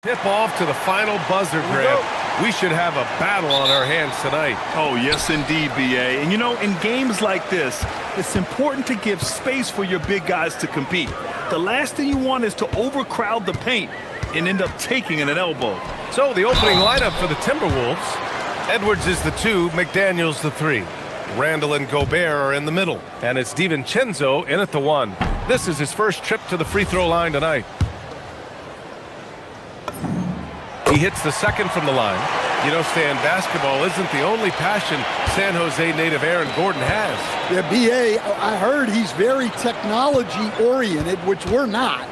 Tip off to the final buzzer grab. We should have a battle on our hands tonight. Oh, yes, indeed, B.A. And, you know, in games like this, it's important to give space for your big guys to compete. The last thing you want is to overcrowd the paint and end up taking an elbow. So the opening lineup for the Timberwolves. Edwards is the 2, McDaniels the 3. Randall and Gobert are in the middle. And it's DiVincenzo in at the 1. This is his first trip to the free throw line tonight. He hits the second from the line. You know, Stan, basketball isn't the only passion San Jose native Aaron Gordon has. Yeah, B.A., I heard he's very technology-oriented, which we're not.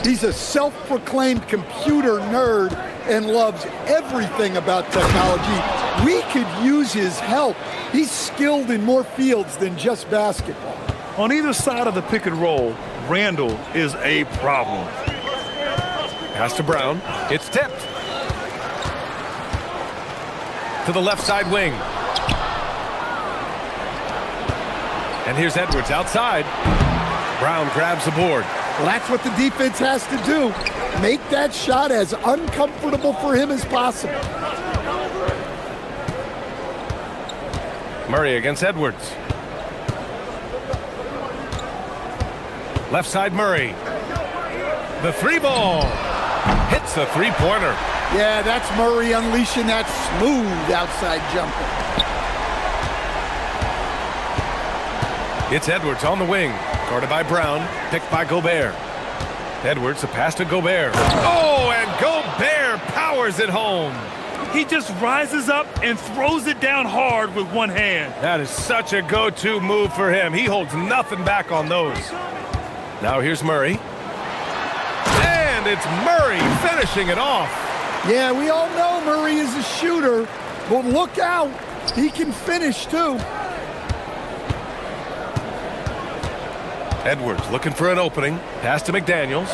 He's a self-proclaimed computer nerd and loves everything about technology. We could use his help. He's skilled in more fields than just basketball. On either side of the pick and roll, Randall is a problem. Pass to Brown. It's tipped. To the left side wing. And here's Edwards outside. Brown grabs the board. Well, that's what the defense has to do. Make that shot as uncomfortable for him as possible. Murray against Edwards. Left side Murray. The 3 ball. Hits the 3-pointer. Yeah, that's Murray unleashing that smooth outside jumper. It's Edwards on the wing. Guarded by Brown. Picked by Gobert. Edwards, a pass to Gobert. Oh, and Gobert powers it home. He just rises up and throws it down hard with one hand. That is such a go-to move for him. He holds nothing back on those. Now here's Murray. And it's Murray finishing it off. Yeah, we all know Murray is a shooter, but look out. He can finish, too. Edwards looking for an opening. Pass to McDaniels.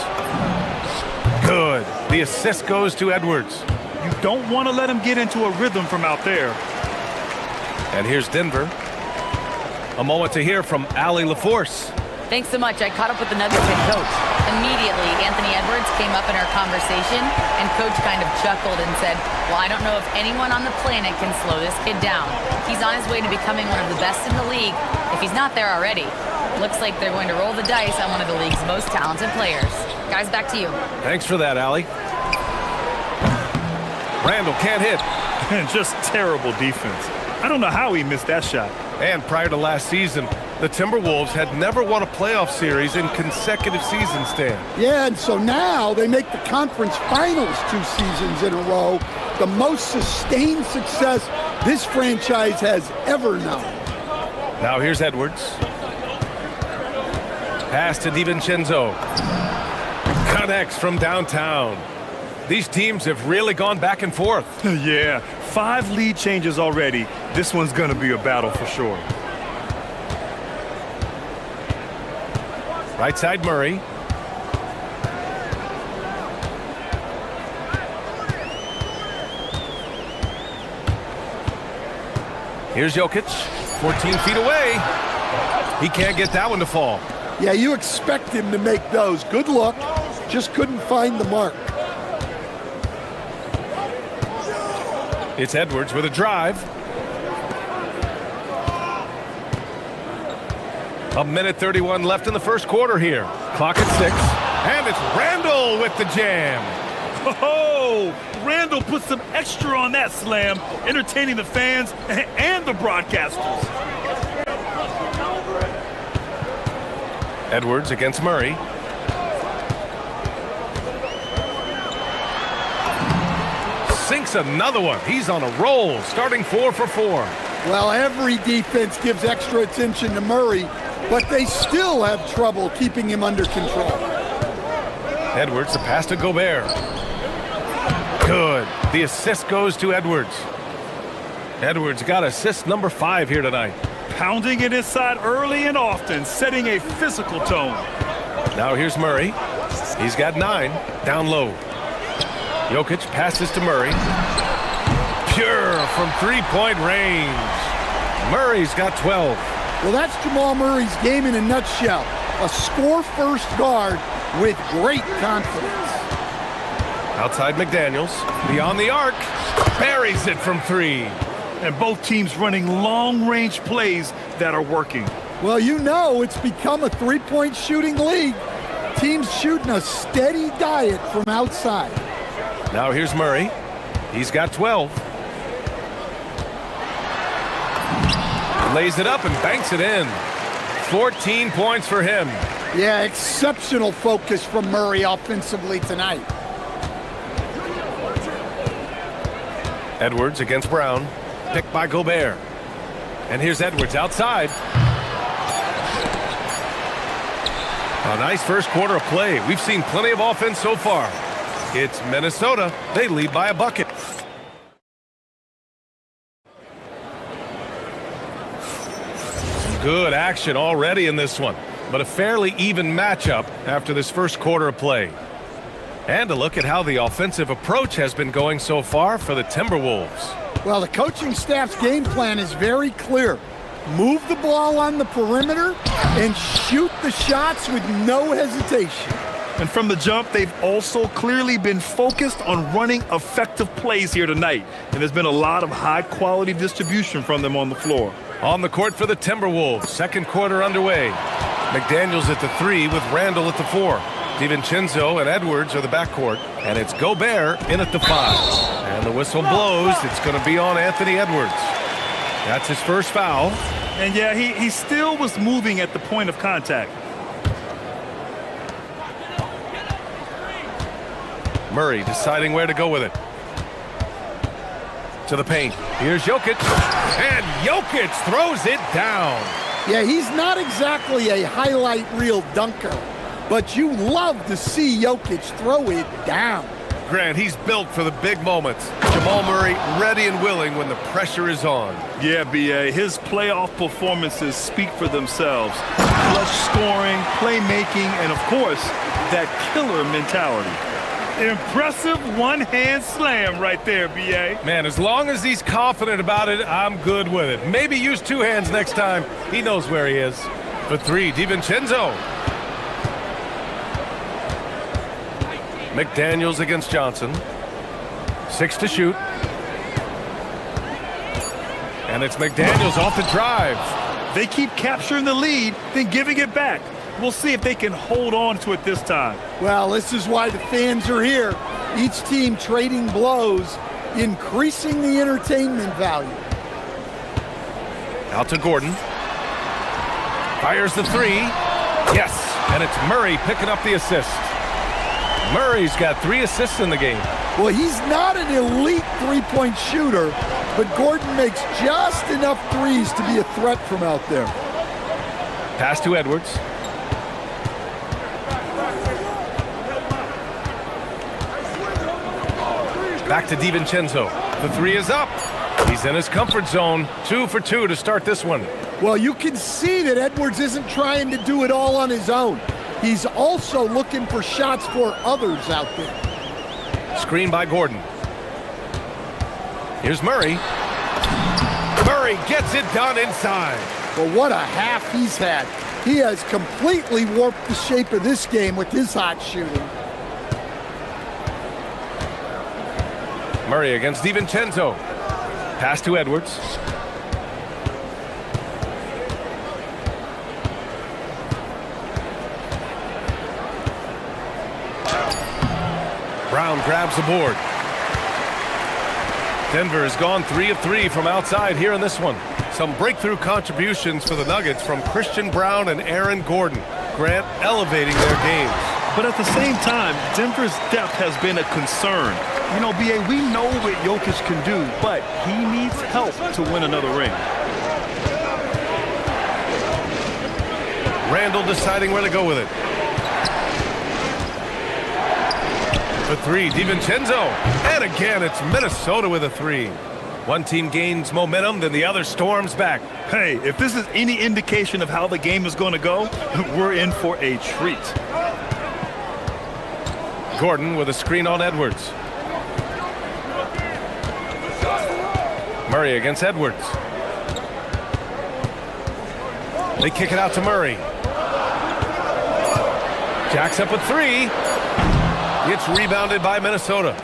Good. The assist goes to Edwards. You don't want to let him get into a rhythm from out there. And here's Denver. A moment to hear from Allie LaForce. Thanks so much. I caught up with the Nuggets head coach. Immediately, Anthony Edwards came up in our conversation, and Coach kind of chuckled and said, well, I don't know if anyone on the planet can slow this kid down. He's on his way to becoming one of the best in the league, if he's not there already. Looks like they're going to roll the dice on one of the league's most talented players. Guys, back to you. Thanks for that, Allie. Randall can't hit. Just terrible defense. I don't know how he missed that shot. And prior to last season, the Timberwolves had never won a playoff series in consecutive seasons, Stan. Yeah, and so now they make the conference finals 2 seasons in a row, the most sustained success this franchise has ever known. Now here's Edwards. Pass to DiVincenzo. Connects from downtown. These teams have really gone back and forth. Yeah, 5 lead changes already. This one's going to be a battle for sure. Right side Murray. Here's Jokic, 14 feet away. He can't get that one to fall. Yeah, you expect him to make those. Good luck. Just couldn't find the mark. It's Edwards with a drive. A minute 31 left in the first quarter here. Clock at 6. And it's Randall with the jam. Oh, Randall put some extra on that slam, entertaining the fans and the broadcasters. Edwards against Murray. Sinks another one. He's on a roll, starting 4 for 4. Well, every defense gives extra attention to Murray, but they still have trouble keeping him under control. Edwards, the pass to Gobert. Good. The assist goes to Edwards. Edwards got assist number 5 here tonight. Pounding it inside early and often, setting a physical tone. Now here's Murray. He's got 9, down low. Jokic passes to Murray. Pure from 3-point range. Murray's got 12. Well, that's Jamal Murray's game in a nutshell. A score-first guard with great confidence. Outside McDaniels, beyond the arc, buries it from three. And both teams running long-range plays that are working. Well, you know it's become a three-point shooting league. Teams shooting a steady diet from outside. Now here's Murray. He's got 12. Lays it up and banks it in. 14 points for him. Yeah, exceptional focus from Murray offensively tonight. Edwards against Brown. Picked by Gobert. And here's Edwards outside. A nice first quarter of play. We've seen plenty of offense so far. It's Minnesota. They lead by a bucket. Some good action already in this one, but a fairly even matchup after this first quarter of play. And a look at how the offensive approach has been going so far for the Timberwolves. Well, the coaching staff's game plan is very clear. Move the ball on the perimeter and shoot the shots with no hesitation. And from the jump, they've also clearly been focused on running effective plays here tonight. And there's been a lot of high-quality distribution from them on the floor. On the court for the Timberwolves, second quarter underway. McDaniels at the 3 with Randall at the 4. DiVincenzo and Edwards are the backcourt, and it's Gobert in at the 5. And the whistle blows. It's going to be on Anthony Edwards. That's his first foul. And yeah, he still was moving at the point of contact. Murray deciding where to go with it. To the paint. Here's Jokic. And Jokic throws it down. Yeah, he's not exactly a highlight reel dunker, but you love to see Jokic throw it down. Grant, he's built for the big moments. Jamal Murray ready and willing when the pressure is on. Yeah, B.A., his playoff performances speak for themselves. Clutch scoring, playmaking, and of course, that killer mentality. Impressive one-hand slam right there, B.A. Man, as long as he's confident about it, I'm good with it. Maybe use two hands next time. He knows where he is. For 3, DiVincenzo. McDaniels against Johnson. 6 to shoot. And it's McDaniels off the drive. They keep capturing the lead, then giving it back. We'll see if they can hold on to it this time. Well, this is why the fans are here. Each team trading blows, increasing the entertainment value. Out to Gordon. Fires the 3. Yes, and it's Murray picking up the assist. Murray's got 3 assists in the game. Well, he's not an elite three-point shooter, but Gordon makes just enough threes to be a threat from out there. Pass to Edwards. Back to DiVincenzo. The 3 is up. He's in his comfort zone. 2 for 2 to start this one. Well, you can see that Edwards isn't trying to do it all on his own. He's also looking for shots for others out there. Screen by Gordon. Here's Murray. Murray gets it done inside. Well, what a half he's had. He has completely warped the shape of this game with his hot shooting. Murray against DiVincenzo. Pass to Edwards. Brown grabs the board. Denver has gone 3 of 3 from outside here in this one. Some breakthrough contributions for the Nuggets from Christian Brown and Aaron Gordon. Grant elevating their games. But at the same time, Denver's depth has been a concern. You know, B.A., we know what Jokic can do, but he needs help to win another ring. Randall deciding where to go with it. For 3, DiVincenzo. And again, it's Minnesota with a 3. One team gains momentum, then the other storms back. Hey, if this is any indication of how the game is going to go, we're in for a treat. Gordon with a screen on Edwards. Murray against Edwards. They kick it out to Murray. Jacks up a 3. It's rebounded by Minnesota.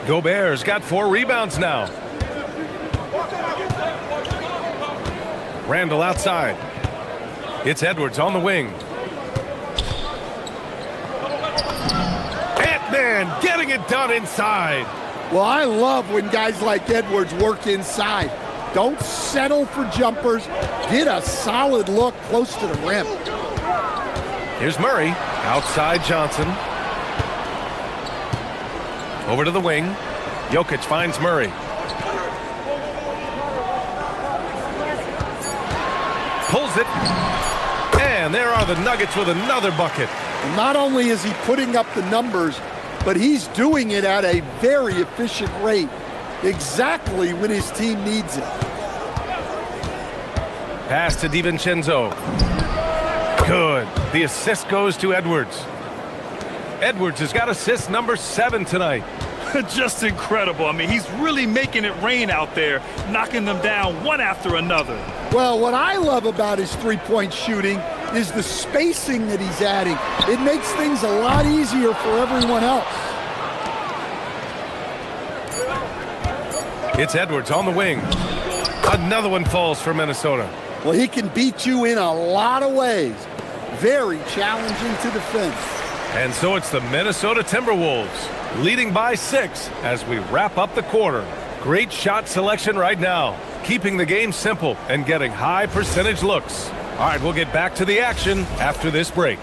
Gobert's got 4 rebounds now. Randall outside. It's Edwards on the wing. Ant-Man getting it done inside. Well, I love when guys like Edwards work inside. Don't settle for jumpers. Get a solid look close to the rim. Here's Murray. Outside Johnson. Over to the wing. Jokic finds Murray. Pulls it. And there are the Nuggets with another bucket. And not only is he putting up the numbers, but he's doing it at a very efficient rate, exactly when his team needs it. Pass to DiVincenzo. Good. The assist goes to Edwards. Edwards has got assist number 7 tonight. Just incredible. I mean, he's really making it rain out there, knocking them down one after another. Well, what I love about his three-point shooting is the spacing that he's adding. It makes things a lot easier for everyone else. It's Edwards on the wing. Another one falls for Minnesota. Well, he can beat you in a lot of ways. Very challenging to defend. And so it's the Minnesota Timberwolves leading by 6 as we wrap up the quarter. Great shot selection right now, keeping the game simple and getting high percentage looks. All right, we'll get back to the action after this break.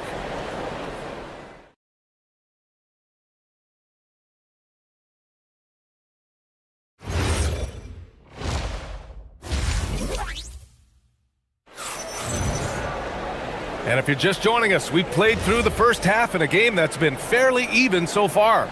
And if you're just joining us, we've played through the first half in a game that's been fairly even so far.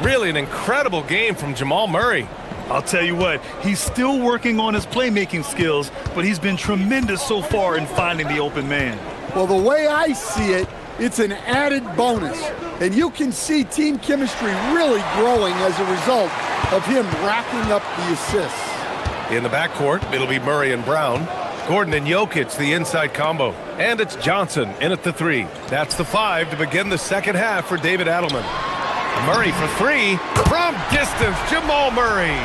Really an incredible game from Jamal Murray. I'll tell you what, he's still working on his playmaking skills, but he's been tremendous so far in finding the open man. Well, the way I see it, it's an added bonus. And you can see team chemistry really growing as a result of him racking up the assists. In the backcourt, it'll be Murray and Brown. Gordon and Jokic, the inside combo. And it's Johnson in at the 3. That's the 5 to begin the second half for David Adelman. Murray for 3 from distance, Jamal Murray.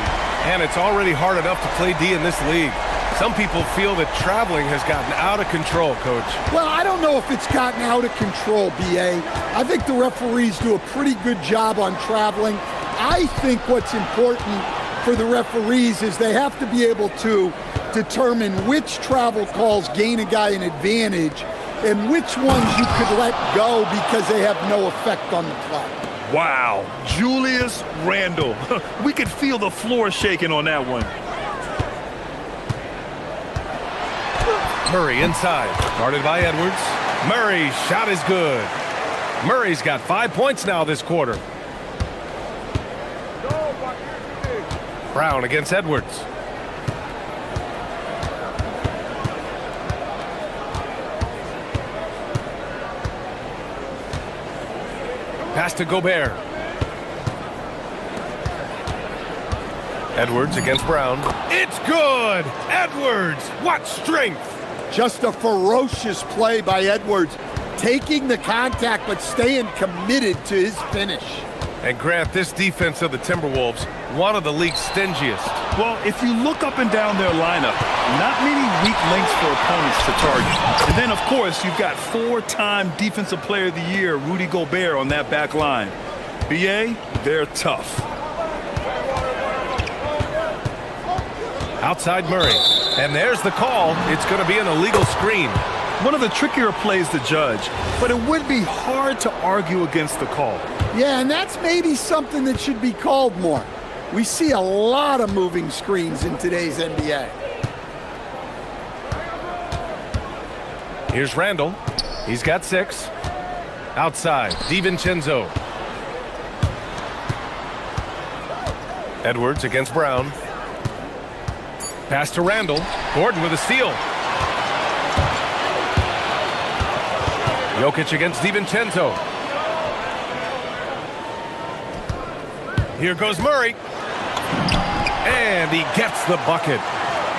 And it's already hard enough to play D in this league. Some people feel that traveling has gotten out of control, Coach. Well, I don't know if it's gotten out of control, B.A. I think the referees do a pretty good job on traveling. I think what's important for the referees is they have to be able to determine which travel calls gain a guy an advantage and which ones you could let go because they have no effect on the play. Wow, Julius Randle. We could feel the floor shaking on that one. Murray inside, guarded by Edwards. Murray's shot is good. Murray's got 5 points now this quarter. Brown against Edwards. Pass to Gobert. Edwards against Brown. It's good! Edwards! What strength! Just a ferocious play by Edwards, taking the contact but staying committed to his finish. And Grant, this defense of the Timberwolves, one of the league's stingiest. Well, if you look up and down their lineup, not many weak links for opponents to target. And then, of course, you've got 4-time Defensive Player of the Year, Rudy Gobert, on that back line. BA, they're tough. Outside Murray. And there's the call. It's going to be an illegal screen. One of the trickier plays to judge, but it would be hard to argue against the call. Yeah, and that's maybe something that should be called more. We see a lot of moving screens in today's NBA. Here's Randall. He's got 6. Outside, DiVincenzo. Edwards against Brown. Pass to Randall. Gordon with a steal. Jokic against DiVincenzo. Here goes Murray. And he gets the bucket.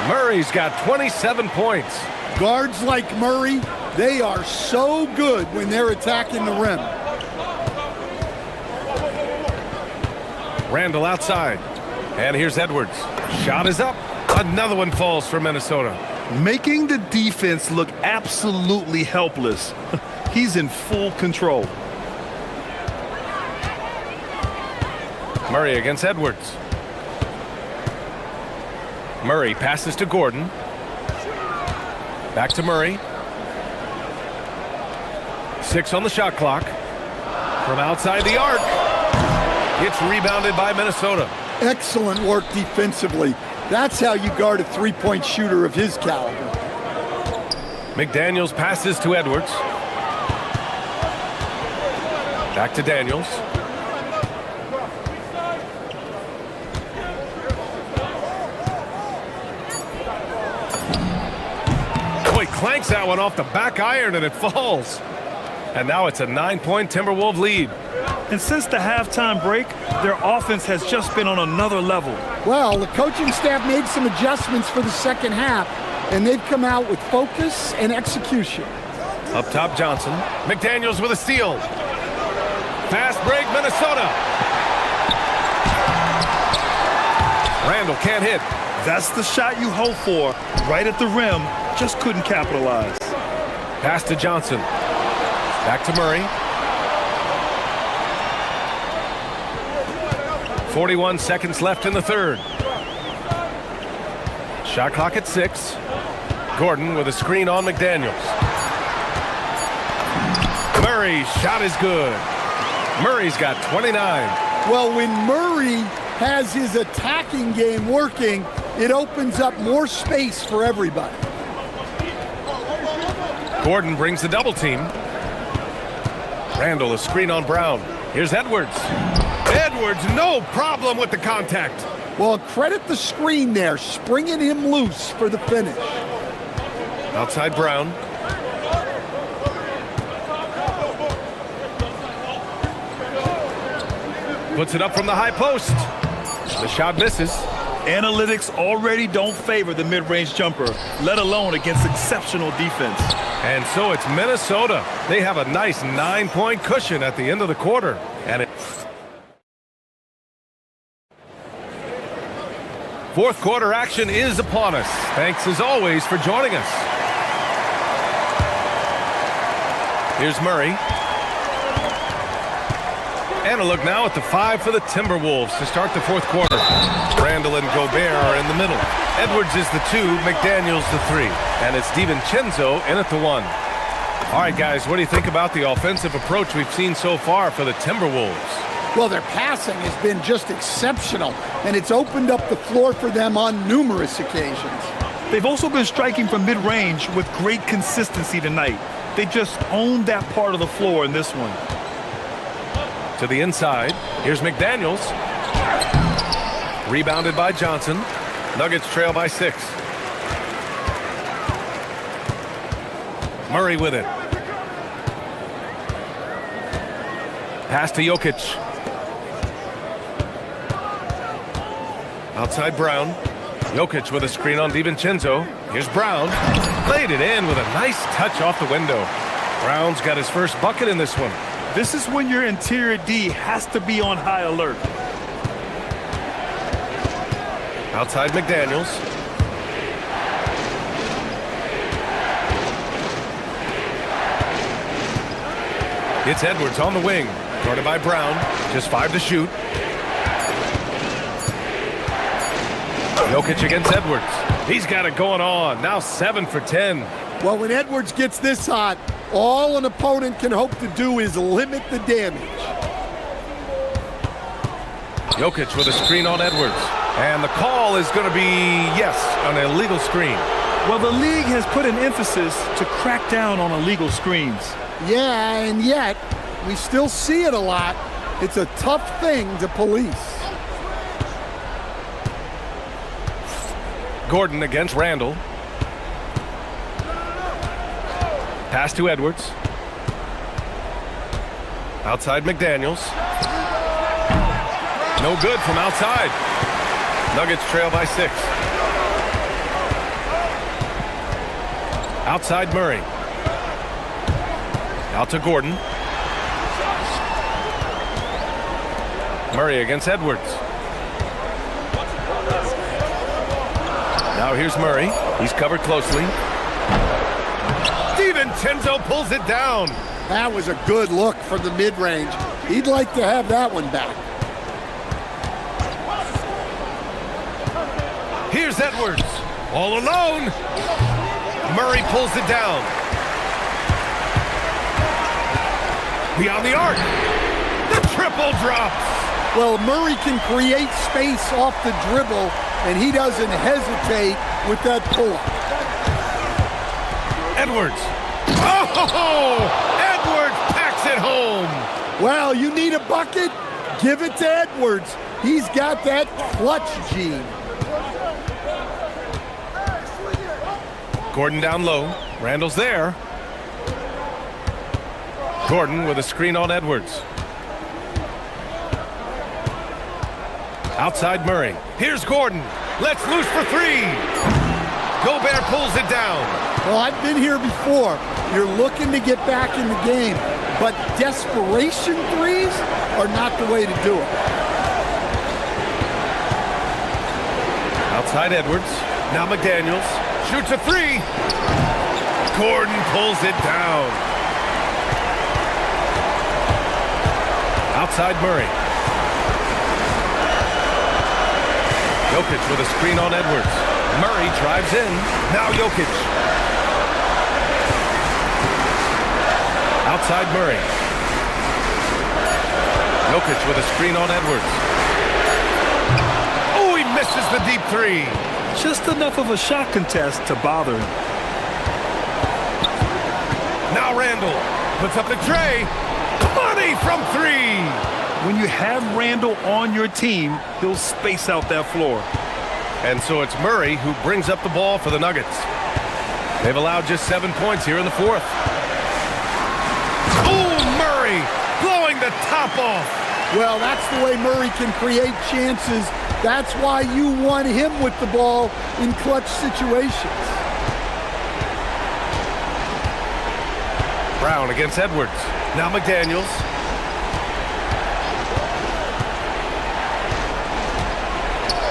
Murray's got 27 points. Guards like Murray, they are so good when they're attacking the rim. Randall outside. And here's Edwards. Shot is up. Another one falls for Minnesota. Making the defense look absolutely helpless. He's in full control. Murray against Edwards. Murray passes to Gordon. Back to Murray. 6 on the shot clock. From outside the arc. It's rebounded by Minnesota. Excellent work defensively. That's how you guard a three-point shooter of his caliber. McDaniels passes to Edwards. Back to Daniels. Oh, he clanks that one off the back iron and it falls. And now it's a 9-point Timberwolves lead. And since the halftime break, their offense has just been on another level. Well, the coaching staff made some adjustments for the second half, and they've come out with focus and execution. Up top, Johnson. McDaniels with a steal. Fast break, Minnesota. Randall can't hit. That's the shot you hope for. Right at the rim, just couldn't capitalize. Pass to Johnson. Back to Murray. 41 seconds left in the third. Shot clock at 6. Gordon with a screen on McDaniels. Murray's shot is good. Murray's got 29. Well, when Murray has his attacking game working, it opens up more space for everybody. Gordon brings the double team. Randall, a screen on Brown. Here's Edwards. Edwards, no problem with the contact. Well, credit the screen there, springing him loose for the finish. Outside Brown. Puts it up from the high post. The shot misses. Analytics already don't favor the mid-range jumper, let alone against exceptional defense. And so it's Minnesota. They have a nice 9-point cushion at the end of the quarter. And fourth quarter action is upon us. Thanks as always for joining us. Here's Murray. And a look now at the 5 for the Timberwolves to start the fourth quarter. Randall and Gobert are in the middle. Edwards is the 2, McDaniels the 3. And it's DiVincenzo in at the 1. All right, guys, what do you think about the offensive approach we've seen so far for the Timberwolves? Well, their passing has been just exceptional, and it's opened up the floor for them on numerous occasions. They've also been striking from mid-range with great consistency tonight. They just owned that part of the floor in this one. To the inside. Here's McDaniels. Rebounded by Johnson. Nuggets trail by 6. Murray with it. Pass to Jokic. Outside Brown. Jokic with a screen on DiVincenzo. Here's Brown. Laid it in with a nice touch off the window. Brown's got his first bucket in this one. This is when your interior D has to be on high alert. Outside McDaniels. It's Edwards on the wing. Guarded by Brown. Just 5 to shoot. Jokic against Edwards. He's got it going on. Now 7 for 10. Well, when Edwards gets this hot, all an opponent can hope to do is limit the damage. Jokic with a screen on Edwards. And the call is going to be, yes, an illegal screen. Well, the league has put an emphasis to crack down on illegal screens. Yeah, and yet, we still see it a lot. It's a tough thing to police. Gordon against Randall. Pass to Edwards. Outside McDaniels. No good from outside. Nuggets trail by 6. Outside Murray. Out to Gordon. Murray against Edwards. Now here's Murray. He's covered closely. DiVincenzo pulls it down. That was a good look from the mid-range. He'd like to have that one back. Here's Edwards. All alone. Murray pulls it down. Beyond the arc. The triple drops. Well, Murray can create space off the dribble, and he doesn't hesitate with that pull-up. Edwards. Oh! Edwards packs it home. Well, you need a bucket? Give it to Edwards. He's got that clutch gene. Gordon down low. Randall's there. Gordon with a screen on Edwards. Outside Murray. Here's Gordon. Let's loose for three. Gobert pulls it down. Well, I've been here before. You're looking to get back in the game, but desperation threes are not the way to do it. Outside Edwards. Now McDaniels. Shoots a three. Gordon pulls it down. Outside Murray. Jokic with a screen on Edwards. Murray drives in. Now Jokic. Outside Murray. Jokic with a screen on Edwards. Oh, he misses the deep three. Just enough of a shot contest to bother him. Now Randall puts up the tray. 20 from three. When you have Randall on your team, he'll space out that floor. And so it's Murray who brings up the ball for the Nuggets. They've allowed just 7 points here in the fourth. Oh, Murray blowing the top off. Well, that's the way Murray can create chances. That's why you want him with the ball in clutch situations. Brown against Edwards. Now McDaniels.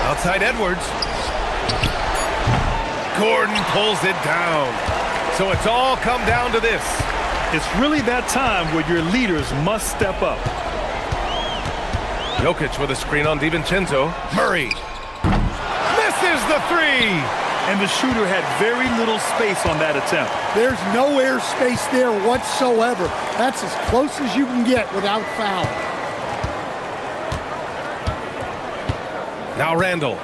Outside Edwards. Gordon pulls it down. So it's all come down to this. It's really that time where your leaders must step up. Jokic with a screen on DiVincenzo. Murray misses the three. And the shooter had very little space on that attempt. There's no air space there whatsoever. That's as close as you can get without foul. Now Randall.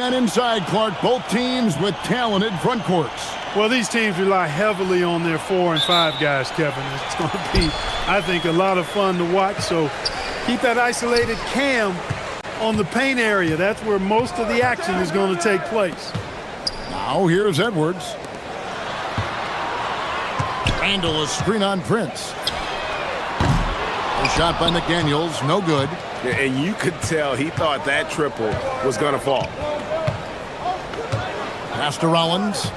Men inside, Clark, both teams with talented front courts. Well, these teams rely heavily on their 4 and 5 guys, Kevin. It's going to be, I think, a lot of fun to watch. So keep that isolated cam on the paint area. That's where most of the action is going to take place. Now here's Edwards. Randall, a screen on Prince. A shot by McDaniels, no good. And you could tell he thought that triple was going to fall. Pass to Rollins.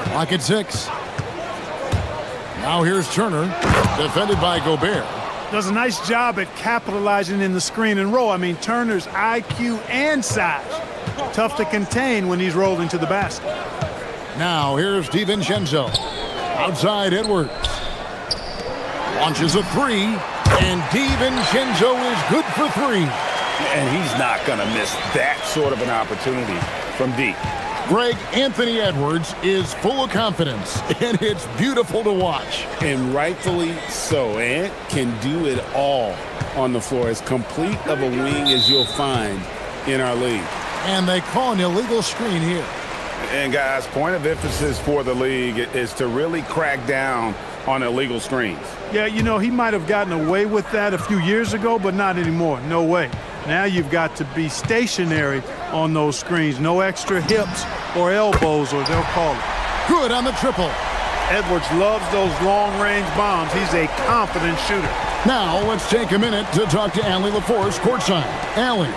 Clock at 6. Now here's Turner, defended by Gobert. Does a nice job at capitalizing in the screen and roll. I mean, Turner's IQ and size. Tough to contain when he's rolling to the basket. Now here's DiVincenzo. Outside Edwards. Launches a 3, and DiVincenzo is good for 3. And he's not going to miss that sort of an opportunity from deep. Greg, Anthony Edwards is full of confidence, and it's beautiful to watch. And rightfully so. Ant can do it all on the floor. As complete of a wing as you'll find in our league. And they call an illegal screen here. And guys, point of emphasis for the league is to really crack down on illegal screens. Yeah, you know, he might have gotten away with that a few years ago, but not anymore. No way. Now you've got to be stationary on those screens. No extra hips or elbows, or they'll call it. Good on the triple. Edwards loves those long-range bombs. He's a confident shooter. Now let's take a minute to talk to Allie LaForce courtside. Allie.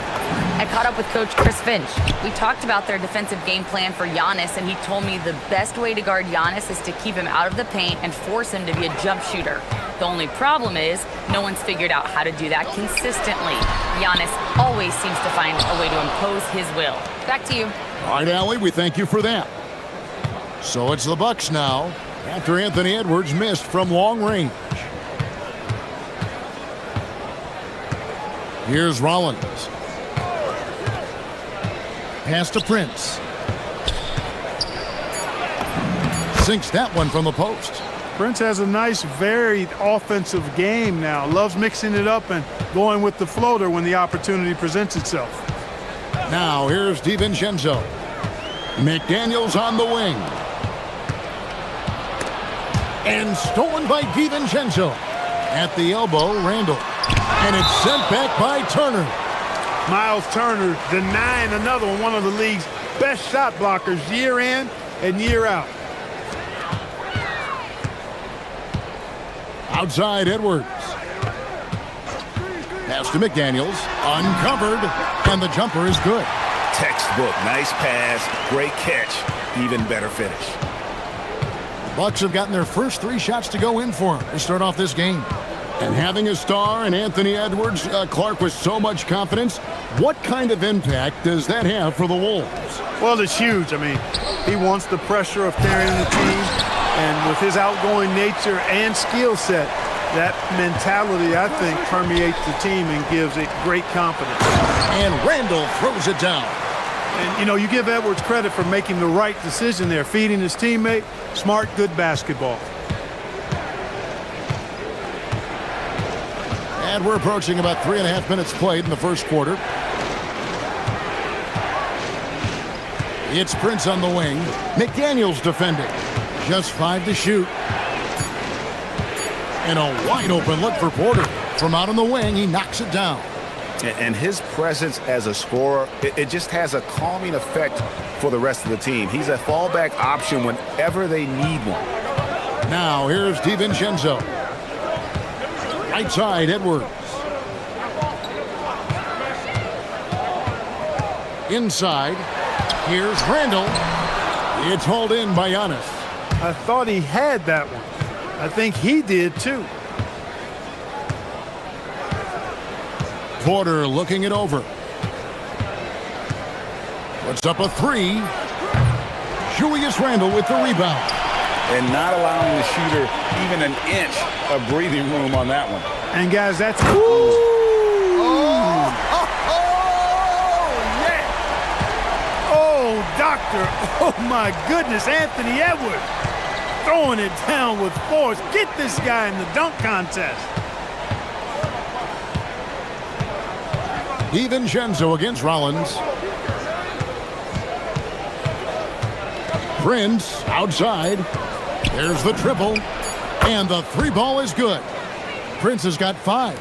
I caught up with Coach Chris Finch. We talked about their defensive game plan for Giannis, and he told me the best way to guard Giannis is to keep him out of the paint and force him to be a jump shooter. The only problem is no one's figured out how to do that consistently. Giannis always seems to find a way to impose his will. Back to you. All right, Allie, we thank you for that. So it's the Bucks now, after Anthony Edwards missed from long range. Here's Rollins. Pass to Prince. Sinks that one from the post. Prince has a nice, varied offensive game now. Loves mixing it up and going with the floater when the opportunity presents itself. Now here's DiVincenzo. McDaniels on the wing. And stolen by DiVincenzo. At the elbow, Randall. And it's sent back by Turner. Miles Turner denying another one of the league's best shot blockers year in and year out. Outside Edwards. Pass to McDaniels. Uncovered. And the jumper is good. Textbook. Nice pass. Great catch. Even better finish. Bucks have gotten their first 3 shots to go in for them to start off this game. And having a star in Anthony Edwards, Clark, with so much confidence, what kind of impact does that have for the Wolves? Well, it's huge. I mean, he wants the pressure of carrying the team, and with his outgoing nature and skill set, that mentality, I think, permeates the team and gives it great confidence. And Randall throws it down. And, you know, you give Edwards credit for making the right decision there, feeding his teammate. Smart, good basketball. And we're approaching about 3.5 minutes played in the first quarter. It's Prince on the wing. McDaniels defending. Just 5 to shoot. And a wide open look for Porter. From out on the wing, he knocks it down. And his presence as a scorer, it just has a calming effect for the rest of the team. He's a fallback option whenever they need one. Now here's DiVincenzo. Right side, Edwards. Inside, here's Randall. It's hauled in by Giannis. I thought he had that one. I think he did too. Porter looking it over. Puts up a 3. Julius Randle with the rebound. And not allowing the shooter even an inch of breathing room on that one. And guys, that's yeah. Oh, doctor. Oh my goodness, Anthony Edwards. throwing it down with force. Get this guy in the dunk contest. DiVincenzo against Rollins. Prince outside. There's the triple. And the three ball is good. Prince has got 5.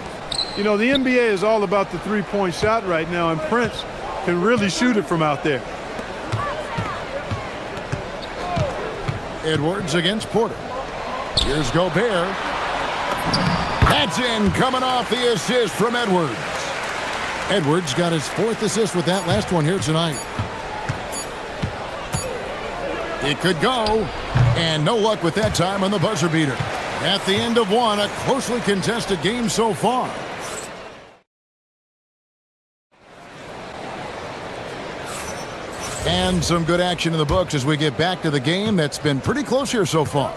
You know, the NBA is all about the three-point shot right now, and Prince can really shoot it from out there. Edwards against Porter. Here's Gobert. That's in, coming off the assist from Edwards. Edwards got his 4th assist with that last one here tonight. It could go, and no luck with that time on the buzzer beater. At the end of one, a closely contested game so far. And some good action in the books as we get back to the game that's been pretty close here so far.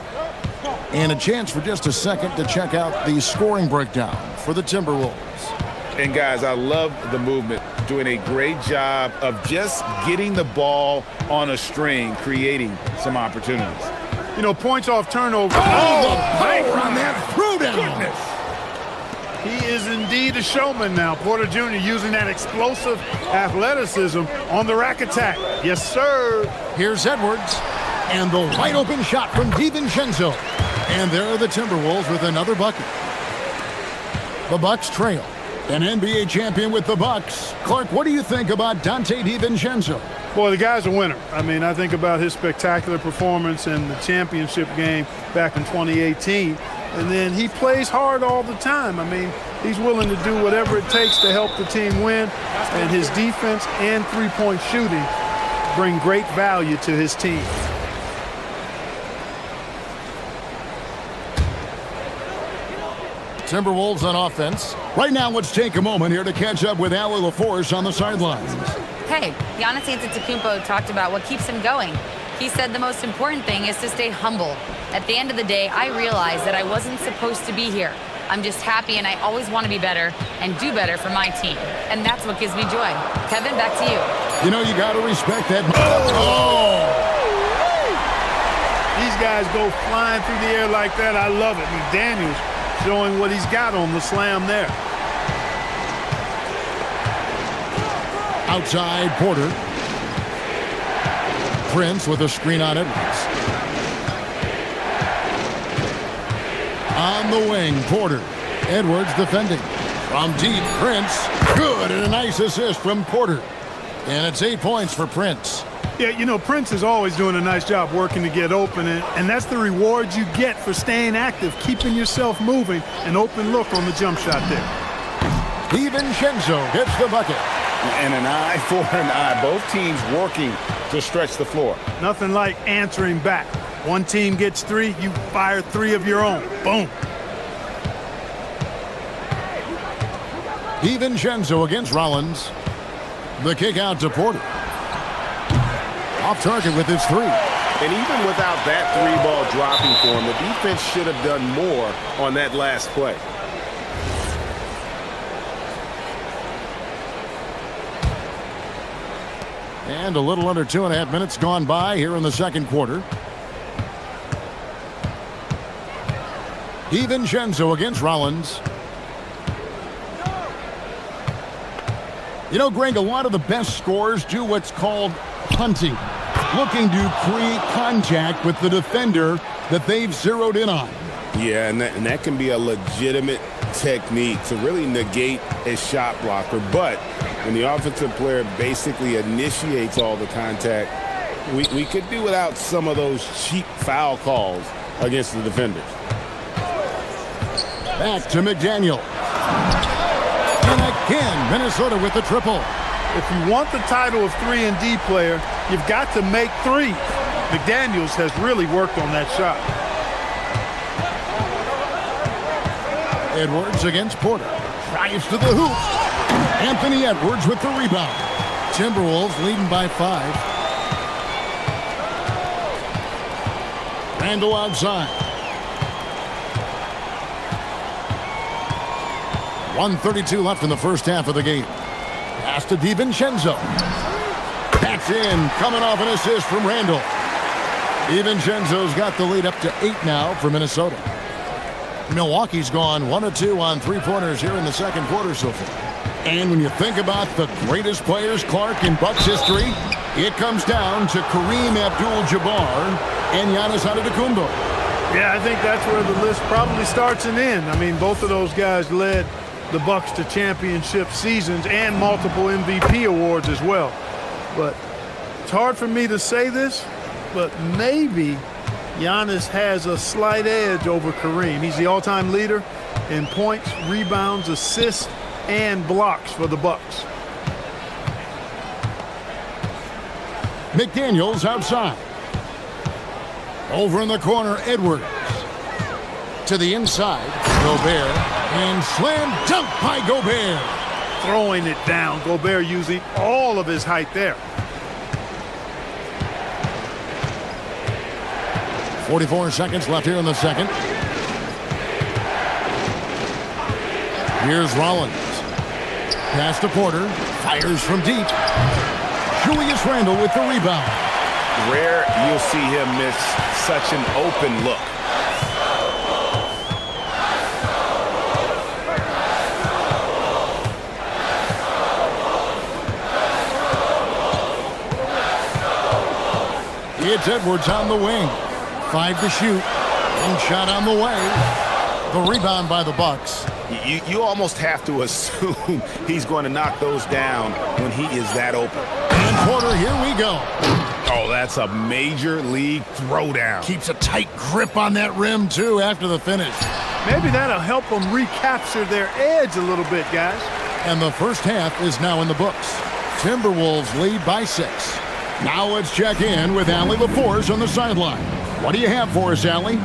And a chance for just a second to check out the scoring breakdown for the Timberwolves. And guys, I love the movement. Doing a great job of just getting the ball on a string, creating some opportunities. You know, points off turnover. Oh, power on that throwdown. Goodness. He is indeed a showman now. Porter Jr. using that explosive athleticism on the rack attack. Yes, sir. Here's Edwards. And the wide open shot from DiVincenzo. And there are the Timberwolves with another bucket. The Bucks trail. An NBA champion with the Bucks. Clark, what do you think about Dante DiVincenzo? Boy, the guy's a winner. I mean, I think about his spectacular performance in the championship game back in 2018. And then he plays hard all the time. I mean, he's willing to do whatever it takes to help the team win. And his defense and three-point shooting bring great value to his team. Timberwolves on offense. Right now, let's take a moment here to catch up with Allie LaForce on the sidelines. Hey, Giannis Antetokounmpo talked about what keeps him going. He said the most important thing is to stay humble. At the end of the day, I realized that I wasn't supposed to be here. I'm just happy, and I always want to be better and do better for my team. And that's what gives me joy. Kevin, back to you. You know, you got to respect that. Oh! These guys go flying through the air like that. I love it. McDaniels showing what he's got on the slam there. Outside, Porter. Prince with a screen on Edwards. On the wing, Porter. Edwards defending. From deep, Prince. Good, and a nice assist from Porter. And it's 8 points for Prince. Yeah, you know, Prince is always doing a nice job working to get open, and that's the reward you get for staying active, keeping yourself moving, an open look on the jump shot there. DiVincenzo gets the bucket. And an eye for an eye. Both teams working to stretch the floor. Nothing like answering back. One team gets 3, you fire 3 of your own. Boom. DiVincenzo against Rollins. The kick out to Porter. Off target with his 3. And even without that 3-ball dropping for him, the defense should have done more on that last play. And a little under 2.5 minutes gone by here in the second quarter. DiVincenzo against Rollins. You know, Greg, a lot of the best scorers do what's called hunting, looking to create contact with the defender that they've zeroed in on. Yeah, and that can be a legitimate technique to really negate a shot blocker. But when the offensive player basically initiates all the contact, we could do without some of those cheap foul calls against the defenders. Back to McDaniel. And again, Minnesota with the triple. If you want the title of 3-and-D player, you've got to make 3. McDaniels has really worked on that shot. Edwards against Porter. Drives to the hoop. Anthony Edwards with the rebound. Timberwolves leading by 5. Randall outside. 1:32 left in the first half of the game. Pass to DiVincenzo. That's in, coming off an assist from Randall. DiVincenzo's got the lead up to 8 now for Minnesota. Milwaukee's gone 1 of 2 on three-pointers here in the second quarter so far. And when you think about the greatest players, Clark, in Bucks history, it comes down to Kareem Abdul-Jabbar and Giannis Antetokounmpo. Yeah, I think that's where the list probably starts and ends. I mean, both of those guys led the Bucks to championship seasons and multiple MVP awards as well. But it's hard for me to say this, but maybe Giannis has a slight edge over Kareem. He's the all-time leader in points, rebounds, assists, and blocks for the Bucks. McDaniels outside. Over in the corner, Edwards. To the inside, Gobert. And slam dunk by Gobert. Throwing it down. Gobert using all of his height there. 44 seconds left here in the second. Here's Rollins. Pass to Porter. Fires from deep. Julius Randle with the rebound. Rare you'll see him miss such an open look. It's Edwards on the wing. 5 to shoot. One shot on the way. The rebound by the Bucks. You almost have to assume he's going to knock those down when he is that open. And Porter, here we go. Oh, that's a major league throwdown. Keeps a tight grip on that rim, too, after the finish. Maybe that'll help them recapture their edge a little bit, guys. And the first half is now in the books. Timberwolves lead by 6. Now let's check in with Allie LaForce on the sideline. What do you have for us, Allie?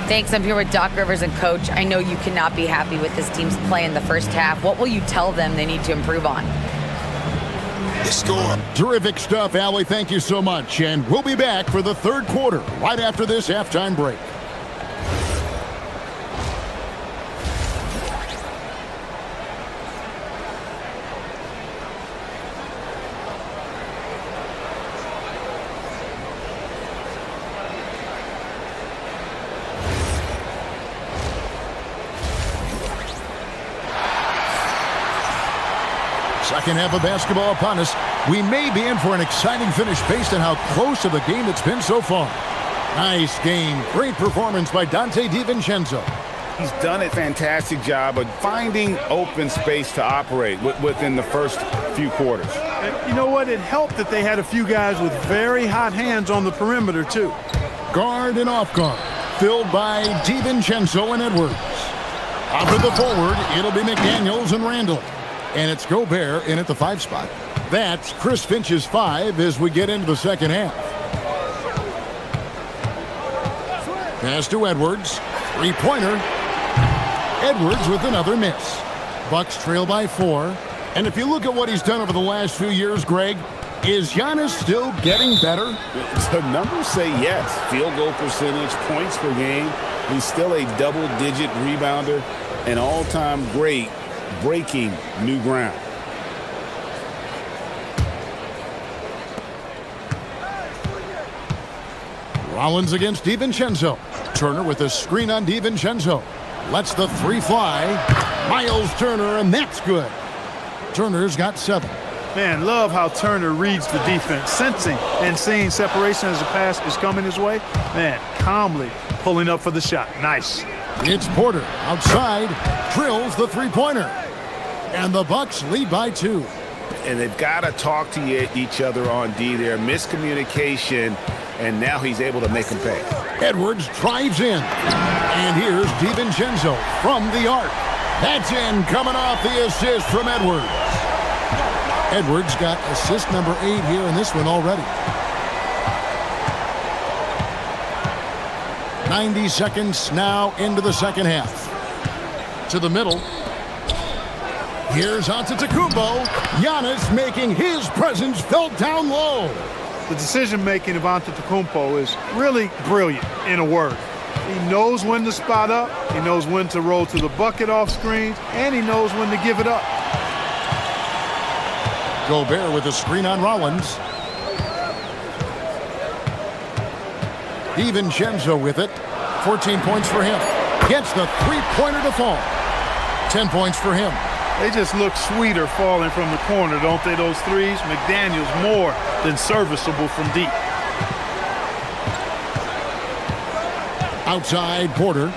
Thanks. I'm here with Doc Rivers and Coach. I know you cannot be happy with this team's play in the first half. What will you tell them they need to improve on? Score. Terrific stuff, Allie. Thank you so much. And we'll be back for the third quarter right after this halftime break. Second half of basketball upon us. We may be in for an exciting finish based on how close to the game it's been so far. Nice game. Great performance by Donte DiVincenzo. He's done a fantastic job of finding open space to operate within the first few quarters. And you know what? It helped that they had a few guys with very hot hands on the perimeter, too. Guard and off guard. Filled by DiVincenzo and Edwards. Out to the forward, it'll be McDaniels and Randle. And it's Gobert in at the 5 spot. That's Chris Finch's 5 as we get into the second half. Pass to Edwards. Three-pointer. Edwards with another miss. Bucks trail by 4. And if you look at what he's done over the last few years, Greg, is Giannis still getting better? The numbers say yes. Field goal percentage, points per game. He's still a double-digit rebounder, an all-time great, breaking new ground. Rollins against DiVincenzo. Turner with a screen on DiVincenzo. Lets the 3 fly. Miles Turner, and that's good. Turner's got 7. Man, love how Turner reads the defense, sensing and seeing separation as the pass is coming his way. Man, calmly pulling up for the shot. Nice. It's Porter outside, drills the 3-pointer. And the Bucks lead by 2. And they've got to talk to each other on D there. Miscommunication, and now he's able to make them pay. Edwards drives in. And here's DiVincenzo from the arc. That's in, coming off the assist from Edwards. Edwards got assist number 8 here in this one already. 90 seconds now into the second half. To the middle. Here's Antetokounmpo. Giannis making his presence felt down low. The decision-making of Antetokounmpo is really brilliant, in a word. He knows when to spot up, he knows when to roll to the bucket off screens, and he knows when to give it up. Gobert with a screen on Rollins. DiVincenzo with it. 14 points for him. Gets the three-pointer to fall. 10 points for him. They just look sweeter falling from the corner, don't they, those threes? McDaniels more than serviceable from deep. Outside, Porter.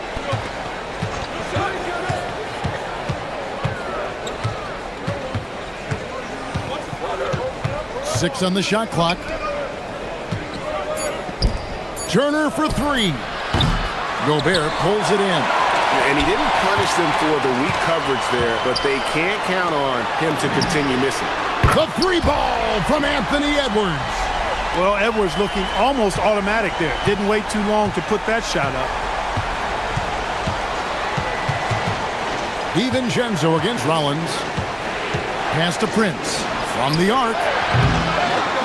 Six on the shot clock. Turner for three. Gobert pulls it in. And he didn't punish them for the weak coverage there, but they can't count on him to continue missing. The three ball from Anthony Edwards. Well, Edwards looking almost automatic there. Didn't wait too long to put that shot up. DiVincenzo against Rollins. Pass to Prince. From the arc.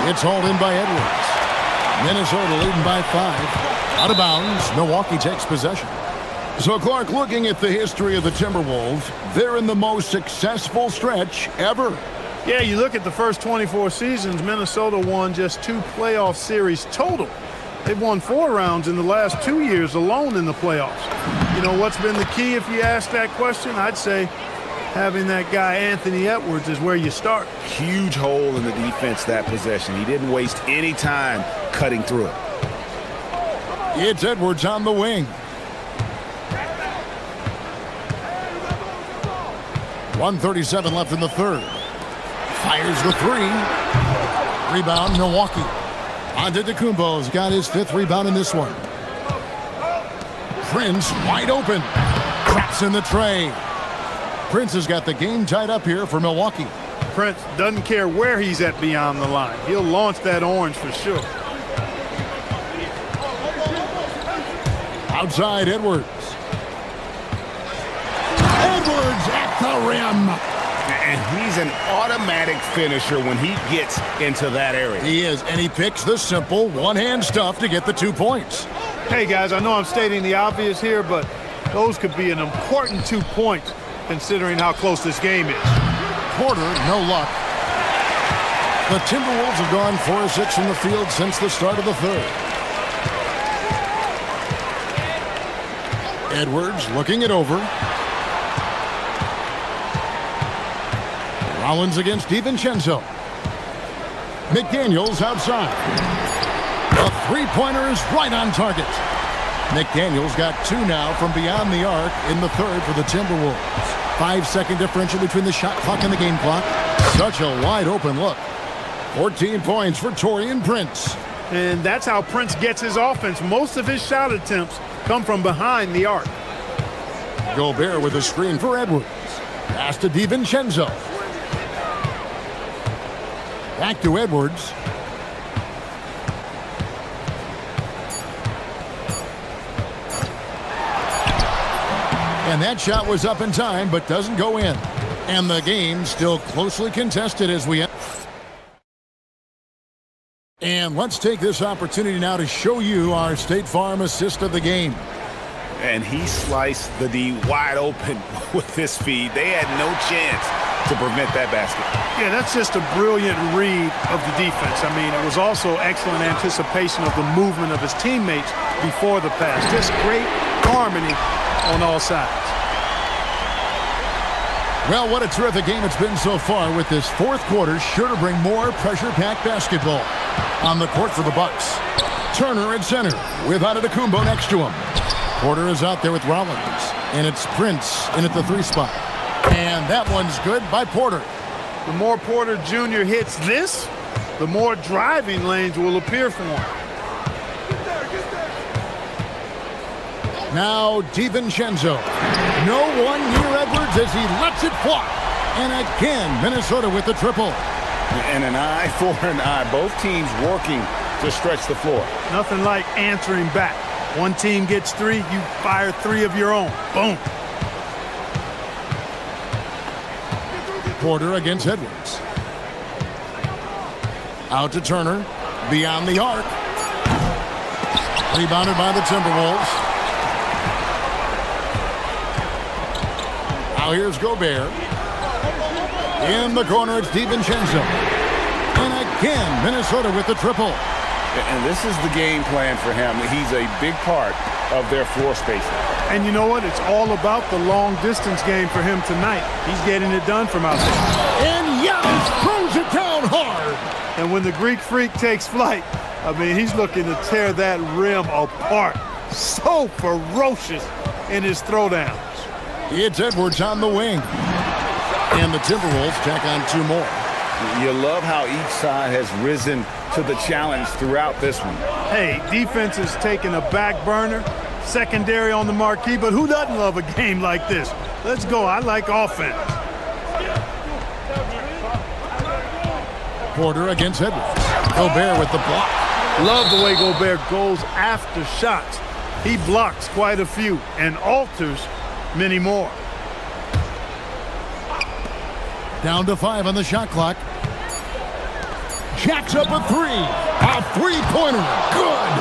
It's hauled in by Edwards. Minnesota leading by 5. Out of bounds. Milwaukee takes possession. So, Clark, looking at the history of the Timberwolves, they're in the most successful stretch ever. Yeah, you look at the first 24 seasons, Minnesota won just 2 playoff series total. They've won 4 rounds in the last 2 years alone in the playoffs. You know, what's been the key if you ask that question? I'd say having that guy Anthony Edwards is where you start. Huge hole in the defense that possession. He didn't waste any time cutting through it. It's Edwards on the wing. 1:37 left in the third. Fires the three. Rebound, Milwaukee. Antetokounmpo's got his 5th rebound in this one. Prince wide open. Traps in the tray. Prince has got the game tied up here for Milwaukee. Prince doesn't care where he's at beyond the line. He'll launch that orange for sure. Outside, Edwards. Edwards at the rim. And he's an automatic finisher when he gets into that area. He is, and he picks the simple one-hand stuff to get the 2 points. Hey, guys, I know I'm stating the obvious here, but those could be an important 2 points considering how close this game is. Porter, no luck. The Timberwolves have gone 4 of 6 from the field since the start of the third. Edwards looking it over. Rollins against DiVincenzo. McDaniels outside. The three-pointer is right on target. McDaniels got 2 now from beyond the arc in the third for the Timberwolves. 5-second differential between the shot clock and the game clock. Such a wide-open look. 14 points for Taurean Prince. And that's how Prince gets his offense. Most of his shot attempts come from behind the arc. Gobert with a screen for Edwards. Pass to DiVincenzo. Back to Edwards. And that shot was up in time, but doesn't go in. And the game still closely contested as we... And let's take this opportunity now to show you our State Farm assist of the game. And he sliced the D wide open with his feed. They had no chance to prevent that basket. Yeah, that's just a brilliant read of the defense. I mean, it was also excellent anticipation of the movement of his teammates before the pass. Just great harmony on all sides. Well, what a terrific game it's been so far, with this fourth quarter sure to bring more pressure-packed basketball. On the court for the Bucks, Turner at center with Antetokounmpo next to him. Porter is out there with Rollins, and it's Prince in at the 3 spot. And that one's good by Porter. The more Porter Jr. hits this, the more driving lanes will appear for him. Now DiVincenzo. No one near Edwards as he lets it fly. And again, Minnesota with the triple. And an eye for an eye. Both teams working to stretch the floor. Nothing like answering back. One team gets 3, you fire 3 of your own. Boom. Porter against Edwards. Out to Turner. Beyond the arc. Rebounded by the Timberwolves. Now here's Gobert. In the corner, it's DiVincenzo. And again, Minnesota with the triple. And this is the game plan for him. He's a big part of their floor spacing. And you know what? It's all about the long distance game for him tonight. He's getting it done from out there. And Giannis throws it down hard. And when the Greek Freak takes flight, I mean, he's looking to tear that rim apart. So ferocious in his throwdowns. It's Edwards on the wing. And the Timberwolves tack on 2 more. You love how each side has risen to the challenge throughout this one. Hey, defense is taking a back burner, secondary on the marquee, but who doesn't love a game like this? Let's go. I like offense. Porter against Edwards. Gobert with the block. Love the way Gobert goes after shots. He blocks quite a few and alters many more. Down to 5 on the shot clock. Jacks up a 3. A three-pointer. Good.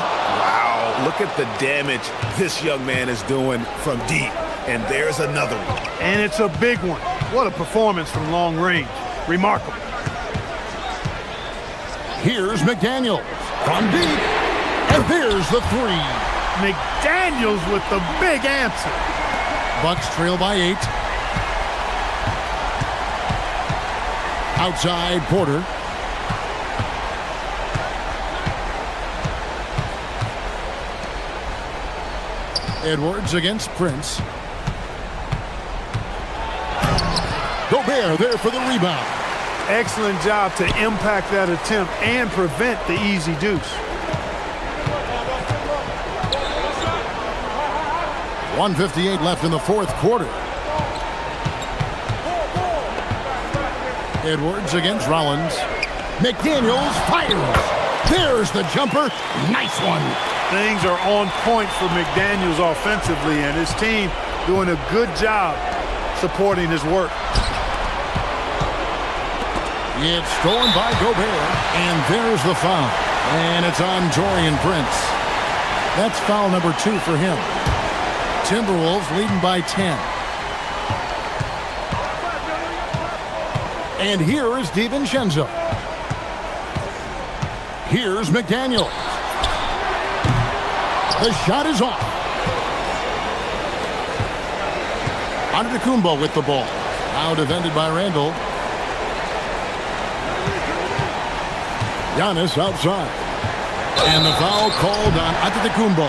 Wow, look at the damage this young man is doing from deep. And there's another one. And it's a big one. What a performance from long range. Remarkable. Here's McDaniels from deep. And there's the 3. McDaniels with the big answer. Bucks trail by 8. Outside Porter. Edwards against Prince. Gobert there for the rebound. Excellent job to impact that attempt and prevent the easy deuce. 1:58 left in the 4th quarter. Edwards against Rollins. McDaniels fires. There's the jumper. Nice one. Things are on point for McDaniels offensively, and his team doing a good job supporting his work. It's stolen by Gobert, and there's the foul. And it's on Taurean Prince. That's foul number 2 for him. Timberwolves leading by 10. And here is DiVincenzo. Here's McDaniels. The shot is off. Antetokounmpo with the ball. Now defended by Randall. Giannis outside. And the foul called on Antetokounmpo.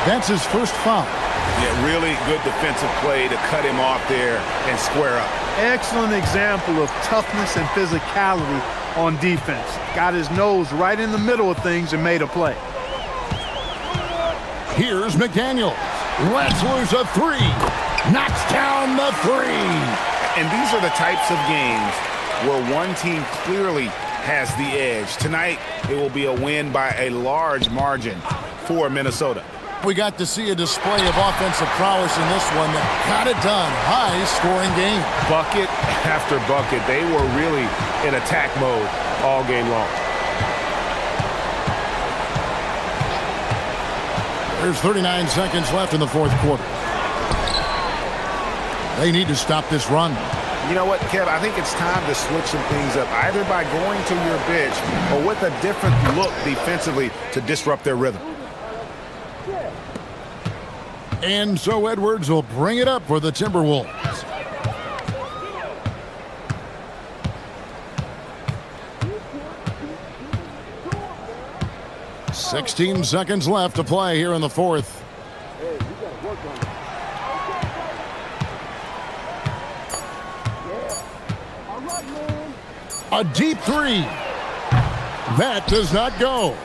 That's his first foul. Yeah, really good defensive play to cut him off there and square up. Excellent example of toughness and physicality on defense. Got his nose right in the middle of things and made a play. Here's McDaniels. Lets loose a 3. Knocks down the 3. And these are the types of games where one team clearly has the edge. Tonight, it will be a win by a large margin for Minnesota. We got to see a display of offensive prowess in this one that got it done. High-scoring game. Bucket after bucket. They were really in attack mode all game long. There's 39 seconds left in the 4th quarter. They need to stop this run. You know what, Kev? I think it's time to switch some things up, either by going to your bench or with a different look defensively to disrupt their rhythm. And so Edwards will bring it up for the Timberwolves. "16 seconds left to play here in the 4th. A deep 3. That does not go.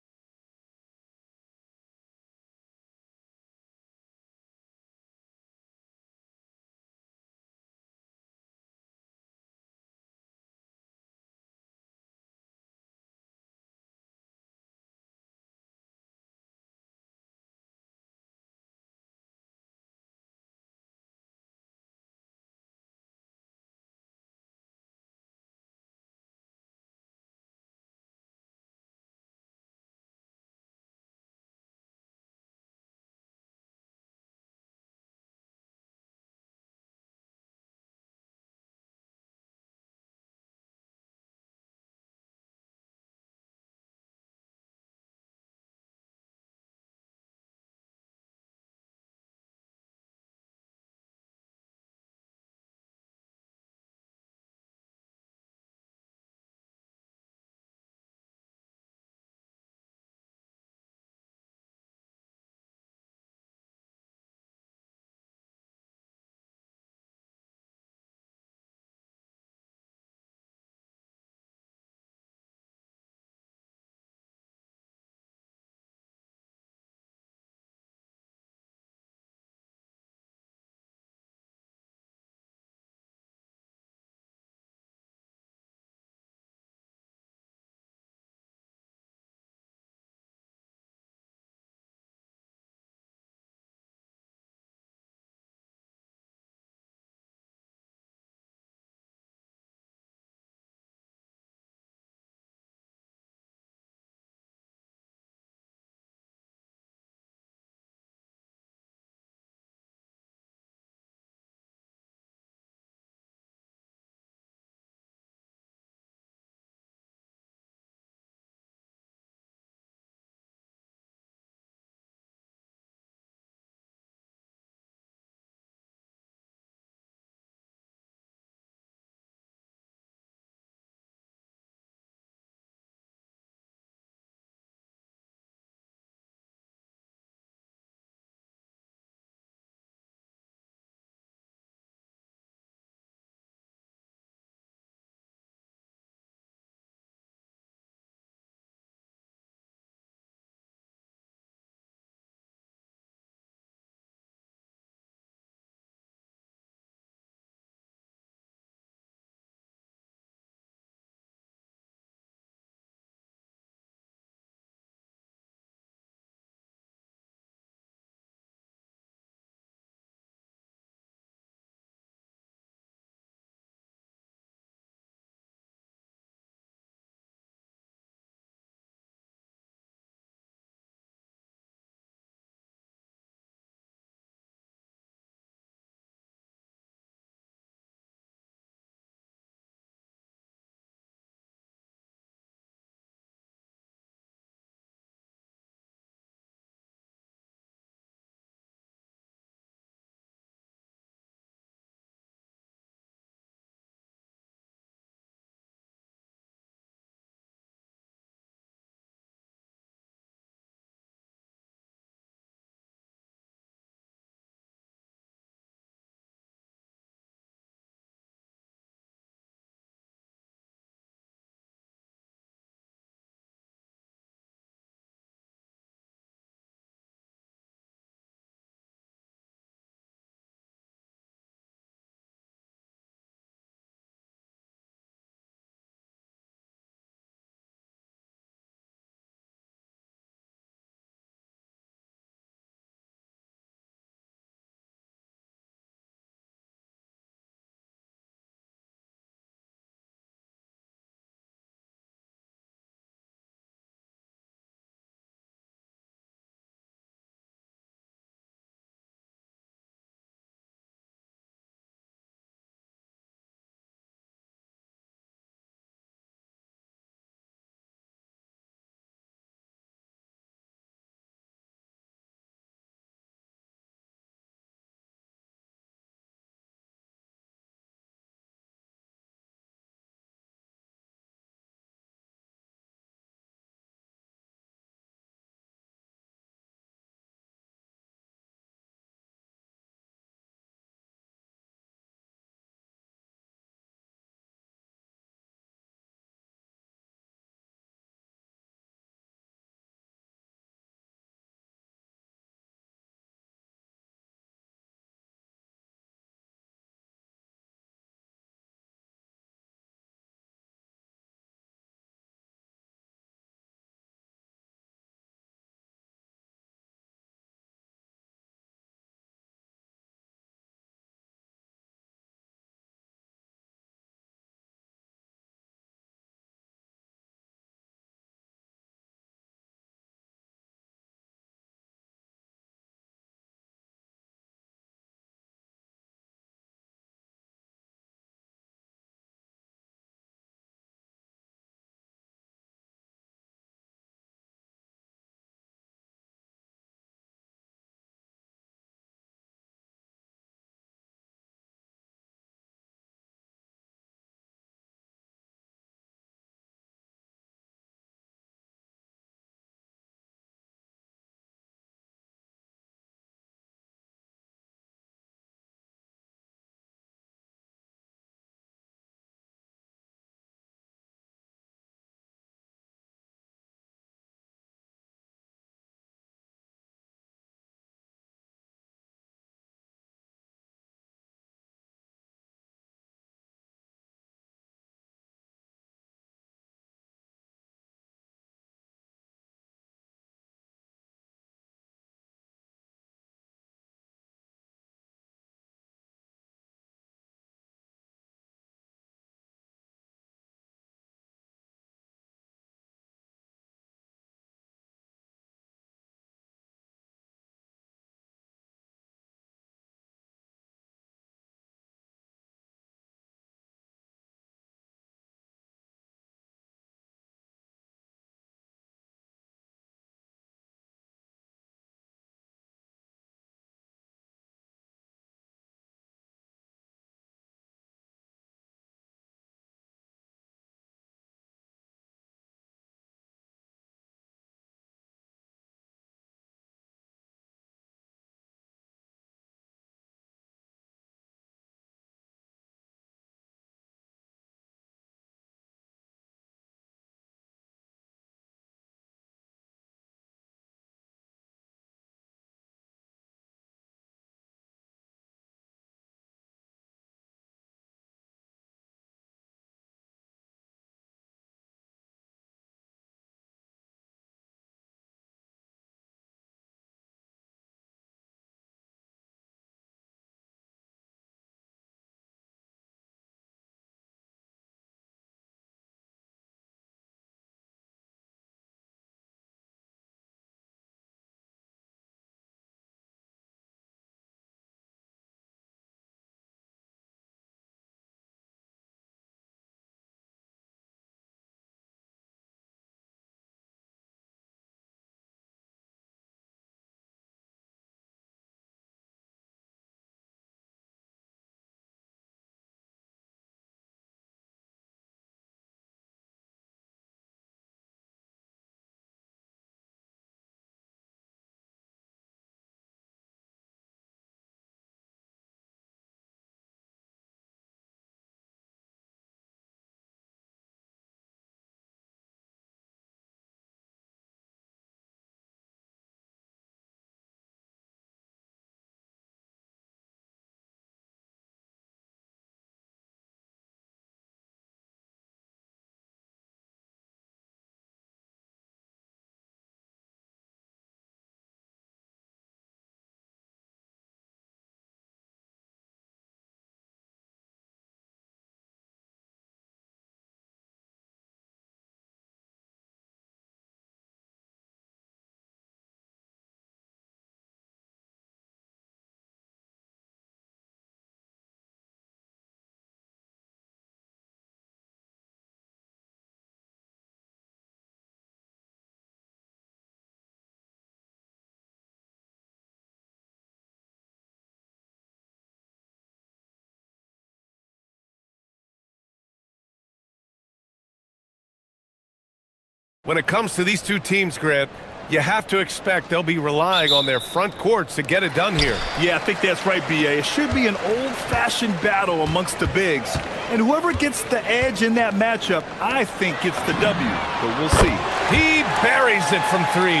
When it comes to these two teams, Grant, you have to expect they'll be relying on their front courts to get it done here. Yeah, I think that's right, B.A. It should be an old-fashioned battle amongst the bigs. And whoever gets the edge in that matchup, I think gets the W. But we'll see. He buries it from three.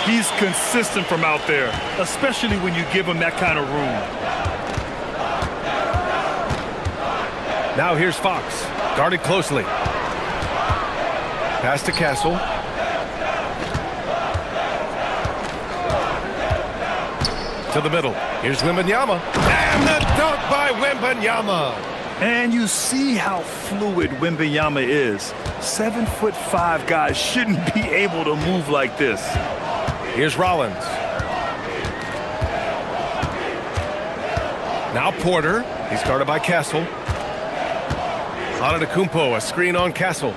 He's consistent from out there, especially when you give him that kind of room. Now here's Fox, guarded closely. Pass to Castle. To the middle. Here's Wembanyama. And the dunk by Wembanyama. And you see how fluid Wembanyama is. 7'5" guys shouldn't be able to move like this. Here's Rollins. Now Porter. He's guarded by Castle. Antetokounmpo, a screen on Castle.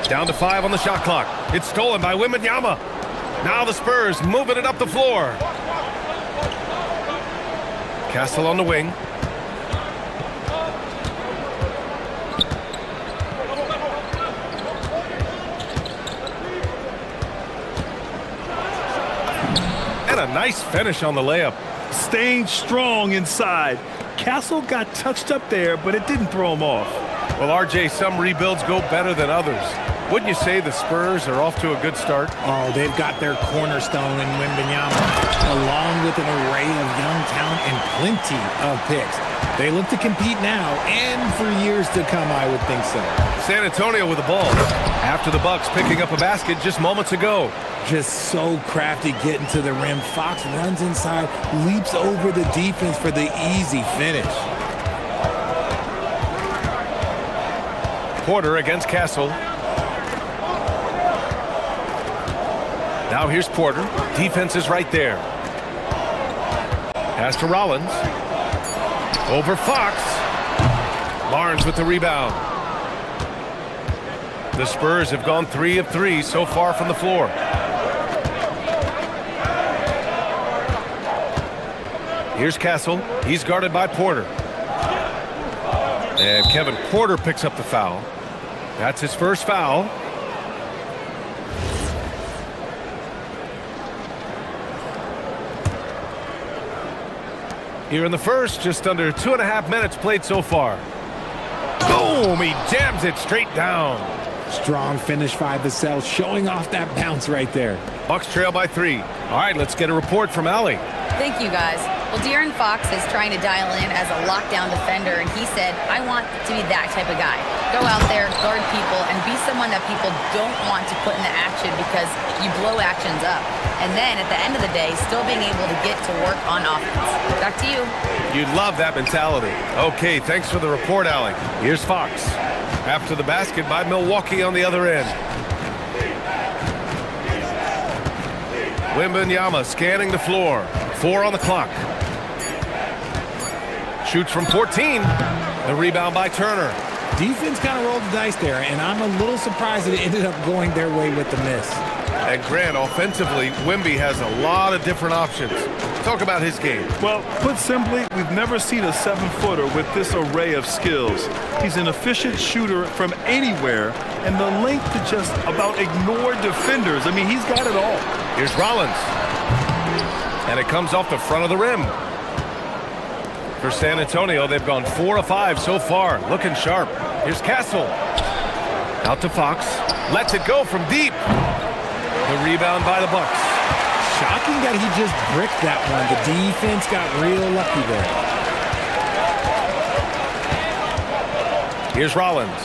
Down to 5 on the shot clock. It's stolen by Wembanyama. Now the Spurs moving it up the floor. Castle on the wing. And a nice finish on the layup. Staying strong inside. Castle got touched up there, but it didn't throw him off. Well, RJ, some rebuilds go better than others. Wouldn't you say the Spurs are off to a good start? Oh, they've got their cornerstone in Wembanyama, along with an array of young talent and plenty of picks. They look to compete now and for years to come, I would think so. San Antonio with the ball. After the Bucks picking up a basket just moments ago. Just so crafty getting to the rim. Fox runs inside, leaps over the defense for the easy finish. Porter against Castle. Now here's Porter. Defense is right there. Pass to Rollins. Over Fox. Barnes with the rebound. The Spurs have gone 3 of 3 so far from the floor. Here's Castle. He's guarded by Porter. And Kevin Porter picks up the foul. That's his first foul. Here in the first, just under 2.5 minutes played so far. Boom! He jams it straight down. Strong finish by Vassell, showing off that bounce right there. Bucks trail by 3. All right, let's get a report from Allie. Thank you, guys. Well, De'Aaron Fox is trying to dial in as a lockdown defender, and he said, I want to be that type of guy. Go out there, guard people, and be someone that people don't want to put into action because you blow actions up. And then, at the end of the day, still being able to get to work on offense. Back to you. You'd love that mentality. Okay, thanks for the report, Allie. Here's Fox. After the basket by Milwaukee on the other end. Wembanyama scanning the floor. 4 on the clock. Shoots from 14. The rebound by Turner. Defense kind of rolled the dice there, and I'm a little surprised that it ended up going their way with the miss. And Grant, offensively, Wemby has a lot of different options. Talk about his game. Well, put simply, we've never seen a 7-footer with this array of skills. He's an efficient shooter from anywhere, and the length to just about ignore defenders. I mean, he's got it all. Here's Rollins. And it comes off the front of the rim. For San Antonio, they've gone 4 of 5 so far. Looking sharp. Here's Castle. Out to Fox. Lets it go from deep. The rebound by the Bucks. Shocking that he just bricked that one. The defense got real lucky there. Here's Rollins.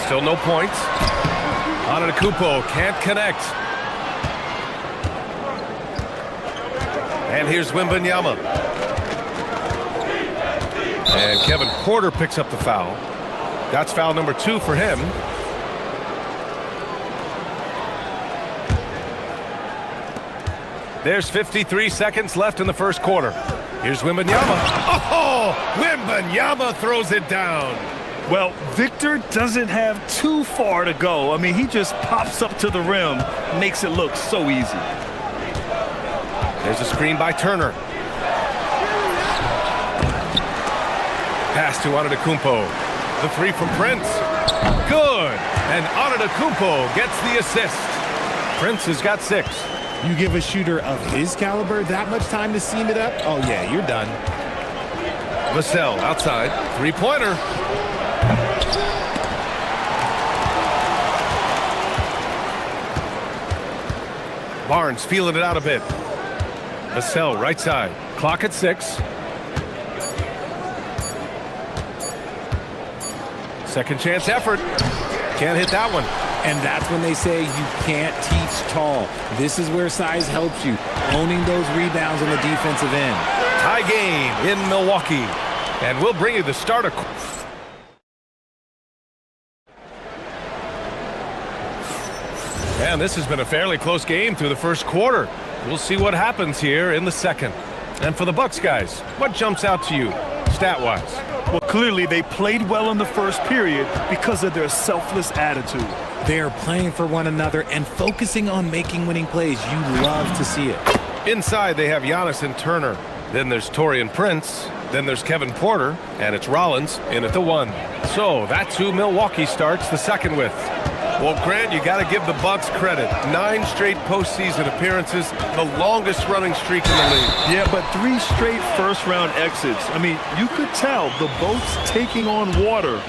Still no points. Antetokounmpo can't connect. And here's Wembanyama. And Kevin Porter picks up the foul. That's foul number 2 for him. There's 53 seconds left in the first quarter. Here's Wembanyama. Oh, Wembanyama throws it down. Well, Victor doesn't have too far to go. I mean, he just pops up to the rim, makes it look so easy. There's a screen by Turner. Pass to Antetokounmpo. The 3 from Prince. Good. And Antetokounmpo gets the assist. Prince has got 6. You give a shooter of his caliber that much time to seam it up? Oh, yeah, you're done. Vassell outside. Three-pointer. Barnes feeling it out a bit. Vassell right side. Clock at 6. Second chance effort. Can't hit that one. And that's when they say you can't teach tall. This is where size helps you, owning those rebounds on the defensive end. Tie game in Milwaukee. And we'll bring you the start of... And this has been a fairly close game through the first quarter. We'll see what happens here in the second. And for the Bucks guys, what jumps out to you, stat-wise? Well, clearly they played well in the first period because of their selfless attitude. They are playing for one another and focusing on making winning plays. You love to see it. Inside, they have Giannis and Turner. Then there's Taurean Prince. Then there's Kevin Porter. And it's Rollins in at the 1. So that's who Milwaukee starts the second with. Well, Grant, you got to give the Bucks credit. 9 straight postseason appearances, the longest running streak in the league. Yeah, but 3 straight first-round exits. I mean, you could tell the boat's taking on water,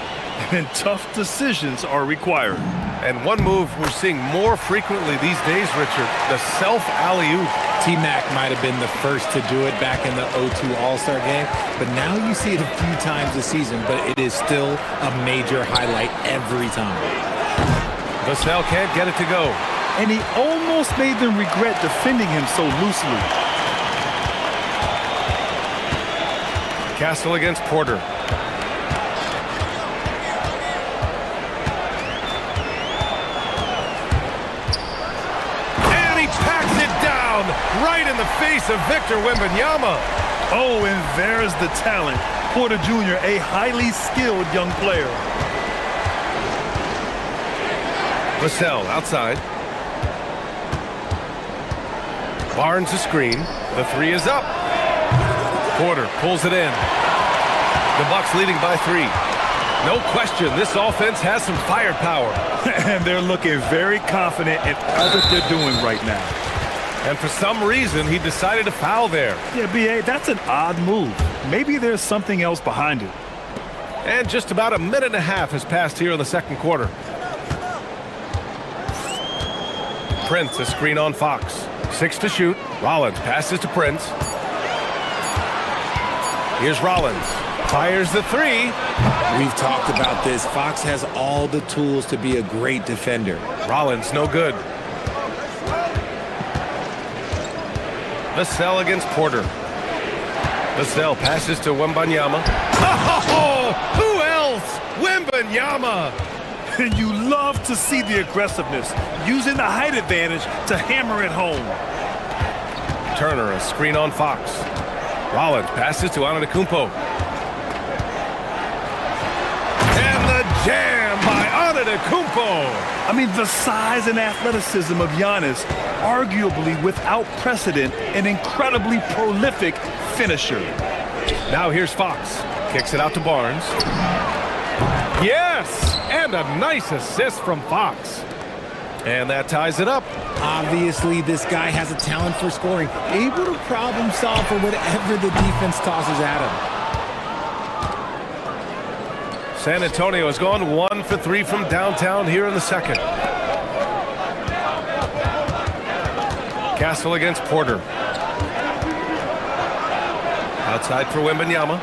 and tough decisions are required. And one move we're seeing more frequently these days, Richard, the self-alley-oop. T-Mac might have been the first to do it back in the 02 All-Star game, but now you see it a few times this season, but it is still a major highlight every time. Vassell can't get it to go. And he almost made them regret defending him so loosely. Castle against Porter. And he packs it down right in the face of Victor Wembanyama. Oh, and there's the talent. Porter Jr., a highly skilled young player. Vassell outside. Barnes a screen. The 3 is up. Porter pulls it in. The Bucks leading by 3. No question, this offense has some firepower. And they're looking very confident in all that they're doing right now. And for some reason, he decided to foul there. Yeah, B.A., that's an odd move. Maybe there's something else behind it. And just about a minute and a half has passed here in the second quarter. Prince, a screen on Fox. 6 to shoot. Rollins passes to Prince. Here's Rollins. Fires the 3. We've talked about this. Fox has all the tools to be a great defender. Rollins, no good. Vassell against Porter. Vassell passes to Wembanyama. Oh, who else? Wembanyama! And you love to see the aggressiveness, using the height advantage to hammer it home. Turner, a screen on Fox. Rollins passes to Antetokounmpo. And the jam by Antetokounmpo. I mean, the size and athleticism of Giannis, arguably without precedent, an incredibly prolific finisher. Now here's Fox. Kicks it out to Barnes. Yes! And a nice assist from Fox. And that ties it up. Obviously, this guy has a talent for scoring, able to problem solve for whatever the defense tosses at him. San Antonio has gone 1 for 3 from downtown here in the second. Castle against Porter. Outside for Wembanyama.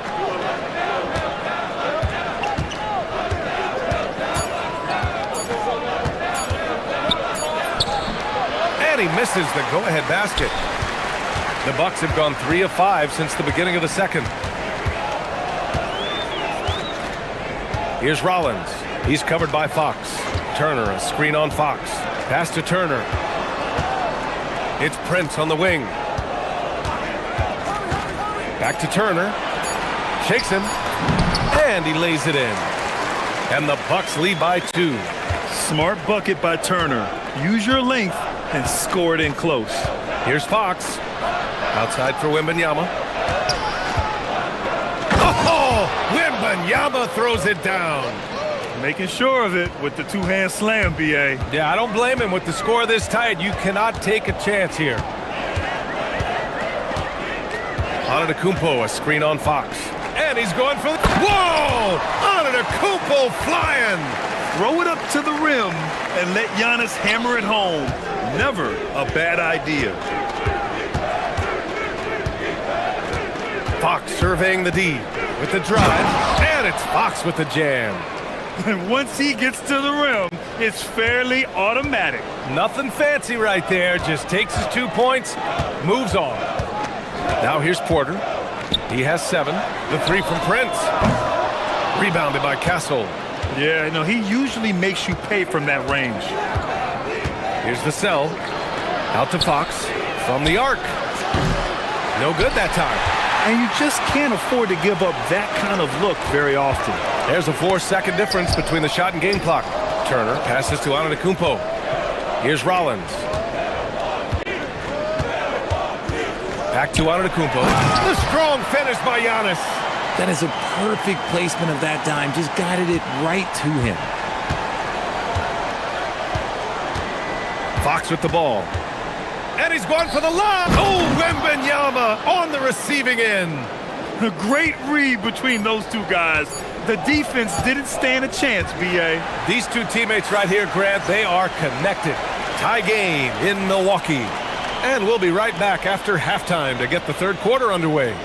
He misses the go-ahead basket. The Bucks have gone 3 of 5 since the beginning of the second. Here's Rollins. He's covered by Fox. Turner, a screen on Fox. Pass to Turner. It's Prince on the wing. Back to Turner. Shakes him. And he lays it in. And the Bucks lead by 2. Smart bucket by Turner. Use your length and score it in close. Here's Fox. Outside for Wembanyama. Oh! Wembanyama throws it down. Making sure of it with the two-hand slam, B.A. Yeah, I don't blame him. With the score this tight, you cannot take a chance here. Antetokounmpo, a screen on Fox. And he's going for the... Whoa! Antetokounmpo flying! Throw it up to the rim and let Giannis hammer it home. Never a bad idea. Fox surveying the D with the drive. And it's Fox with the jam. And once he gets to the rim, it's fairly automatic. Nothing fancy right there. Just takes his 2 points, moves on. Now here's Porter. He has 7. The 3 from Prince. Rebounded by Castle. Yeah, no, he usually makes you pay from that range. Here's Vassell. Out to Fox. From the arc. No good that time. And you just can't afford to give up that kind of look very often. There's a 4-second difference between the shot and game clock. Turner passes to Antetokounmpo. Here's Rollins. Back to Antetokounmpo. The strong finish by Giannis. That is a perfect placement of that dime. Just guided it right to him. Fox with the ball. And he's going for the lob. Oh, Wembanyama on the receiving end. A great read between those two guys. The defense didn't stand a chance, B.A. These two teammates right here, Grant, they are connected. Tie game in Milwaukee. And we'll be right back after halftime to get the third quarter underway.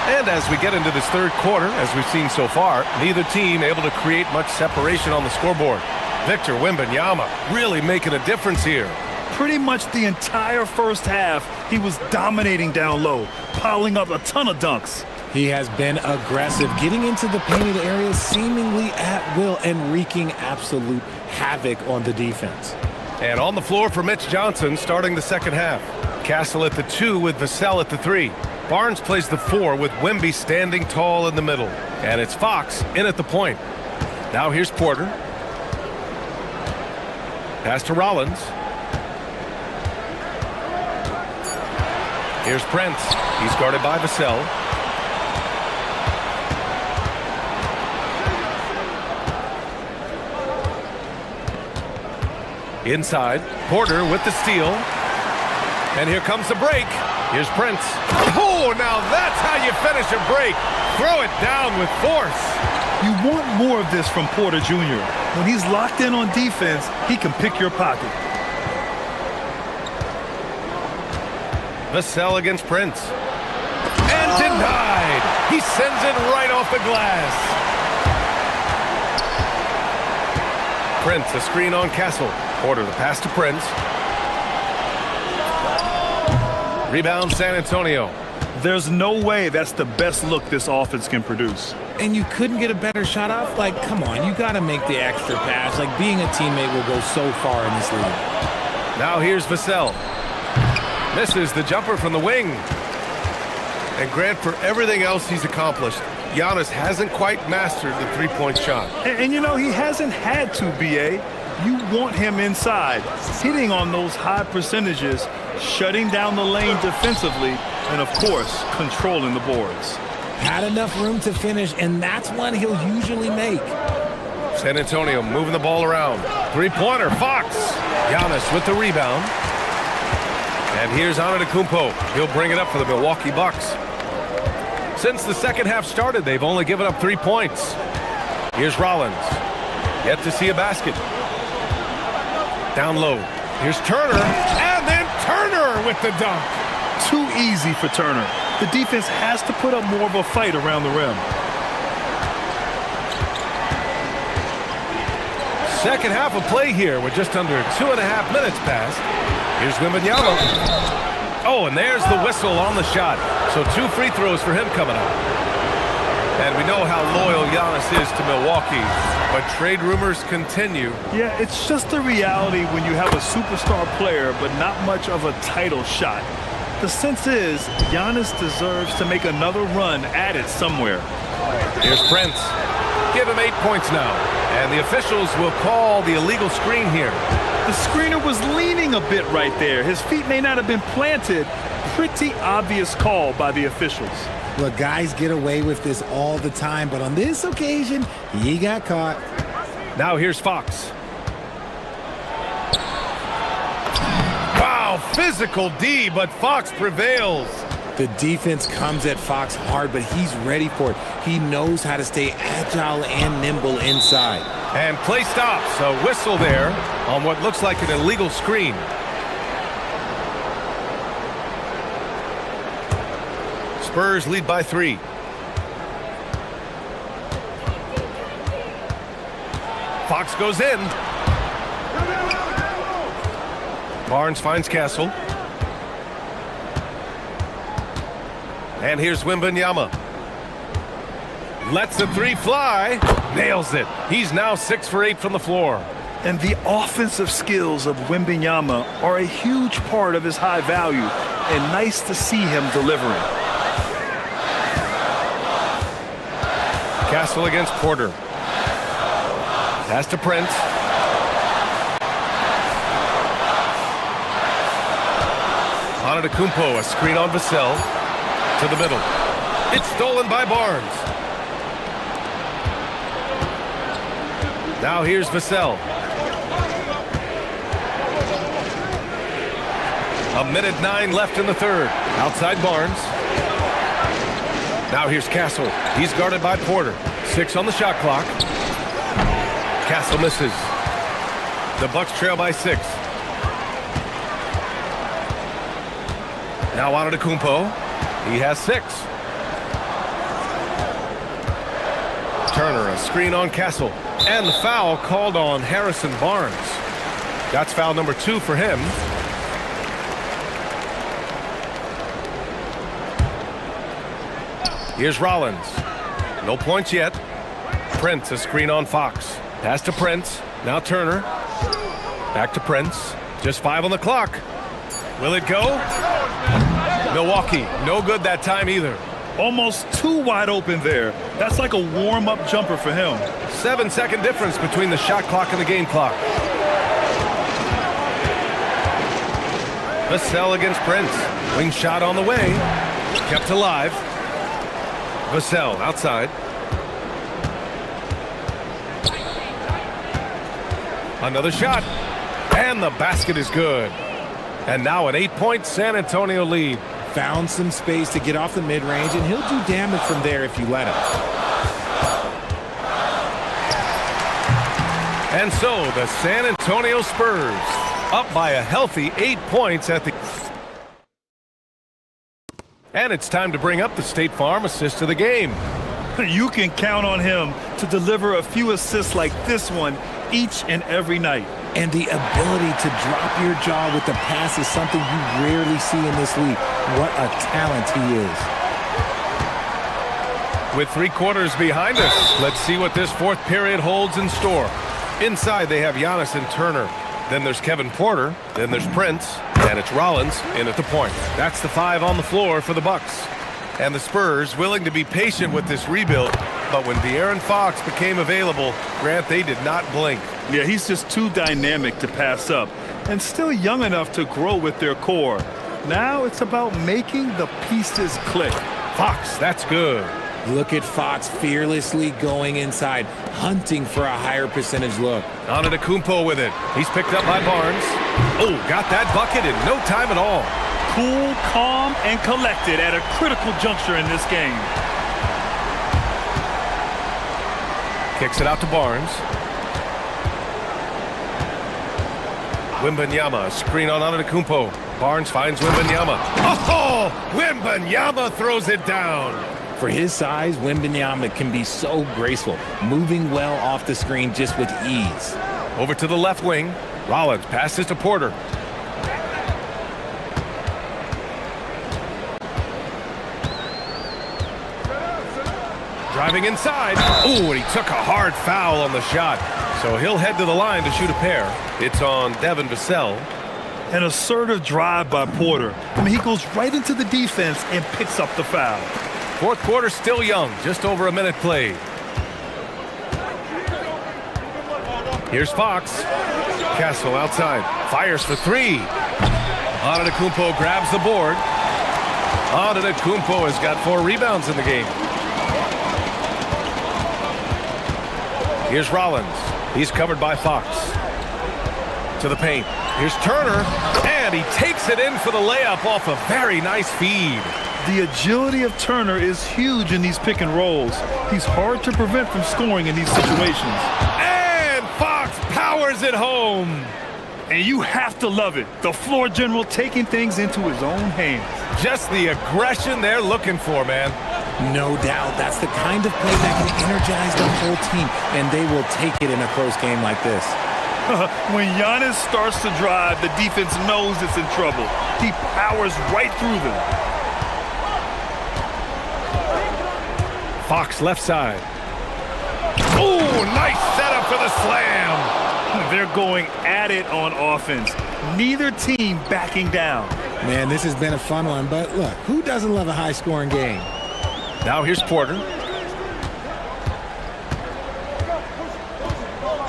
And as we get into this third quarter, as we've seen so far, neither team able to create much separation on the scoreboard. Victor Wembanyama really making a difference here. Pretty much the entire first half, he was dominating down low, piling up a ton of dunks. He has been aggressive, getting into the painted area seemingly at will and wreaking absolute havoc on the defense. And on the floor for Mitch Johnson starting the second half. Castle at the 2 with Vassell at the 3. Barnes plays the 4 with Wemby standing tall in the middle. And it's Fox in at the point. Now here's Porter. Pass to Rollins. Here's Prince. He's guarded by Vassell. Inside, Porter with the steal. And here comes the break. Here's Prince. Oh, now that's how you finish a break. Throw it down with force. You want more of this from Porter Jr. When he's locked in on defense, he can pick your pocket. Vassell against Prince. And denied. He sends it right off the glass. Prince, a screen on Castle. Porter, the pass to Prince. Rebound, San Antonio. There's no way that's the best look this offense can produce. And you couldn't get a better shot off? Like, come on, you got to make the extra pass. Like, being a teammate will go so far in this league. Now here's Vassell. Misses the jumper from the wing. And Grant, for everything else he's accomplished, Giannis hasn't quite mastered the three-point shot. And you know, he hasn't had to, B.A. You want him inside, hitting on those high percentages, shutting down the lane defensively, and of course, controlling the boards. Had enough room to finish, and that's one he'll usually make. San Antonio moving the ball around. Three-pointer, Fox. Giannis with the rebound. And here's Antetokounmpo. He'll bring it up for the Milwaukee Bucks. Since the second half started, they've only given up 3 points. Here's Rollins. Yet to see a basket. Down low. Here's Turner. And then Turner with the dunk. Too easy for Turner. The defense has to put up more of a fight around the rim. Second half of play here with just under 2.5 minutes passed. Here's Wembanyama. Oh, and there's the whistle on the shot. So 2 free throws for him coming up. And we know how loyal Giannis is to Milwaukee, but trade rumors continue. Yeah, it's just the reality when you have a superstar player, but not much of a title shot. The sense is Giannis deserves to make another run at it somewhere. Here's Prince. Give him 8 points now. And the officials will call the illegal screen here. The screener was leaning a bit right there. His feet may not have been planted. Pretty obvious call by the officials. Look, guys get away with this all the time, but on this occasion, he got caught. Now here's Fox. Wow, physical D, but Fox prevails. The defense comes at Fox hard, but he's ready for it. He knows how to stay agile and nimble inside. And play stops. A whistle there on what looks like an illegal screen. Spurs lead by 3. Fox goes in. Barnes finds Castle. And here's Wembanyama. Lets the 3 fly. Nails it. He's now 6 for 8 from the floor. And the offensive skills of Wembanyama are a huge part of his high value. And nice to see him delivering. Castle against Porter. Pass to Prince. Antetokounmpo, a screen on Vassell. To the middle. It's stolen by Barnes. Now here's Vassell. A minute 9 left in the third. Outside Barnes. Now here's Castle. He's guarded by Porter. 6 on the shot clock. Castle misses. The Bucks trail by 6. Now Antetokounmpo. He has 6. Turner, a screen on Castle. And the foul called on Harrison Barnes. That's foul number 2 for him. Here's Rollins. No points yet. Prince, a screen on Fox. Pass to Prince. Now Turner. Back to Prince. Just 5 on the clock. Will it go? Milwaukee, no good that time either. Almost too wide open there. That's like a warm-up jumper for him. 7-second difference between the shot clock and the game clock. Vassell against Prince. Wing shot on the way. Kept alive. Vassell outside. Another shot. And the basket is good. And now an 8-point San Antonio lead. Found some space to get off the mid-range, and he'll do damage from there if you let him. And so the San Antonio Spurs up by a healthy 8 points at the... And it's time to bring up the State Farm assist of the game. You can count on him to deliver a few assists like this one each and every night. And the ability to drop your jaw with the pass is something you rarely see in this league. What a talent he is. With 3 quarters behind us, let's see what this fourth period holds in store. Inside, they have Giannis and Turner. Then there's Kevin Porter. Then there's Prince. And it's Rollins in at the point. That's the 5 on the floor for the Bucks. And the Spurs willing to be patient with this rebuild. But when De'Aaron Fox became available, Grant, they did not blink. Yeah, he's just too dynamic to pass up. And still young enough to grow with their core. Now it's about making the pieces click. Fox, that's good. Look at Fox fearlessly going inside, hunting for a higher percentage look. Antetokounmpo with it. He's picked up by Barnes. Oh, got that bucket in no time at all. Cool, calm, and collected at a critical juncture in this game. Kicks it out to Barnes. Wembanyama, screen on Antetokounmpo. Barnes finds Wembanyama. Oh, Wembanyama throws it down. For his size, Wembanyama can be so graceful, moving well off the screen just with ease. Over to the left wing. Rollins passes to Porter. Driving inside. Ooh, and he took a hard foul on the shot. So he'll head to the line to shoot a pair. It's on Devin Vassell. An assertive drive by Porter. I mean, he goes right into the defense and picks up the foul. Fourth quarter still young, just over a minute played. Here's Fox. Castle outside, fires for three. Antetokounmpo grabs the board. Antetokounmpo has got 4 rebounds in the game. Here's Rollins. He's covered by Fox. To the paint. Here's Turner, and he takes it in for the layup off a very nice feed. The agility of Turner is huge in these pick and rolls. He's hard to prevent from scoring in these situations. And Fox powers it home. And you have to love it. The floor general taking things into his own hands. Just the aggression they're looking for, man. No doubt. That's the kind of play that can energize the whole team, and they will take it in a close game like this. When Giannis starts to drive, the defense knows it's in trouble. He powers right through them. Fox left side. Oh, nice setup for the slam. They're going at it on offense. Neither team backing down. Man, this has been a fun one, but look, who doesn't love a high-scoring game? Now here's Porter.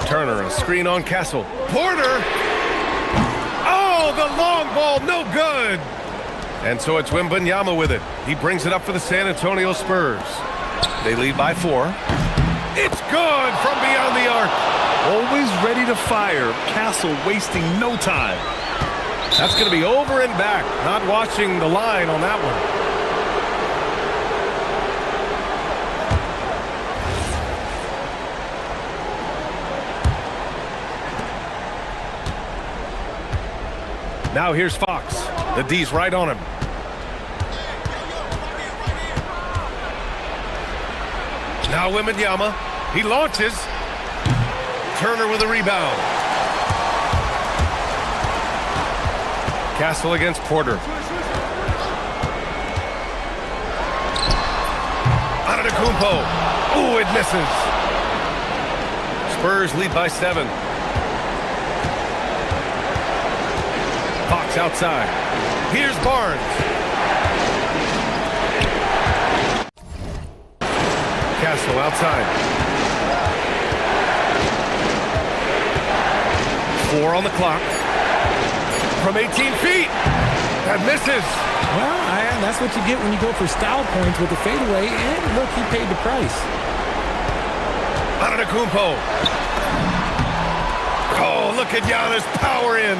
Turner, a screen on Castle. Porter! Oh, the long ball, no good! And so it's Wembanyama with it. He brings it up for the San Antonio Spurs. They lead by 4. It's good from beyond the arc. Always ready to fire. Castle wasting no time. That's going to be over and back. Not watching the line on that one. Now here's Fox. The D's right on him. Now Wembanyama. He launches. Turner with a rebound. Castle against Porter. Antetokounmpo. Ooh, it misses. Spurs lead by 7. Fox outside. Here's Barnes. Castle outside. 4 on the clock. From 18 feet. That misses. Well, that's what you get when you go for style points with the fadeaway, and look, he paid the price. Antetokounmpo. Oh, look at Giannis power in.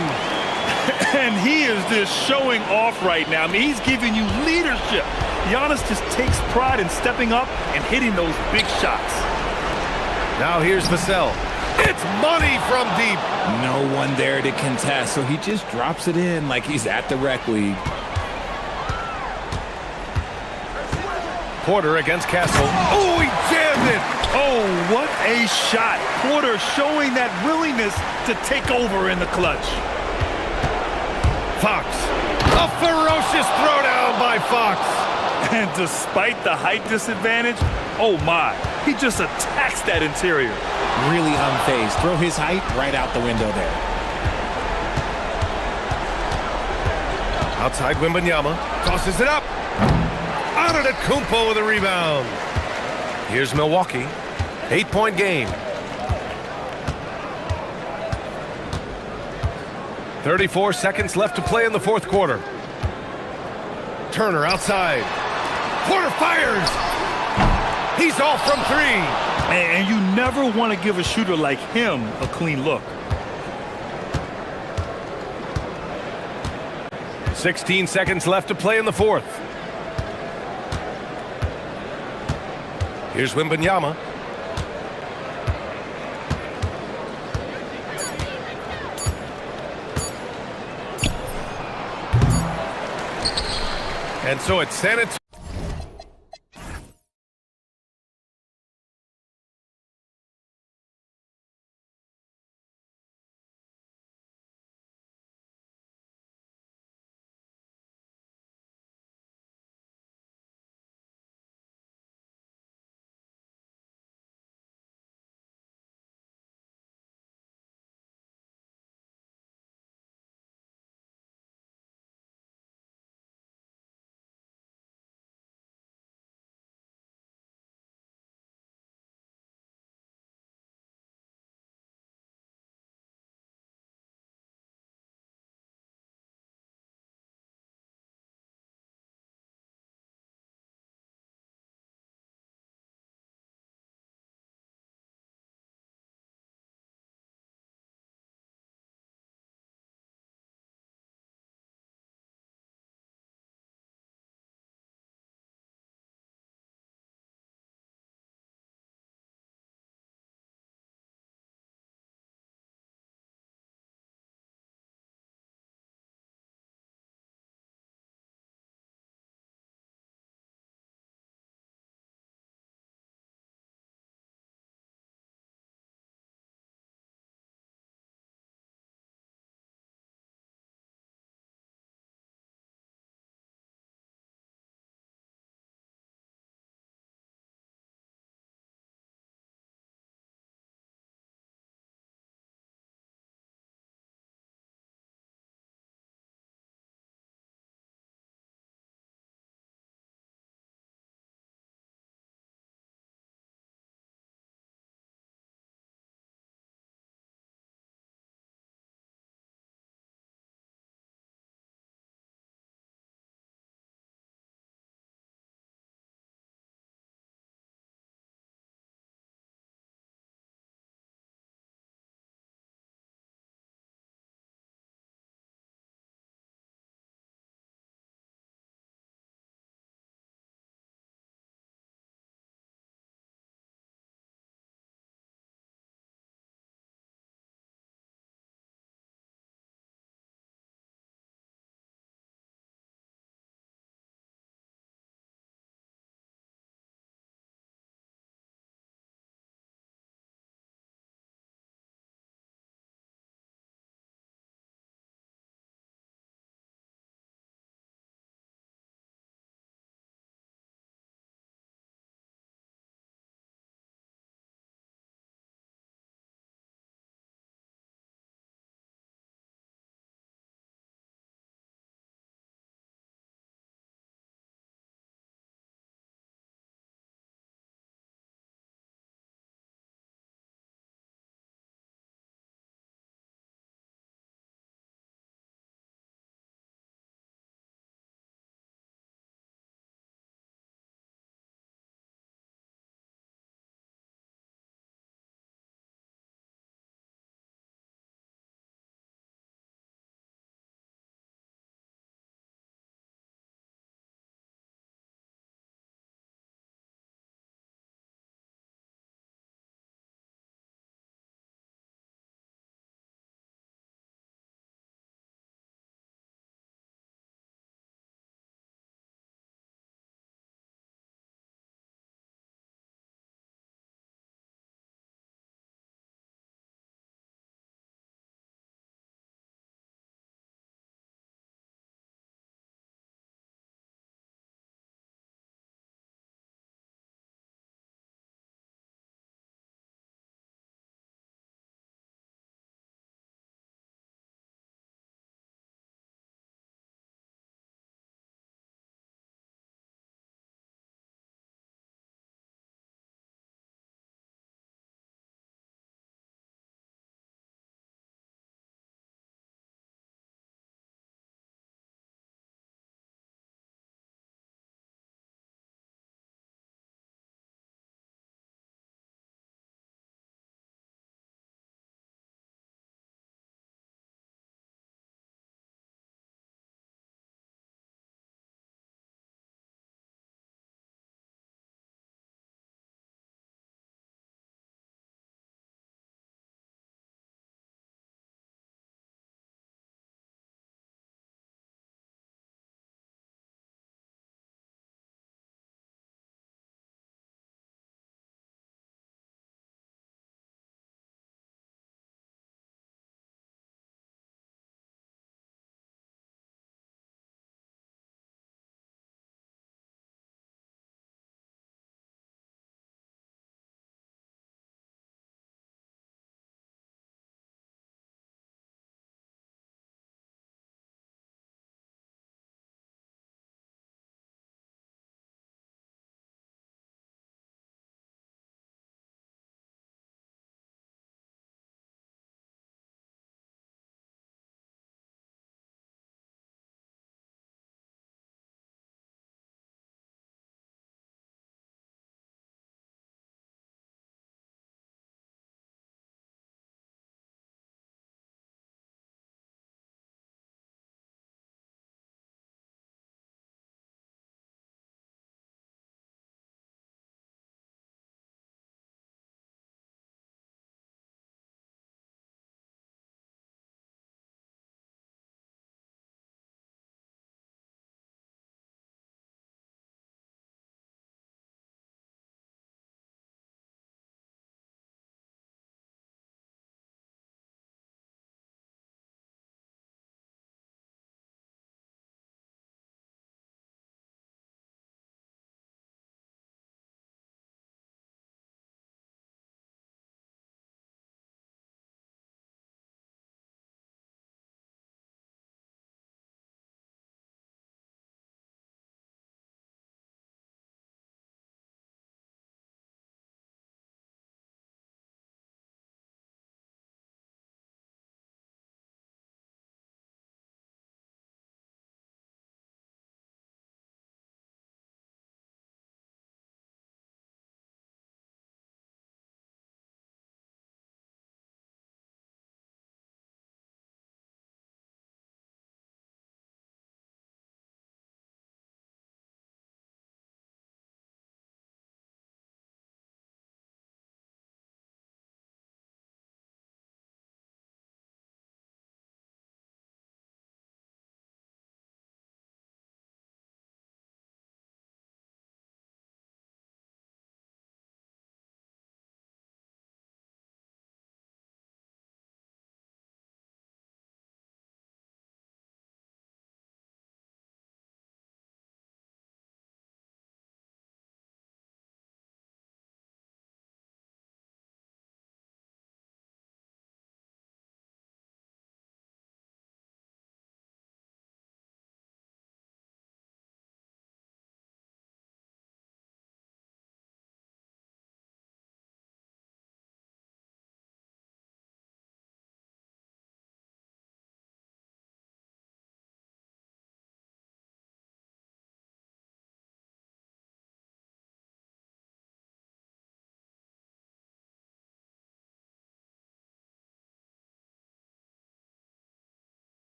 And he is just showing off right now. I mean, he's giving you leadership. Giannis just takes pride in stepping up and hitting those big shots. Now here's Vassell. It's money from deep. No one there to contest, so he just drops it in like he's at the rec league. Porter against Castle. Oh, he jammed it. Oh, what a shot. Porter showing that willingness to take over in the clutch. Fox. A ferocious throwdown by Fox. And despite the height disadvantage, oh my, he just attacks that interior. Really unfazed. Throw his height right out the window there. Outside Wembanyama. Tosses it up. Antetokounmpo with a rebound. Here's Milwaukee. 8-point game. 34 seconds left to play in the fourth quarter. Turner outside. Porter fires. He's off from 3. And you never want to give a shooter like him a clean look. 16 seconds left to play in the fourth. Here's Wembanyama. And so it's San Antonio.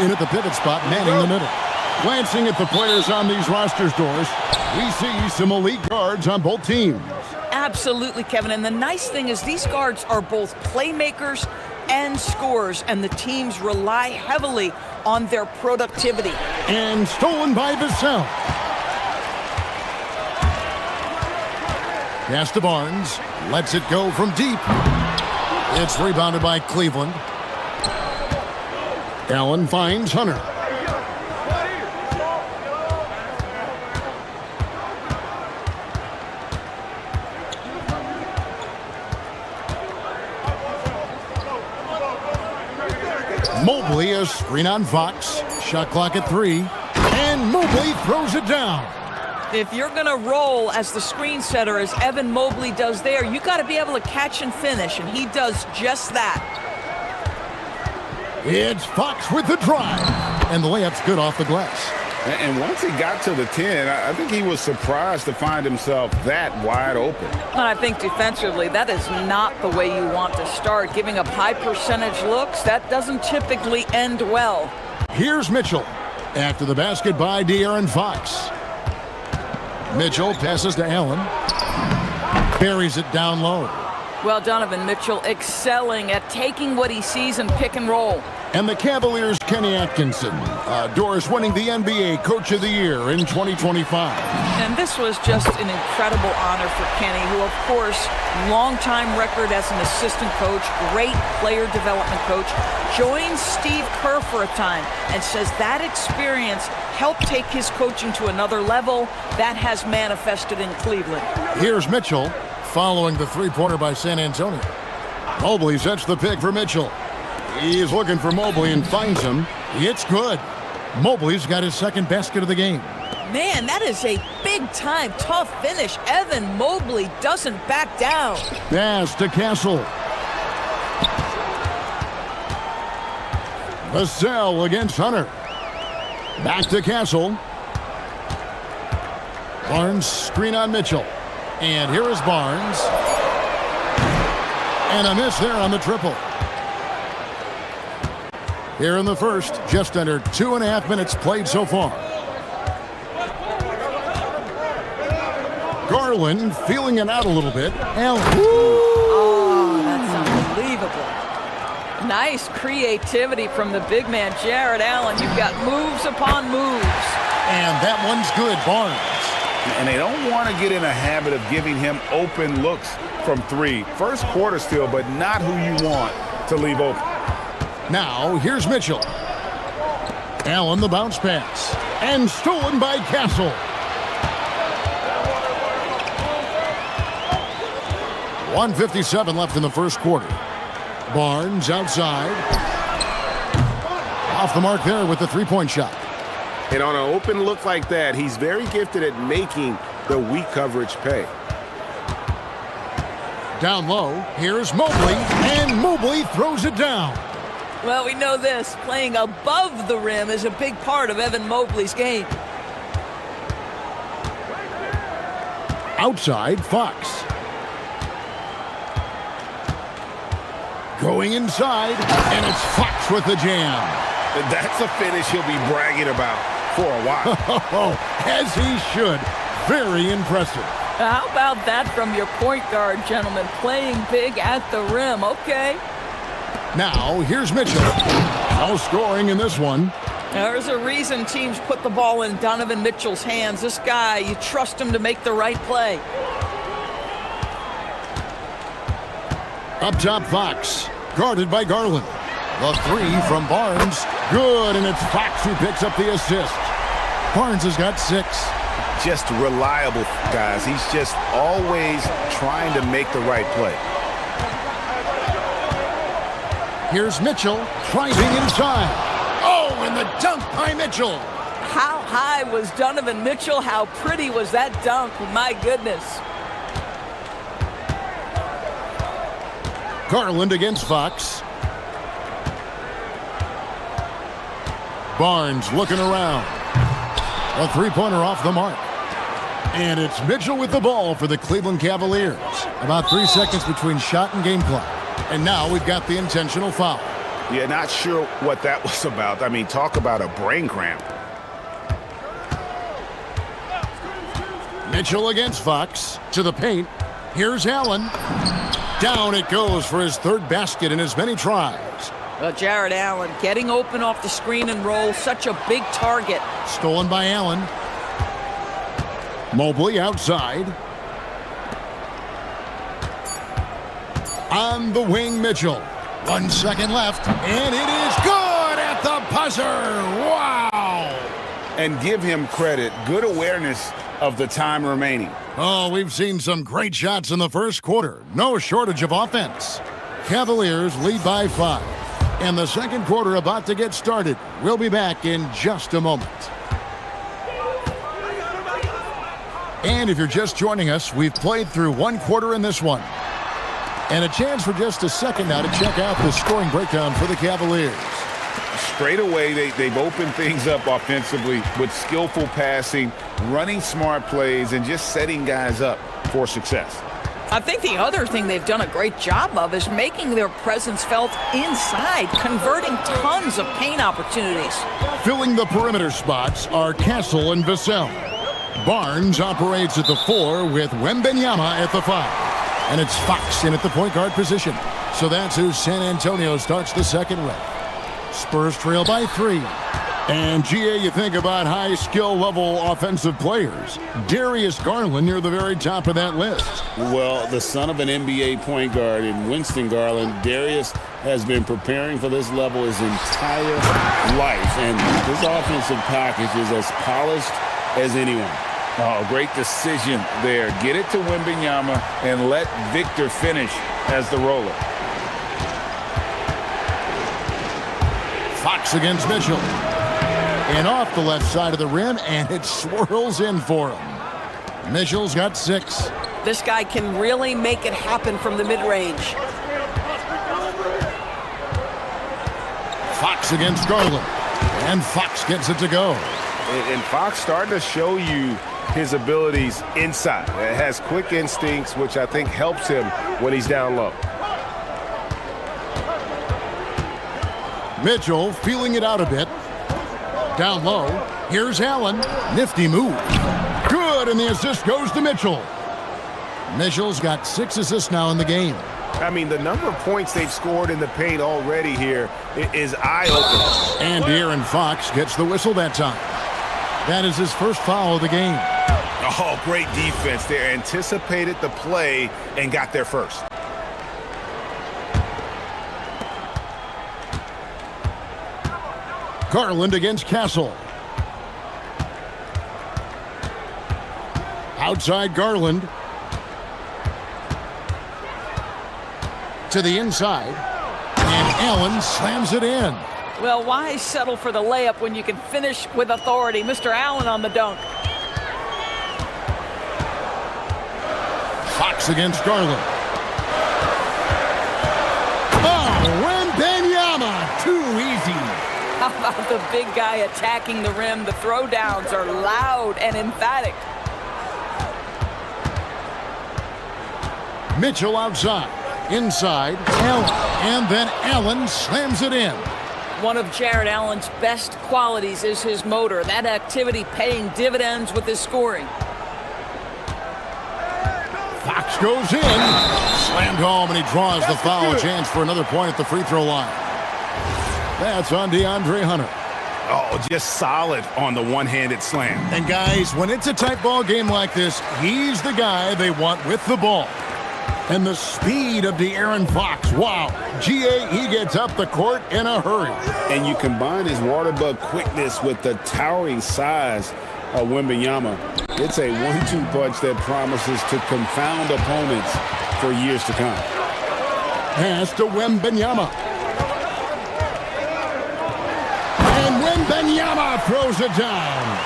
in at the pivot spot, manning the middle. Glancing at the players on these rosters, Doris, we see some elite guards on both teams. Absolutely, Kevin. And the nice thing is these guards are both playmakers and scorers, and the teams rely heavily on their productivity. And stolen by Vassell. Pass to Barnes. Lets it go from deep. It's rebounded by Cleveland. Allen finds Hunter. Mobley, a screen on Fox. Shot clock at 3. And Mobley throws it down. If you're going to roll as the screen setter, as Evan Mobley does there, you got to be able to catch and finish, and he does just that. It's Fox with the drive. And the layup's good off the glass. And once he got to the 10, I think he was surprised to find himself that wide open. And I think defensively, that is not the way you want to start. Giving up high percentage looks, that doesn't typically end well. Here's Mitchell. After the basket by De'Aaron Fox. Mitchell passes to Allen. Buries it down low. Well, Donovan Mitchell excelling at taking what he sees in pick and roll. And the Cavaliers' Kenny Atkinson. Doris winning the NBA Coach of the Year in 2025. And this was just an incredible honor for Kenny, who, of course, longtime record as an assistant coach, great player development coach, joins Steve Kerr for a time and says that experience helped take his coaching to another level. That has manifested in Cleveland. Here's Mitchell following the three-pointer by San Antonio. Mobley sets the pick for Mitchell. He is looking for Mobley and finds him. It's good. Mobley's got his second basket of the game. Man, that is a big-time, tough finish. Evan Mobley doesn't back down. Pass to Castle. Vassell against Hunter. Back to Castle. Barnes screen on Mitchell. And here is Barnes. And a miss there on the triple. Here in the first, just under 2.5 minutes played so far. Garland feeling it out a little bit. Oh, that's unbelievable. Nice creativity from the big man, Jared Allen. You've got moves upon moves. And that one's good, Barnes. And they don't want to get in a habit of giving him open looks from 3. First quarter still, but not who you want to leave open. Now, here's Mitchell. Allen, the bounce pass. And stolen by Castle. .157 left in the first quarter. Barnes outside. Off the mark there with the three-point shot. And on an open look like that, he's very gifted at making the weak coverage pay. Down low, here's Mobley, and Mobley throws it down. Well, we know this. Playing above the rim is a big part of Evan Mobley's game. Outside, Fox. Going inside, and it's Fox with the jam. That's a finish he'll be bragging about for a while. As he should. Very impressive. How about that from your point guard, gentlemen? Playing big at the rim. Okay. Now, here's Mitchell. No scoring in this one. There's a reason teams put the ball in Donovan Mitchell's hands. This guy, you trust him to make the right play. Up top, Fox. Guarded by Garland. The three from Barnes. Good, and it's Fox who picks up the assist. Barnes has got 6. Just reliable, guys. He's just always trying to make the right play. Here's Mitchell driving inside. Oh, and the dunk by Mitchell. How high was Donovan Mitchell? How pretty was that dunk? My goodness. Garland against Fox. Barnes looking around. A three-pointer off the mark. And it's Mitchell with the ball for the Cleveland Cavaliers. About 3 seconds between shot and game clock. And now we've got the intentional foul. Yeah, not sure what that was about. I mean, talk about a brain cramp. Mitchell against Fox. To the paint. Here's Allen. Down it goes for his third basket in as many tries. Well, Jared Allen getting open off the screen and roll. Such a big target. Stolen by Allen. Mobley outside. On the wing, Mitchell. 1 second left, and it is good at the buzzer. Wow! And give him credit. Good awareness of the time remaining. Oh, we've seen some great shots in the first quarter. No shortage of offense. Cavaliers lead by 5. And the second quarter about to get started. We'll be back in just a moment. And if you're just joining us, we've played through one quarter in this one. And a chance for just a second now to check out the scoring breakdown for the Cavaliers. Straight away, they've opened things up offensively with skillful passing, running smart plays, and just setting guys up for success. I think the other thing they've done a great job of is making their presence felt inside, converting tons of paint opportunities. Filling the perimeter spots are Castle and Vassell. Barnes operates at the 4 with Wembanyama at the 5. And it's Fox in at the point guard position. So that's who San Antonio starts the second with. Spurs trail by 3. And GA, you think about high skill level offensive players. Darius Garland near the very top of that list. Well, the son of an NBA point guard in Winston Garland, Darius has been preparing for this level his entire life. And his offensive package is as polished as anyone. Oh, great decision there. Get it to Wembanyama and let Victor finish as the roller. Fox against Mitchell. And off the left side of the rim, and it swirls in for him. Mitchell's got 6. This guy can really make it happen from the mid-range. Fox against Garland. And Fox gets it to go. And Fox starting to show you his abilities inside. It has quick instincts, which I think helps him when he's down low. Mitchell feeling it out a bit. Down low. Here's Allen. Nifty move. Good, and the assist goes to Mitchell. Mitchell's got 6 assists now in the game. I mean, the number of points they've scored in the paint already here is eye-opening. And De'Aaron Fox gets the whistle that time. That is his first foul of the game. Oh, great defense there. Anticipated the play and got there first. Garland against Castle. Outside Garland. To the inside. And Allen slams it in. Well, why settle for the layup when you can finish with authority? Mr. Allen on the dunk. Fox against Garland. Oh, Wembanyama, too easy. How about the big guy attacking the rim? The throwdowns are loud and emphatic. Mitchell outside. Inside, Allen. And then Allen slams it in. One of Jared Allen's best qualities is his motor. That activity paying dividends with his scoring. Fox goes in. Slammed home, and he draws the foul. A chance for another point at the free throw line. That's on DeAndre Hunter. Oh, just solid on the one-handed slam. And guys, when it's a tight ball game like this, he's the guy they want with the ball. And the speed of De'Aaron Fox. Wow. GA, he gets up the court in a hurry. And you combine his water bug quickness with the towering size of Wembanyama. It's a 1-2 punch that promises to confound opponents for years to come. Pass to Wembanyama. And Wembanyama throws it down.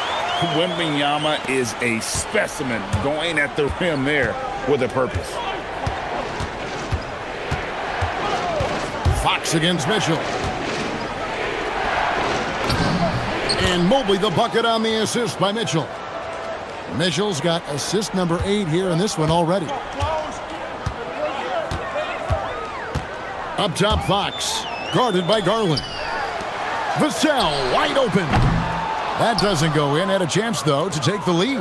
Wembanyama is a specimen going at the rim there with a purpose. Fox against Mitchell. And Mobley the bucket on the assist by Mitchell. Mitchell's got assist number 8 here in this one already. Up top, Fox. Guarded by Garland. Vassell wide open. That doesn't go in. Had a chance, though, to take the lead.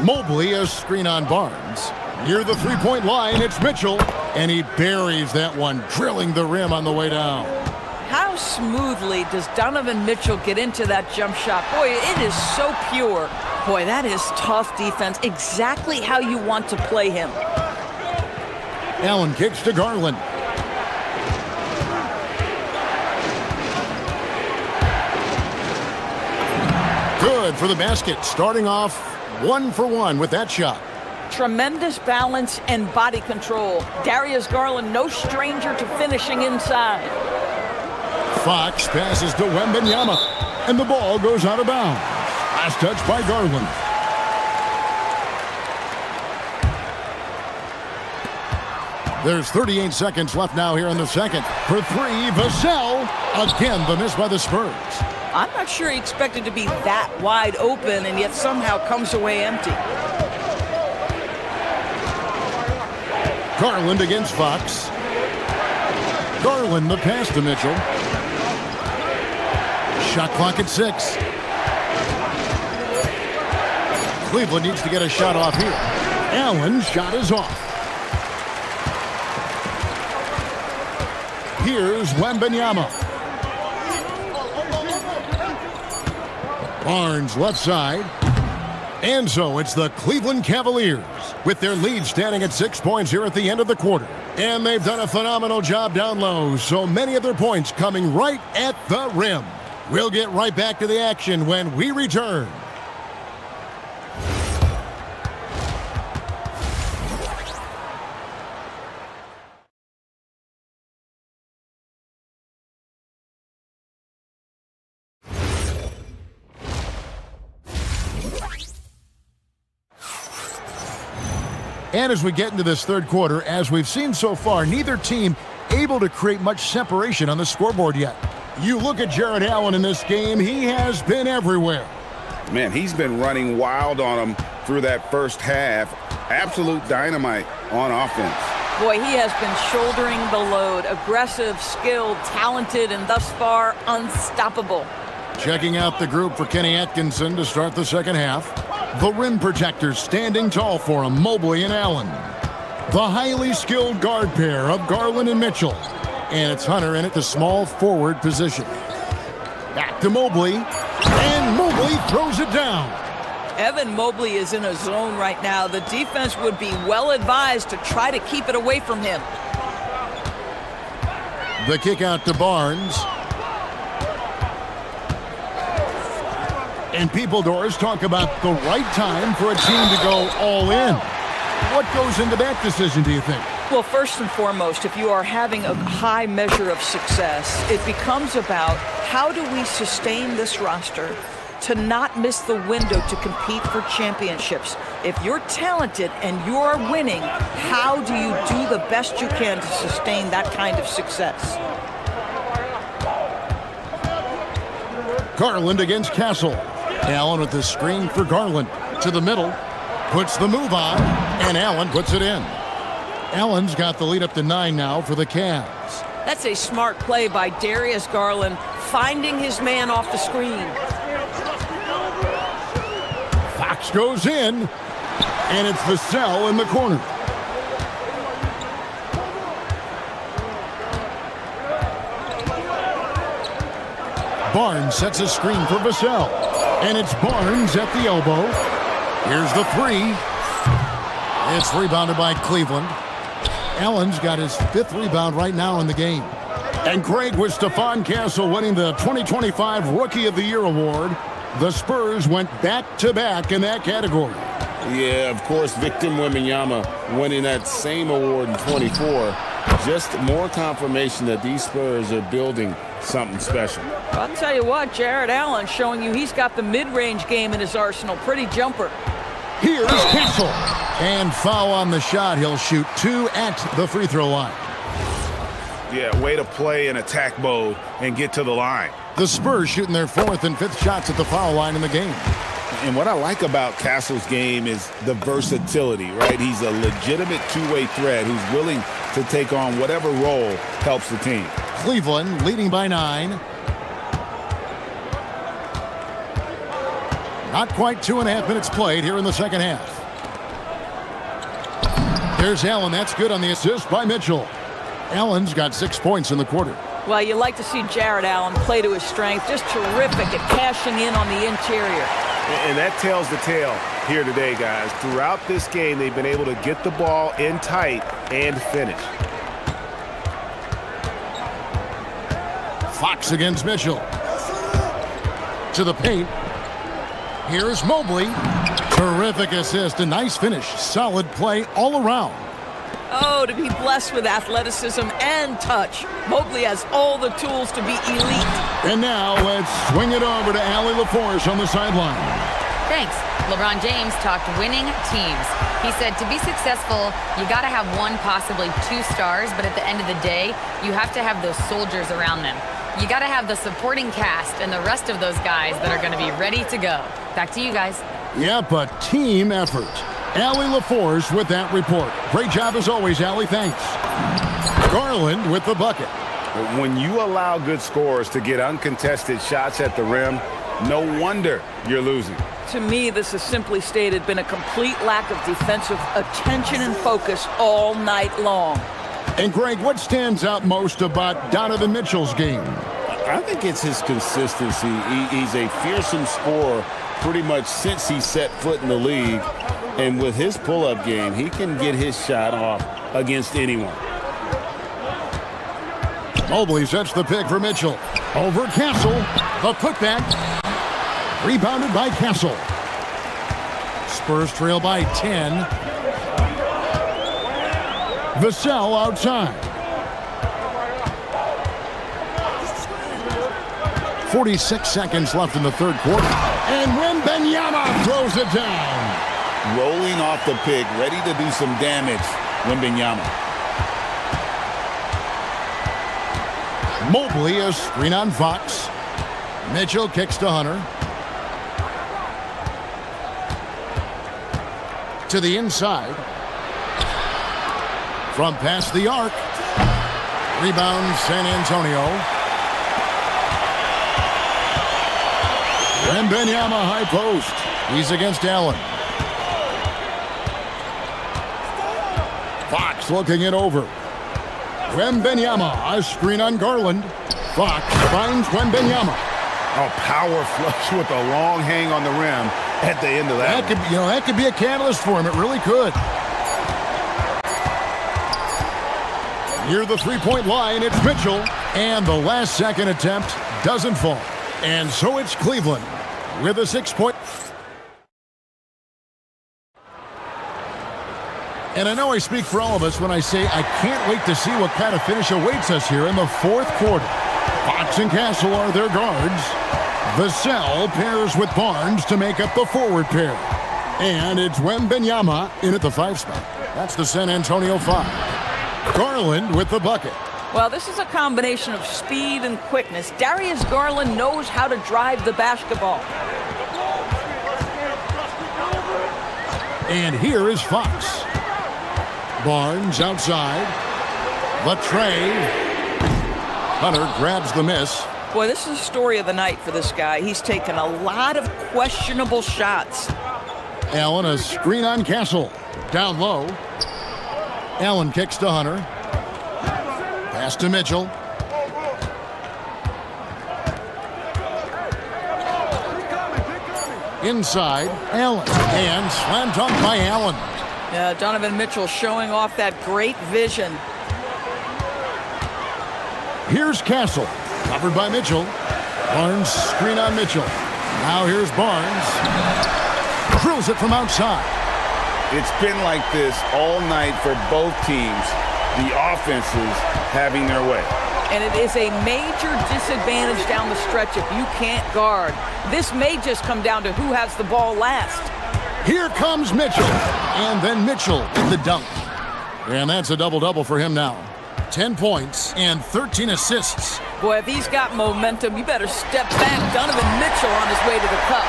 Mobley, a screen on Barnes. Near the three-point line, it's Mitchell. And he buries that one, drilling the rim on the way down. How smoothly does Donovan Mitchell get into that jump shot? Boy, it is so pure. Boy, that is tough defense. Exactly how you want to play him. Allen kicks to Garland. Good for the basket. Starting off 1 for 1 with that shot. Tremendous balance and body control. Darius Garland, no stranger to finishing inside. Fox passes to Wembanyama, and the ball goes out of bounds. Last touch by Garland. There's 38 seconds left now here in the second. For three, Vassell. Again, the miss by the Spurs. I'm not sure he expected to be that wide open, and yet somehow comes away empty. Garland against Fox. Garland the pass to Mitchell. Shot clock at 6. Cleveland needs to get a shot off here. Allen's shot is off. Here's Wembanyama. Barnes left side. And so it's the Cleveland Cavaliers with their lead standing at 6 points here at the end of the quarter. And they've done a phenomenal job down low, so many of their points coming right at the rim. We'll get right back to the action when we return. And as we get into this third quarter, as we've seen so far, neither team able to create much separation on the scoreboard yet. You look at Jared Allen in this game, he has been everywhere. Man, he's been running wild on him through that first half. Absolute dynamite on offense. Boy, he has been shouldering the load. Aggressive, skilled, talented, and thus far unstoppable. Checking out the group for Kenny Atkinson to start the second half. The rim protectors standing tall for him, Mobley and Allen. The highly skilled guard pair of Garland and Mitchell. And it's Hunter in at the small forward position. Back to Mobley. And Mobley throws it down. Evan Mobley is in a zone right now. The defense would be well advised to try to keep it away from him. The kick out to Barnes. And people, Doris, talk about the right time for a team to go all in. What goes into that decision, do you think? Well, first and foremost, if you are having a high measure of success, it becomes about how do we sustain this roster to not miss the window to compete for championships. If you're talented and you're winning, how do you do the best you can to sustain that kind of success? Garland against Castle. Allen with the screen for Garland. To the middle. Puts the move on. And Allen puts it in. Allen's got the lead up to 9 now for the Cavs. That's a smart play by Darius Garland, finding his man off the screen. Fox goes in. And it's Vassell in the corner. Barnes sets a screen for Vassell. And it's Barnes at the elbow. Here's the three. It's rebounded by Cleveland. Allen's got his 5th rebound right now in the game. And Craig, with Stephon Castle winning the 2025 Rookie of the Year award, the Spurs went back-to-back in that category. Yeah, of course, Victor Wembanyama winning that same award in 24. Just more confirmation that these Spurs are building something special. I'll tell you what, Jared Allen showing you he's got the mid-range game in his arsenal. Pretty jumper. Here's Castle. And foul on the shot. He'll shoot 2 at the free throw line. Yeah, way to play in attack mode and get to the line. The Spurs shooting their 4th and 5th shots at the foul line in the game. And what I like about Castle's game is the versatility, right? He's a legitimate two-way threat who's willing to take on whatever role helps the team. Cleveland leading by 9. Not quite 2.5 minutes played here in the second half. There's Allen. That's good on the assist by Mitchell. Allen's got 6 points in the quarter. Well, you like to see Jared Allen play to his strength. Just terrific at cashing in on the interior. And that tells the tale here today, guys. Throughout this game, they've been able to get the ball in tight and finish. Fox against Mitchell. To the paint. Here's Mobley. Terrific assist. A nice finish. Solid play all around. Oh, to be blessed with athleticism and touch. Mobley has all the tools to be elite. And now let's swing it over to Allie LaForce on the sideline. Thanks. LeBron James talked winning teams. He said to be successful, you got to have one, possibly 2 stars, but at the end of the day, you have to have those soldiers around them. You got to have the supporting cast and the rest of those guys that are going to be ready to go. Back to you guys. Yep, a team effort. Allie LaForce with that report. Great job as always, Allie. Thanks. Garland with the bucket. When you allow good scorers to get uncontested shots at the rim, no wonder you're losing. To me, this has simply stated been a complete lack of defensive attention and focus all night long. And Greg, what stands out most about Donovan Mitchell's game? I think it's his consistency. He's a fearsome scorer pretty much since he set foot in the league. And with his pull-up game, he can get his shot off against anyone. Mobley sets the pick for Mitchell. Over Castle. The putback. Rebounded by Castle. Spurs trail by 10. Vassell outside. 46 seconds left in the third quarter. And Wembanyama throws it down. Rolling off the pick, ready to do some damage, Wembanyama. Mobley, a screen on Fox. Mitchell kicks to Hunter. To the inside. From past the arc. Rebound San Antonio. Wembanyama high post. He's against Allen. Fox looking it over. Wembanyama, a screen on Garland. Fox finds Wembanyama. Oh, power flush with a long hang on the rim at the end of that. That could be a catalyst for him. It really could. Near the three-point line, it's Mitchell. And the last second attempt doesn't fall. And so it's Cleveland with a 6-point. And I know I speak for all of us when I say I can't wait to see what kind of finish awaits us here in the fourth quarter. Fox and Castle are their guards. Vassell pairs with Barnes to make up the forward pair. And it's Wembanyama in at the 5 spot. That's the San Antonio 5. Garland with the bucket. Well, this is a combination of speed and quickness. Darius Garland knows how to drive the basketball. And here is Fox. Barnes outside. Latre. Hunter grabs the miss. Boy, this is the story of the night for this guy. He's taken a lot of questionable shots. Allen, a screen on Castle. Down low. Allen kicks to Hunter. Pass to Mitchell. Inside, Allen. And slam dunk by Allen. Yeah, Donovan Mitchell showing off that great vision. Here's Castle. Covered by Mitchell. Barnes screen on Mitchell. Now here's Barnes. Drills it from outside. It's been like this all night for both teams. The offenses having their way. And it is a major disadvantage down the stretch if you can't guard. This may just come down to who has the ball last. Here comes Mitchell. And then Mitchell with the dunk. And that's a double-double for him now. 10 points and 13 assists. Boy, if he's got momentum, you better step back. Donovan Mitchell on his way to the cup.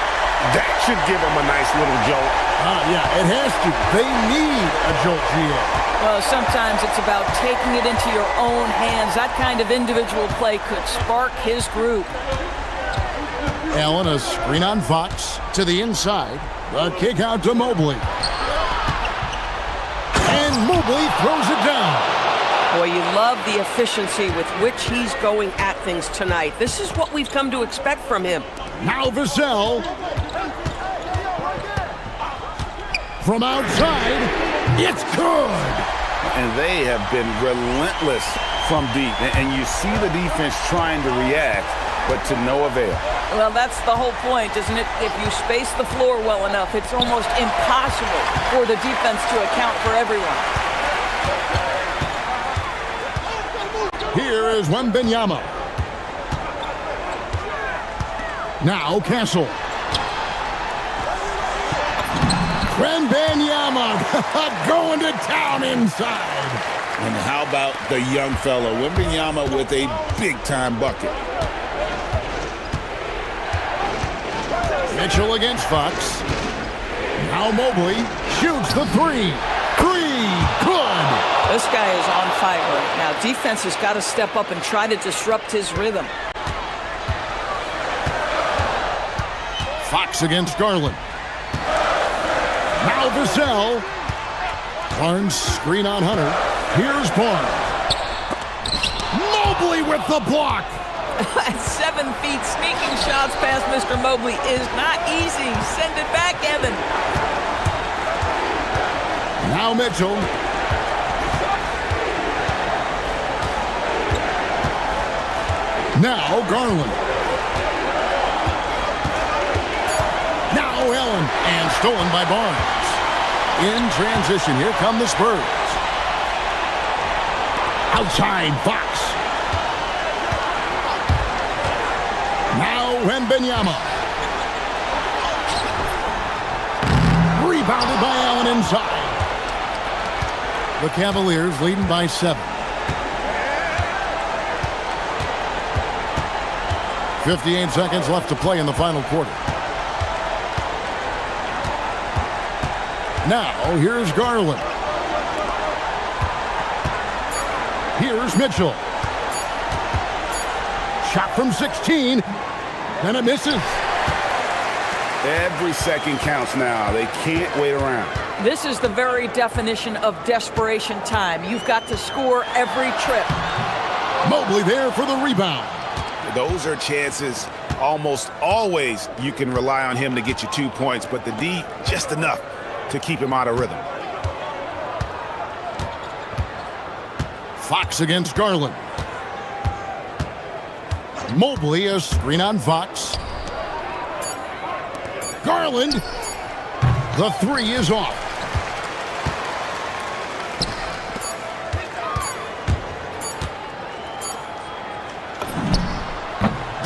That should give them a nice little jolt. Yeah, it has to. They need a jolt, GA. Well, sometimes it's about taking it into your own hands. That kind of individual play could spark his group. Allen, a screen on Fox to the inside. The kick out to Mobley. And Mobley throws it down. Boy, you love the efficiency with which he's going at things tonight. This is what we've come to expect from him. Now Vassell. From outside, it's good. And they have been relentless from deep. And you see the defense trying to react, but to no avail. Well, that's the whole point, isn't it? If you space the floor well enough, it's almost impossible for the defense to account for everyone. Here is Wembanyama. Now Castle. Wembanyama going to town inside. And how about the young fellow, Wembanyama, with a big-time bucket. Mitchell against Fox. Now Mobley shoots the three. Good. This guy is on fire right now. Defense has got to step up and try to disrupt his rhythm. Fox against Garland. Now Vassell. Barnes screen on Hunter. Here's Barnes. Mobley with the block. At 7 feet, sneaking shots past Mr. Mobley is not easy. Send it back, Evan. Now Mitchell. Now Garland. Now Allen. And stolen by Barnes. In transition, here come the Spurs. Outside, Fox. Now Wembanyama. Rebounded by Allen inside. The Cavaliers leading by 7. 58 seconds left to play in the final quarter. Now, here's Garland. Here's Mitchell. Shot from 16, and it misses. Every second counts now. They can't wait around. This is the very definition of desperation time. You've got to score every trip. Mobley there for the rebound. Those are chances almost always you can rely on him to get you 2 points, but the D just enough to keep him out of rhythm. Fox against Garland. Mobley, a screen on Fox. Garland. The three is off.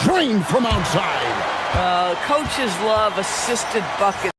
Drained from outside. Coaches love assisted buckets.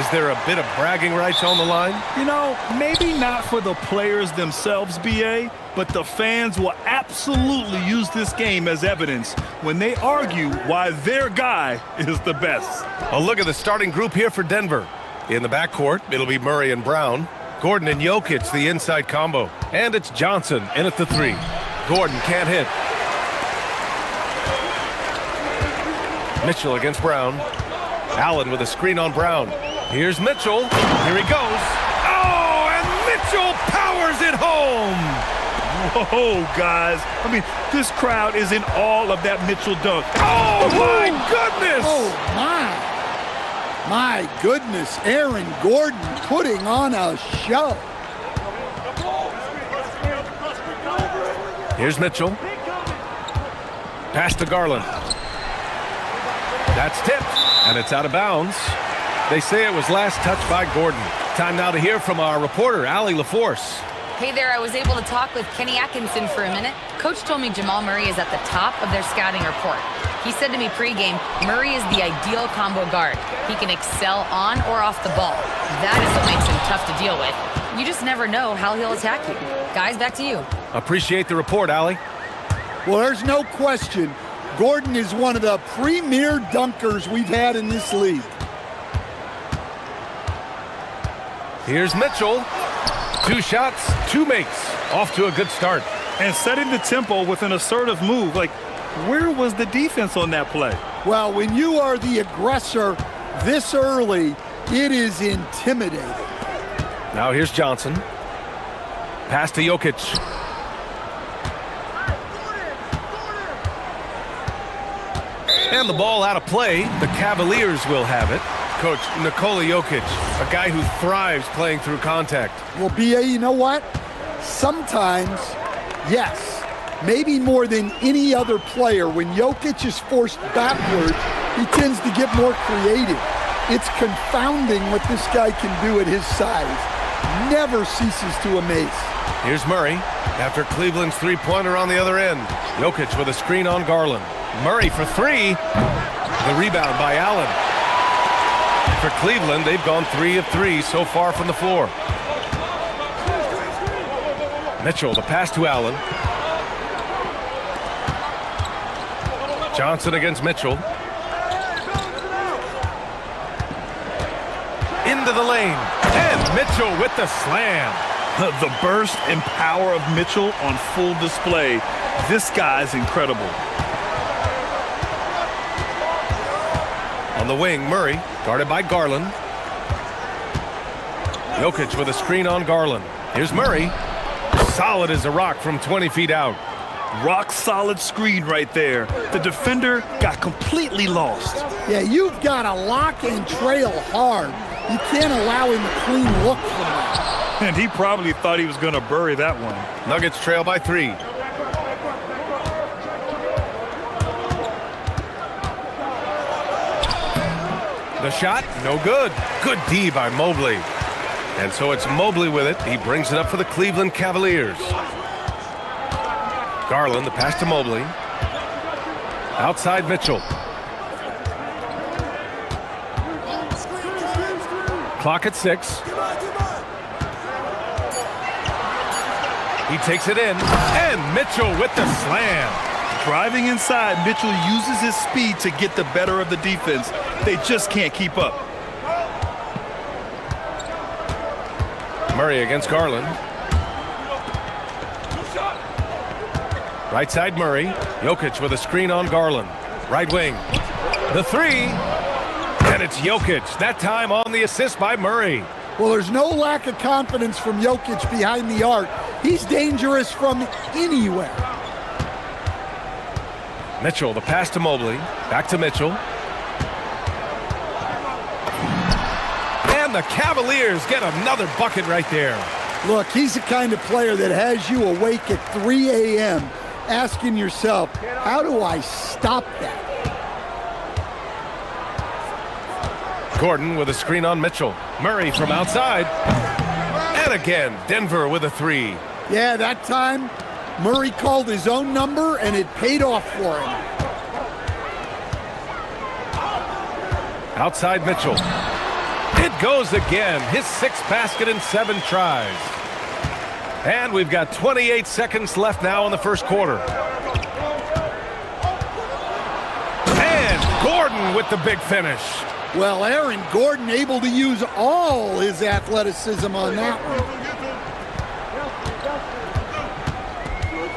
Is there a bit of bragging rights on the line? You know, maybe not for the players themselves, BA, but the fans will absolutely use this game as evidence when they argue why their guy is the best. A look at the starting group here for Denver. In the backcourt, it'll be Murray and Brown. Gordon and Jokic, the inside combo. And it's Johnson in at the 3. Gordon can't hit. Mitchell against Brown. Allen with a screen on Brown. Here's Mitchell. Here he goes. Oh, and Mitchell powers it home. Whoa, guys. I mean, this crowd is in all of that Mitchell dunk. Oh, my goodness. Oh, my. My goodness, Aaron Gordon putting on a show. Here's Mitchell. Pass to Garland. That's tipped, and it's out of bounds. They say it was last touched by Gordon. Time now to hear from our reporter, Allie LaForce. Hey there, I was able to talk with Kenny Atkinson for a minute. Coach told me Jamal Murray is at the top of their scouting report. He said to me pregame, Murray is the ideal combo guard. He can excel on or off the ball. That is what makes him tough to deal with. You just never know how he'll attack you. Guys, back to you. Appreciate the report, Allie. Well, there's no question. Gordon is one of the premier dunkers we've had in this league. Here's Mitchell. 2 shots, 2 makes. Off to a good start. And setting the tempo with an assertive move. Like, where was the defense on that play? Well, when you are the aggressor this early, it is intimidating. Now here's Johnson. Pass to Jokic. And the ball out of play. The Cavaliers will have it. Coach, Nikola Jokic, a guy who thrives playing through contact. Well, BA, you know what? Sometimes, yes, maybe more than any other player, when Jokic is forced backwards, he tends to get more creative. It's confounding what this guy can do at his size. Never ceases to amaze. Here's Murray after Cleveland's three-pointer on the other end. Jokic with a screen on Garland. Murray for 3. The rebound by Allen. For Cleveland, they've gone 3 of 3 so far from the floor. Mitchell, the pass to Allen. Johnson against Mitchell. Into the lane. And Mitchell with the slam. The burst and power of Mitchell on full display. This guy's incredible. On the wing, Murray, guarded by Garland. Jokic with a screen on Garland. Here's Murray. Solid as a rock from 20 feet out. Rock solid screen right there. The defender got completely lost. Yeah, you've got to lock and trail hard. You can't allow him a clean look from that. And he probably thought he was going to bury that one. Nuggets trail by 3. The shot, no good. Good D by Mobley. And so it's Mobley with it. He brings it up for the Cleveland Cavaliers. Garland, the pass to Mobley. Outside Mitchell. Clock at 6. He takes it in. And Mitchell with the slam. Driving inside, Mitchell uses his speed to get the better of the defense. They just can't keep up. Murray against Garland. Right side Murray. Jokic with a screen on Garland. Right wing. The 3. And it's Jokic. That time on the assist by Murray. Well, there's no lack of confidence from Jokic behind the arc. He's dangerous from anywhere. Mitchell, the pass to Mobley. Back to Mitchell. And the Cavaliers get another bucket right there. Look, he's the kind of player that has you awake at 3 a.m. asking yourself, how do I stop that? Gordon with a screen on Mitchell. Murray from outside. And again, Denver with a 3. Yeah, that time Murray called his own number and it paid off for him. Outside Mitchell. It goes again. His 6th basket in 7 tries. And we've got 28 seconds left now in the first quarter. And Gordon with the big finish. Well, Aaron Gordon able to use all his athleticism on that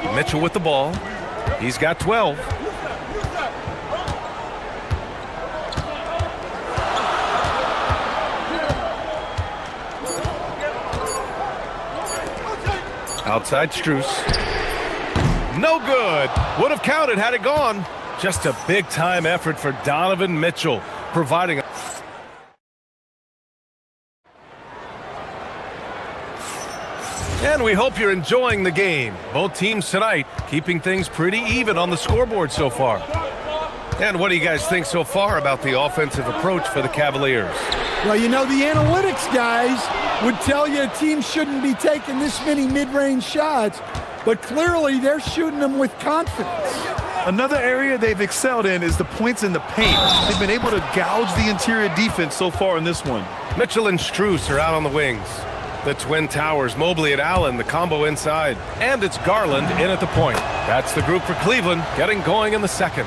one. Mitchell with the ball. He's got 12. Outside Strus. No good. Would have counted had it gone. Just a big-time effort for Donovan Mitchell, providing a... And we hope you're enjoying the game. Both teams tonight keeping things pretty even on the scoreboard so far. And what do you guys think so far about the offensive approach for the Cavaliers? Well, you know, the analytics guys would tell you a team shouldn't be taking this many mid-range shots, but clearly they're shooting them with confidence. Another area they've excelled in is the points in the paint. They've been able to gouge the interior defense so far in this one. Mitchell and Strus are out on the wings. The Twin Towers, Mobley and Allen, the combo inside. And it's Garland in at the point. That's the group for Cleveland, getting going in the second.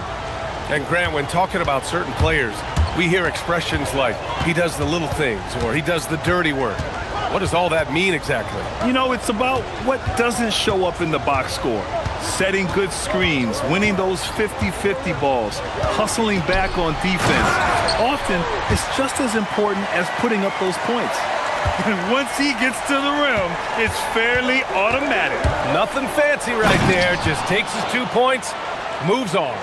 And Grant, when talking about certain players, we hear expressions like, he does the little things, or he does the dirty work. What does all that mean exactly? You know, it's about what doesn't show up in the box score. Setting good screens, winning those 50-50 balls, hustling back on defense. Often, it's just as important as putting up those points. And once he gets to the rim, it's fairly automatic. Nothing fancy right there. Just takes his 2 points, moves on.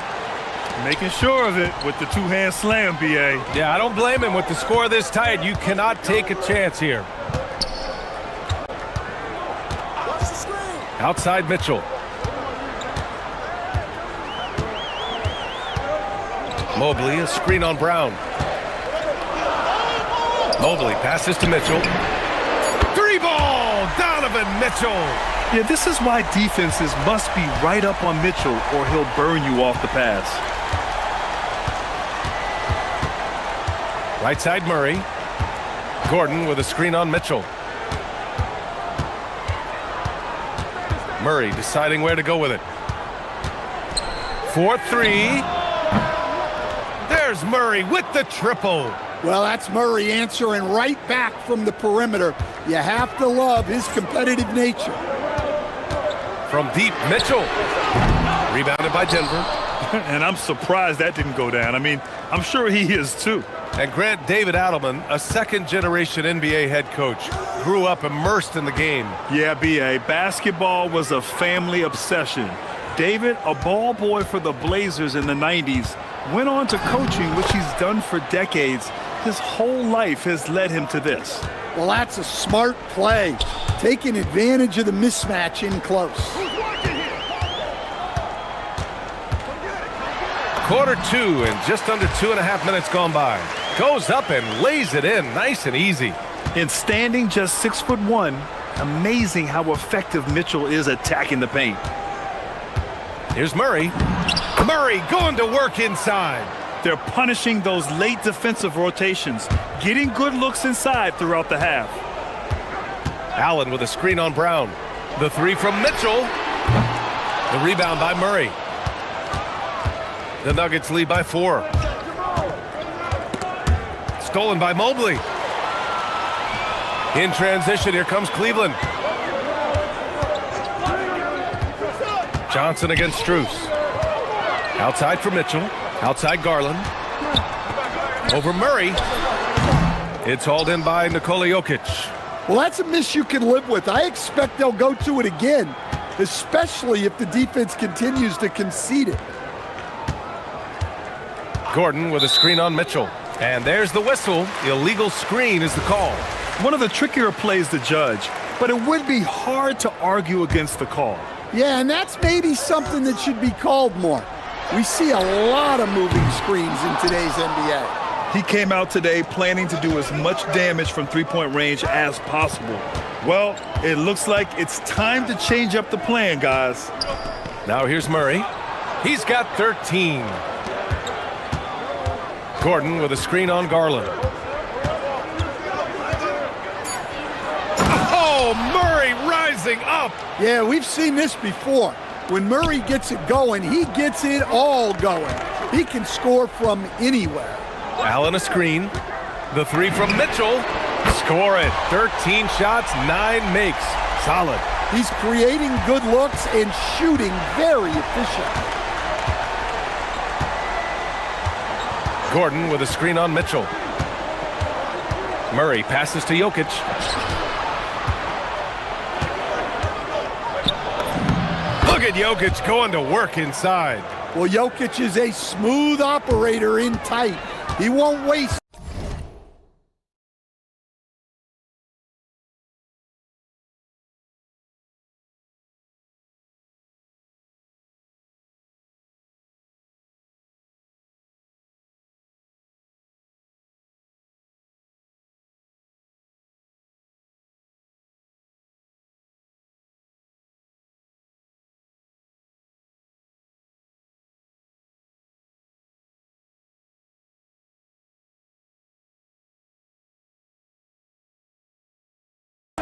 Making sure of it with the two-hand slam, B.A. Yeah, I don't blame him. With the score this tight, you cannot take a chance here. Outside Mitchell. Mobley, a screen on Brown. Mobley passes to Mitchell. 3-ball! Donovan Mitchell! Yeah, this is why defenses must be right up on Mitchell or he'll burn you off the pass. Right side Murray. Gordon with a screen on Mitchell. Murray deciding where to go with it. 4-3. There's Murray with the triple. Well, that's Murray answering right back from the perimeter. You have to love his competitive nature. From deep, Mitchell. Rebounded by Denver. And I'm surprised that didn't go down. I mean, I'm sure he is too. And Grant, David Adelman, a second-generation NBA head coach, grew up immersed in the game. Yeah, B.A., basketball was a family obsession. David, a ball boy for the Blazers in the 90s, went on to coaching, which he's done for decades. His whole life has led him to this. Well, that's a smart play, taking advantage of the mismatch in close. Quarter 2 and just under 2.5 minutes gone by. Goes up and lays it in nice and easy. And standing just 6'1", amazing how effective Mitchell is attacking the paint. Here's Murray. Murray going to work inside. They're punishing those late defensive rotations, getting good looks inside throughout the half. Allen with a screen on Brown. The 3 from Mitchell. The rebound by Murray. The Nuggets lead by 4. Stolen by Mobley. In transition, here comes Cleveland. Johnson against Strus. Outside for Mitchell. Outside Garland. Over Murray. It's hauled in by Nikola Jokic. Well, that's a miss you can live with. I expect they'll go to it again, especially if the defense continues to concede it. Gordon with a screen on Mitchell. And there's the whistle. Illegal screen is the call. One of the trickier plays to judge, but it would be hard to argue against the call. Yeah, and that's maybe something that should be called more. We see a lot of moving screens in today's NBA. He came out today planning to do as much damage from three-point range as possible. Well, it looks like it's time to change up the plan, guys. Now here's Murray. He's got 13. Gordon with a screen on Garland. rising up. Yeah, we've seen this before. When Murray gets it going, he gets it all going. He can score from anywhere. Allen a screen. The three from Mitchell. Score it. 13 shots, 9 makes. Solid. He's creating good looks and shooting very efficient. Gordon with a screen on Mitchell. Murray passes to Jokic. Look at Jokic going to work inside. Well, Jokic is a smooth operator in tight. He won't waste.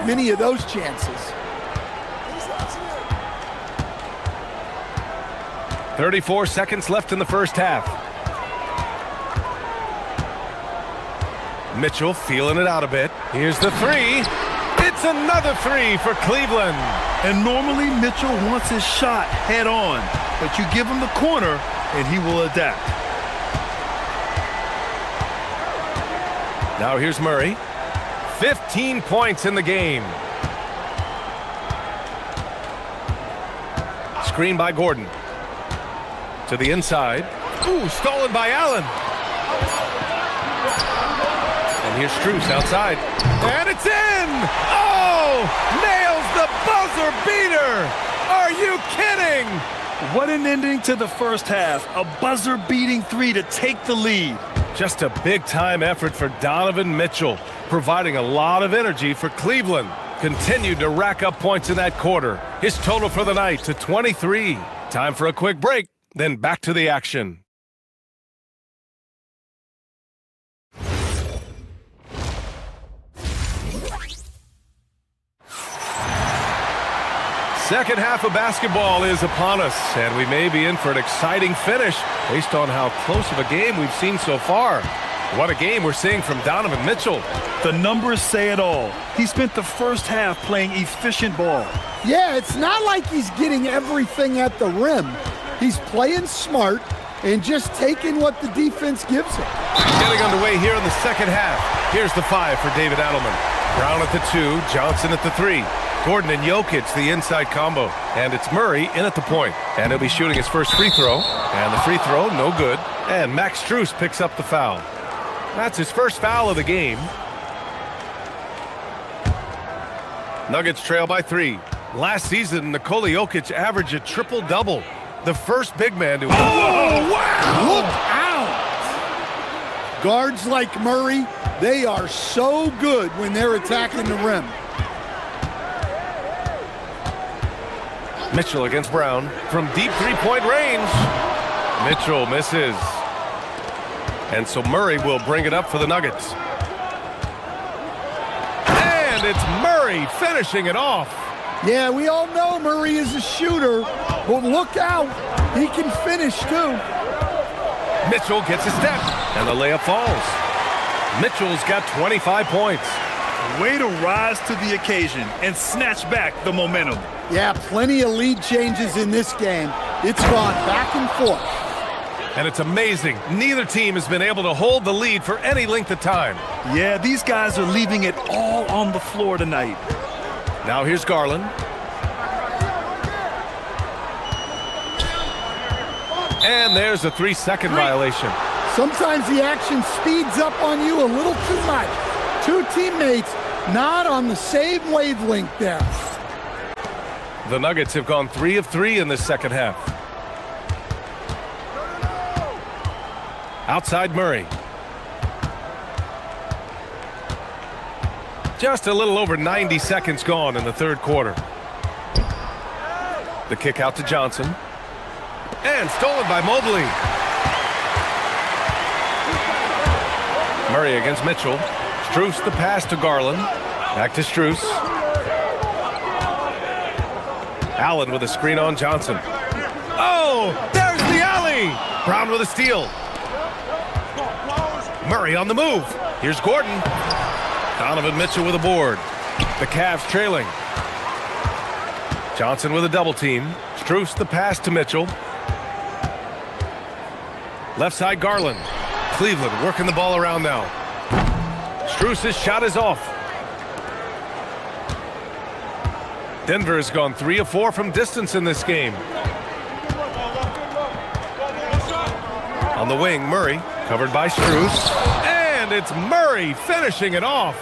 Many of those chances. 34 seconds left in the first half. Mitchell feeling it out a bit. Here's the three. It's another three for Cleveland. And normally Mitchell wants his shot head on, but you give him the corner and he will adapt. Now here's Murray. 15 points in the game. Screen by Gordon. To the inside. Ooh, stolen by Allen. And here's Strus outside. And it's in! Oh! Nails the buzzer beater! Are you kidding? What an ending to the first half. A buzzer-beating three to take the lead. Just a big-time effort for Donovan Mitchell, providing a lot of energy for Cleveland. Continued to rack up points in that quarter. His total for the night to 23. Time for a quick break, then back to the action. Second half of basketball is upon us, and we may be in for an exciting finish based on how close of a game we've seen so far. What a game we're seeing from Donovan Mitchell. The numbers say it all. He spent the first half playing efficient ball. Yeah, it's not like he's getting everything at the rim. He's playing smart and just taking what the defense gives him. Getting underway here in the second half. Here's the 5 for David Edelman. Brown at the 2, Johnson at the 3. Gordon and Jokic, the inside combo. And it's Murray in at the point. And he'll be shooting his first free throw. And the free throw, no good. And Max Strus picks up the foul. That's his first foul of the game. Nuggets trail by 3. Last season, Nikola Jokic averaged a triple-double. The first big man to... Oh, wow! Look out! Guards like Murray, they are so good when they're attacking the rim. Mitchell against Brown from deep three-point range. Mitchell misses. And so Murray will bring it up for the Nuggets. And it's Murray finishing it off. Yeah, we all know Murray is a shooter, but look out. He can finish, too. Mitchell gets a step, and the layup falls. Mitchell's got 25 points. Way to rise to the occasion and snatch back the momentum. Yeah, plenty of lead changes in this game. It's gone back and forth. And it's amazing. Neither team has been able to hold the lead for any length of time. Yeah, these guys are leaving it all on the floor tonight. Now here's Garland. And there's a 3-second violation. Sometimes the action speeds up on you a little too much. Two teammates not on the same wavelength there. The Nuggets have gone 3 of 3 in this second half. Outside Murray. Just a little over 90 seconds gone in the third quarter. The kick out to Johnson. And stolen by Mobley. Murray against Mitchell. Strus the pass to Garland. Back to Strus. Allen with a screen on Johnson. Oh, there's the alley. Brown with a steal. Murray on the move. Here's Gordon. Donovan Mitchell with a board. The Cavs trailing. Johnson with a double team. Strus the pass to Mitchell. Left side Garland. Cleveland working the ball around now. Strus's shot is off. Denver has gone 3 of 4 from distance in this game. On the wing, Murray, covered by Strus. And it's Murray finishing it off.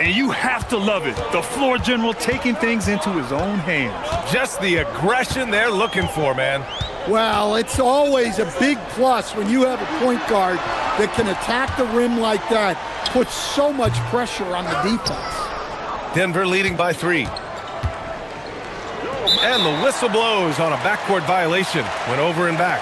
And you have to love it. The floor general taking things into his own hands. Just the aggression they're looking for, man. Well, it's always a big plus when you have a point guard that can attack the rim like that, puts so much pressure on the defense. Denver leading by 3. And the whistle blows on a backcourt violation. Went over and back.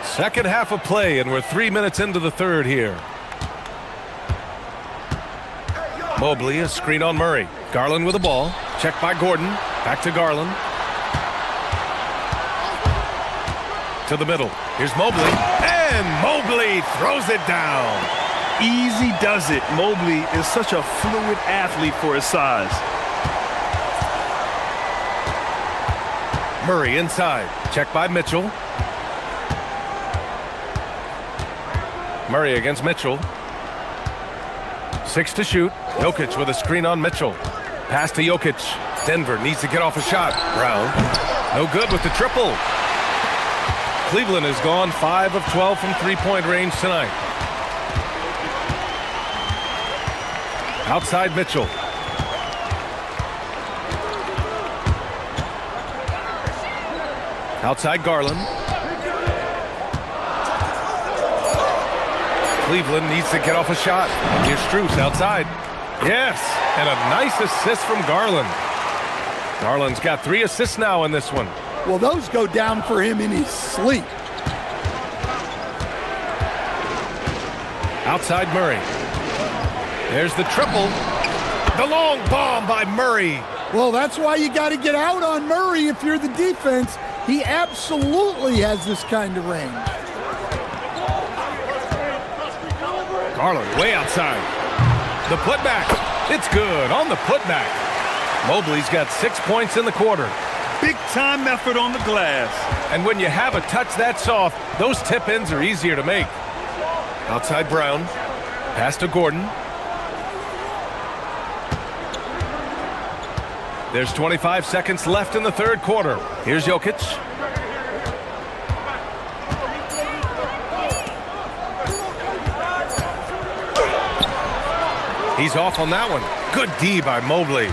Second half of play, and we're 3 minutes into the third here. Mobley, a screen on Murray. Garland with the ball. Checked by Gordon. Back to Garland. To the middle. Here's Mobley. And Mobley throws it down. Easy does it. Mobley is such a fluid athlete for his size. Murray inside. Checked by Mitchell. Murray against Mitchell. 6 to shoot. Jokic with a screen on Mitchell. Pass to Jokic. Denver needs to get off a shot. Brown. No good with the triple. Cleveland has gone 5 of 12 from three-point range tonight. Outside Mitchell. Outside Garland. Cleveland needs to get off a shot. Here's Strus outside. Yes, and a nice assist from Garland. Garland's got 3 assists now in this one. Well, those go down for him in his sleep. Outside Murray. There's the triple. The long bomb by Murray. Well, that's why you got to get out on Murray if you're the defense. He absolutely has this kind of range. Garland way outside. The putback. It's good on the putback. Mobley's got 6 points in the quarter. Big time effort on the glass. And when you have a touch that soft, those tip-ins are easier to make. Outside Brown. Pass to Gordon. There's 25 seconds left in the third quarter. Here's Jokic. He's off on that one. Good D by Mobley.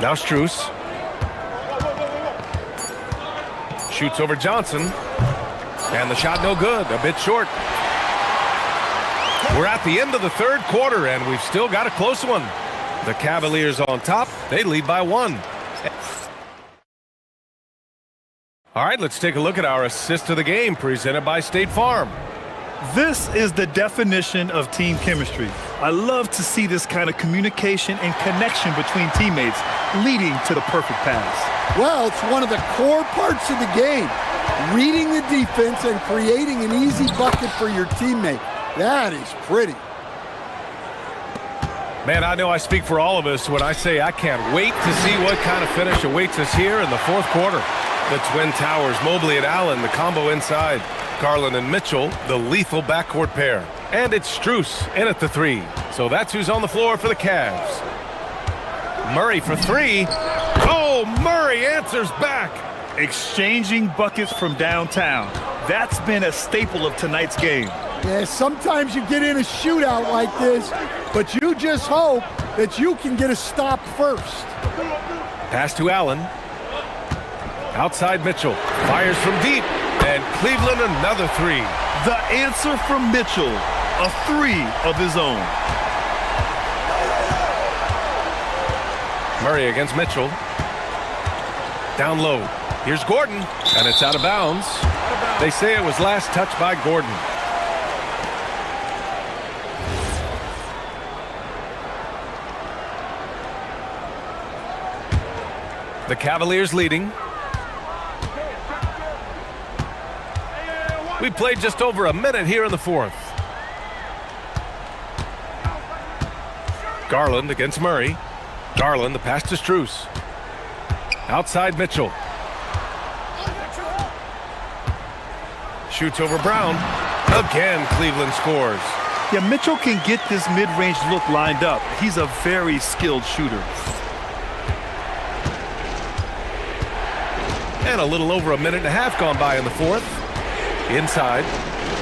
Now Strus. Shoots over Johnson. And the shot no good. A bit short. We're at the end of the third quarter, and we've still got a close one. The Cavaliers on top. They lead by 1. All right, let's take a look at our assist of the game presented by State Farm. This is the definition of team chemistry. I love to see this kind of communication and connection between teammates leading to the perfect pass. Well, it's one of the core parts of the game. Reading the defense and creating an easy bucket for your teammate. That is pretty. Man, I know I speak for all of us when I say I can't wait to see what kind of finish awaits us here in the fourth quarter. The Twin Towers, Mobley and Allen, the combo inside. Garland and Mitchell, the lethal backcourt pair. And it's Strus in at the 3. So that's who's on the floor for the Cavs. Murray for 3. Oh, Murray answers back. Exchanging buckets from downtown. That's been a staple of tonight's game. Yeah, sometimes you get in a shootout like this, but you just hope that you can get a stop first. Pass to Allen. Outside Mitchell. Fires from deep. And Cleveland another 3. The answer from Mitchell. A 3 of his own. Murray against Mitchell. Down low. Here's Gordon, and it's out of bounds. They say it was last touched by Gordon. The Cavaliers leading. We played just over a minute here in the fourth. Garland against Murray. Garland, the pass to Strus. Outside Mitchell. Shoots over Brown. Again, Cleveland scores. Yeah, Mitchell can get this mid-range look lined up. He's a very skilled shooter. And a little over a minute and a half gone by in the fourth. Inside.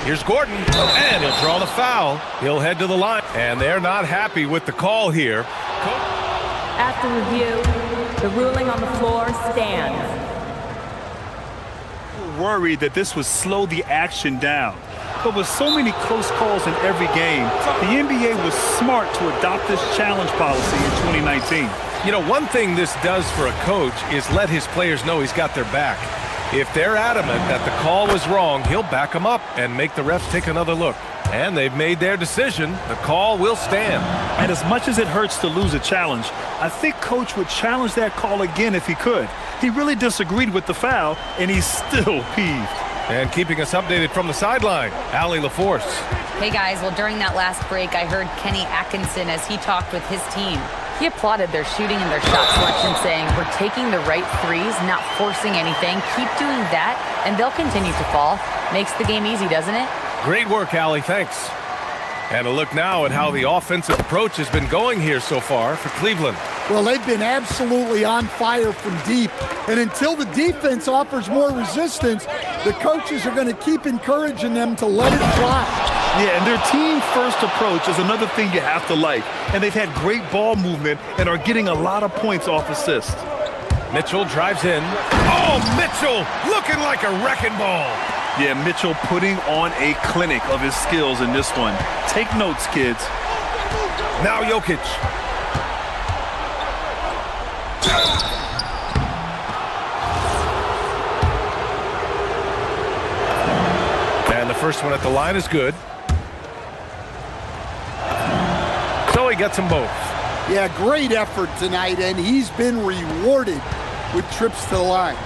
Here's Gordon. And he'll draw the foul. He'll head to the line. And they're not happy with the call here. After review, the ruling on the floor stands. Worried that this would slow the action down. But with so many close calls in every game, the NBA was smart to adopt this challenge policy in 2019. You know, one thing this does for a coach is let his players know he's got their back. If they're adamant that the call was wrong, he'll back them up and make the refs take another look. And they've made their decision. The call will stand. And as much as it hurts to lose a challenge, I think Coach would challenge that call again if he could. He really disagreed with the foul, and he's still peeved. And keeping us updated from the sideline, Allie LaForce. Hey guys, well during that last break, I heard Kenny Atkinson as he talked with his team. He applauded their shooting and their shot selection, saying, "We're taking the right threes, not forcing anything. Keep doing that, and they'll continue to fall." Makes the game easy, doesn't it? Great work, Allie. Thanks. And a look now at how the offensive approach has been going here so far for Cleveland. Well, they've been absolutely on fire from deep. And until the defense offers more resistance, the coaches are going to keep encouraging them to let it fly. Yeah, and their team-first approach is another thing you have to like. And they've had great ball movement and are getting a lot of points off assists. Mitchell drives in. Oh, Mitchell looking like a wrecking ball. Yeah, Mitchell putting on a clinic of his skills in this one. Take notes, kids. Now Jokic. And the first one at the line is good. So he gets them both. Yeah, great effort tonight, and he's been rewarded with trips to the line.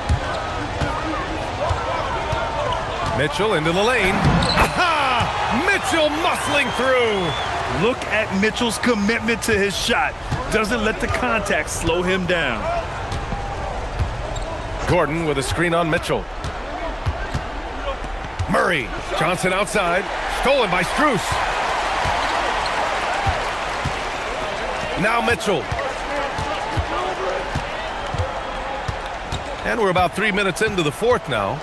Mitchell into the lane. Aha! Mitchell muscling through. Look at Mitchell's commitment to his shot. Doesn't let the contact slow him down. Gordon with a screen on Mitchell. Murray. Johnson outside. Stolen by Strus. Now Mitchell. And we're about 3 minutes into the fourth now.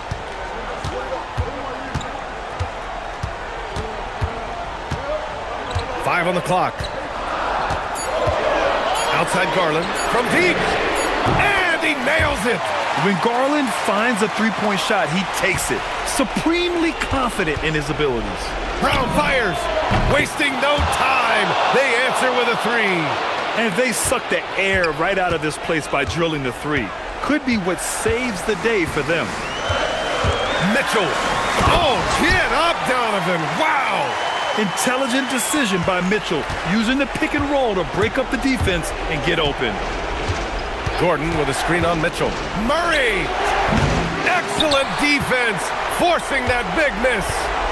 Five on the clock. Outside Garland from deep. And he nails it. When Garland finds a three-point shot, he takes it. Supremely confident in his abilities. Brown fires. Wasting no time. They answer with a three. And they suck the air right out of this place by drilling the three. Could be what saves the day for them. Mitchell. Oh, get up, Donovan. Wow. Intelligent decision by Mitchell, using the pick and roll to break up the defense and get open. Gordon with a screen on Mitchell. Murray! Excellent defense, forcing that big miss.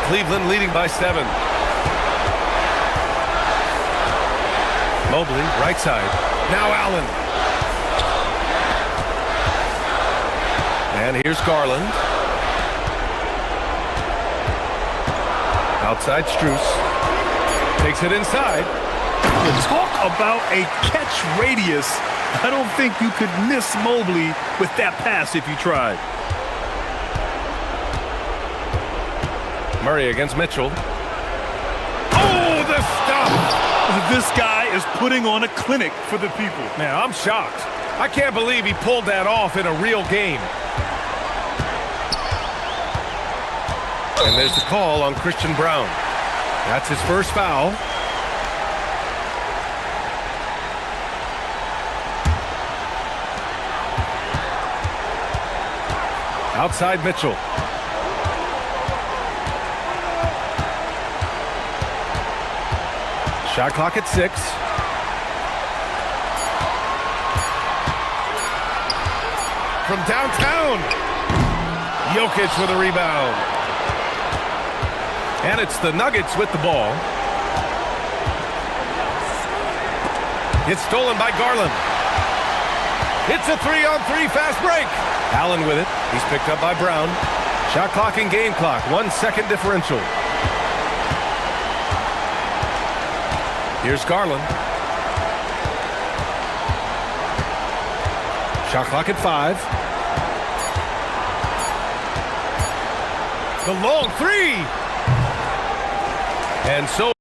Cleveland leading by 7. Mobley, right side. Now Allen. And here's Garland. Outside Strus. Takes it inside. Talk about a catch radius. I don't think you could miss Mobley with that pass if you tried. Murray against Mitchell. Oh, the stop! This guy is putting on a clinic for the people. Man, I'm shocked. I can't believe he pulled that off in a real game. And there's the call on Christian Brown. That's his first foul. Outside Mitchell. Shot clock at 6. From downtown. Jokic with a rebound. And it's the Nuggets with the ball. It's stolen by Garland. It's a 3-on-3 fast break. Allen with it. He's picked up by Brown. Shot clock and game clock. 1 second differential. Here's Garland. Shot clock at 5. The long 3. And so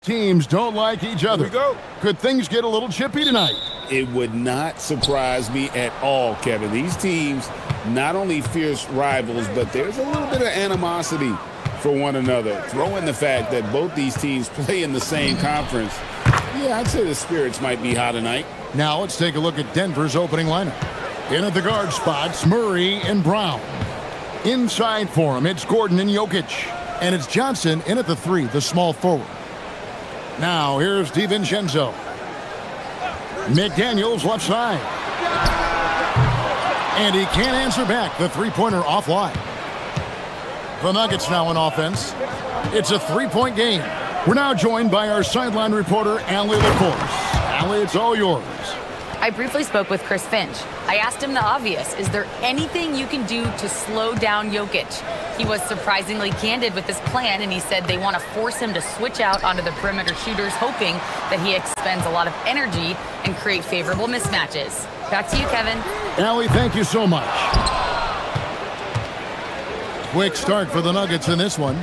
Teams don't like each other. Here we go. Could things get a little chippy tonight? It would not surprise me at all, Kevin. These teams, not only fierce rivals, but there's a little bit of animosity for one another. Throw in the fact that both these teams play in the same conference. Yeah, I'd say the spirits might be high tonight. Now let's take a look at Denver's opening lineup. In at the guard spots, Murray and Brown. Inside for him, it's Gordon and Jokic. And it's Johnson in at the 3, the small forward. Now here's DiVincenzo. McDaniels left side. And he can't answer back. The three-pointer offline. The Nuggets now in offense. It's a three-point game. We're now joined by our sideline reporter, Allie LaCourse. Allie, it's all yours. I briefly spoke with Chris Finch. I asked him the obvious. Is there anything you can do to slow down Jokic? He was surprisingly candid with his plan, and he said they want to force him to switch out onto the perimeter shooters, hoping that he expends a lot of energy and create favorable mismatches. Back to you, Kevin. Allie, thank you so much. Quick start for the Nuggets in this one.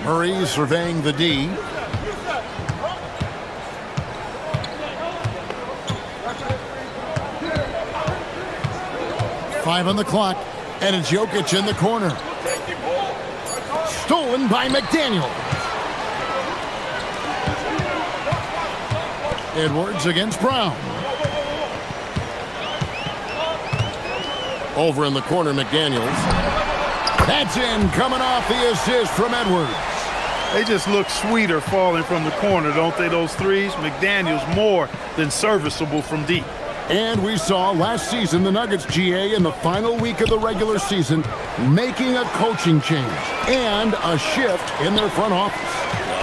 Murray surveying the D. Five on the clock, and it's Jokic in the corner. Stolen by McDaniel. Edwards against Brown. Over in the corner, McDaniels. That's in, coming off the assist from Edwards. They just look sweeter falling from the corner, don't they, those threes? McDaniels more than serviceable from deep. And we saw last season the Nuggets, GA, in the final week of the regular season, making a coaching change and a shift in their front office.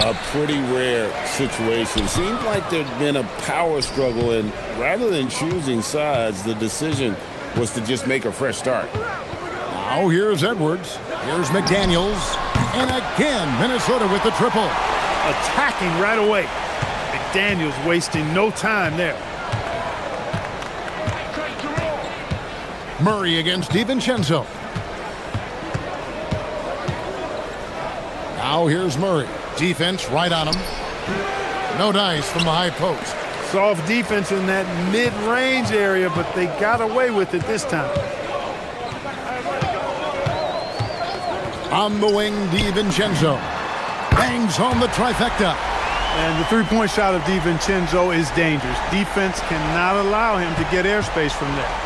A pretty rare situation. Seems like there's been a power struggle, and rather than choosing sides, the decision was to just make a fresh start. Now here's Edwards. Here's McDaniels. And again, Minnesota with the triple. Attacking right away. McDaniels wasting no time there. Murray against DiVincenzo. Now here's Murray. Defense right on him. No dice from the high post. Soft defense in that mid-range area, but they got away with it this time. On the wing, DiVincenzo. Bangs home the trifecta. And the three-point shot of DiVincenzo is dangerous. Defense cannot allow him to get airspace from there.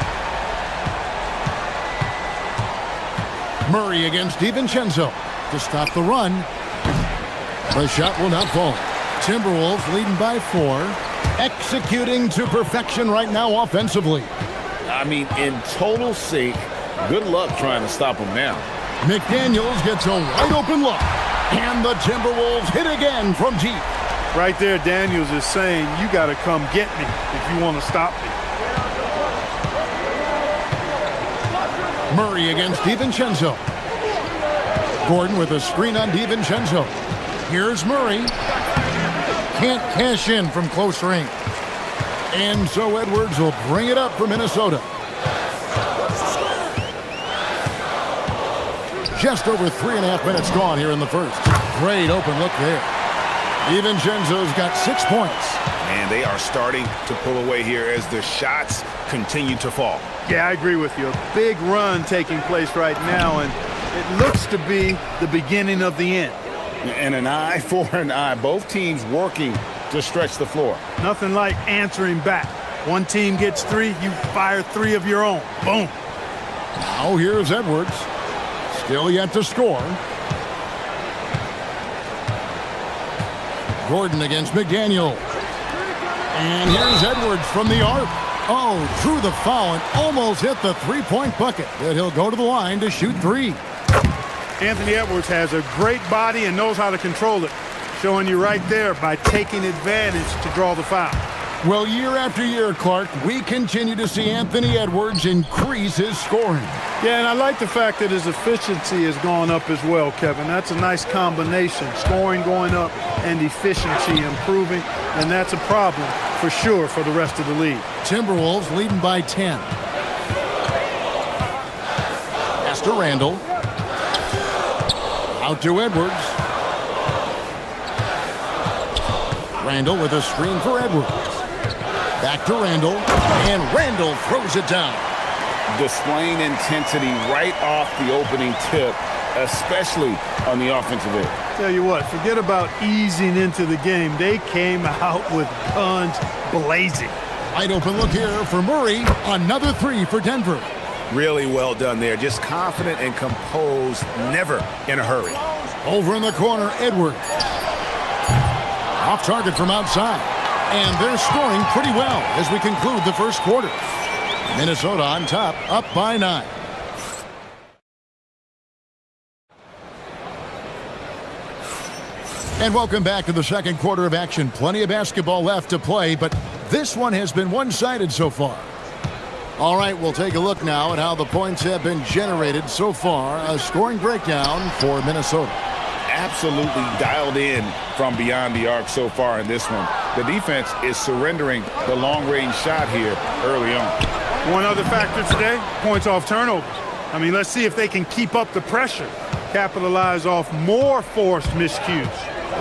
Murray against DiVincenzo to stop the run. The shot will not fall. Timberwolves leading by 4. Executing to perfection right now offensively. I mean, in total sync. Good luck trying to stop him now. McDaniels gets a wide open look. And the Timberwolves hit again from deep. Right there, Daniels is saying, you got to come get me if you want to stop me. Murray against DiVincenzo. Gordon with a screen on DiVincenzo. Here's Murray. Can't cash in from close range. And so Edwards will bring it up for Minnesota. Just over 3.5 minutes gone here in the first. Great open look there. DiVincenzo's got 6 points. And they are starting to pull away here as the shots continue to fall. Yeah, I agree with you. A big run taking place right now, and it looks to be the beginning of the end. And an eye for an eye. Both teams working to stretch the floor. Nothing like answering back. One team gets 3, you fire 3 of your own. Boom. Now here's Edwards. Still yet to score. Gordon against McDaniel. And here's Edwards from the arc. Oh, drew the foul and almost hit the three-point bucket. But he'll go to the line to shoot 3. Anthony Edwards has a great body and knows how to control it. Showing you right there by taking advantage to draw the foul. Well, year after year, Clark, we continue to see Anthony Edwards increase his scoring. Yeah, and I like the fact that his efficiency has gone up as well, Kevin. That's a nice combination. Scoring going up and efficiency improving, and that's a problem for sure for the rest of the league. Timberwolves leading by 10. Pass to Randall. Out to Edwards. Randall with a screen for Edwards. Back to Randall, and Randall throws it down. Displaying intensity right off the opening tip, especially on the offensive end. Tell you what, forget about easing into the game. They came out with guns blazing. Wide open look here for Murray. Another three for Denver. Really well done there. Just confident and composed, never in a hurry. Over in the corner, Edwards. Off target from outside. And they're scoring pretty well as we conclude the first quarter. Minnesota on top, up by 9. And welcome back to the second quarter of action. Plenty of basketball left to play, but this one has been one-sided so far. All right, we'll take a look now at how the points have been generated so far. A scoring breakdown for Minnesota. Absolutely dialed in from beyond the arc so far in this one. The defense is surrendering the long-range shot here early on. One other factor today, points off turnovers. I mean, let's see if they can keep up the pressure, capitalize off more forced miscues.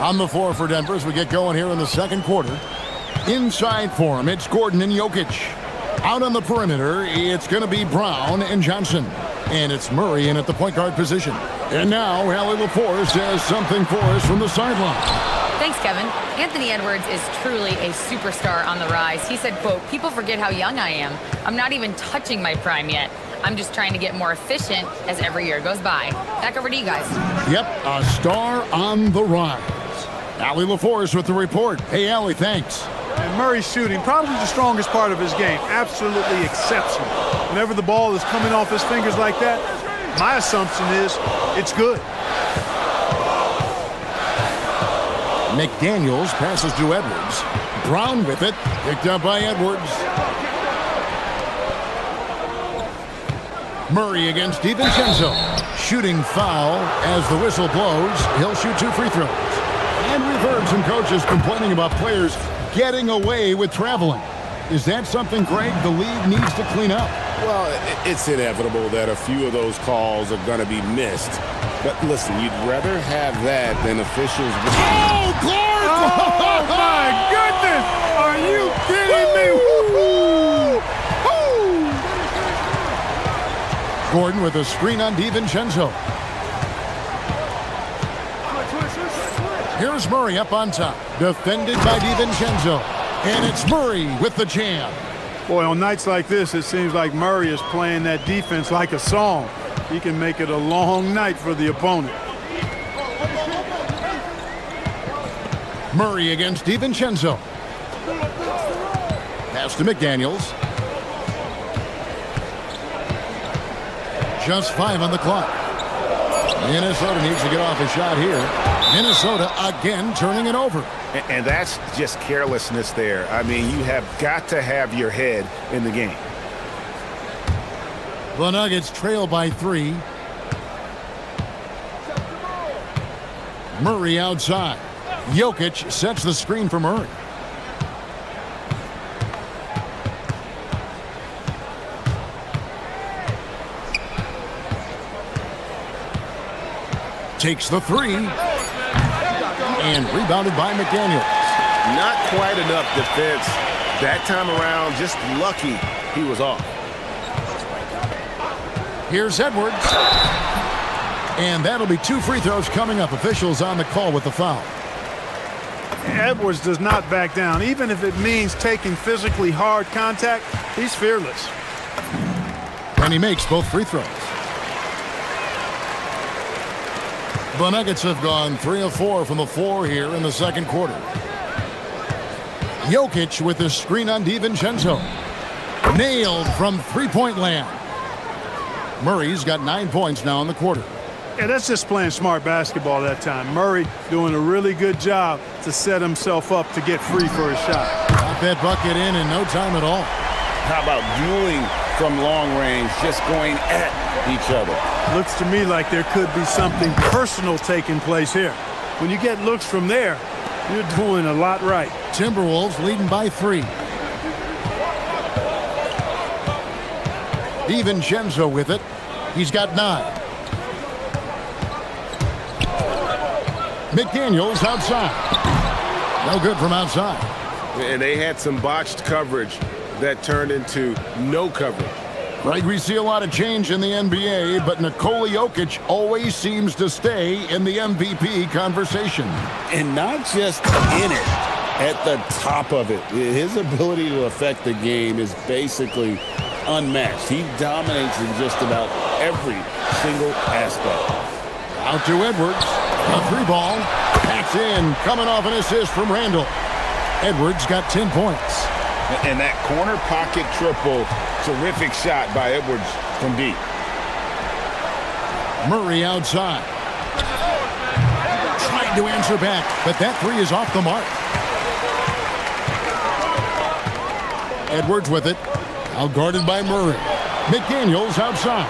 On the floor for Denver as we get going here in the second quarter. Inside for him, it's Gordon and Jokic. Out on the perimeter, it's going to be Brown and Johnson. And it's Murray in at the point guard position. And now, Allie LaForce has something for us from the sideline. Thanks, Kevin. Anthony Edwards is truly a superstar on the rise. He said, quote, "People forget how young I am. I'm not even touching my prime yet. I'm just trying to get more efficient as every year goes by." Back over to you guys. Yep, a star on the rise. Allie LaForce with the report. Hey, Allie, thanks. And Murray's shooting, probably the strongest part of his game. Absolutely exceptional. Whenever the ball is coming off his fingers like that, my assumption is it's good. McDaniels passes to Edwards. Brown with it. Picked up by Edwards. Murray against DiVincenzo. Shooting foul as the whistle blows. He'll shoot 2 free throws. And we've heard some coaches complaining about players getting away with traveling. Is that something, Greg, the league needs to clean up? Well, it's inevitable that a few of those calls are going to be missed. But listen, you'd rather have that than officials... Oh, Clark! Oh, my goodness! Are you kidding me? Woo-hoo! Gordon with a screen on DiVincenzo. Here's Murray up on top. Defended by DiVincenzo. And it's Murray with the jam. Boy, on nights like this, it seems like Murray is playing that defense like a song. He can make it a long night for the opponent. Murray against DiVincenzo. Pass to McDaniels. Just 5 on the clock. Minnesota needs to get off a shot here. Minnesota again turning it over. And that's just carelessness there. I mean, you have got to have your head in the game. The Nuggets trail by 3. Murray outside. Jokic sets the screen for Murray. Takes the 3. And rebounded by McDaniels. Not quite enough defense that time around. Just lucky he was off. Here's Edwards. And that'll be 2 free throws coming up. Officials on the call with the foul. Edwards does not back down. Even if it means taking physically hard contact, he's fearless. And he makes both free throws. The Nuggets have gone 3 of 4 from the floor here in the second quarter. Jokic with the screen on DiVincenzo. Nailed from three-point land. Murray's got 9 points now in the quarter. Yeah, that's just playing smart basketball that time. Murray doing a really good job to set himself up to get free for his shot. Got that bucket in no time at all. How about dueling from long range, just going at each other? Looks to me like there could be something personal taking place here. When you get looks from there, you're doing a lot right. Timberwolves leading by 3. DiVincenzo with it. He's got 9. McDaniels outside. No good from outside. And they had some botched coverage that turned into no coverage. Right, we see a lot of change in the NBA, but Nikola Jokic always seems to stay in the MVP conversation. And not just in it, at the top of it. His ability to affect the game is basically unmatched. He dominates in just about every single aspect. Out to Edwards. A three ball. That's in. Coming off an assist from Randall. Edwards got 10 points. And that corner pocket triple, terrific shot by Edwards from deep. Murray outside. Trying to answer back, but that three is off the mark. Edwards with it. Outguarded by Murray. McDaniels outside.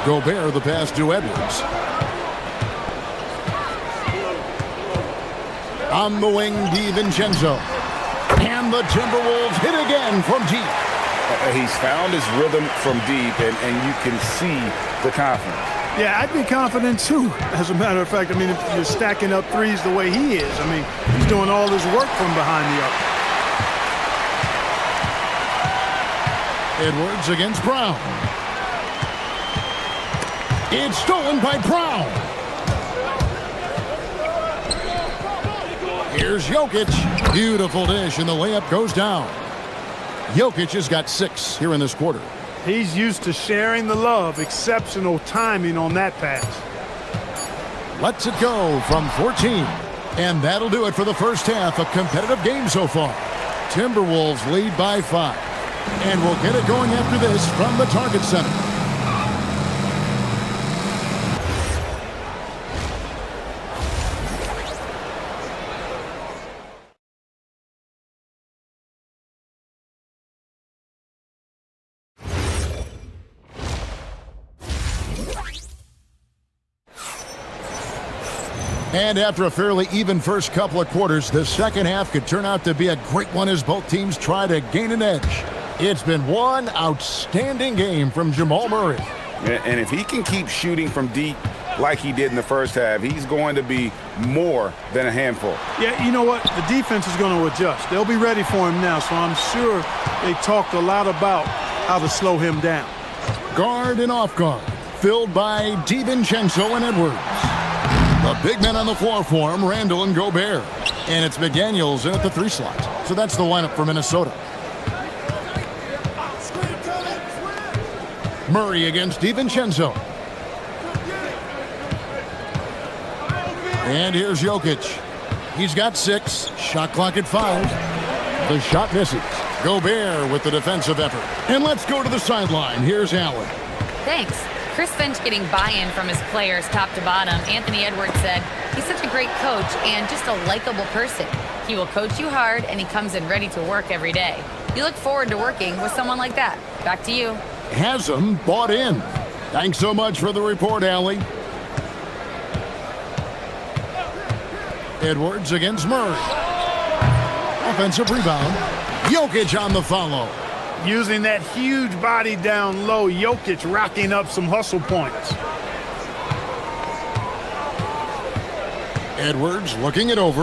Gobert the pass to Edwards. On the wing, DiVincenzo. And the Timberwolves hit again from deep. He's found his rhythm from deep, and you can see the confidence. Yeah, I'd be confident too, as a matter of fact. I mean, if you're stacking up threes the way he is, I mean, he's doing all his work from behind the arc. Edwards against Brown. It's stolen by Brown. Here's Jokic. Beautiful dish, and the layup goes down. Jokic has got 6 here in this quarter. He's used to sharing the love. Exceptional timing on that pass. Lets it go from 14. And that'll do it for the first half. A competitive game so far. Timberwolves lead by 5. And we'll get it going after this from the Target Center. And after a fairly even first couple of quarters, the second half could turn out to be a great one as both teams try to gain an edge. It's been one outstanding game from Jamal Murray. And if he can keep shooting from deep like he did in the first half, he's going to be more than a handful. Yeah, you know what? The defense is going to adjust. They'll be ready for him now, so I'm sure they talked a lot about how to slow him down. Guard and off guard, filled by DiVincenzo and Edwards. The big men on the floor for him, Randall and Gobert. And it's McDaniels in at the 3 slot. So that's the lineup for Minnesota. Murray against DiVincenzo. And here's Jokic. He's got 6. Shot clock at 5. The shot misses. Gobert with the defensive effort. And let's go to the sideline. Here's Allen. Thanks. Chris Finch getting buy-in from his players top to bottom. Anthony Edwards said, he's such a great coach and just a likable person. He will coach you hard and he comes in ready to work every day. You look forward to working with someone like that. Back to you. Has him bought in. Thanks so much for the report, Allie. Edwards against Murray. Offensive rebound. Jokic on the follow. Using that huge body down low, Jokic racking up some hustle points. Edwards looking it over.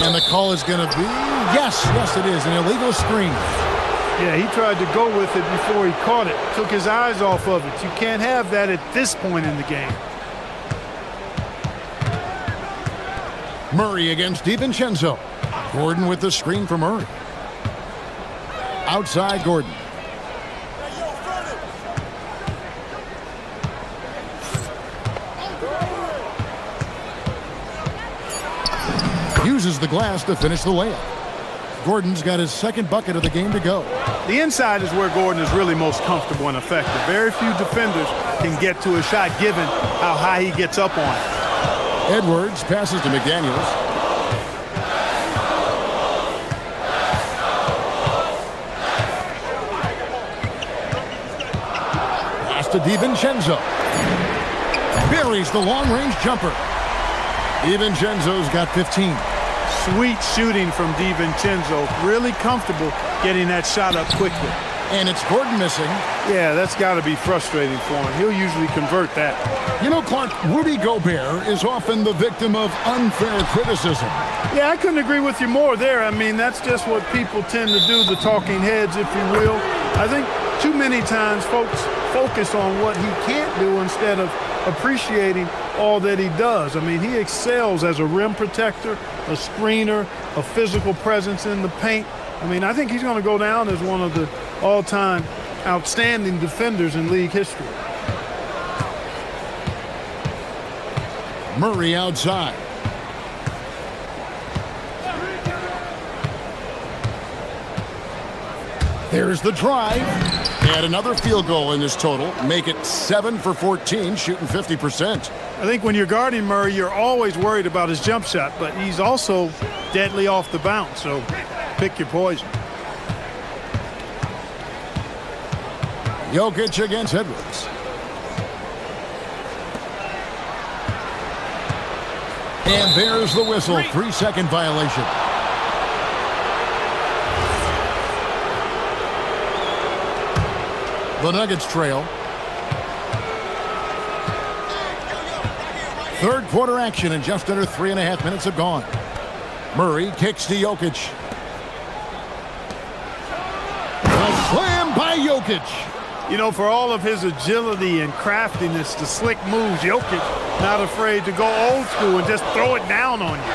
And the call is going to be, yes, it is, an illegal screen. Yeah, he tried to go with it before he caught it. Took his eyes off of it. You can't have that at this point in the game. Murray against DiVincenzo. Gordon with the screen for Murray. Outside Gordon. Uses the glass to finish the layup. Gordon's got his second bucket of the game to go. The inside is where Gordon is really most comfortable and effective. Very few defenders can get to a shot given how high he gets up on it. Edwards passes to McDaniels. To DiVincenzo. Buries the long-range jumper. DiVincenzo's got 15. Sweet shooting from DiVincenzo. Really comfortable getting that shot up quickly. And it's Gordon missing. Yeah, that's got to be frustrating for him. He'll usually convert that. You know, Clark, Rudy Gobert is often the victim of unfair criticism. Yeah, I couldn't agree with you more there. I mean, that's just what people tend to do, the talking heads, if you will. I think too many times folks focus on what he can't do instead of appreciating all that he does. I mean, he excels as a rim protector, a screener, a physical presence in the paint. I mean, I think he's going to go down as one of the all-time outstanding defenders in league history. Murray outside. There's the drive. And another field goal in this total. Make it 7 for 14, shooting 50%. I think when you're guarding Murray, you're always worried about his jump shot, but he's also deadly off the bounce, so pick your poison. Jokic against Edwards. And there's the whistle. 3-second violation. The Nuggets trail. Third quarter action, and just under 3.5 minutes have gone. Murray kicks to Jokic. A slam by Jokic. You know, for all of his agility and craftiness, the slick moves, Jokic not afraid to go old school and just throw it down on you.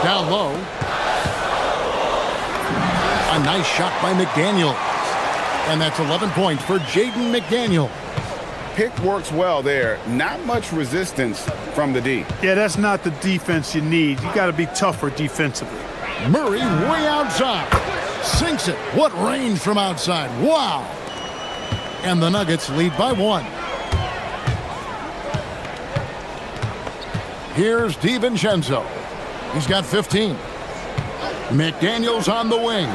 Down low. A nice shot by McDaniel. And that's 11 points for Jaden McDaniel. Pick works well there. Not much resistance from the D. Yeah, that's not the defense you need. You got to be tougher defensively. Murray way outside. Sinks it. What range from outside. Wow. And the Nuggets lead by 1. Here's DiVincenzo. He's got 15. McDaniels on the wing.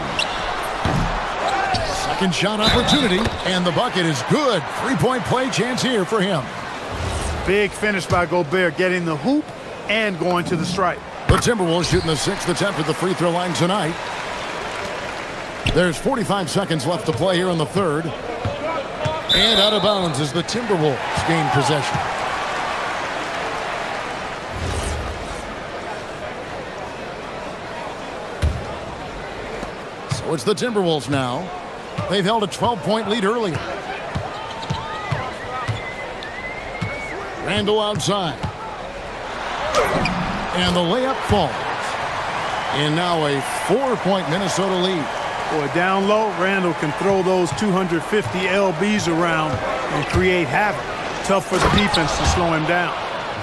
Second shot opportunity, and the bucket is good. 3-point play chance here for him. Big finish by Gobert, getting the hoop and going to the stripe. The Timberwolves shooting the 6th attempt at the free throw line tonight. There's 45 seconds left to play here in the third. And out of bounds as the Timberwolves gain possession. So it's the Timberwolves now. They've held a 12-point lead earlier. Randall outside. And the layup falls. And now a 4-point Minnesota lead. Boy, down low, Randall can throw those 250 LBs around and create havoc. Tough for the defense to slow him down.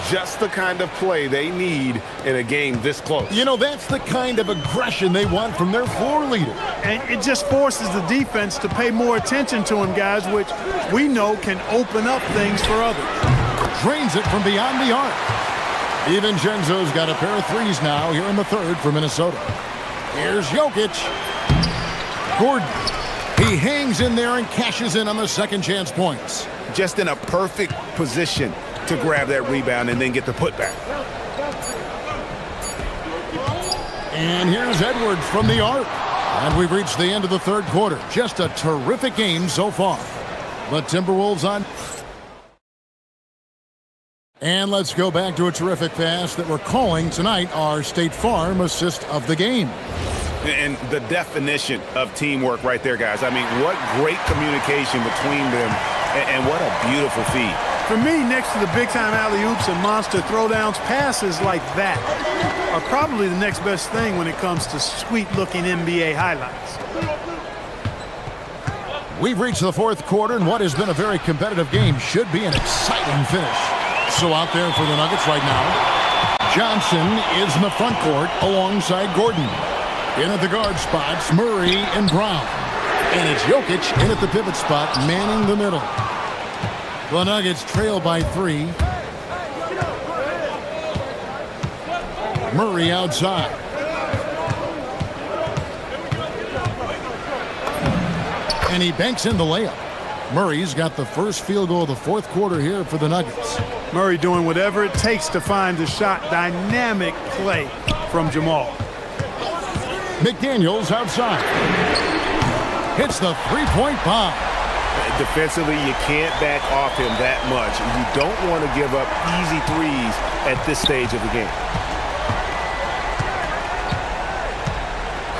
Just the kind of play they need in a game this close. You know, that's the kind of aggression they want from their floor leader. And it just forces the defense to pay more attention to him, guys, which we know can open up things for others. Drains it from beyond the arc. DiVincenzo's got a pair of threes now here in the third for Minnesota. Here's Jokic. Gordon. He hangs in there and cashes in on the second chance points. Just in a perfect position to grab that rebound and then get the putback. And here's Edwards from the arc. And we've reached the end of the third quarter. Just a terrific game so far. The Timberwolves on. And let's go back to a terrific pass that we're calling tonight our State Farm assist of the game. And the definition of teamwork right there, guys. I mean, what great communication between them, and what a beautiful feed. For me, next to the big-time alley-oops and monster throwdowns, passes like that are probably the next best thing when it comes to sweet-looking NBA highlights. We've reached the fourth quarter, and what has been a very competitive game should be an exciting finish. So out there for the Nuggets right now, Johnson is in the front court alongside Gordon. In at the guard spots, Murray and Brown. And it's Jokic in at the pivot spot, manning the middle. The Nuggets trail by 3. Murray outside. And he banks in the layup. Murray's got the first field goal of the fourth quarter here for the Nuggets. Murray doing whatever it takes to find the shot. Dynamic play from Jamal. McDaniels outside. hits the three-point bomb. Defensively, you can't back off him that much. You don't want to give up easy threes at this stage of the game.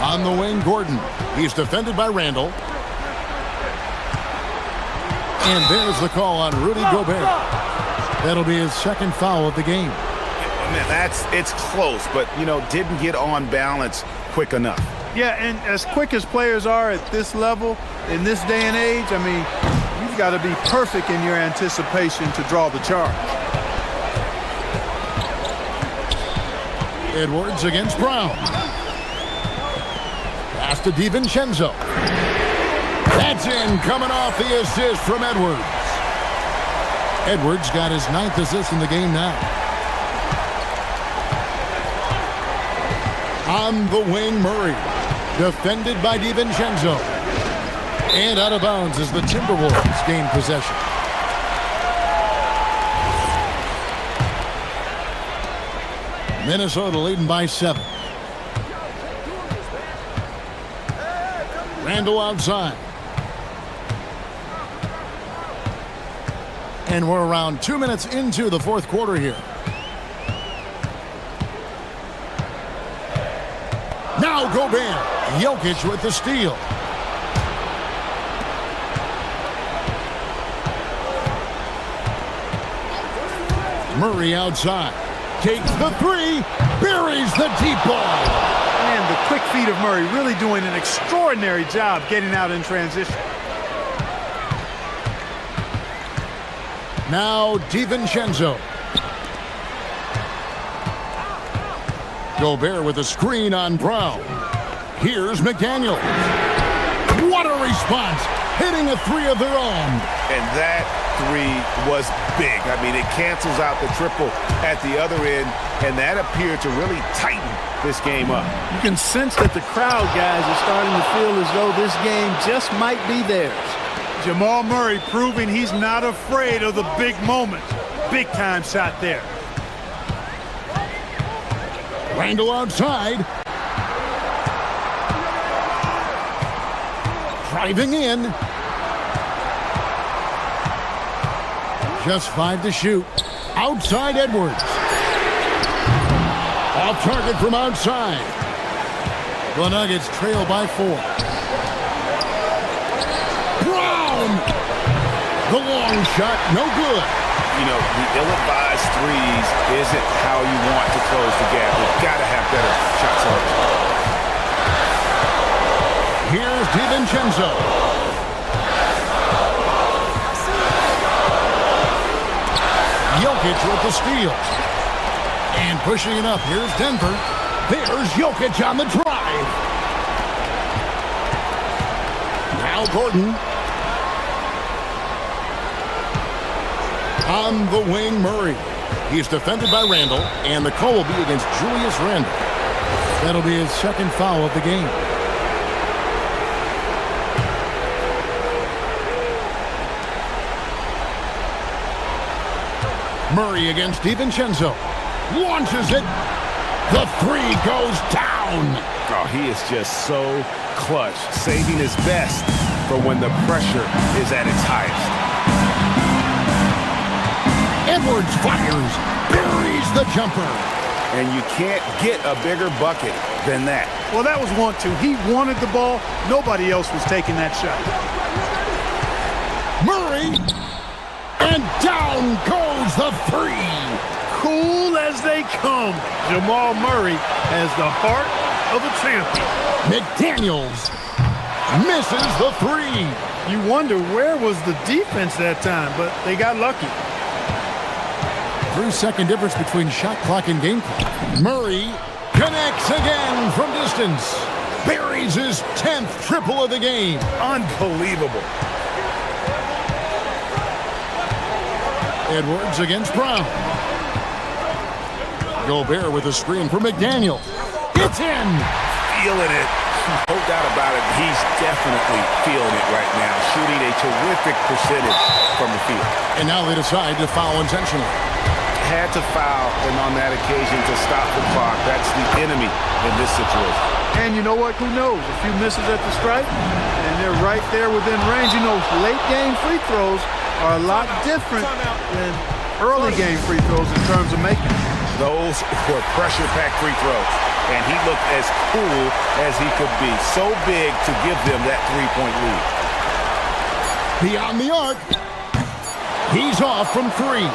On the wing, Gordon. He's defended by Randall. And there's the call on Rudy Gobert. That'll be his second foul of the game. Man, it's close, but, didn't get on balance quick enough. Yeah, and as quick as players are at this level, in this day and age, I mean, you've got to be perfect in your anticipation to draw the charge. Edwards against Brown. Pass to DiVincenzo. That's in, coming off the assist from Edwards. Edwards got his 9th assist in the game now. On the wing, Murray. Defended by DiVincenzo. And out of bounds as the Timberwolves gain possession. Minnesota leading by 7. Randall outside. And we're around 2 minutes into the fourth quarter here. Now Gobert. Jokic with the steal. Murray outside. Takes the three. Buries the deep ball. Man, the quick feet of Murray really doing an extraordinary job getting out in transition. Now DiVincenzo. Gobert with a screen on Brown. Here's McDaniel. What a response. Hitting a three of their own. And that three was big. I mean, it cancels out the triple at the other end, and that appeared to really tighten this game up. You can sense that the crowd, guys, are starting to feel as though this game just might be theirs. Jamal Murray proving he's not afraid of the big moments. Big time shot there. Randall outside. Driving in. Just 5 to shoot. Outside Edwards. Off target from outside. The Nuggets trail by 4. Brown! The long shot, no good. The ill-advised threes isn't how you want to close the gap. You've got to have better shot selection. Here's DiVincenzo. Jokic with the steal. And pushing it up, here's Denver. There's Jokic on the drive. Now Gordon. On the wing, Murray. He's defended by Randall, and the call will be against Julius Randall. That'll be his second foul of the game. Murray against DiVincenzo. Launches it. The three goes down. Oh, he is just so clutch, saving his best for when the pressure is at its highest. Edwards fires, buries the jumper. And you can't get a bigger bucket than that. Well, that was 1-2. He wanted the ball. Nobody else was taking that shot. Murray, and down goes the three. Cool as they come. Jamal Murray has the heart of a champion. McDaniels misses the three. You wonder where was the defense that time, but they got lucky. 3-second difference between shot clock and game clock. Murray connects again from distance. Buries his 10th triple of the game. Unbelievable. Edwards against Brown. Gobert with a screen for McDaniel. It's in. Feeling it. No doubt about it. He's definitely feeling it right now. Shooting a terrific percentage from the field. And now they decide to foul intentionally. had to foul, and on that occasion to stop the clock. That's the enemy in this situation. And you know what? Who knows? A few misses at the stripe, and they're right there within range. You know, late game free throws are a lot different than early game free throws in terms of making. Those were pressure-packed free throws, and he looked as cool as he could be. So big to give them that three-point lead. Beyond the arc. He's off from three.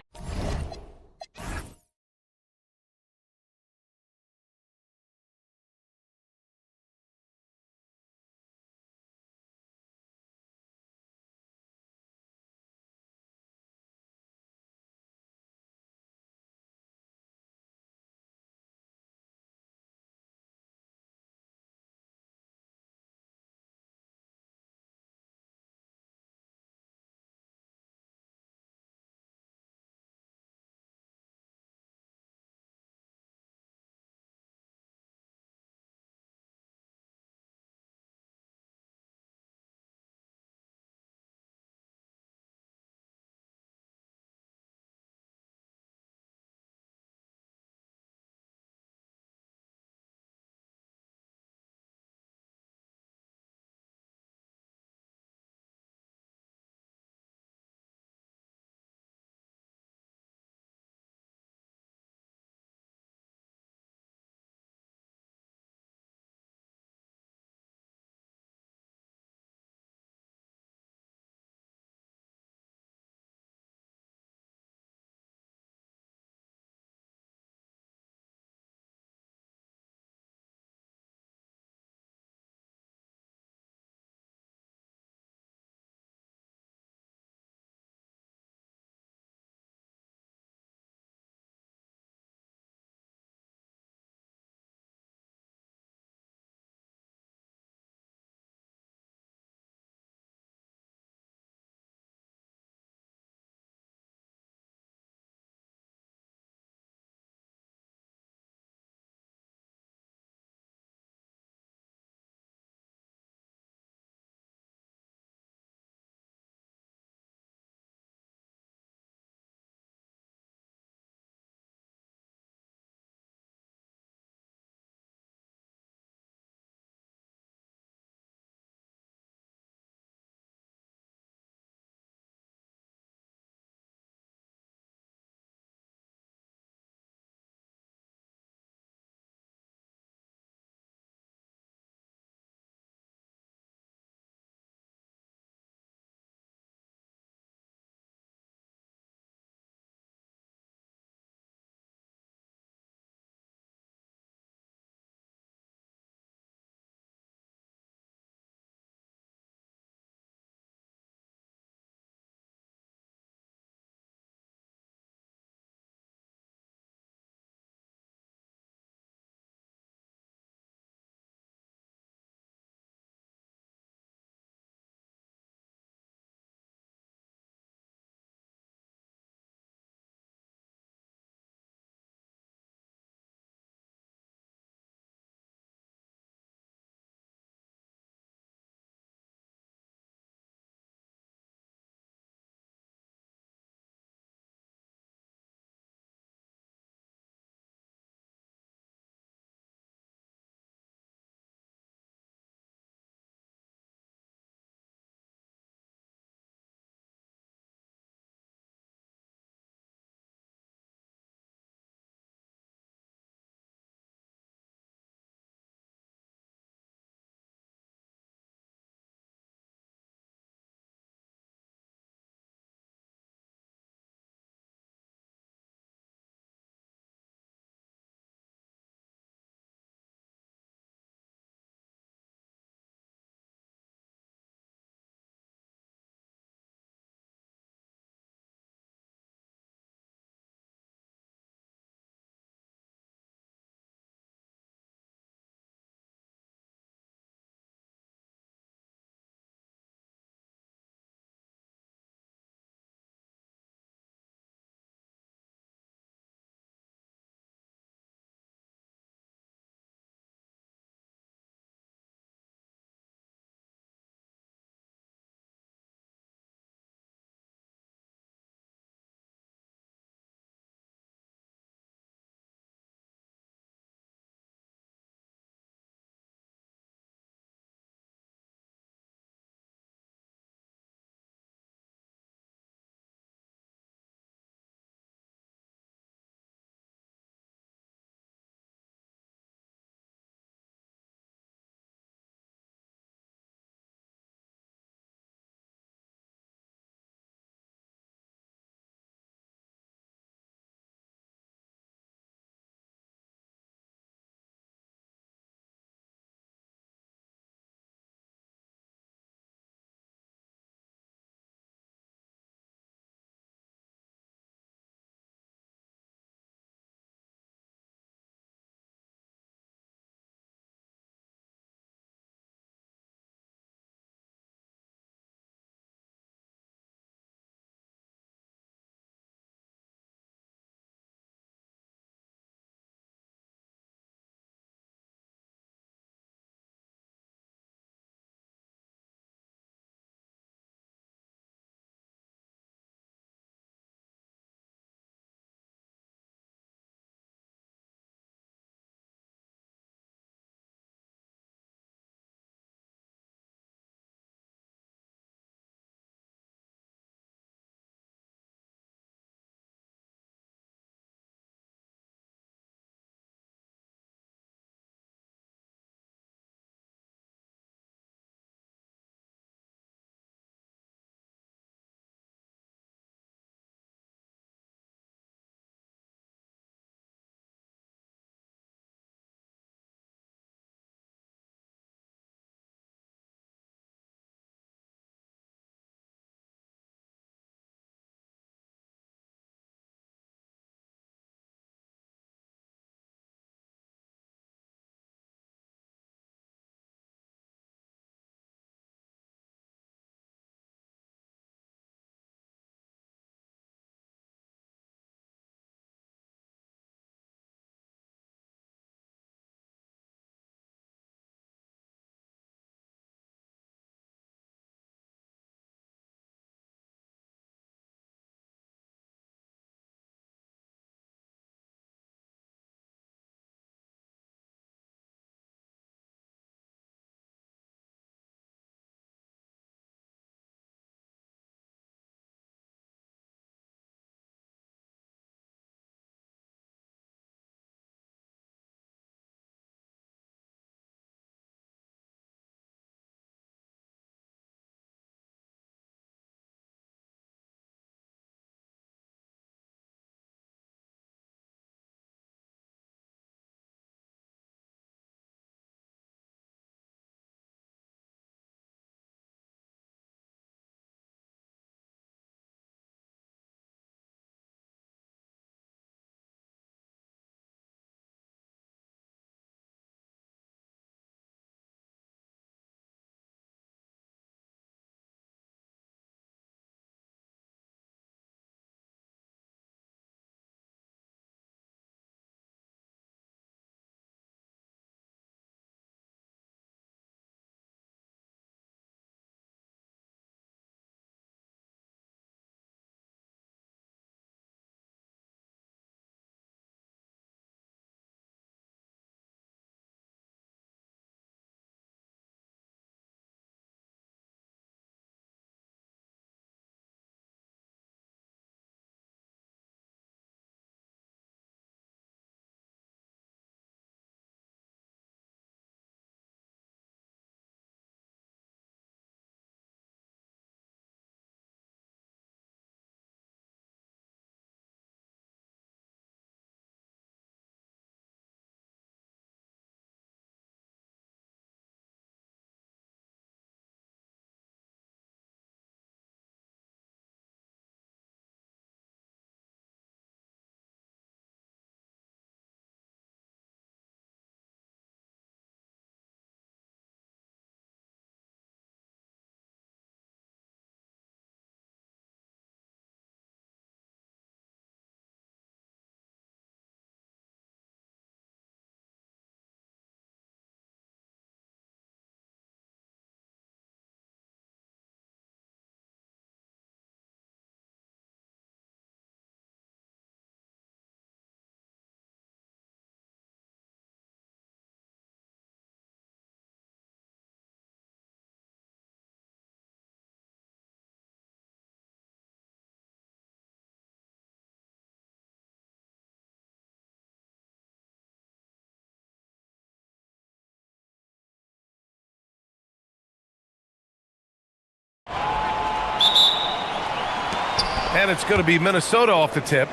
And it's going to be Minnesota off the tip.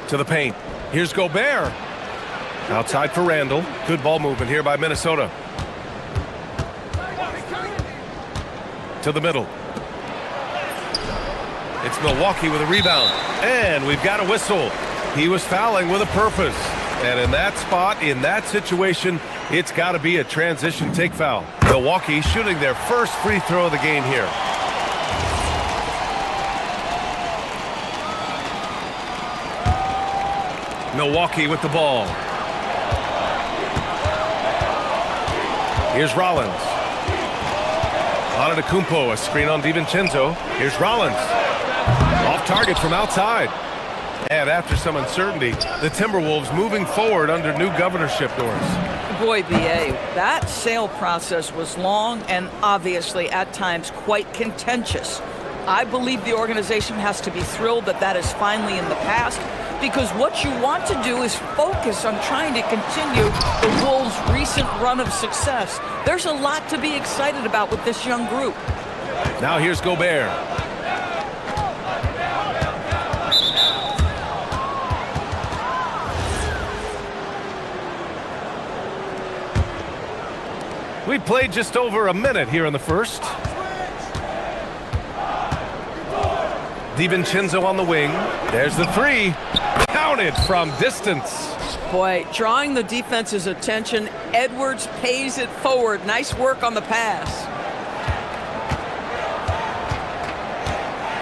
To the paint. Here's Gobert. Outside for Randall. Good ball movement here by Minnesota. To the middle. It's Milwaukee with a rebound. And we've got a whistle. He was fouling with a purpose. And in that spot, in that situation, it's got to be a transition take foul. Milwaukee shooting their first free throw of the game here. Milwaukee with the ball. Here's Rollins. Antetokounmpo, a screen on DiVincenzo. Here's Rollins. Off target from outside. And after some uncertainty, the Timberwolves moving forward under new governorship doors. Boy, B.A., that sale process was long and obviously at times quite contentious. I believe the organization has to be thrilled that that is finally in the past, because what you want to do is focus on trying to continue the Wolves' recent run of success. There's a lot to be excited about with this young group. Now here's Gobert. We played just over a minute here in the first. DiVincenzo on the wing. There's the three. Counted from distance. Boy, drawing the defense's attention, Edwards pays it forward. Nice work on the pass.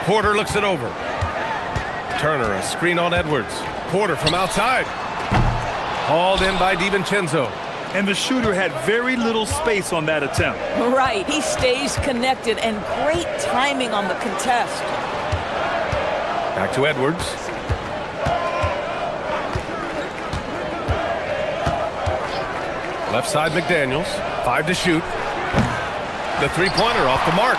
Porter looks it over. Turner, a screen on Edwards. Porter from outside. Hauled in by DiVincenzo. And the shooter had very little space on that attempt. Right, he stays connected, and great timing on the contest. Back to Edwards. Left side McDaniels. 5 to shoot. The three-pointer off the mark.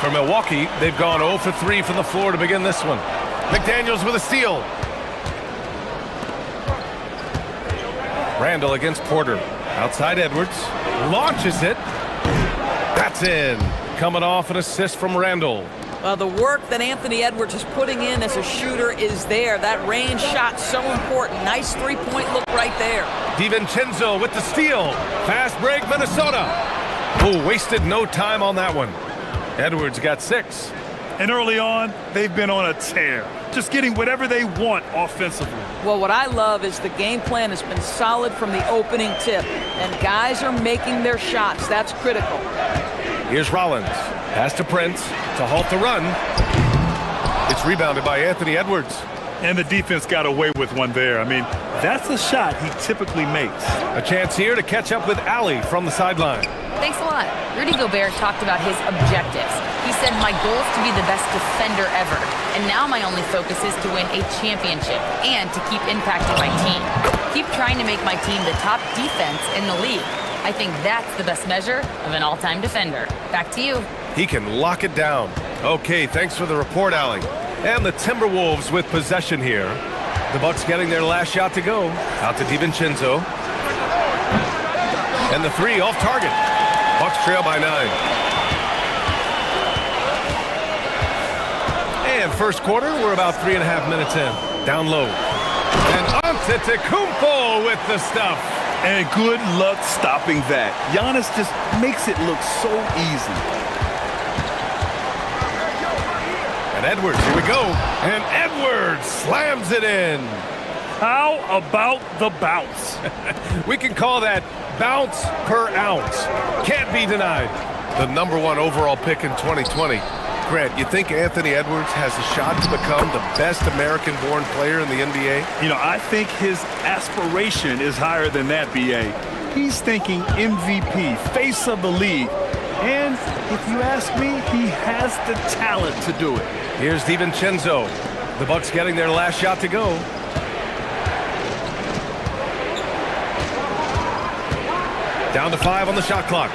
For Milwaukee, they've gone 0 for 3 from the floor to begin this one. McDaniels with a steal. Randall against Porter. Outside Edwards. Launches it. That's in. Coming off an assist from Randall. Well, the work that Anthony Edwards is putting in as a shooter is there. That range shot so important. Nice three-point look right there. DiVincenzo with the steal. Fast break, Minnesota. Oh, wasted no time on that one. Edwards got 6. And early on, they've been on a tear, just getting whatever they want offensively. Well, what I love is the game plan has been solid from the opening tip, and guys are making their shots. That's critical. Here's Rollins. Pass to Prince to halt the run. It's rebounded by Anthony Edwards. And the defense got away with one there. I mean, that's a shot he typically makes. A chance here to catch up with Allie from the sideline. Thanks a lot. Rudy Gobert talked about his objectives. He said, my goal is to be the best defender ever. And now my only focus is to win a championship and to keep impacting my team. Keep trying to make my team the top defense in the league. I think that's the best measure of an all-time defender. Back to you. He can lock it down. Okay, thanks for the report, Allie. And the Timberwolves with possession here. The Bucks getting their last shot to go. Out to DiVincenzo. And the three off target. Bucks trail by 9. And first quarter, we're about 3.5 minutes in. Down low. And Antetokounmpo with the stuff. And good luck stopping that. Giannis just makes it look so easy. And Edwards, here we go. And Edwards slams it in. How about the bounce? We can call that bounce per ounce. Can't be denied. The #1 overall pick in 2020. Grant, you think Anthony Edwards has a shot to become the best American-born player in the NBA? You know, I think his aspiration is higher than that, B.A. He's thinking MVP, face of the league. And if you ask me, he has the talent to do it. Here's DiVincenzo. The Bucks getting their last shot to go. Down to 5 on the shot clock.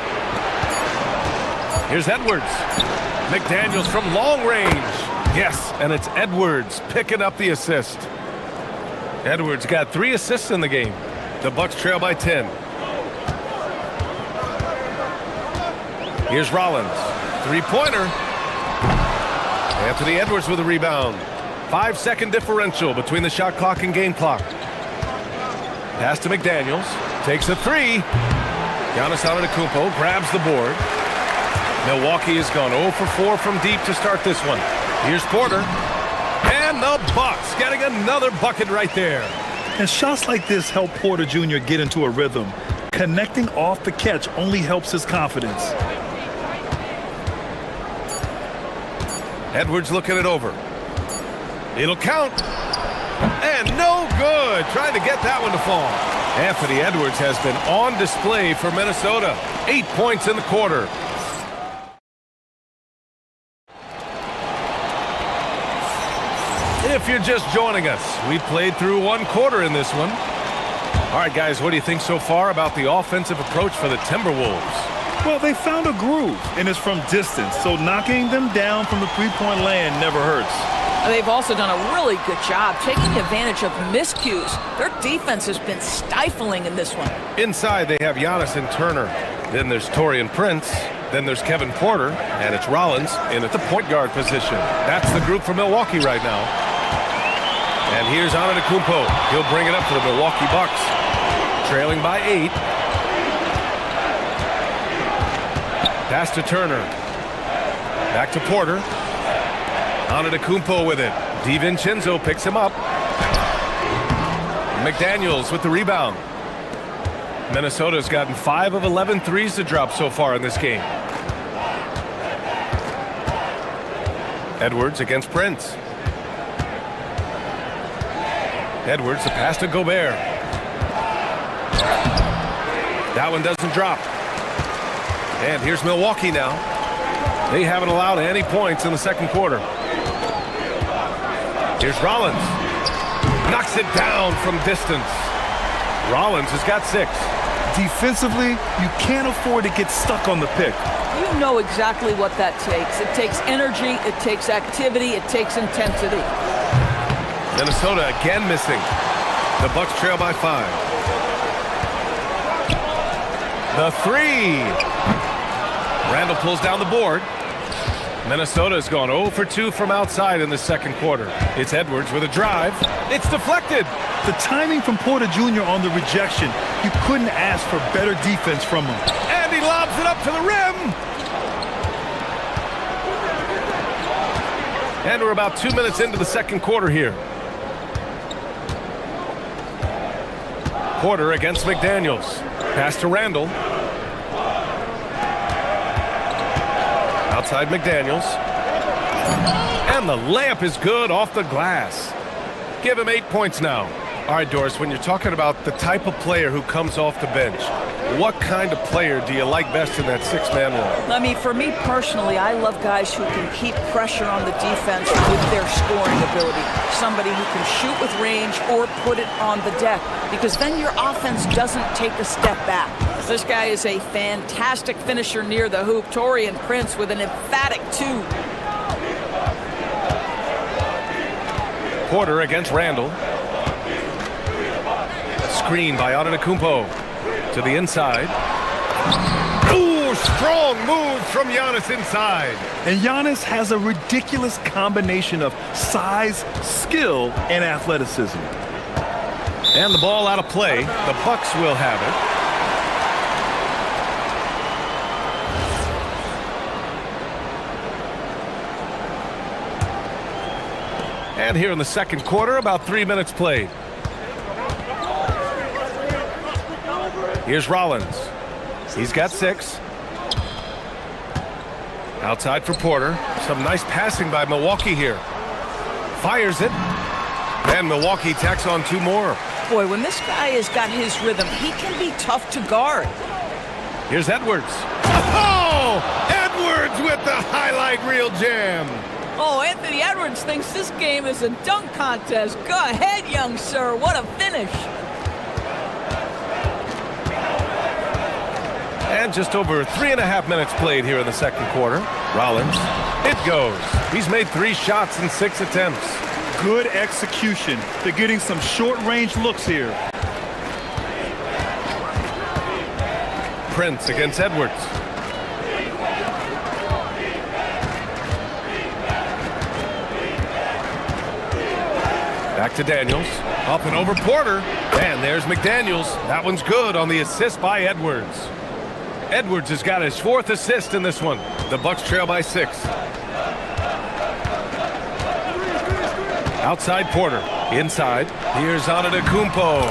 Here's Edwards. McDaniels from long range. Yes, and it's Edwards picking up the assist. Edwards got 3 assists in the game. The Bucks trail by 10. Here's Rollins. Three-pointer. Anthony Edwards with a rebound. 5-second differential between the shot clock and game clock. Pass to McDaniels. Takes a three. Giannis Antetokounmpo grabs the board. Milwaukee has gone 0 for 4 from deep to start this one. Here's Porter. And the Bucks getting another bucket right there. And shots like this help Porter Jr. get into a rhythm. Connecting off the catch only helps his confidence. Edwards looking it over. It'll count. And no good. Trying to get that one to fall. Anthony Edwards has been on display for Minnesota. 8 points in the quarter. If you're just joining us, we played through 1 quarter in this one. All right, guys, what do you think so far about the offensive approach for the Timberwolves? Well, they found a groove, and it's from distance, so knocking them down from the three-point land never hurts. They've also done a really good job taking advantage of miscues. Their defense has been stifling in this one. Inside, they have Giannis and Turner. Then there's Taurean Prince. Then there's Kevin Porter, and it's Rollins in at the point guard position. That's the group for Milwaukee right now. And here's Antetokounmpo. He'll bring it up for the Milwaukee Bucks. Trailing by 8. Pass to Turner. Back to Porter. Antetokounmpo with it. DiVincenzo picks him up. McDaniels with the rebound. Minnesota's gotten 5 of 11 threes to drop so far in this game. Edwards against Prince. Edwards, the pass to Gobert. That one doesn't drop. And here's Milwaukee now. They haven't allowed any points in the second quarter. Here's Rollins. Knocks it down from distance. Rollins has got 6. Defensively, you can't afford to get stuck on the pick. You know exactly what that takes. It takes energy, it takes activity, it takes intensity. Minnesota again missing. The Bucks trail by 5. The 3. Randall pulls down the board. Minnesota's gone 0 for 2 from outside in the second quarter. It's Edwards with a drive. It's deflected. The timing from Porter Jr. on the rejection, you couldn't ask for better defense from him. And he lobs it up to the rim. And we're about 2 minutes into the second quarter here. Porter against McDaniels. Pass to Randall. Outside McDaniels. And the layup is good off the glass. Give him 8 points now. All right, Doris, when you're talking about the type of player who comes off the bench, what kind of player do you like best in that 6-man role? I mean, for me personally, I love guys who can keep pressure on the defense with their scoring ability. Somebody who can shoot with range or put it on the deck, because then your offense doesn't take a step back. This guy is a fantastic finisher near the hoop. Taurean Prince with an emphatic 2. Porter against Randall. Screen by Antetokounmpo. To the inside. Ooh, strong move from Giannis inside. And Giannis has a ridiculous combination of size, skill, and athleticism. And the ball out of play. The Bucks will have it. And here in the second quarter, about 3 minutes played. Here's Rollins. He's got 6. Outside for Porter. Some nice passing by Milwaukee here. Fires it. And Milwaukee tacks on 2 more. Boy, when this guy has got his rhythm, he can be tough to guard. Here's Edwards. Oh! Edwards with the highlight reel jam. Oh, Anthony Edwards thinks this game is a dunk contest. Go ahead, young sir. What a finish. And just over 3.5 minutes played here in the second quarter. Rollins. It goes. He's made 3 shots in 6 attempts. Good execution. They're getting some short-range looks here. Prince against Edwards. Back to Daniels. Up and over Porter. And there's McDaniels. That one's good on the assist by Edwards. Edwards has got his 4th assist in this one. The Bucks trail by 6. Outside Porter. Inside. Here's Antetokounmpo.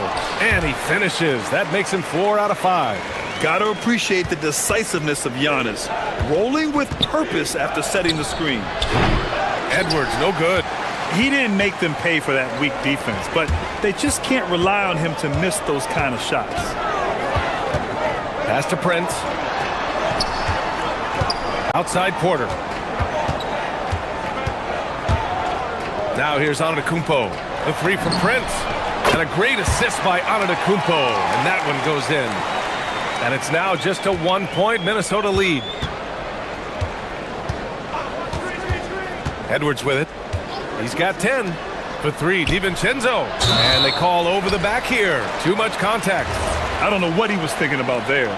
And he finishes. That makes him 4 out of 5. Got to appreciate the decisiveness of Giannis. Rolling with purpose after setting the screen. Edwards, no good. He didn't make them pay for that weak defense, but they just can't rely on him to miss those kind of shots. Pass to Prince. Outside Porter. Now here's Antetokounmpo. The 3 from Prince. And a great assist by Antetokounmpo. And that one goes in. And it's now just a 1-point Minnesota lead. Edwards with it. He's got 10. For 3, DiVincenzo. And they call over the back here. Too much contact. I don't know what he was thinking about there.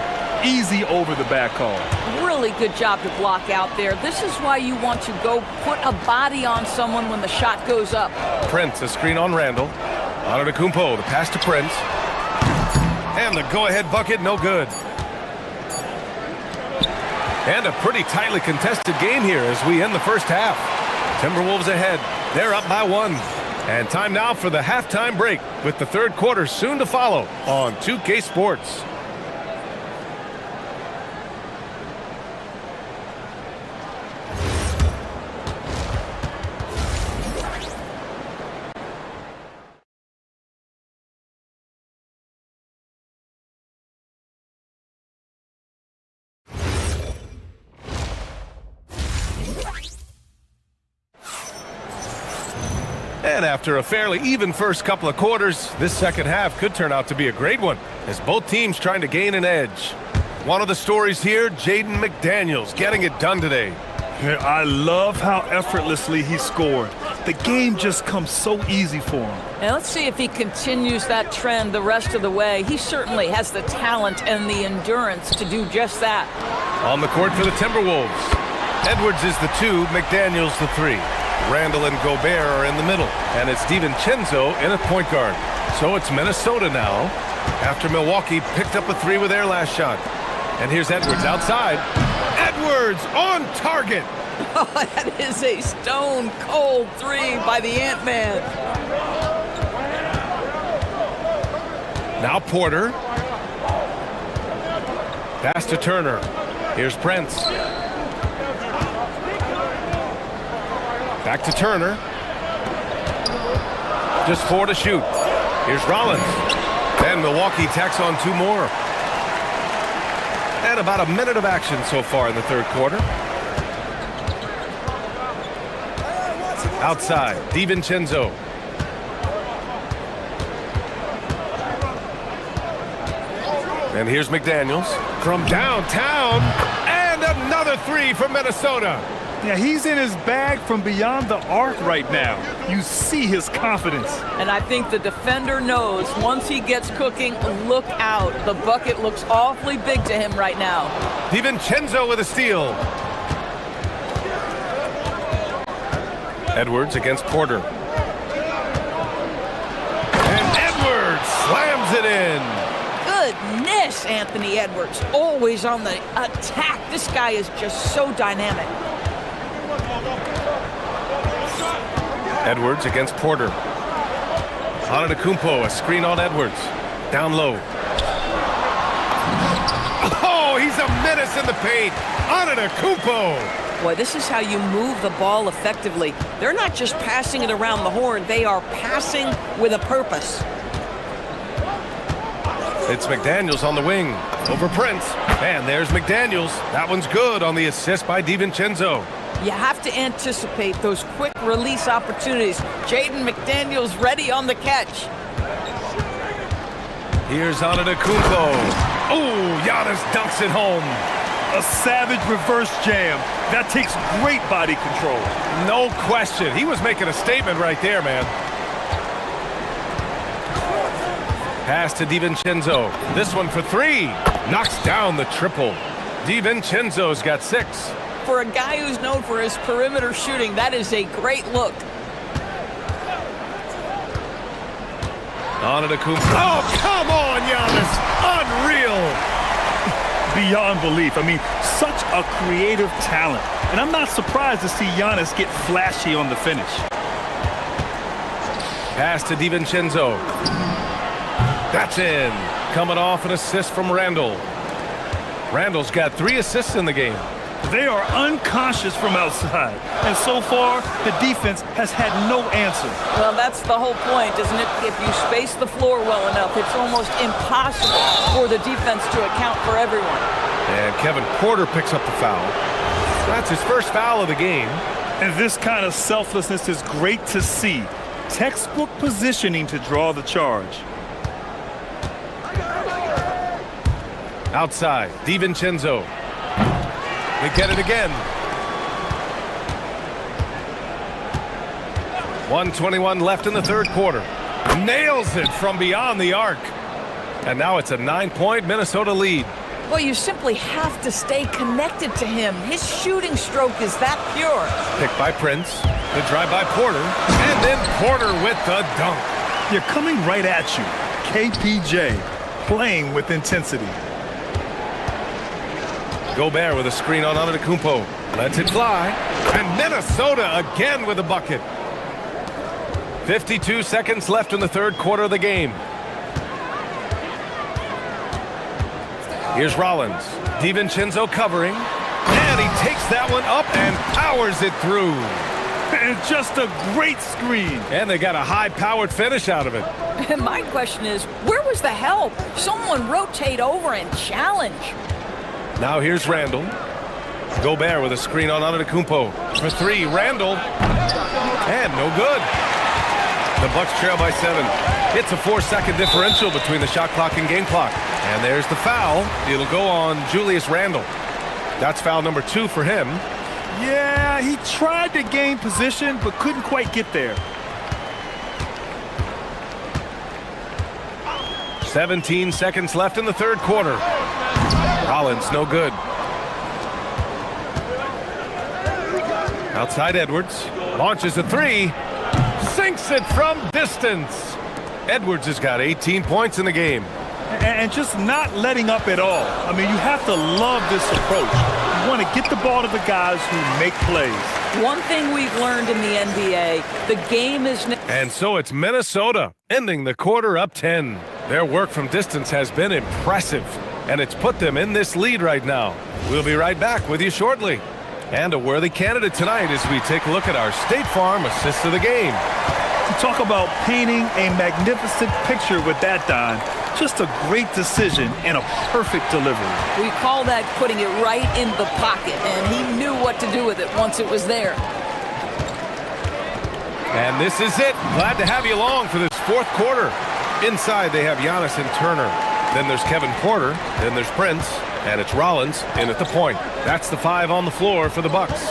Easy over the back call. Really good job to block out there. This is why you want to go put a body on someone when the shot goes up. Prince, a screen on Randall. Antetokounmpo, the pass to Prince. And the go-ahead bucket, no good. And a pretty tightly contested game here as we end the first half. Timberwolves ahead. They're up by 1. And time now for the halftime break with the 3rd quarter soon to follow on 2K Sports. And after a fairly even first couple of quarters, this second half could turn out to be a great one as both teams trying to gain an edge. One of the stories here, Jaden McDaniels getting it done today. I love how effortlessly he scored. The game just comes so easy for him. Now let's see if he continues that trend the rest of the way. He certainly has the talent and the endurance to do just that. On the court for the Timberwolves. Edwards is the 2, McDaniels the 3. Randall and Gobert are in the middle, and it's DiVincenzo in at point guard. So it's Minnesota now, after Milwaukee picked up a 3 with their last shot. And here's Edwards outside. Edwards on target! Oh, that is a stone-cold 3 by the Ant-Man. Now Porter. Pass to Turner. Here's Prince. Back to Turner. Just 4 to shoot. Here's Rollins. And Milwaukee tacks on 2 more. And about a minute of action so far in the 3rd quarter. Outside, DiVincenzo. And here's McDaniels from downtown. And another 3 from Minnesota. Yeah, he's in his bag from beyond the arc right now. You see his confidence. And I think the defender knows once he gets cooking, look out. The bucket looks awfully big to him right now. DiVincenzo with a steal. Edwards against Porter. And Edwards slams it in. Goodness, Anthony Edwards. Always on the attack. This guy is just so dynamic. Edwards against Porter. Antetokounmpo, a screen on Edwards. Down low. Oh, he's a menace in the paint. Antetokounmpo. Boy, this is how you move the ball effectively. They're not just passing it around the horn. They are passing with a purpose. It's McDaniels on the wing. Over Prince. And there's McDaniels. That one's good on the assist by DiVincenzo. You have to anticipate those quick release opportunities. Jaden McDaniels ready on the catch. Here's Antetokounmpo. Oh, Giannis dunks it home. A savage reverse jam. That takes great body control. No question. He was making a statement right there, man. Pass to DiVincenzo. This one for 3. Knocks down the triple. DiVincenzo's got 6. For a guy who's known for his perimeter shooting, that is a great look. Antetokounmpo. Oh, come on, Giannis. Unreal. Beyond belief. I mean, such a creative talent. And I'm not surprised to see Giannis get flashy on the finish. Pass to DiVincenzo. That's in. Coming off an assist from Randall. Randall's got 3 assists in the game. They are unconscious from outside. And so far, the defense has had no answer. Well, that's the whole point, isn't it? If you space the floor well enough, it's almost impossible for the defense to account for everyone. And Kevin Porter picks up the foul. That's his first foul of the game. And this kind of selflessness is great to see. Textbook positioning to draw the charge. Outside, DiVincenzo. They get it again. 1:21 left in the third quarter. Nails it from beyond the arc. And now it's a 9-point Minnesota lead. Well, you simply have to stay connected to him. His shooting stroke is that pure. Picked by Prince. The drive by Porter. And then Porter with the dunk. They're coming right at you. KPJ playing with intensity. Gobert with a screen on Antetokounmpo. Lets it fly. And Minnesota again with a bucket. 52 seconds left in the third quarter of the game. Here's Rollins. DiVincenzo covering. And he takes that one up and powers it through. And just a great screen. And they got a high-powered finish out of it. And my question is, where was the help? Someone rotate over and challenge. Now here's Randall. Gobert with a screen on Antetokounmpo. For 3, Randall. And no good. The Bucks trail by 7. It's a 4-second differential between the shot clock and game clock. And there's the foul. It'll go on Julius Randall. That's foul number 2 for him. Yeah, he tried to gain position, but couldn't quite get there. 17 seconds left in the third quarter. Rollins, no good. Outside Edwards. Launches a 3. Sinks it from distance. Edwards has got 18 points in the game. And just not letting up at all. I mean, you have to love this approach. You want to get the ball to the guys who make plays. One thing we've learned in the NBA, the game is... And so it's Minnesota, ending the quarter up 10. Their work from distance has been impressive, and it's put them in this lead right now. We'll be right back with you shortly. And a worthy candidate tonight as we take a look at our State Farm assist of the game. Talk about painting a magnificent picture with that, Don. Just a great decision and a perfect delivery. We call that putting it right in the pocket, and he knew what to do with it once it was there. And this is it. Glad to have you along for this fourth quarter. Inside they have Giannis and Turner. Then there's Kevin Porter. Then there's Prince. And it's Rollins in at the point. That's the 5 on the floor for the Bucks.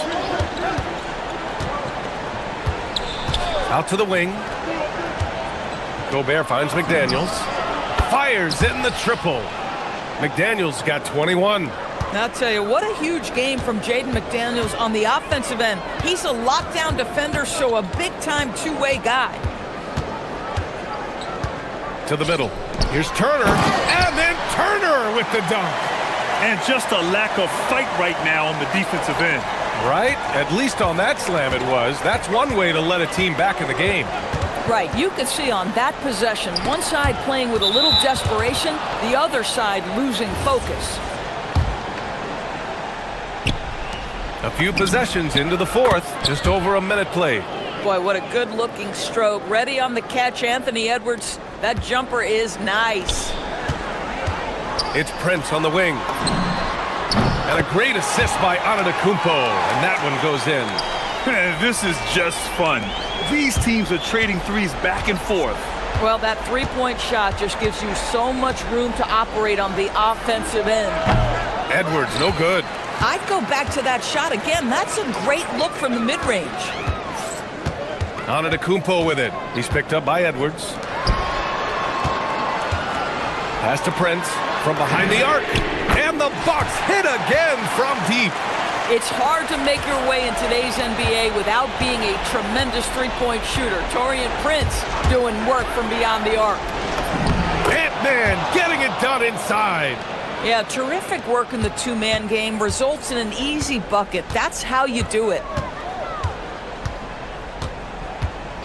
Out to the wing. Gobert finds McDaniels. Fires in the triple. McDaniels got 21. I'll tell you, what a huge game from Jaden McDaniels on the offensive end. He's a lockdown defender, so a big-time two-way guy. To the middle. Here's Turner. And then Turner with the dunk. And just a lack of fight right now on the defensive end. Right? At least on that slam it was. That's one way to let a team back in the game. Right. You could see on that possession, one side playing with a little desperation, the other side losing focus. A few possessions into the fourth. Just over a minute played. Boy, what a good-looking stroke. Ready on the catch, Anthony Edwards. That jumper is nice. It's Prince on the wing. And a great assist by Antetokounmpo. And that one goes in. This is just fun. These teams are trading threes back and forth. Well, that three-point shot just gives you so much room to operate on the offensive end. Edwards, no good. I'd go back to that shot again. That's a great look from the mid-range. Antetokounmpo with it. He's picked up by Edwards. Pass to Prince from behind the arc. And the Bucks hit again from deep. It's hard to make your way in today's NBA without being a tremendous three-point shooter. Taurean Prince doing work from beyond the arc. Man, getting it done inside. Yeah, terrific work in the two-man game results in an easy bucket. That's how you do it.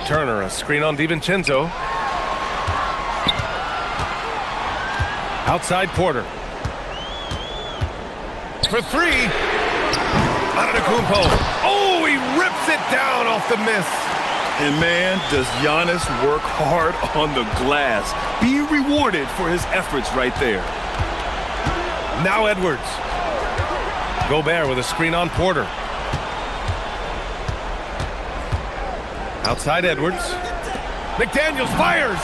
Turner, a screen on DiVincenzo. Outside Porter. For three. Antetokounmpo. Oh, he rips it down off the miss. And man, does Giannis work hard on the glass. Being rewarded for his efforts right there. Now Edwards. Gobert with a screen on Porter. Outside Edwards. McDaniels fires.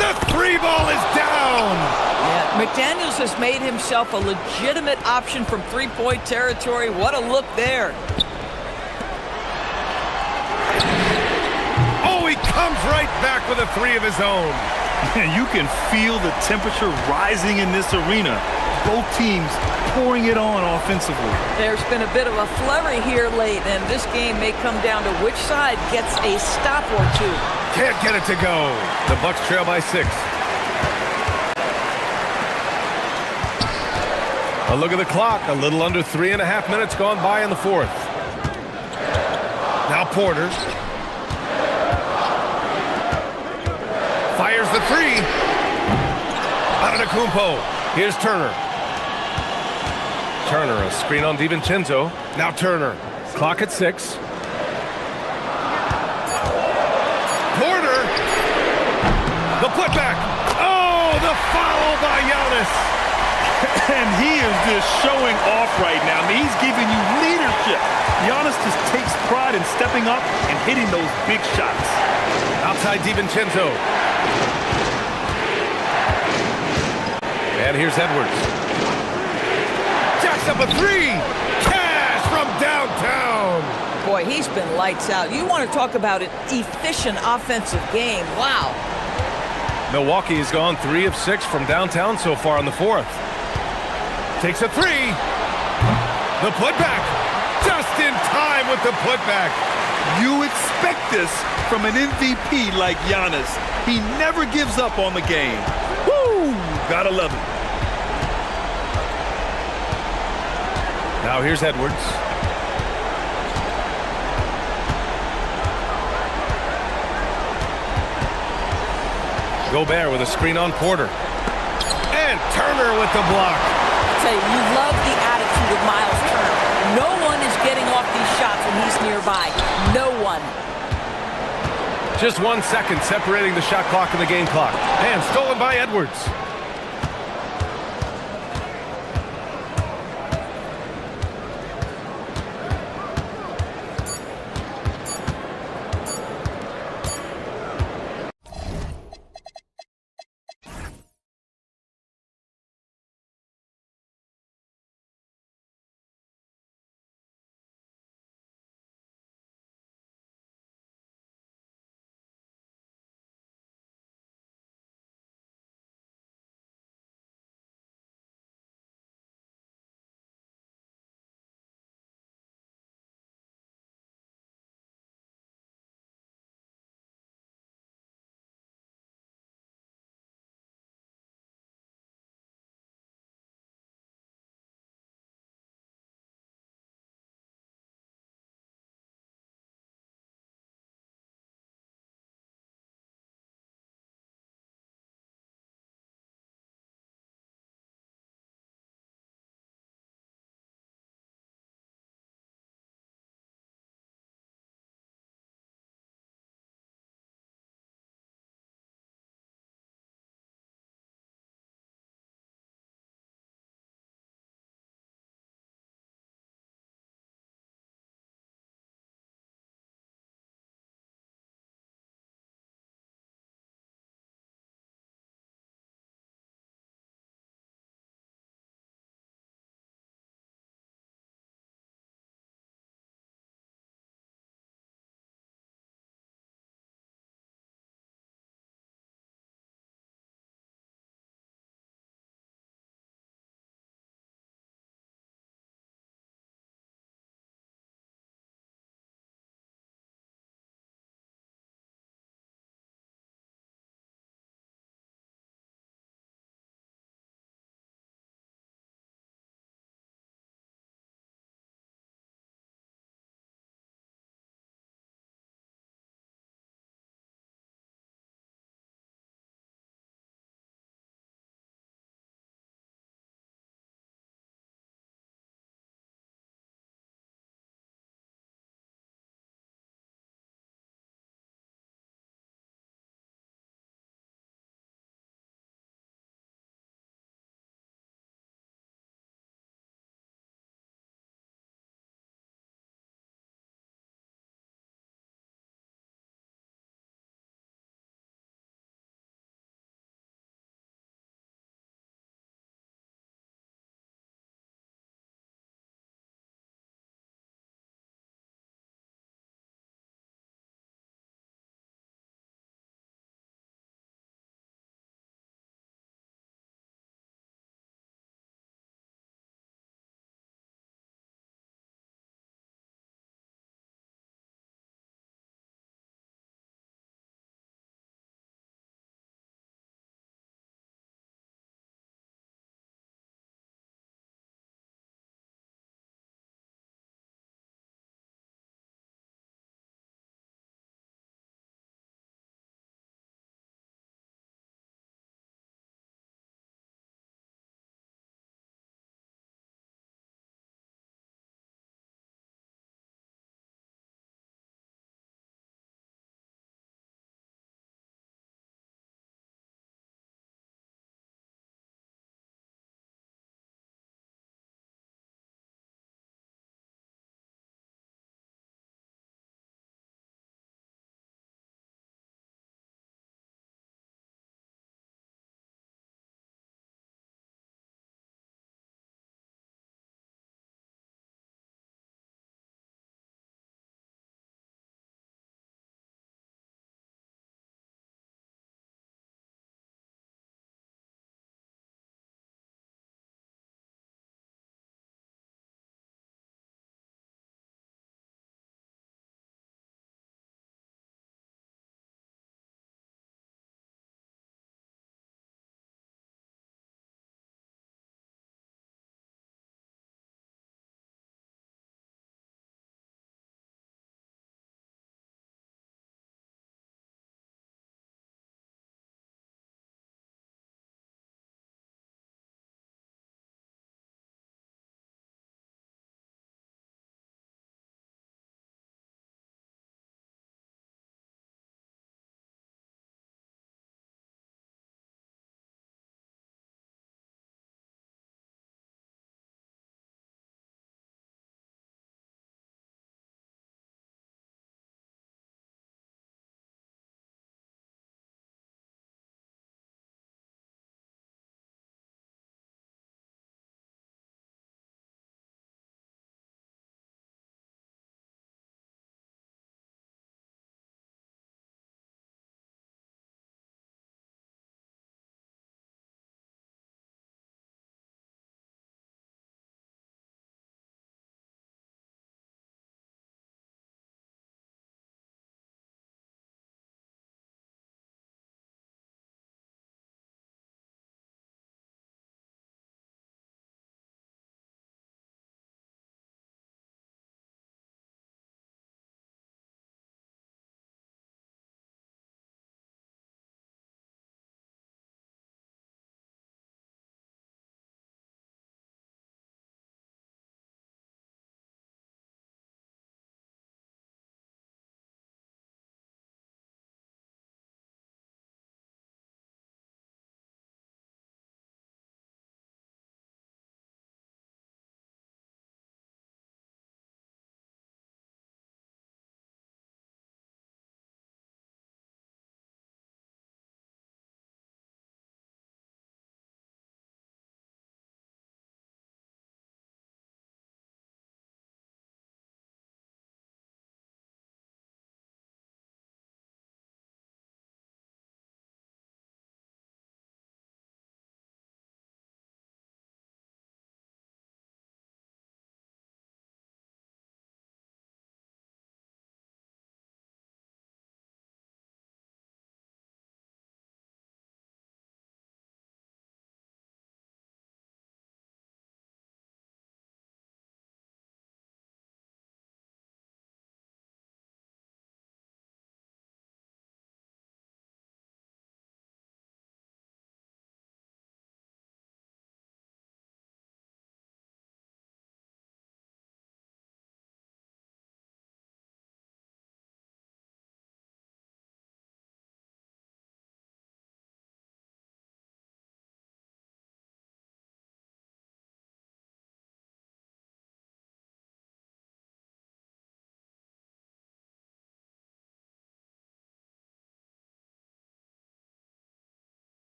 The three ball is down. Yeah, McDaniels has made himself a legitimate option from three-point territory. What a look there. Oh, he comes right back with a three of his own. And you can feel the temperature rising in this arena. Both teams pouring it on offensively. There's been a bit of a flurry here late, and this game may come down to which side gets a stop or two. Can't get it to go. The Bucks trail by 6. A look at the clock. A little under 3.5 minutes gone by in the fourth. Now Porter. Fires the three. Antetokounmpo. Here's Turner. Turner, a screen on DiVincenzo. Now Turner. Clock at 6. Porter. The putback. Oh, the foul by Giannis. And he is just showing off right now. I mean, he's giving you leadership. Giannis just takes pride in stepping up and hitting those big shots. Outside DiVincenzo. And here's Edwards. Jacks up a three. Cash from downtown. Boy, he's been lights out. You want to talk about an efficient offensive game. Wow. Milwaukee has gone 3 of 6 from downtown so far in the fourth. Takes a three. The putback. Just in time with the putback. You expect this from an MVP like Giannis. He never gives up on the game. Woo! Gotta love it. Now here's Edwards. Gobert with a screen on Porter. And Turner with the block. Say, you love the attitude of Miles Turner. No one is getting off these shots when he's nearby. No one. Just 1 second separating the shot clock and the game clock. And stolen by Edwards.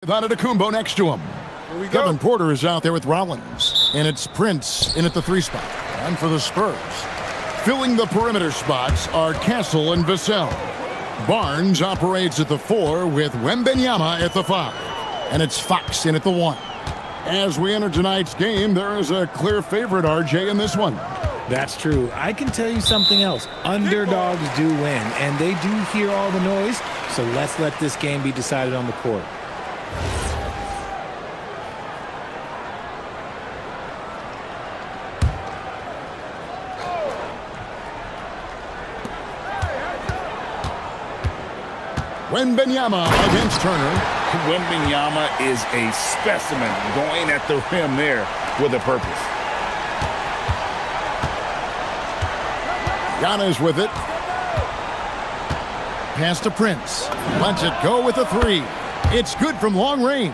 Antetokounmpo next to him. Kevin Porter is out there with Rollins. And it's Prince in at the 3 spot. And for the Spurs. Filling the perimeter spots are Castle and Vassell. Barnes operates at the 4 with Wembanyama at the 5. And it's Fox in at the 1. As we enter tonight's game, there is a clear favorite, RJ, in this one. That's true. I can tell you something else. Underdogs do win, and they do hear all the noise, so let's let this game be decided on the court. Wembanyama against Turner. Wembanyama is a specimen going at the rim there with a purpose. Giannis with it. Pass to Prince. Lets it go with a 3. It's good from long range.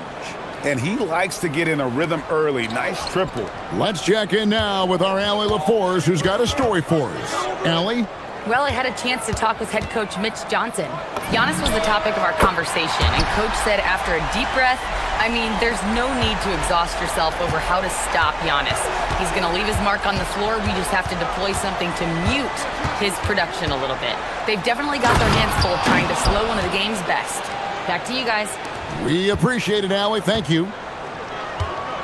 And he likes to get in a rhythm early. Nice triple. Let's check in now with our Allie LaForce, who's got a story for us. Allie? Well, I had a chance to talk with head coach Mitch Johnson. Giannis was the topic of our conversation, and coach said after a deep breath, there's no need to exhaust yourself over how to stop Giannis. He's going to leave his mark on the floor. We just have to deploy something to mute his production a little bit. They've definitely got their hands full trying to slow one of the game's best. Back to you guys. We appreciate it, Allie. Thank you.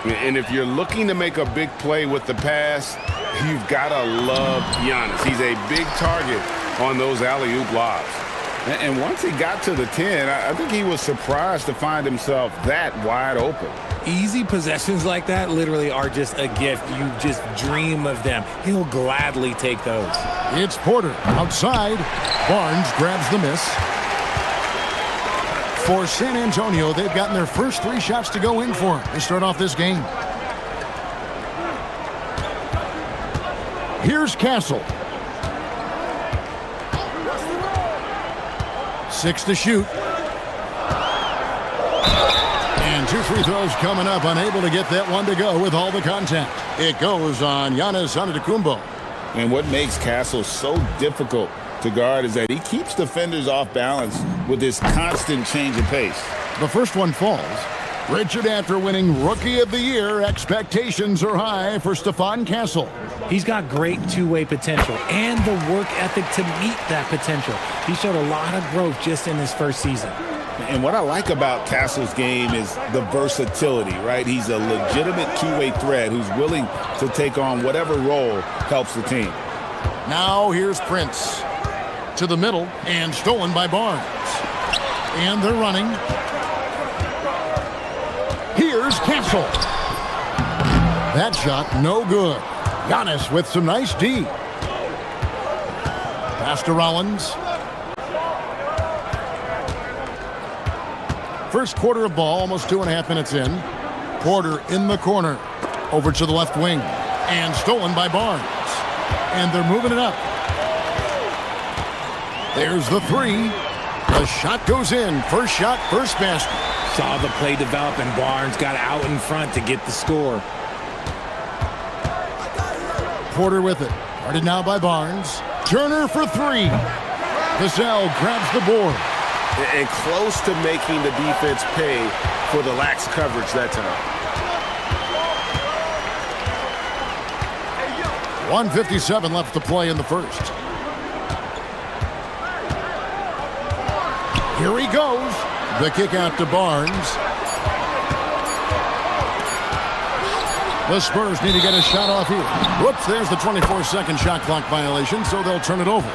And if you're looking to make a big play with the pass, you've got to love Giannis. He's a big target on those alley-oop lobs. And once he got to the 10, I think he was surprised to find himself that wide open. Easy possessions like that literally are just a gift. You just dream of them. He'll gladly take those. It's Porter outside. Barnes grabs the miss. For San Antonio, they've gotten their first 3 shots to go in for him to start off this game. Here's Castle. 6 to shoot. And 2 free throws coming up, unable to get that one to go with all the contact. It goes on Giannis Antetokounmpo. And what makes Castle so difficult to guard is that he keeps defenders off balance with this constant change of pace. The first one falls. Richard, after winning Rookie of the Year, expectations are high for Stephon Castle. He's got great two-way potential and the work ethic to meet that potential. He showed a lot of growth just in his first season. And what I like about Castle's game is the versatility, right? He's a legitimate two-way threat who's willing to take on whatever role helps the team. Now here's Prince. To the middle and stolen by Barnes. And they're running. Here's Castle. That shot no good. Giannis with some nice D. Pass to Rollins. First quarter of ball, almost 2.5 minutes in. Porter in the corner. Over to the left wing. And stolen by Barnes. And they're moving it up. There's the 3. The shot goes in. First shot, first basket. Saw the play develop, and Barnes got out in front to get the score. Porter with it. Guarded now by Barnes. Turner for 3. Vassell grabs the board. And close to making the defense pay for the lax coverage that time. 1:57 left to play in the first. Here he goes. The kick out to Barnes. The Spurs need to get a shot off here. Whoops, there's the 24-second shot clock violation, so they'll turn it over.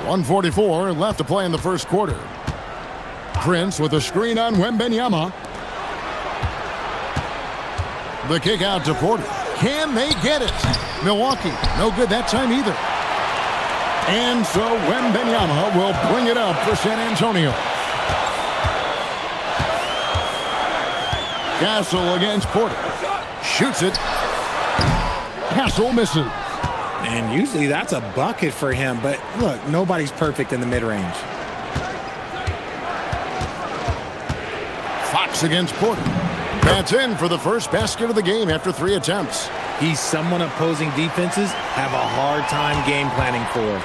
.144 left to play in the first quarter. Prince with a screen on Wembanyama. The kick out to Porter. Can they get it? Milwaukee, no good that time either. And so Wembanyama will bring it up for San Antonio. Castle against Porter. Shoots it. Castle misses. And usually that's a bucket for him, but look, nobody's perfect in the mid-range. Fox against Porter. That's in for the first basket of the game after 3 attempts. He's someone opposing defenses have a hard time game planning for.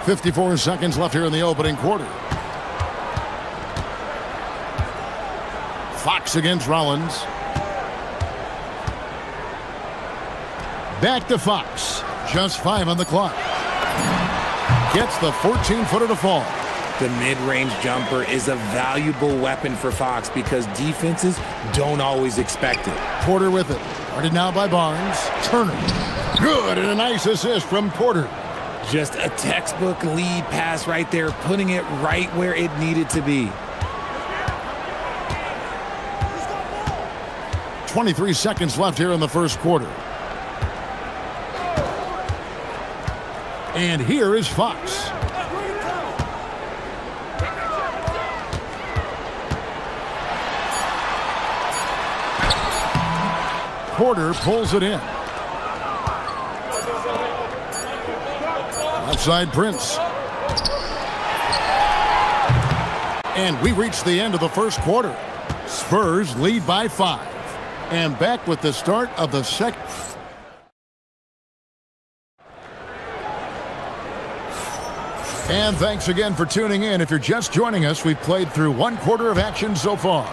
54 seconds left here in the opening quarter. Fox against Rollins. Back to Fox. Just 5 on the clock. Gets the 14-footer to fall. The mid-range jumper is a valuable weapon for Fox because defenses don't always expect it. Porter with it. Guarded now by Barnes. Turner. Good, and a nice assist from Porter. Just a textbook lead pass right there, putting it right where it needed to be. 23 seconds left here in the first quarter. And here is Fox. Porter pulls it in. Outside Prince. And we reach the end of the first quarter. Spurs lead by 5. And back with the start of the second. And thanks again for tuning in. If you're just joining us, we've played through 1 quarter of action so far.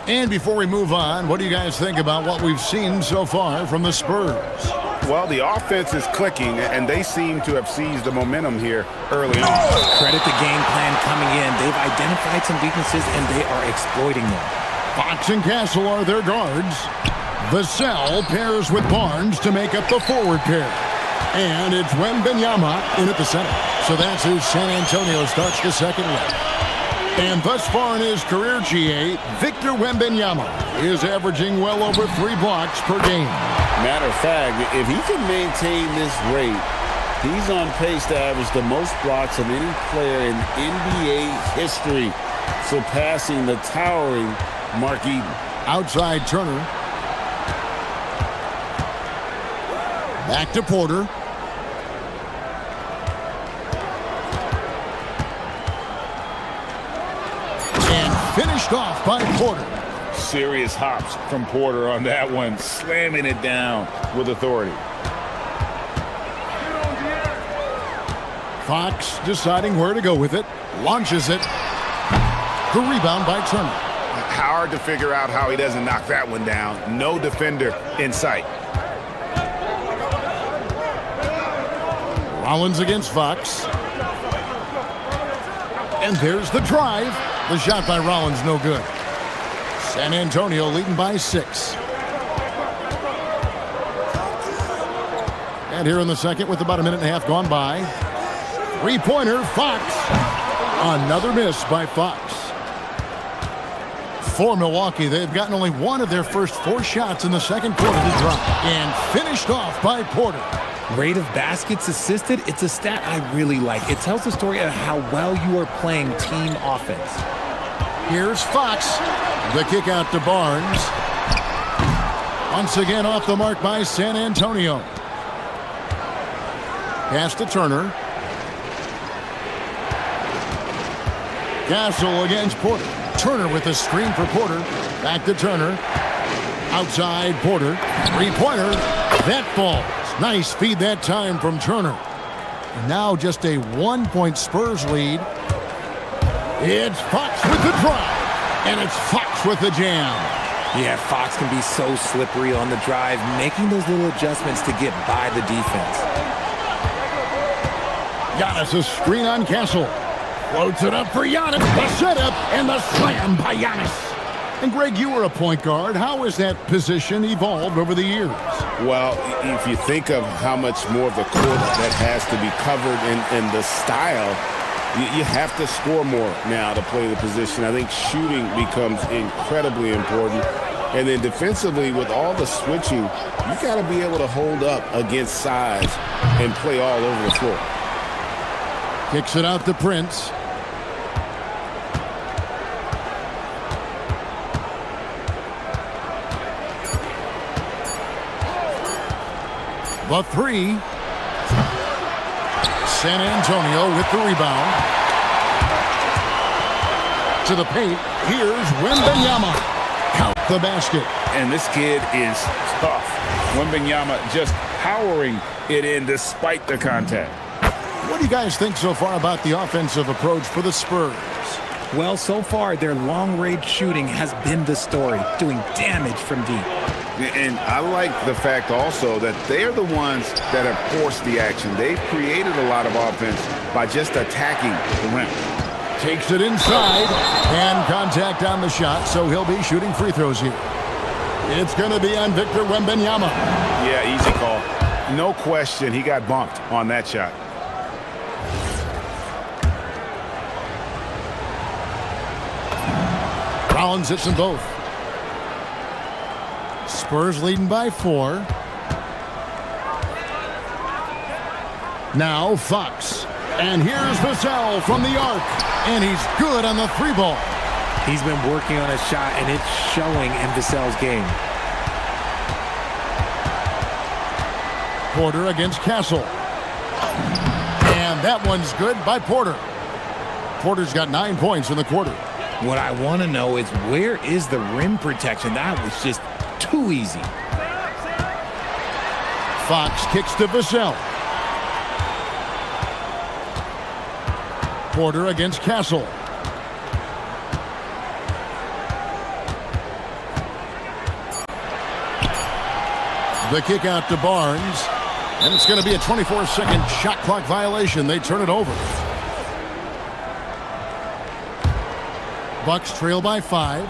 And before we move on, what do you guys think about what we've seen so far from the Spurs? Well, the offense is clicking, and they seem to have seized the momentum here early on. Credit the game plan coming in. They've identified some weaknesses, and they are exploiting them. Fox and Castle are their guards. Vassell pairs with Barnes to make up the forward pair. And it's Wembanyama in at the center. So that's who San Antonio starts the second leg. And thus far in his career, GA, Victor Wembanyama is averaging well over 3 blocks per game. Matter of fact, if he can maintain this rate, he's on pace to average the most blocks of any player in NBA history, surpassing the towering Mark Eaton. Outside Turner. Back to Porter. Finished off by Porter. Serious hops from Porter on that one, slamming it down with authority. Fox deciding where to go with it. Launches it. The rebound by Turner. Hard to figure out how he doesn't knock that one down. No defender in sight. Rollins against Fox. And there's the drive. The shot by Rollins, no good. San Antonio leading by 6. And here in the second with about a minute and a half gone by. 3-pointer, Fox. Another miss by Fox. For Milwaukee, they've gotten only 1 of their first 4 shots in the second quarter to drop. And finished off by Porter. Rate of baskets assisted, it's a stat I really like. It tells the story of how well you are playing team offense. Here's Fox. The kick out to Barnes. Once again off the mark by San Antonio. Pass to Turner. Castle against Porter. Turner with the screen for Porter. Back to Turner. Outside Porter. 3-pointer. That falls. Nice feed that time from Turner. Now just a 1-point Spurs lead. It's Fox with the drive. And it's Fox with the jam. Yeah, Fox can be so slippery on the drive, making those little adjustments to get by the defense. Giannis a screen on Castle. Floats it up for Giannis. The setup and the slam by Giannis. And Greg, you were a point guard. How has that position evolved over the years? Well, if you think of how much more of the court that has to be covered in the style, you have to score more now to play the position. I think shooting becomes incredibly important. And then defensively, with all the switching, you got to be able to hold up against size and play all over the floor. Kicks it out to Prince. The 3. San Antonio with the rebound. To the paint, here's Wembanyama. Count the basket. And this kid is tough. Wembanyama just powering it in despite the contact. What do you guys think so far about the offensive approach for the Spurs? Well, so far, their long-range shooting has been the story, doing damage from deep. And I like the fact also that they're the ones that have forced the action. They've created a lot of offense by just attacking the rim. Takes it inside, and contact on the shot, so he'll be shooting free throws here. It's going to be on Victor Wembanyama. Yeah, easy call. No question, he got bumped on that shot. Rollins hits them both. Spurs leading by 4. Now Fox. And here's Vassell from the arc. And he's good on the 3-ball. He's been working on a shot, and it's showing in Vassell's game. Porter against Castle. And that one's good by Porter. Porter's got 9 points in the quarter. What I want to know is, where is the rim protection? That was just too easy. Fox kicks to Vassell. Porter against Castle. The kick out to Barnes. And it's going to be a 24-second shot clock violation. They turn it over. Bucks trail by 5.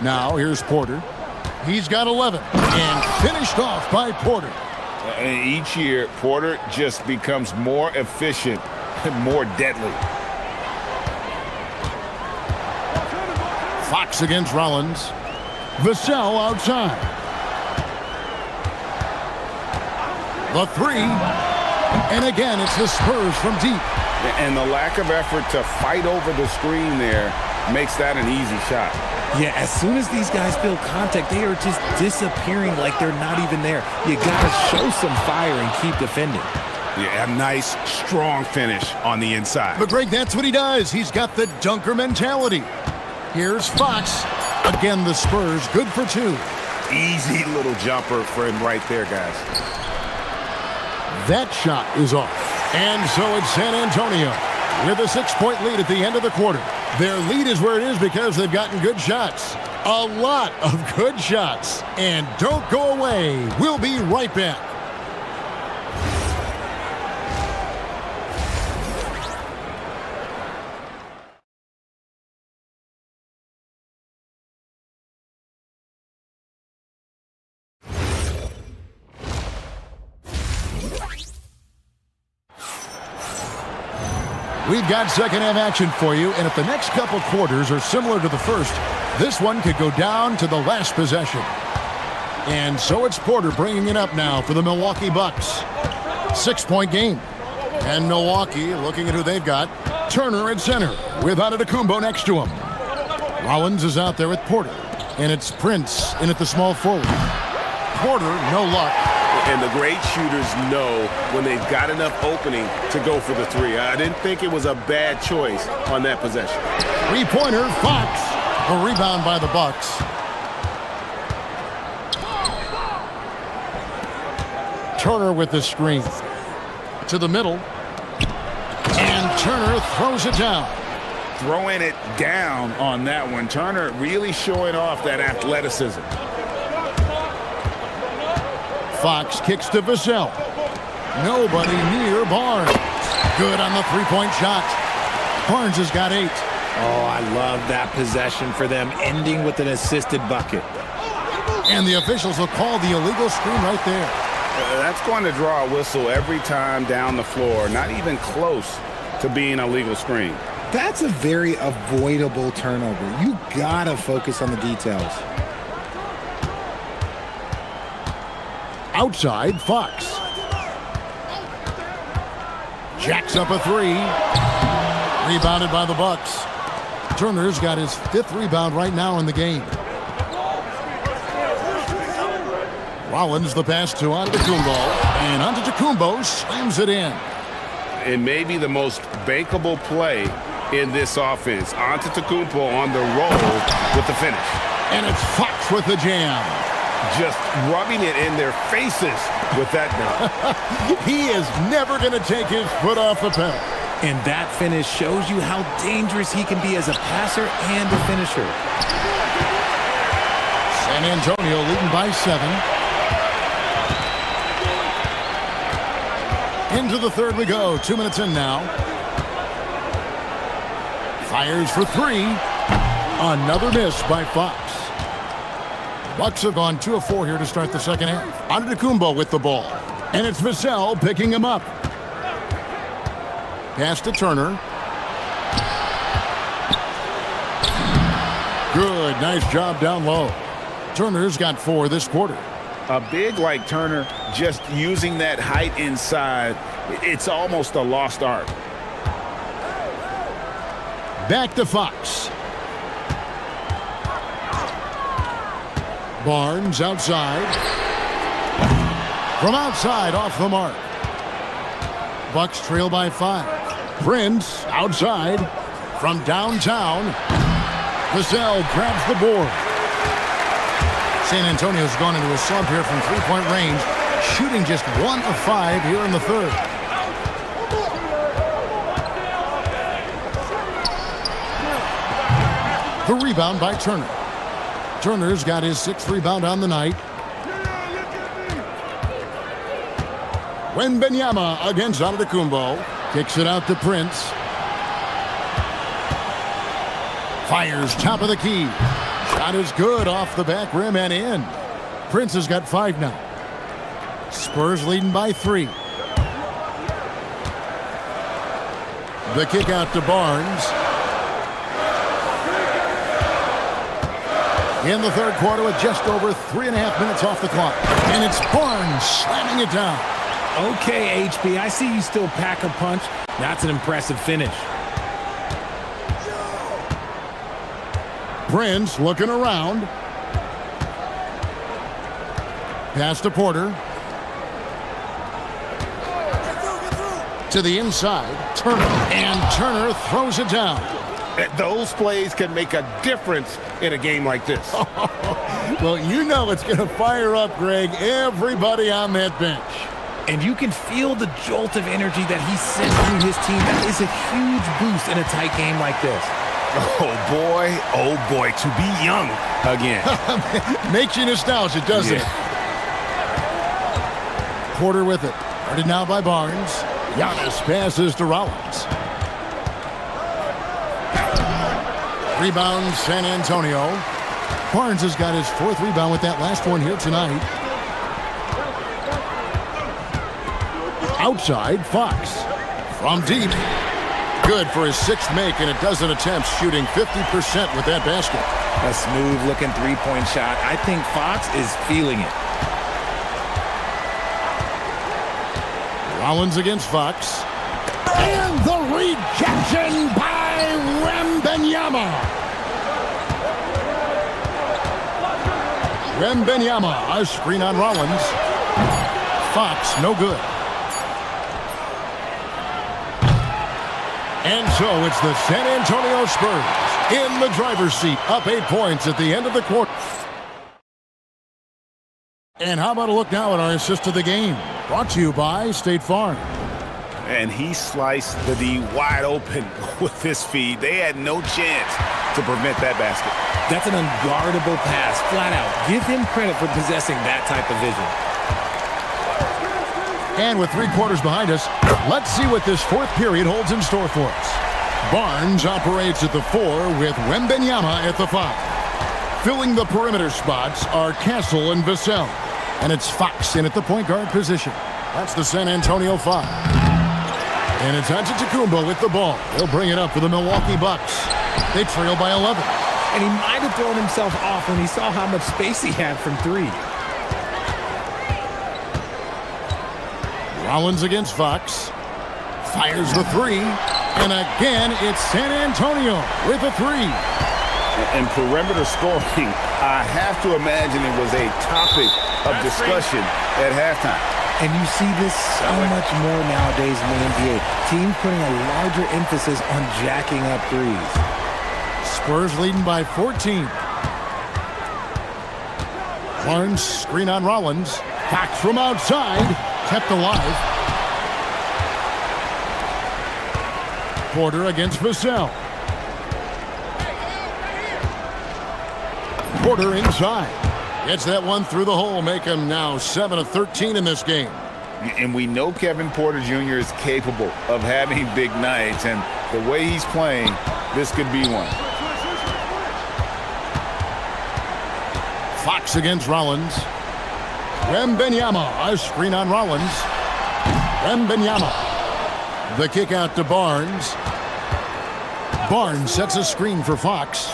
Now here's Porter. He's got 11. And finished off by Porter. And each year, Porter just becomes more efficient and more deadly. Fox against Rollins. Vassell outside. The 3. And again, it's the Spurs from deep. And the lack of effort to fight over the screen there makes that an easy shot. Yeah, as soon as these guys feel contact, they are just disappearing like they're not even there. You got to show some fire and keep defending. Yeah, a nice, strong finish on the inside. But Greg, that's what he does. He's got the dunker mentality. Here's Fox. Again, the Spurs, good for 2. Easy little jumper for him right there, guys. That shot is off. And so it's San Antonio with a 6-point lead at the end of the quarter. Their lead is where it is because they've gotten good shots. A lot of good shots. And don't go away. We'll be right back. We've got second half action for you, and if the next couple quarters are similar to the first, this one could go down to the last possession. And so it's Porter bringing it up now for the Milwaukee Bucks. 6-point game. And Milwaukee, looking at who they've got, Turner at center with Antetokounmpo next to him. Rollins is out there with Porter, and it's Prince in at the small forward. Porter, no luck. And the great shooters know when they've got enough opening to go for the 3. I didn't think it was a bad choice on that possession. 3-pointer, Fox. A rebound by the Bucks. Turner with the screen. To the middle. And Turner throws it down. Throwing it down on that one. Turner really showing off that athleticism. Fox kicks to Vassell. Nobody near Barnes. Good on the 3-point shot. Barnes has got 8. Oh, I love that possession for them, ending with an assisted bucket. And the officials will call the illegal screen right there. That's going to draw a whistle every time down the floor. Not even close to being a legal screen. That's a very avoidable turnover. You gotta focus on the details. Outside, Fox. Jacks up a 3. Rebounded by the Bucks. Turner's got his 5th rebound right now in the game. Rollins the pass to Antetokounmpo. And Antetokounmpo slams it in. and maybe the most bankable play in this offense. Antetokounmpo on the roll with the finish. And it's Fox with the jam. Just rubbing it in their faces with that dunk. He is never going to take his foot off the pedal. And that finish shows you how dangerous he can be as a passer and a finisher. San Antonio leading by 7. Into the third we go. 2 minutes in now. Fires for 3. Another miss by Fox. Bucks have gone 2 of 4 here to start the second half. Antetokounmpo with the ball. And it's Vassell picking him up. Pass to Turner. Good, nice job down low. Turner's got 4 this quarter. A big like Turner, just using that height inside, it's almost a lost art. Back to Fox. Barnes outside. From outside, off the mark. Bucks trail by 5. Prince outside. From downtown. Vassell grabs the board. San Antonio's gone into a slump here from three-point range, shooting just 1 of 5 here in the third. The rebound by Turner. Turner's got his 6th rebound on the night. Wembanyama against Antetokounmpo. Kicks it out to Prince. Fires top of the key. Shot is good off the back rim and in. Prince has got 5 now. Spurs leading by 3. The kick out to Barnes. In the third quarter with just over 3.5 minutes off the clock. And it's Barnes slamming it down. Okay, HB, I see you still pack a punch. That's an impressive finish. Prince looking around. Pass to Porter. To the inside. Turner. And Turner throws it down. Those plays can make a difference in a game like this. Well, you know it's going to fire up, Greg, everybody on that bench. And you can feel the jolt of energy that he sent through his team. That is a huge boost in a tight game like this. Oh boy, to be young again. Makes you nostalgic, doesn't it? Porter with it. Guarded now by Barnes. Giannis passes to Rollins. Rebound, San Antonio. Barnes has got his 4th rebound with that last one here tonight. Outside, Fox. From deep. Good for his 6th make and a dozen attempts, shooting 50% with that basket. A smooth-looking three-point shot. I think Fox is feeling it. Rollins against Fox. And the rejection by Wembanyama. Wembanyama, a screen on Rollins. Fox, no good. And so it's the San Antonio Spurs in the driver's seat, up 8 points at the end of the quarter. And how about a look now at our assist of the game? Brought to you by State Farm. And he sliced the D wide open with his feed. They had no chance to prevent that basket. That's an unguardable pass, flat out. Give him credit for possessing that type of vision. And with 3 quarters behind us, let's see what this 4th period holds in store for us. Barnes operates at the 4 with Wembanyama at the 5. Filling the perimeter spots are Castle and Vassell. And it's Fox in at the point guard position. That's the San Antonio 5. And it's Antetokounmpo with the ball. He'll bring it up for the Milwaukee Bucks. They trail by 11. And he might have thrown himself off when he saw how much space he had from 3. Rollins against Fox. Fires the 3. And again, it's San Antonio with a 3. And perimeter scoring, I have to imagine it was a topic of discussion at halftime. And you see this so much more nowadays in the NBA. Teams putting a larger emphasis on jacking up threes. Spurs leading by 14. Barnes, screen on Rollins. Fox from outside, kept alive. Porter against Vassell. Porter inside. Gets that one through the hole, make him now 7 of 13 in this game. And we know Kevin Porter Jr. is capable of having big nights, and the way he's playing, this could be one. Fox against Rollins. Wembanyama, a screen on Rollins. Wembanyama. The kick out to Barnes. Barnes sets a screen for Fox.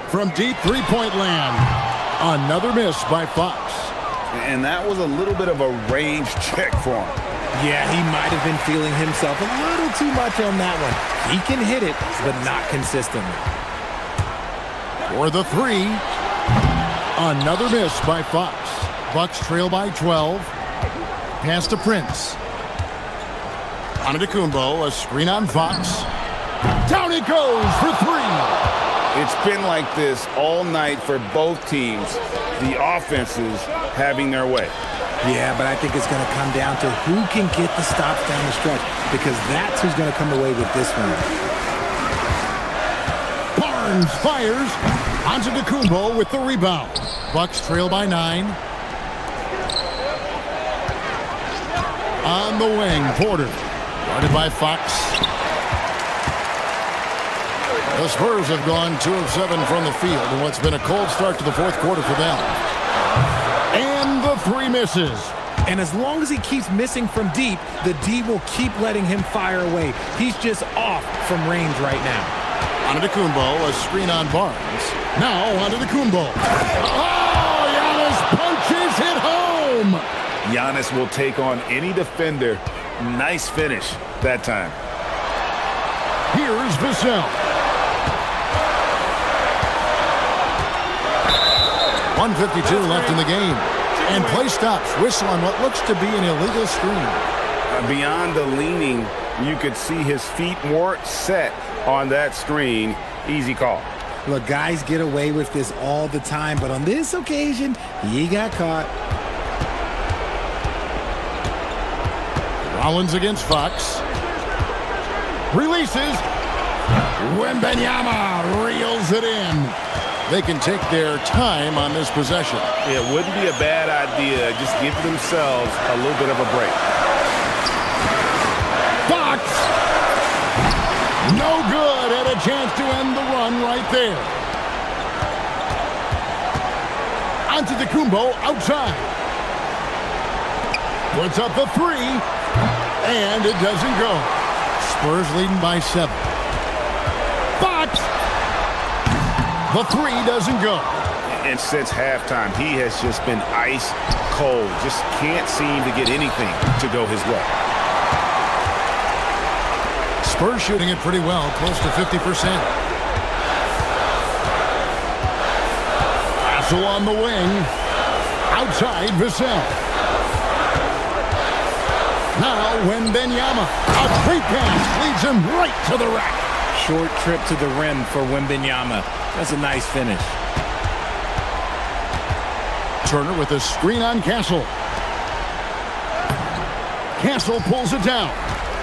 From deep three-point land. Another miss by Fox. And that was a little bit of a range check for him. Yeah, he might have been feeling himself a little too much on that one. He can hit it, but not consistently. For the three. Another miss by Fox. Bucks trail by 12. Pass to Prince. Antetokounmpo, a screen on Fox. Down it goes for three. It's been like this all night for both teams. The offenses having their way. Yeah, but I think it's going to come down to who can get the stops down the stretch, because that's who's going to come away with this one. Barnes fires. Antetokounmpo with the rebound. Bucks trail by 9. On the wing, Porter. Guarded by Fox. The Spurs have gone 2 of 7 from the field in what's been a cold start to the fourth quarter for them. And the three misses. And as long as he keeps missing from deep, the D will keep letting him fire away. He's just off from range right now. Antetokounmpo, a screen on Barnes. Now Antetokounmpo. Oh, Giannis punches it home. Giannis will take on any defender. Nice finish that time. Here's Vassell. 1:52 left in the game. And play stops. Whistle on what looks to be an illegal screen. Beyond the leaning, you could see his feet more set on that screen. Easy call. Look, guys get away with this all the time, but on this occasion, he got caught. Rollins against Fox. Releases. Wembanyama reels it in. They can take their time on this possession. It wouldn't be a bad idea. Just give themselves a little bit of a break. Fox! No good. Had a chance to end the run right there. Antetokounmpo outside. Puts up the three. And it doesn't go. Spurs leading by 7. Fox! The three doesn't go. And since halftime, he has just been ice cold. Just can't seem to get anything to go his way. Spurs shooting it pretty well, close to 50%. Castle on the wing. Outside, Vassell. Now Wembanyama. A great pass leads him right to the rack. Short trip to the rim for Wembanyama. That's a nice finish. Turner with a screen on Castle. Castle pulls it down.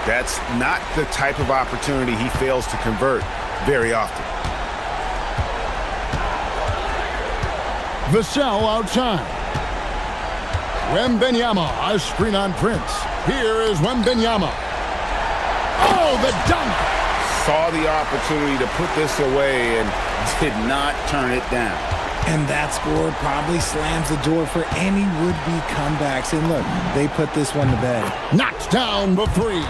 That's not the type of opportunity he fails to convert very often. Vassell outside. Wembanyama, a screen on Prince. Here is Wembanyama. Oh, the dunk! Saw the opportunity to put this away and did not turn it down. And that score probably slams the door for any would-be comebacks. And look, they put this one to bed. Knocked down the three.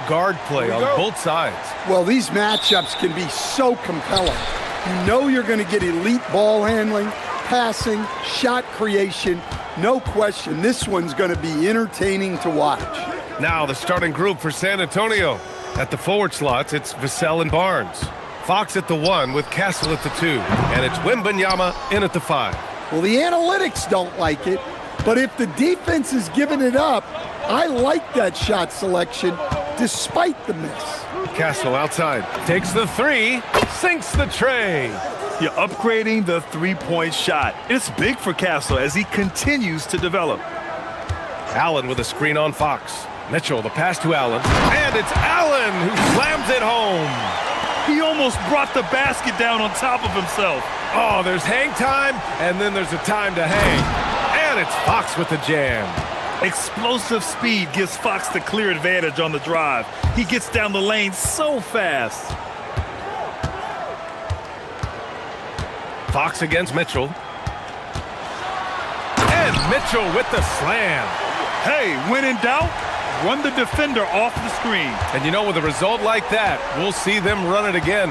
Guard play on both sides. Well, these matchups can be so compelling. You know you're going to get elite ball handling, passing, shot creation. No question, this one's going to be entertaining to watch. Now the starting group for San Antonio. At the forward slots, it's Vassell and Barnes. Fox at the 1 with Castle at the 2. And it's Wembanyama in at the 5. Well, the analytics don't like it, but if the defense is giving it up, I like that shot selection despite the miss. Castle outside, takes the 3, sinks the tray. You're upgrading the three-point shot. It's big for Castle as he continues to develop. Allen with a screen on Fox. Mitchell, the pass to Allen. And it's Allen who slams it home. He almost brought the basket down on top of himself. Oh, there's hang time, and then there's a time to hang. And it's Fox with the jam. Explosive speed gives Fox the clear advantage on the drive. He gets down the lane so fast. Fox against Mitchell. And Mitchell with the slam. Hey, when in doubt, run the defender off the screen. And you know, with a result like that, we'll see them run it again.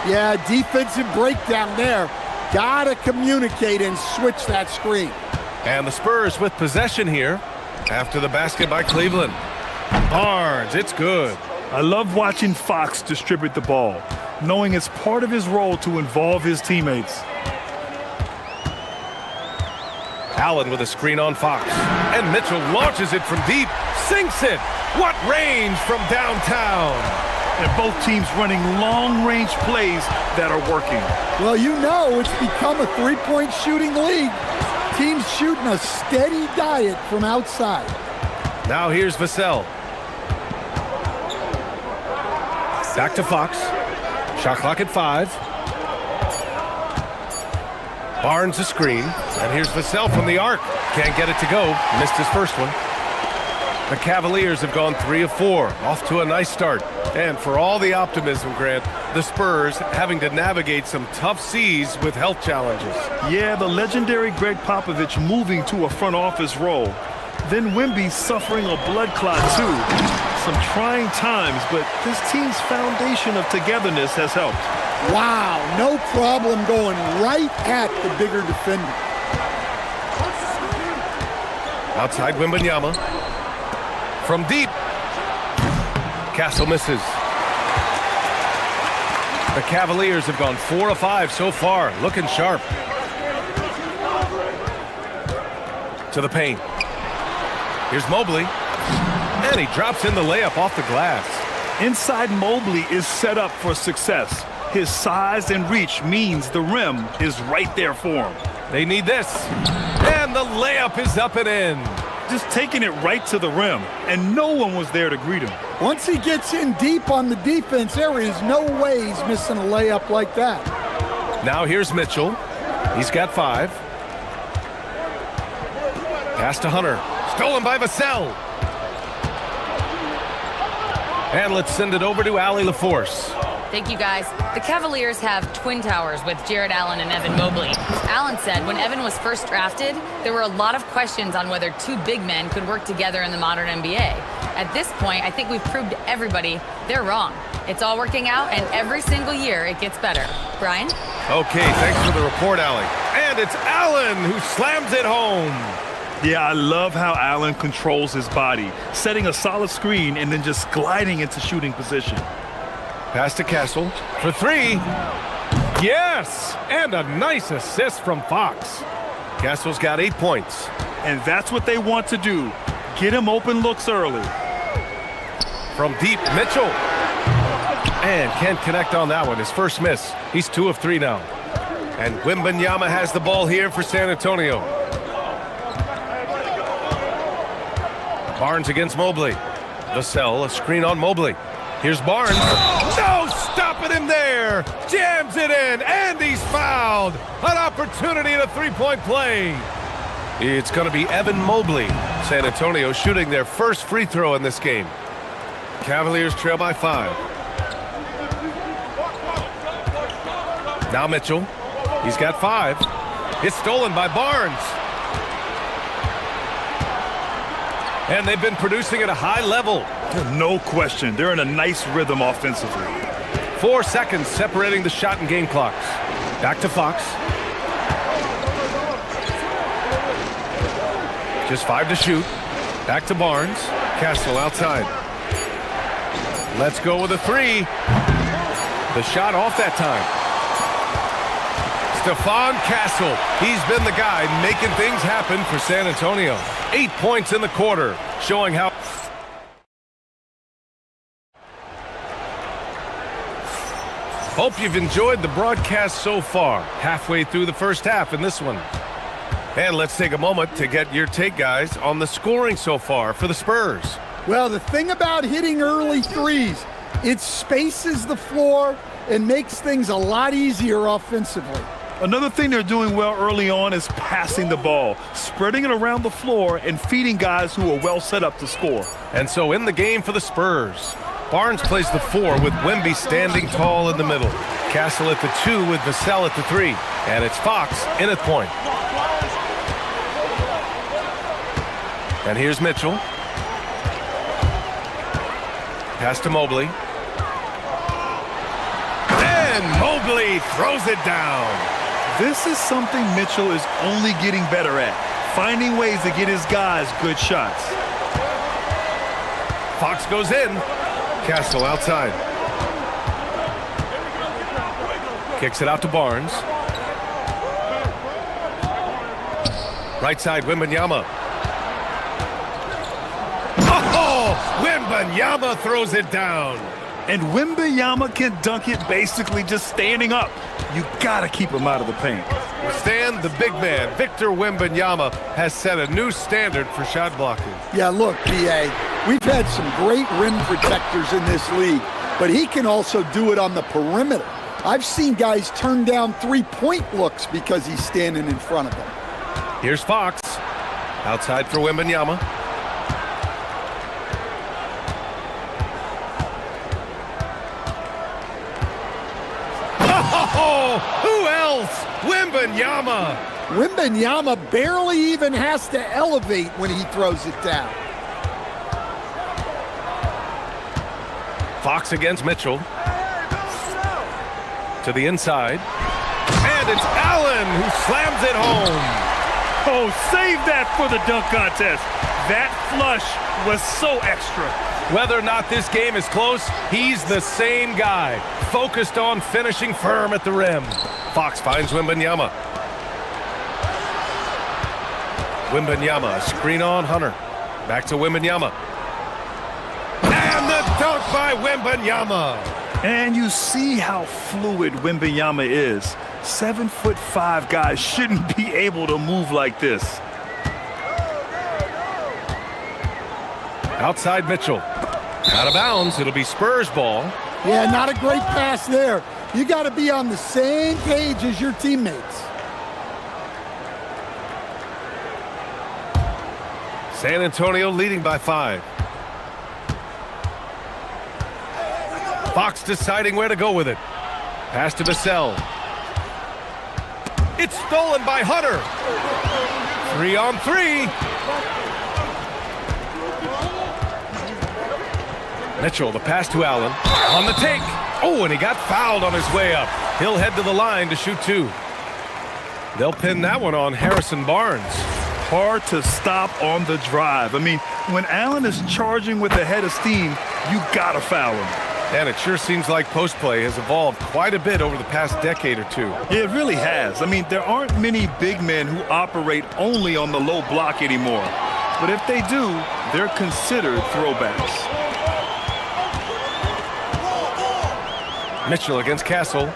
Yeah, defensive breakdown there. Gotta communicate and switch that screen. And the Spurs with possession here after the basket by Cleveland. Barnes, it's good. I love watching Fox distribute the ball, knowing it's part of his role to involve his teammates. Allen with a screen on Fox. And Mitchell launches it from deep, sinks it. What range from downtown. And both teams running long-range plays that are working. Well, you know it's become a three-point shooting league. Teams shooting a steady diet from outside. Now here's Vassell. Back to Fox. Shot clock at 5. Barnes a screen. And here's Vassell from the arc. Can't get it to go. Missed his first one. The Cavaliers have gone 3 of 4. Off to a nice start. And for all the optimism, Grant, the Spurs having to navigate some tough seas with health challenges. Yeah, the legendary Greg Popovich moving to a front office role. Then Wemby suffering a blood clot too. Some trying times, but this team's foundation of togetherness has helped. Wow, no problem going right at the bigger defender. Outside Wembanyama. From deep. Castle misses. The Cavaliers have gone 4 of 5 so far, looking sharp. To the paint. Here's Mobley. And he drops in the layup off the glass. Inside Mobley is set up for success. His size and reach means the rim is right there for him. They need this. And the layup is up and in. Just taking it right to the rim, and no one was there to greet him. Once he gets in deep on the defense, there is no way he's missing a layup like that. Now here's Mitchell. He's got 5. Pass to Hunter. Stolen by Vassell. And let's send it over to Allie LaForce. Thank you, guys. The Cavaliers have twin towers with Jared Allen and Evan Mobley. Allen said when Evan was first drafted, there were a lot of questions on whether two big men could work together in the modern NBA. At this point, I think we've proved to everybody they're wrong. It's all working out, and every single year it gets better. Brian? Okay, thanks for the report, Allie. And it's Allen who slams it home. Yeah, I love how Allen controls his body, setting a solid screen and then just gliding into shooting position. Pass to Castle for 3. Yes! And a nice assist from Fox. Castle's got 8 points. And that's what they want to do. Get him open looks early. From deep, Mitchell. And can't connect on that one. His first miss. He's 2 of 3 now. And Wembanyama has the ball here for San Antonio. Barnes against Mobley. Vassell, a screen on Mobley. Here's Barnes. No, stopping him there. Jams it in, and he's fouled. An opportunity in a three-point play. It's going to be Evan Mobley. San Antonio shooting their first free throw in this game. Cavaliers trail by 5. Now Mitchell. He's got 5. It's stolen by Barnes. And they've been producing at a high level. No question. They're in a nice rhythm offensively. 4 seconds separating the shot and game clocks. Back to Fox. Just 5 to shoot. Back to Barnes. Castle outside. Let's go with a 3. The shot off that time. Stephon Castle. He's been the guy making things happen for San Antonio. 8 points in the quarter, showing how... Hope you've enjoyed the broadcast so far. Halfway through the first half in this one. And let's take a moment to get your take, guys, on the scoring so far for the Spurs. Well, the thing about hitting early threes, it spaces the floor and makes things a lot easier offensively. Another thing they're doing well early on is passing the ball, spreading it around the floor and feeding guys who are well set up to score. And so in the game for the Spurs, Barnes plays the 4 with Wemby standing tall in the middle. Castle at the 2 with Vassell at the 3. And it's Fox in at point. And here's Mitchell. Pass to Mobley. And Mobley throws it down. This is something Mitchell is only getting better at, finding ways to get his guys good shots. Fox goes in. Castle outside. Kicks it out to Barnes. Right side, Wembanyama. Oh! Wembanyama throws it down. And Wembanyama can dunk it basically just standing up. You gotta keep him out of the paint. Stan, the big man, Victor Wembanyama, has set a new standard for shot blocking. Yeah, look, B.A., we've had some great rim protectors in this league, but he can also do it on the perimeter. I've seen guys turn down three-point looks because he's standing in front of them. Here's Fox. Outside for Wembanyama. Oh, who else? Wembanyama. Wembanyama barely even has to elevate when he throws it down. Fox against Mitchell. To the inside. And it's Allen who slams it home. Oh, save that for the dunk contest. That flush was so extra. Whether or not this game is close, he's the same guy, focused on finishing firm at the rim. Fox finds Wembanyama. Wembanyama, screen on Hunter. Back to Wembanyama. And the dunk by Wembanyama. And you see how fluid Wembanyama is. 7'5" guys shouldn't be able to move like this. Outside Mitchell. Out of bounds. It'll be Spurs ball. Yeah, not a great pass there. You got to be on the same page as your teammates. San Antonio leading by 5. Fox deciding where to go with it. Pass to Vassell. It's stolen by Hunter. 3-on-3. Mitchell, the pass to Allen. On the take. Oh, and he got fouled on his way up. He'll head to the line to shoot 2. They'll pin that one on Harrison Barnes. Hard to stop on the drive. I mean, when Allen is charging with a head of steam, you gotta foul him. And it sure seems like post play has evolved quite a bit over the past decade or 2. Yeah, it really has. I mean, there aren't many big men who operate only on the low block anymore. But if they do, they're considered throwbacks. Mitchell against Castle.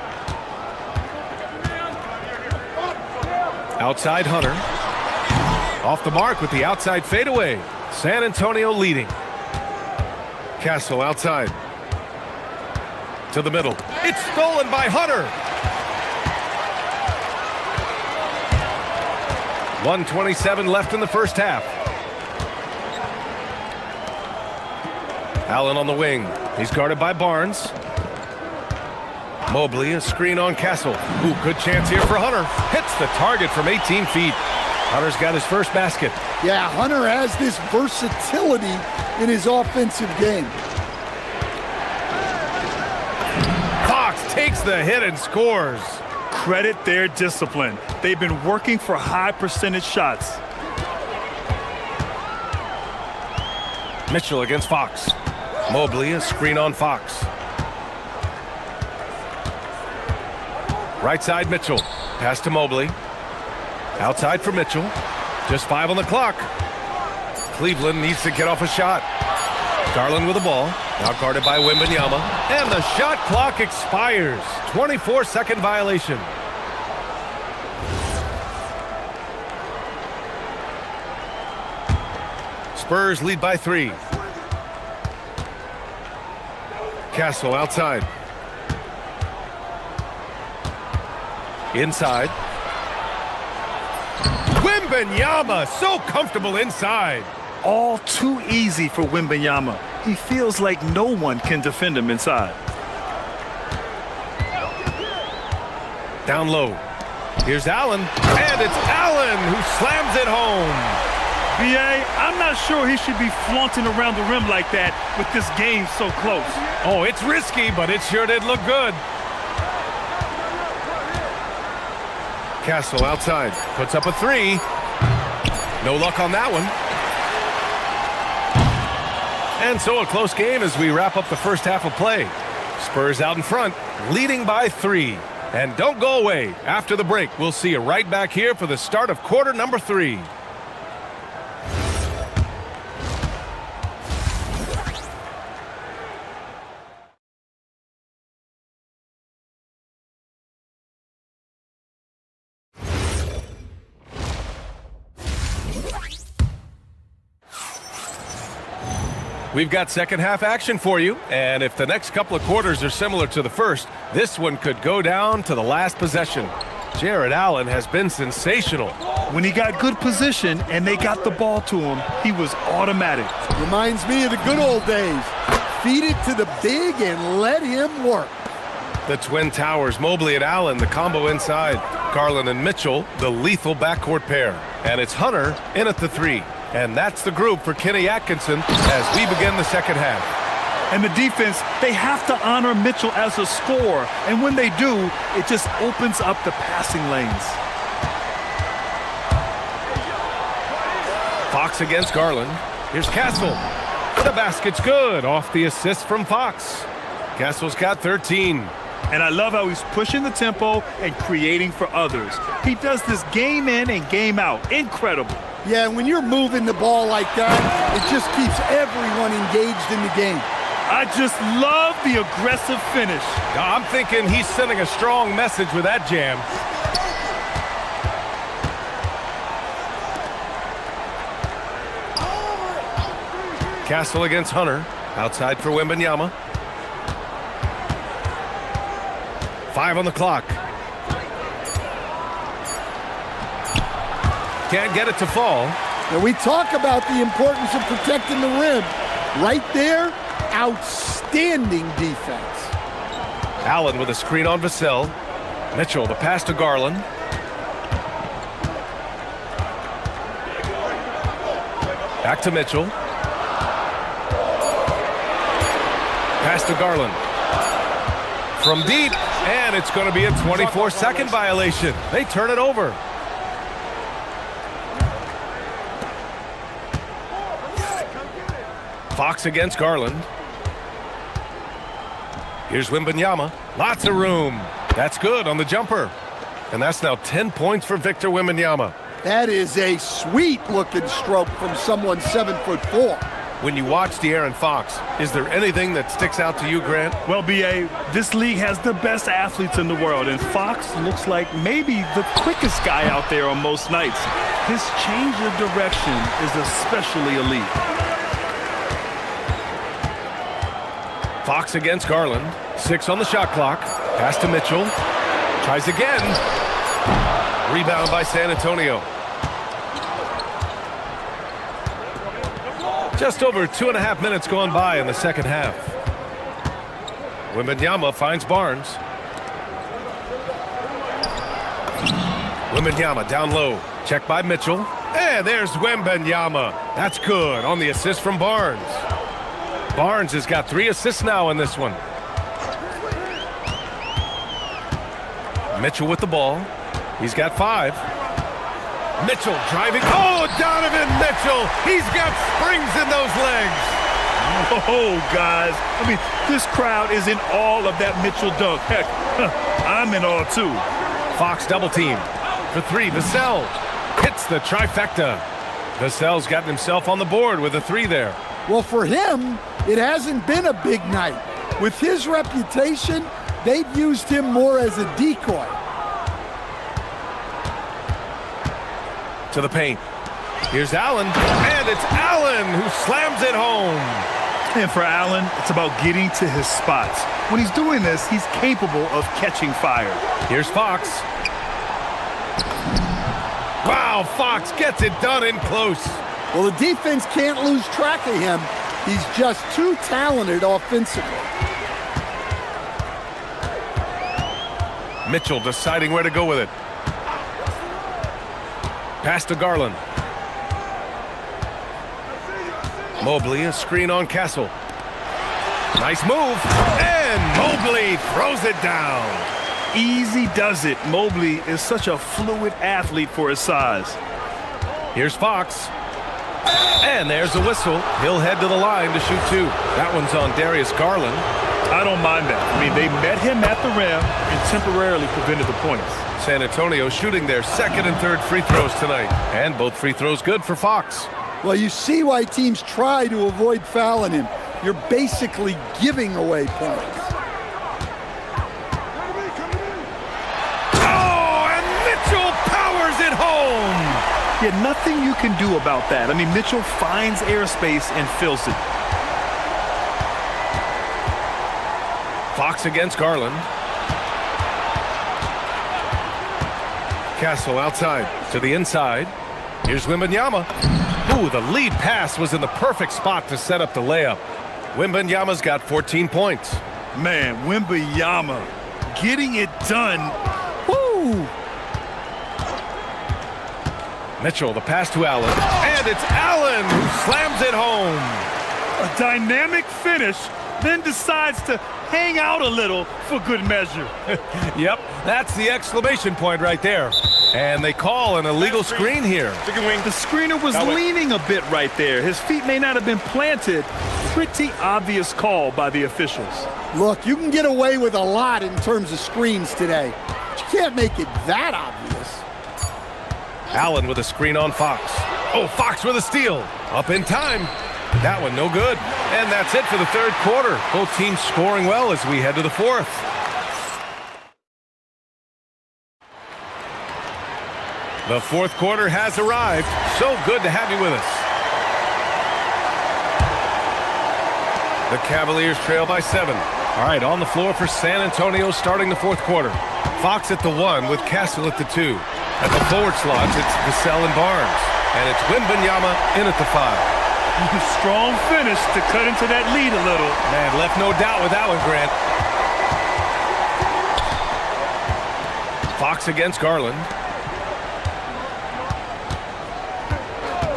Outside Hunter. Off the mark with the outside fadeaway. San Antonio leading. Castle outside. To the middle. It's stolen by Hunter. 1:27 left in the first half. Allen on the wing. He's guarded by Barnes. Mobley, a screen on Castle. Ooh, good chance here for Hunter. Hits the target from 18 feet. Hunter's got his first basket. Yeah, Hunter has this versatility in his offensive game. Fox takes the hit and scores. Credit their discipline. They've been working for high percentage shots. Mitchell against Fox. Mobley, a screen on Fox. Right side, Mitchell. Pass to Mobley. Outside for Mitchell. Just 5 on the clock. Cleveland needs to get off a shot. Garland with the ball. Now guarded by Wembanyama. And the shot clock expires. 24-second violation. Spurs lead by 3. Castle outside. Inside. Wembanyama, so comfortable inside. All too easy for Wembanyama. He feels like no one can defend him inside. Down low. Here's Allen. And it's Allen who slams it home. B.A., I'm not sure he should be flaunting around the rim like that with this game so close. Oh, it's risky, but it sure did look good. Castle outside. Puts up a 3. No luck on that one. And so a close game as we wrap up the first half of play. Spurs out in front, leading by 3. And don't go away. After the break, we'll see you right back here for the start of quarter number 3. We've got second half action for you, and if the next couple of quarters are similar to the first, this one could go down to the last possession. Jared Allen has been sensational. When he got good position and they got the ball to him, he was automatic. Reminds me of the good old days. Feed it to the big and let him work. The Twin Towers, Mobley and Allen, the combo inside. Garland and Mitchell, the lethal backcourt pair. And it's Hunter in at the 3. And that's the group for Kenny Atkinson as we begin the second half. And the defense, they have to honor Mitchell as a scorer. And when they do, it just opens up the passing lanes. Fox against Garland. Here's Castle. The basket's good off the assist from Fox. Castle's got 13. And I love how he's pushing the tempo and creating for others. He does this game in and game out. Incredible. Yeah, and when you're moving the ball like that, it just keeps everyone engaged in the game. I just love the aggressive finish. I'm thinking he's sending a strong message with that jam. Castle against Hunter. Outside for Wembanyama. 5 on the clock. Can't get it to fall. And we talk about the importance of protecting the rim. Right there, outstanding defense. Allen with a screen on Vassell. Mitchell, the pass to Garland. Back to Mitchell. Pass to Garland. From deep, and it's going to be a 24-second violation. They turn it over. Fox against Garland. Here's Wembanyama. Lots of room. That's good on the jumper. And that's now 10 points for Victor Wembanyama. That is a sweet-looking stroke from someone 7'4". When you watch De'Aaron Fox, is there anything that sticks out to you, Grant? Well, B.A., this league has the best athletes in the world, and Fox looks like maybe the quickest guy out there on most nights. His change of direction is especially elite. Fox against Garland. 6 on the shot clock. Pass to Mitchell. Tries again. Rebound by San Antonio. Just over 2.5 minutes gone by in the second half. Wembanyama finds Barnes. Wembanyama down low. Check by Mitchell. And there's Wembanyama. That's good on the assist from Barnes. Barnes has got 3 assists now in this one. Mitchell with the ball. He's got 5. Mitchell driving. Oh, Donovan Mitchell. He's got springs in those legs. Oh, guys. I mean, this crowd is in awe of that Mitchell dunk. Heck, I'm in awe, too. Fox double team. For 3, Vassell hits the trifecta. Vassell's gotten himself on the board with a 3 there. Well, for him, it hasn't been a big night. With his reputation, they've used him more as a decoy. To the paint. Here's Allen, and it's Allen who slams it home. And for Allen, it's about getting to his spots. When he's doing this, he's capable of catching fire. Here's Fox. Wow, Fox gets it done in close. Well, the defense can't lose track of him. He's just too talented offensively. Mitchell deciding where to go with it. Pass to Garland. Mobley, a screen on Castle. Nice move, and Mobley throws it down. Easy does it. Mobley is such a fluid athlete for his size. Here's Fox. And there's a whistle. He'll head to the line to shoot 2. That one's on Darius Garland. I don't mind that. I mean, they met him at the rim and temporarily prevented the points. San Antonio shooting their 2nd and 3rd free throws tonight. And both free throws good for Fox. Well, you see why teams try to avoid fouling him. You're basically giving away points. Oh, and Mitchell powers it home. Yeah, nothing you can do about that. I mean, Mitchell finds airspace and fills it. Fox against Garland. Castle outside to the inside. Here's Wembanyama. Ooh, the lead pass was in the perfect spot to set up the layup. Wembanyama's got 14 points. Man, Wembanyama getting it done. Woo! Mitchell, the pass to Allen. And it's Allen who slams it home. A dynamic finish, then decides to hang out a little for good measure. Yep, that's the exclamation point right there. And they call an illegal screen here. The screener was leaning a bit right there. His feet may not have been planted. Pretty obvious call by the officials. Look, you can get away with a lot in terms of screens today, but you can't make it that obvious. Allen with a screen on Fox. Oh, Fox with a steal. Up in time. That one no good. And that's it for the 3rd quarter. Both teams scoring well as we head to the 4th. The 4th quarter has arrived. So good to have you with us. The Cavaliers trail by 7. All right, on the floor for San Antonio starting the 4th quarter. Fox at the 1 with Castle at the 2. At the forward slots, it's Vassell and Barnes. And it's Wembanyama in at the 5. Strong finish to cut into that lead a little. Man, left no doubt with that one, Grant. Fox against Garland.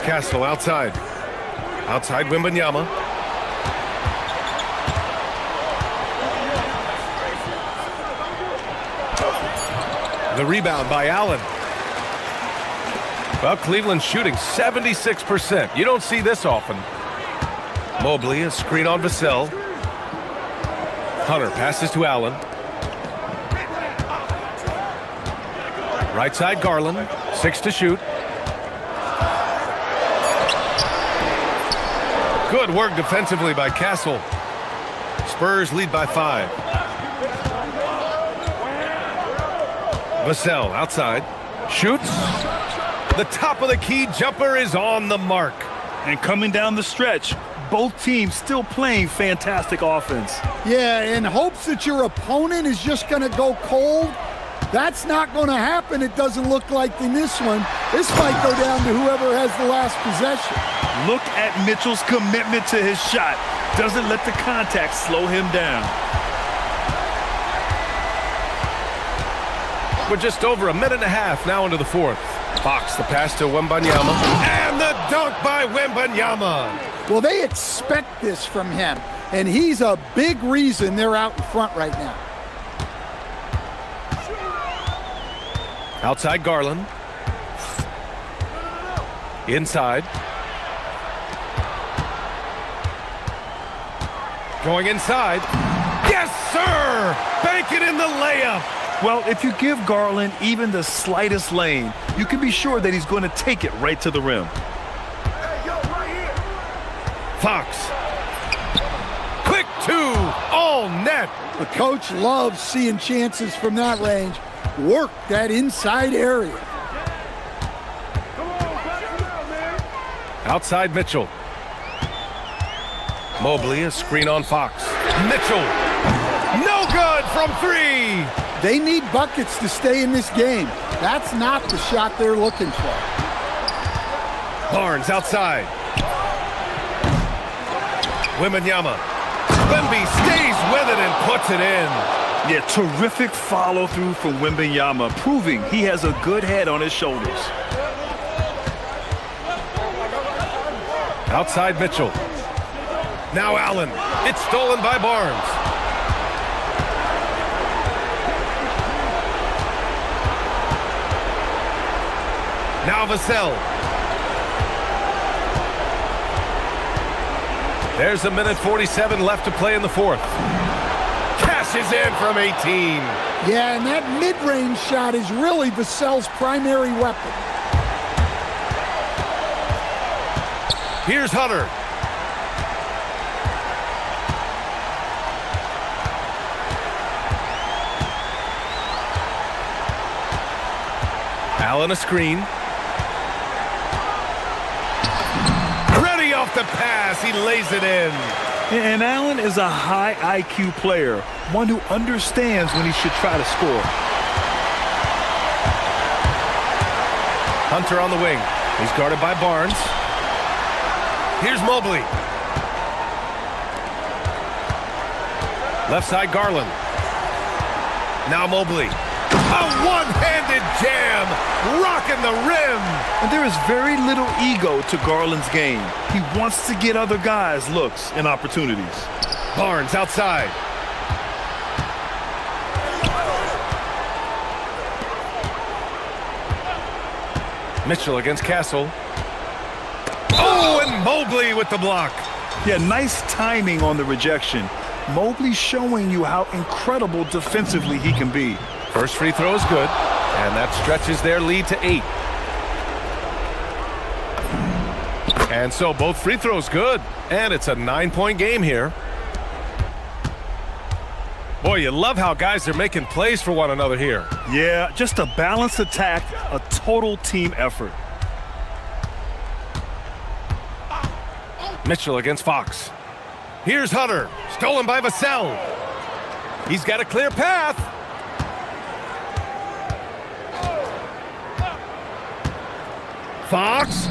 Castle outside. Outside Wembanyama. The rebound by Allen. Well, Cleveland's shooting 76%. You don't see this often. Mobley, a screen on Vassell. Hunter passes to Allen. Right side Garland. 6 to shoot. Good work defensively by Castle. Spurs lead by 5. Vassell outside. Shoots. The top of the key jumper is on the mark. And coming down the stretch, both teams still playing fantastic offense. Yeah, in hopes that your opponent is just going to go cold. That's not going to happen, it doesn't look like in this one. This might go down to whoever has the last possession. Look at Mitchell's commitment to his shot. Doesn't let the contact slow him down. We're just over a minute and a half now into the 4th. Fox, the pass to Wembanyama. And the dunk by Wembanyama. Well, they expect this from him, and he's a big reason they're out in front right now. Outside Garland. Inside. Going inside. Yes, sir! Bank it in the layup. Well, if you give Garland even the slightest lane, you can be sure that he's going to take it right to the rim. Fox. Quick two. All net. The coach loves seeing chances from that range. Work that inside area. Outside Mitchell. Mobley, a screen on Fox. Mitchell. No good from three. They need buckets to stay in this game. That's not the shot they're looking for. Barnes outside. Wembanyama. Wemby stays with it and puts it in. Yeah, terrific follow-through from Wembanyama, proving he has a good head on his shoulders. Outside Mitchell. Now Allen. It's stolen by Barnes. Now Vassell. There's a minute 47 left to play in the fourth. Cashes in from 18. Yeah, and that mid-range shot is really Vassell's primary weapon. Here's Hunter. Allen a screen. Ready off the pass. He lays it in. And Allen is a high IQ player, one who understands when he should try to score. Hunter on the wing. He's guarded by Barnes. Here's Mobley. Left side Garland. Now Mobley. A one-handed jam, rocking the rim. And there is very little ego to Garland's game. He wants to get other guys looks and opportunities. Barnes outside. Mitchell against Castle. Oh, and Mobley with the block. Yeah, nice timing on the rejection. Mobley showing you how incredible defensively he can be. First free throw is good, and that stretches their lead to 8. And so both free throws good, and it's a 9-point game here. Boy, you love how guys are making plays for one another here. Yeah, just a balanced attack, a total team effort. Mitchell against Fox. Here's Hunter, stolen by Vassell. He's got a clear path. Fox.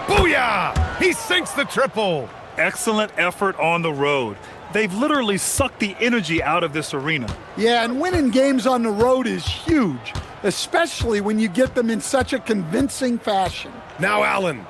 Booyah! He sinks the triple. Excellent effort on the road. They've literally sucked the energy out of this arena. Yeah, and winning games on the road is huge, especially when you get them in such a convincing fashion. Now Allen.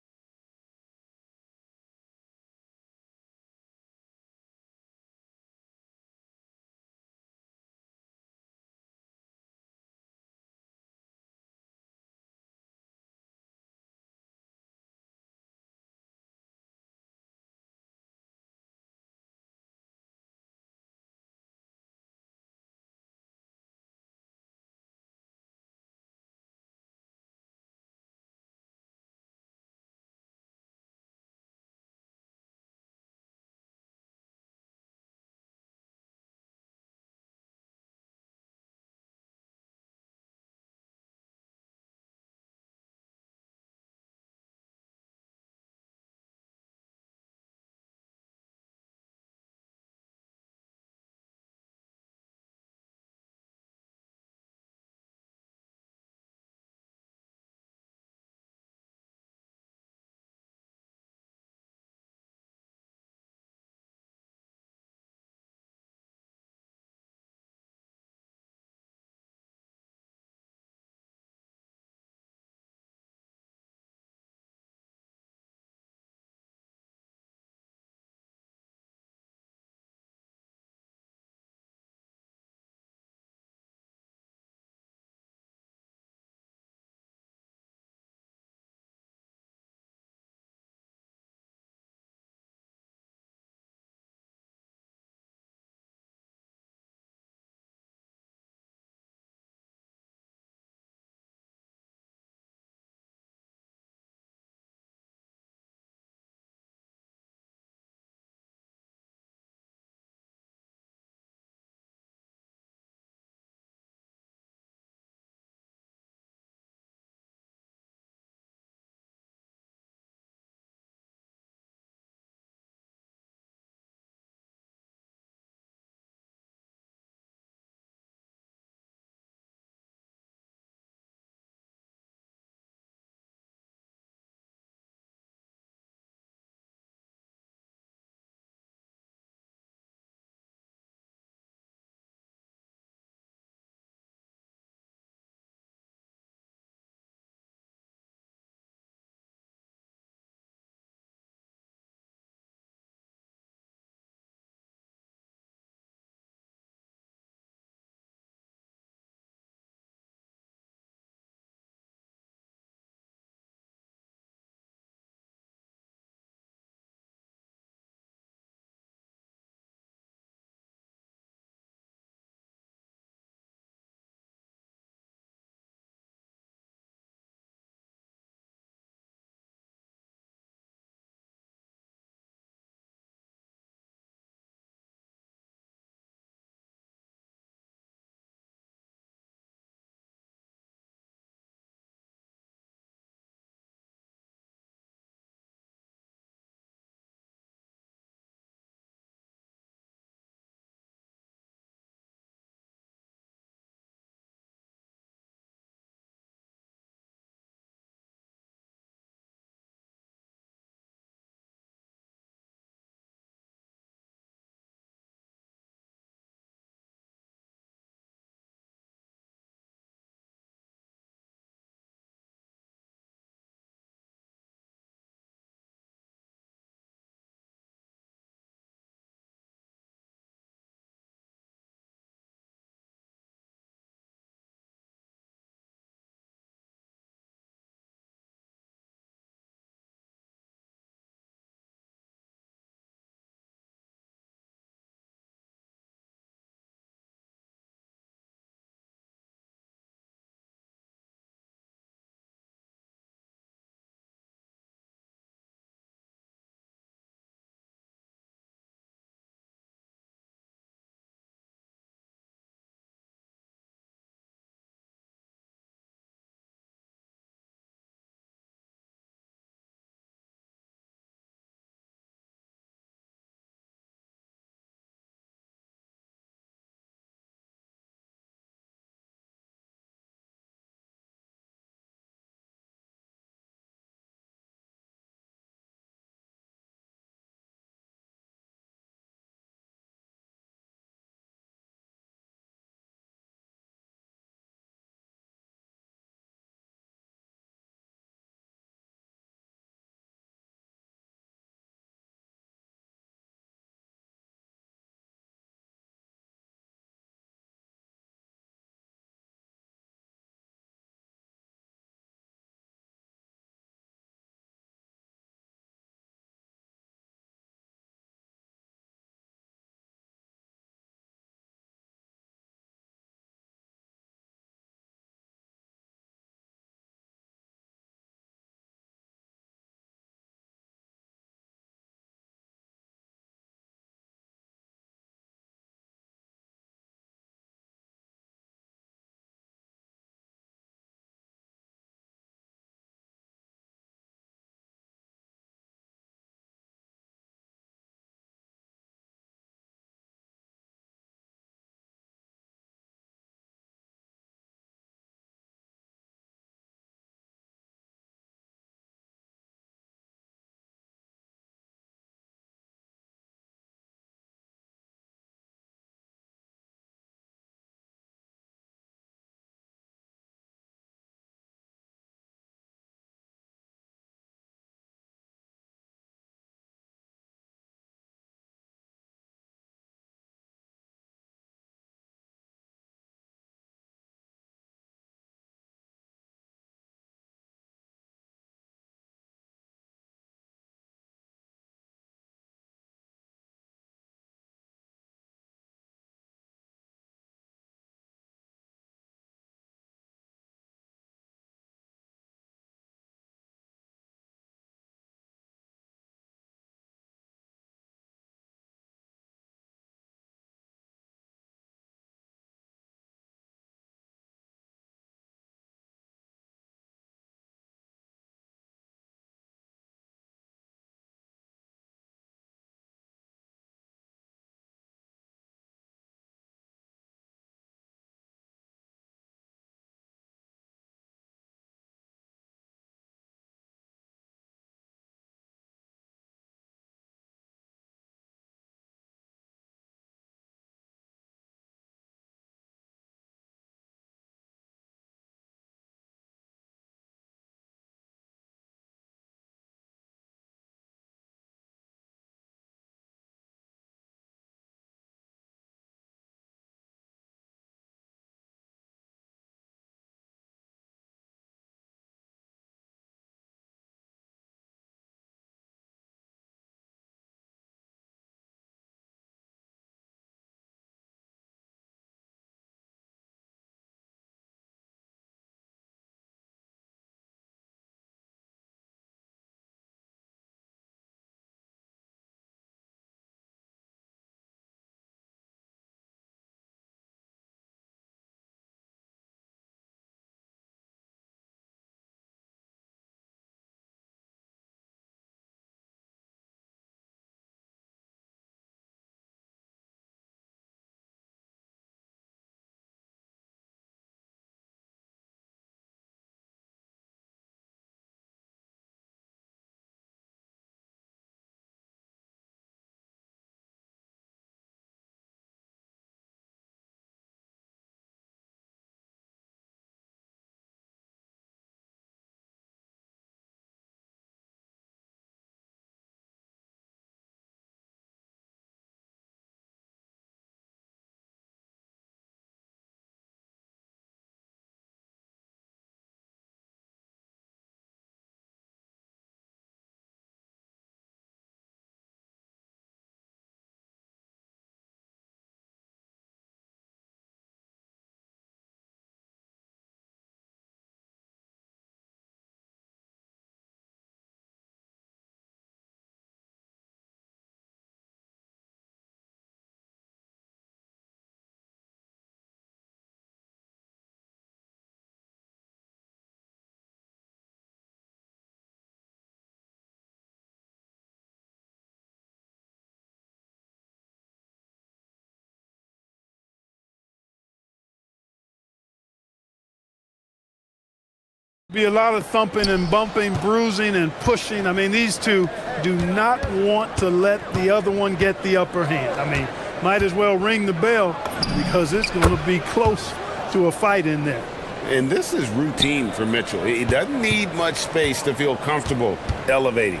Be a lot of thumping and bumping, bruising and pushing. I mean, these two do not want to let the other one get the upper hand. I mean, might as well ring the bell because it's going to be close to a fight in there. And this is routine for Mitchell. He doesn't need much space to feel comfortable elevating.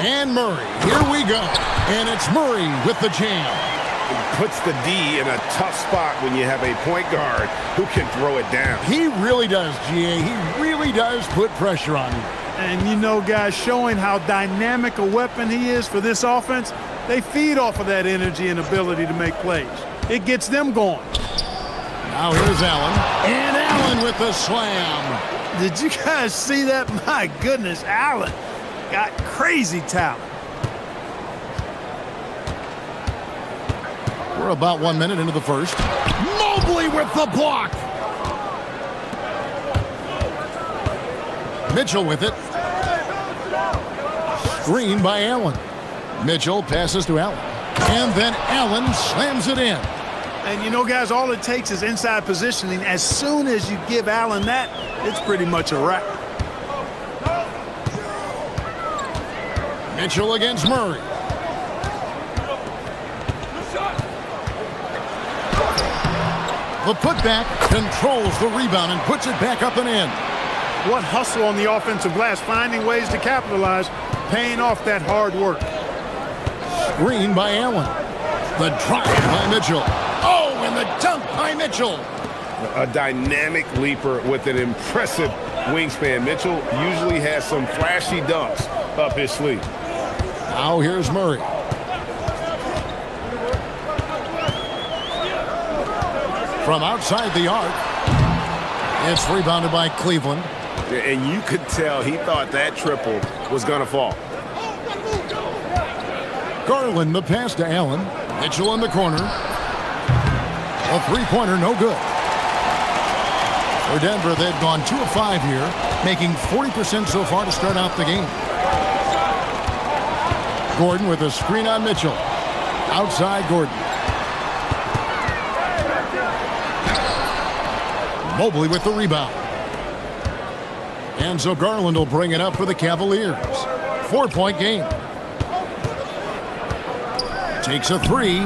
And Murray, here we go. And it's Murray with the jam. Puts the D in a tough spot when you have a point guard who can throw it down. He really does, GA. He really does put pressure on you. And you know, guys, showing how dynamic a weapon he is for this offense, they feed off of that energy and ability to make plays. It gets them going. Now here's Allen. And Allen with the slam. Did you guys see that? My goodness, Allen got crazy talent. We're about 1 minute into the first. Mobley with the block. Mitchell with it. Screen by Allen. Mitchell passes to Allen. And then Allen slams it in. And you know, guys, all it takes is inside positioning. As soon as you give Allen that, it's pretty much a wrap. Mitchell against Murray. The putback controls the rebound and puts it back up and in. What hustle on the offensive glass, finding ways to capitalize, paying off that hard work. Screen by Allen. The drive by Mitchell. Oh, and the dunk by Mitchell. A dynamic leaper with an impressive wingspan. Mitchell usually has some flashy dunks up his sleeve. Now here's Murray. From outside the arc. It's rebounded by Cleveland. And you could tell he thought that triple was going to fall. Garland the pass to Allen. Mitchell in the corner. A three-pointer, no good. For Denver, they've gone 2 of 5 here, making 40% so far to start out the game. Gordon with a screen on Mitchell. Outside Gordon. Mobley with the rebound. And so Garland will bring it up for the Cavaliers. 4-point game. Takes a three.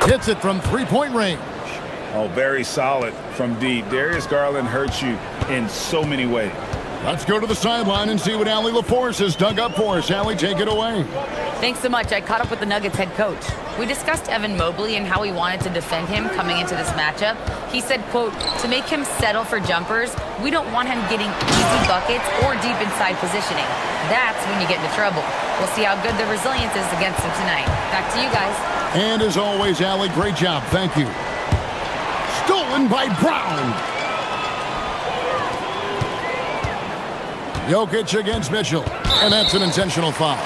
Hits it from three-point range. Oh, very solid from deep. Darius Garland hurts you in so many ways. Let's go to the sideline and see what Allie LaForce has dug up for us. Allie, take it away. Thanks so much. I caught up with the Nuggets head coach. We discussed Evan Mobley and how he wanted to defend him coming into this matchup. He said, quote, to make him settle for jumpers, we don't want him getting easy buckets or deep inside positioning. That's when you get into trouble. We'll see how good the resilience is against him tonight. Back to you guys. And as always, Allie, great job. Thank you. Stolen by Brown. Jokic against Mitchell. And that's an intentional foul.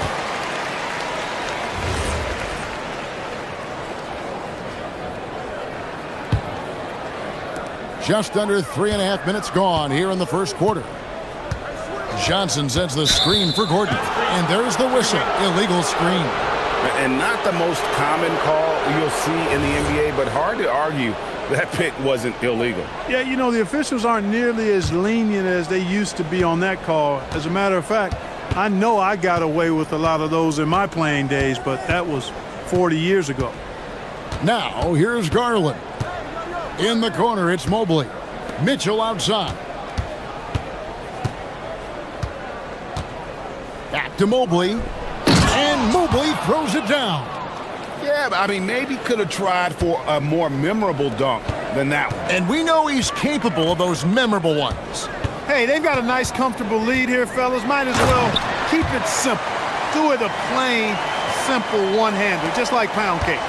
Just under 3.5 minutes gone here in the first quarter. Johnson sends the screen for Gordon. And there's the whistle. Illegal screen. And not the most common call you'll see in the NBA, but hard to argue that pick wasn't illegal. Yeah, you know, the officials aren't nearly as lenient as they used to be on that call. As a matter of fact, I know I got away with a lot of those in my playing days, but that was 40 years ago. Now, here's Garland. In the corner, it's Mobley. Mitchell outside. Back to Mobley. And Mobley throws it down. Yeah, I mean, maybe could have tried for a more memorable dunk than that one. And we know he's capable of those memorable ones. Hey, they've got a nice, comfortable lead here, fellas. Might as well keep it simple. Do it a plain, simple one-hander, just like pound cake.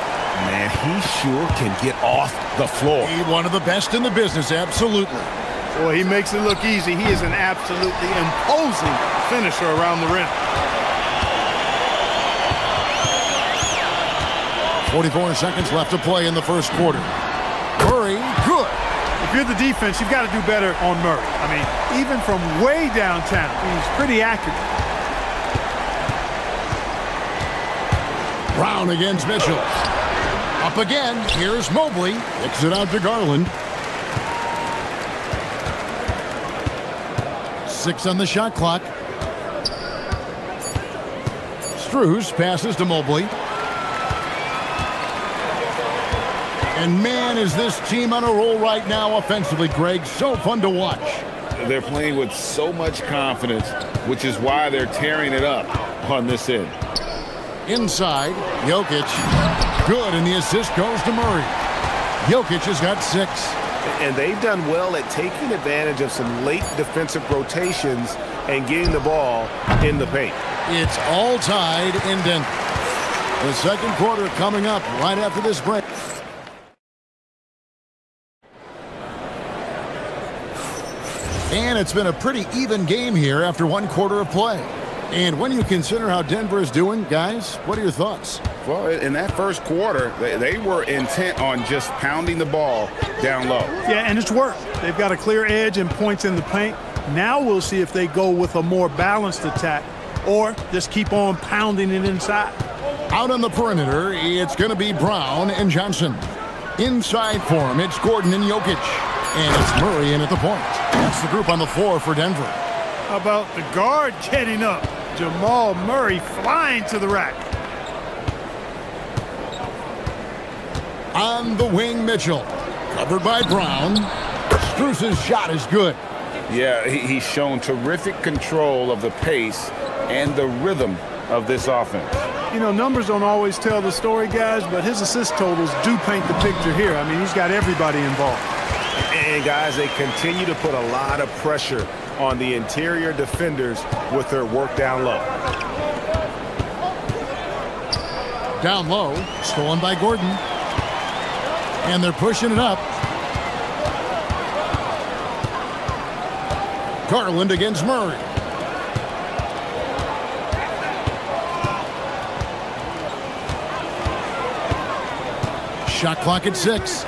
Man, he sure can get off the floor. He's one of the best in the business, absolutely. Boy, he makes it look easy. He is an absolutely imposing finisher around the rim. 44 seconds left to play in the first quarter. Murray, good. If you're the defense, you've got to do better on Murray. I mean, even from way downtown, he's pretty accurate. Brown against Mitchell. Up again. Here's Mobley. Kicks it out to Garland. 6 on the shot clock. Strus passes to Mobley. And man, is this team on a roll right now offensively, Greg. So fun to watch. They're playing with so much confidence, which is why they're tearing it up on this end. Inside, Jokic. Good, and the assist goes to Murray. Jokic has got 6. And they've done well at taking advantage of some late defensive rotations and getting the ball in the paint. It's all tied in Denver. The second quarter coming up right after this break. And it's been a pretty even game here after one quarter of play. And when you consider how Denver is doing, guys, what are your thoughts? Well, in that first quarter, they were intent on just pounding the ball down low. Yeah, and it's worked. They've got a clear edge and points in the paint. Now we'll see if they go with a more balanced attack or just keep on pounding it inside. Out on the perimeter, it's going to be Brown and Johnson. Inside for him, it's Gordon and Jokic. And it's Murray in at the point. That's the group on the floor for Denver. How about the guard getting up? Jamal Murray flying to the rack. On the wing, Mitchell. Covered by Brown. Strus's shot is good. Yeah, he's shown terrific control of the pace and the rhythm of this offense. You know, numbers don't always tell the story, guys, but his assist totals do paint the picture here. I mean, he's got everybody involved. And guys, they continue to put a lot of pressure on the interior defenders with their work down low. Down low, stolen by Gordon. And they're pushing it up. Garland against Murray. Shot clock at 6.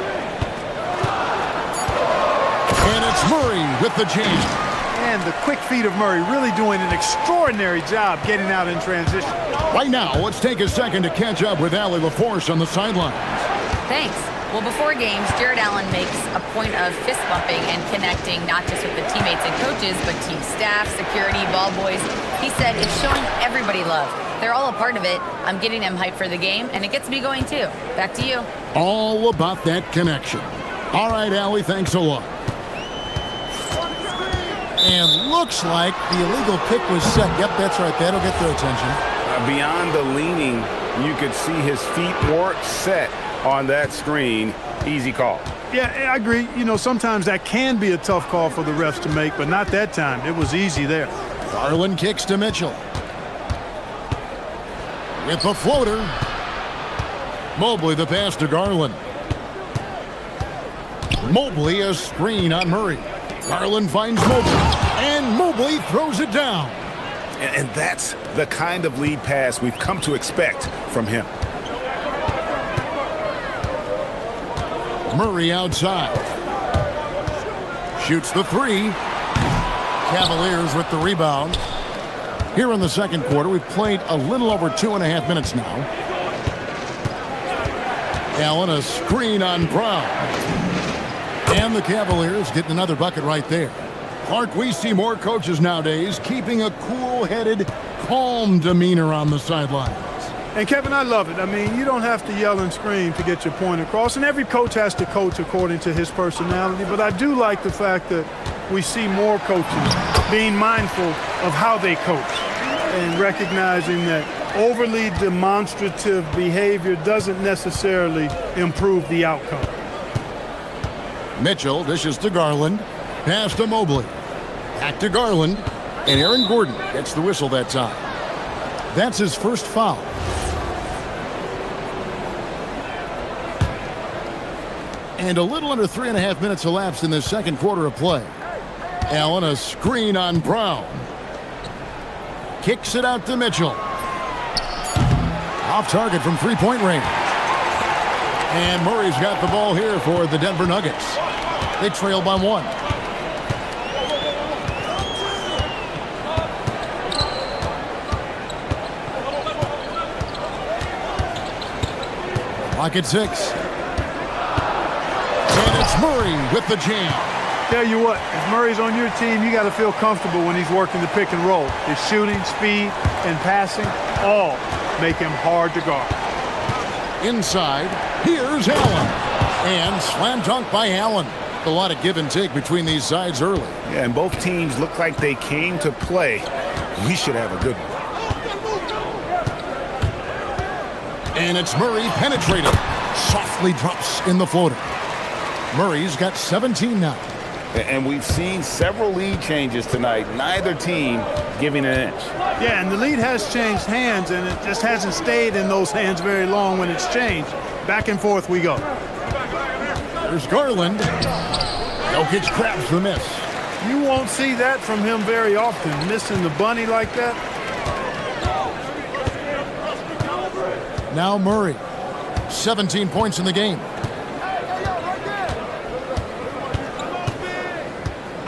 And it's Murray with the jam. And the quick feet of Murray really doing an extraordinary job getting out in transition. Right now, let's take a second to catch up with Allie LaForce on the sidelines. Thanks. Well, before games, Jared Allen makes a point of fist bumping and connecting not just with the teammates and coaches, but team staff, security, ball boys. He said it's showing everybody love. They're all a part of it. I'm getting them hyped for the game, and it gets me going too. Back to you. All about that connection. All right, Allie, thanks a lot. And looks like the illegal pick was set. Yep, that's right. That'll get their attention. Beyond the leaning, you could see his feet weren't set on that screen. Easy call. Yeah, I agree. You know, sometimes that can be a tough call for the refs to make, but not that time. It was easy there. Garland kicks to Mitchell. With the floater. Mobley the pass to Garland. Mobley a screen on Murray. Garland finds Mobley, and Mobley throws it down. And that's the kind of lead pass we've come to expect from him. Murray outside. Shoots the 3. Cavaliers with the rebound. Here in the second quarter, we've played a little over 2.5 minutes now. Allen a screen on Brown. And the Cavaliers getting another bucket right there. Clark, we see more coaches nowadays keeping a cool-headed, calm demeanor on the sidelines. And, Kevin, I love it. I mean, you don't have to yell and scream to get your point across, and every coach has to coach according to his personality. But I do like the fact that we see more coaches being mindful of how they coach and recognizing that overly demonstrative behavior doesn't necessarily improve the outcome. Mitchell dishes to Garland. Pass to Mobley. Back to Garland. And Aaron Gordon gets the whistle that time. That's his first foul. And a little under 3.5 minutes elapsed in the second quarter of play. Allen a screen on Brown. Kicks it out to Mitchell. Off target from three-point range. And Murray's got the ball here for the Denver Nuggets. They trail by 1. Clock at 6. And it's Murray with the jam. Tell you what, if Murray's on your team, you got to feel comfortable when he's working the pick and roll. His shooting, speed, and passing all make him hard to guard. Inside, here's Allen. And slam dunk by Allen. A lot of give and take between these sides early. Yeah, and both teams look like they came to play. We should have a good one. And it's Murray penetrating. Softly drops in the floater. Murray's got 17 now. And we've seen several lead changes tonight. Neither team giving an inch. Yeah, and the lead has changed hands, and it just hasn't stayed in those hands very long when it's changed. Back and forth we go. There's Garland. Jokic grabs the miss. You won't see that from him very often, missing the bunny like that. Now Murray. 17 points in the game.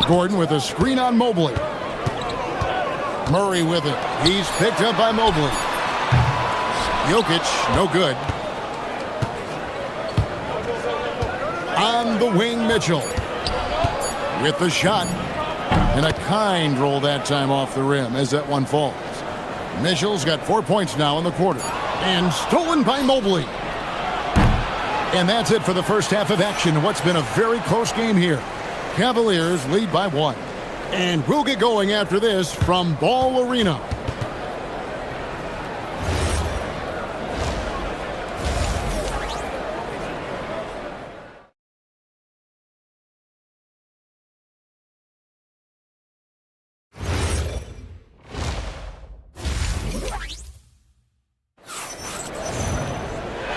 Gordon with a screen on Mobley. Murray with it. He's picked up by Mobley. Jokic, no good. On the wing, Mitchell. With the shot. And a kind roll that time off the rim as that one falls. Mitchell's got 4 points now in the quarter. And stolen by Mobley. And that's it for the first half of action. What's been a very close game here. Cavaliers lead by 1. And we'll get going after this from Ball Arena.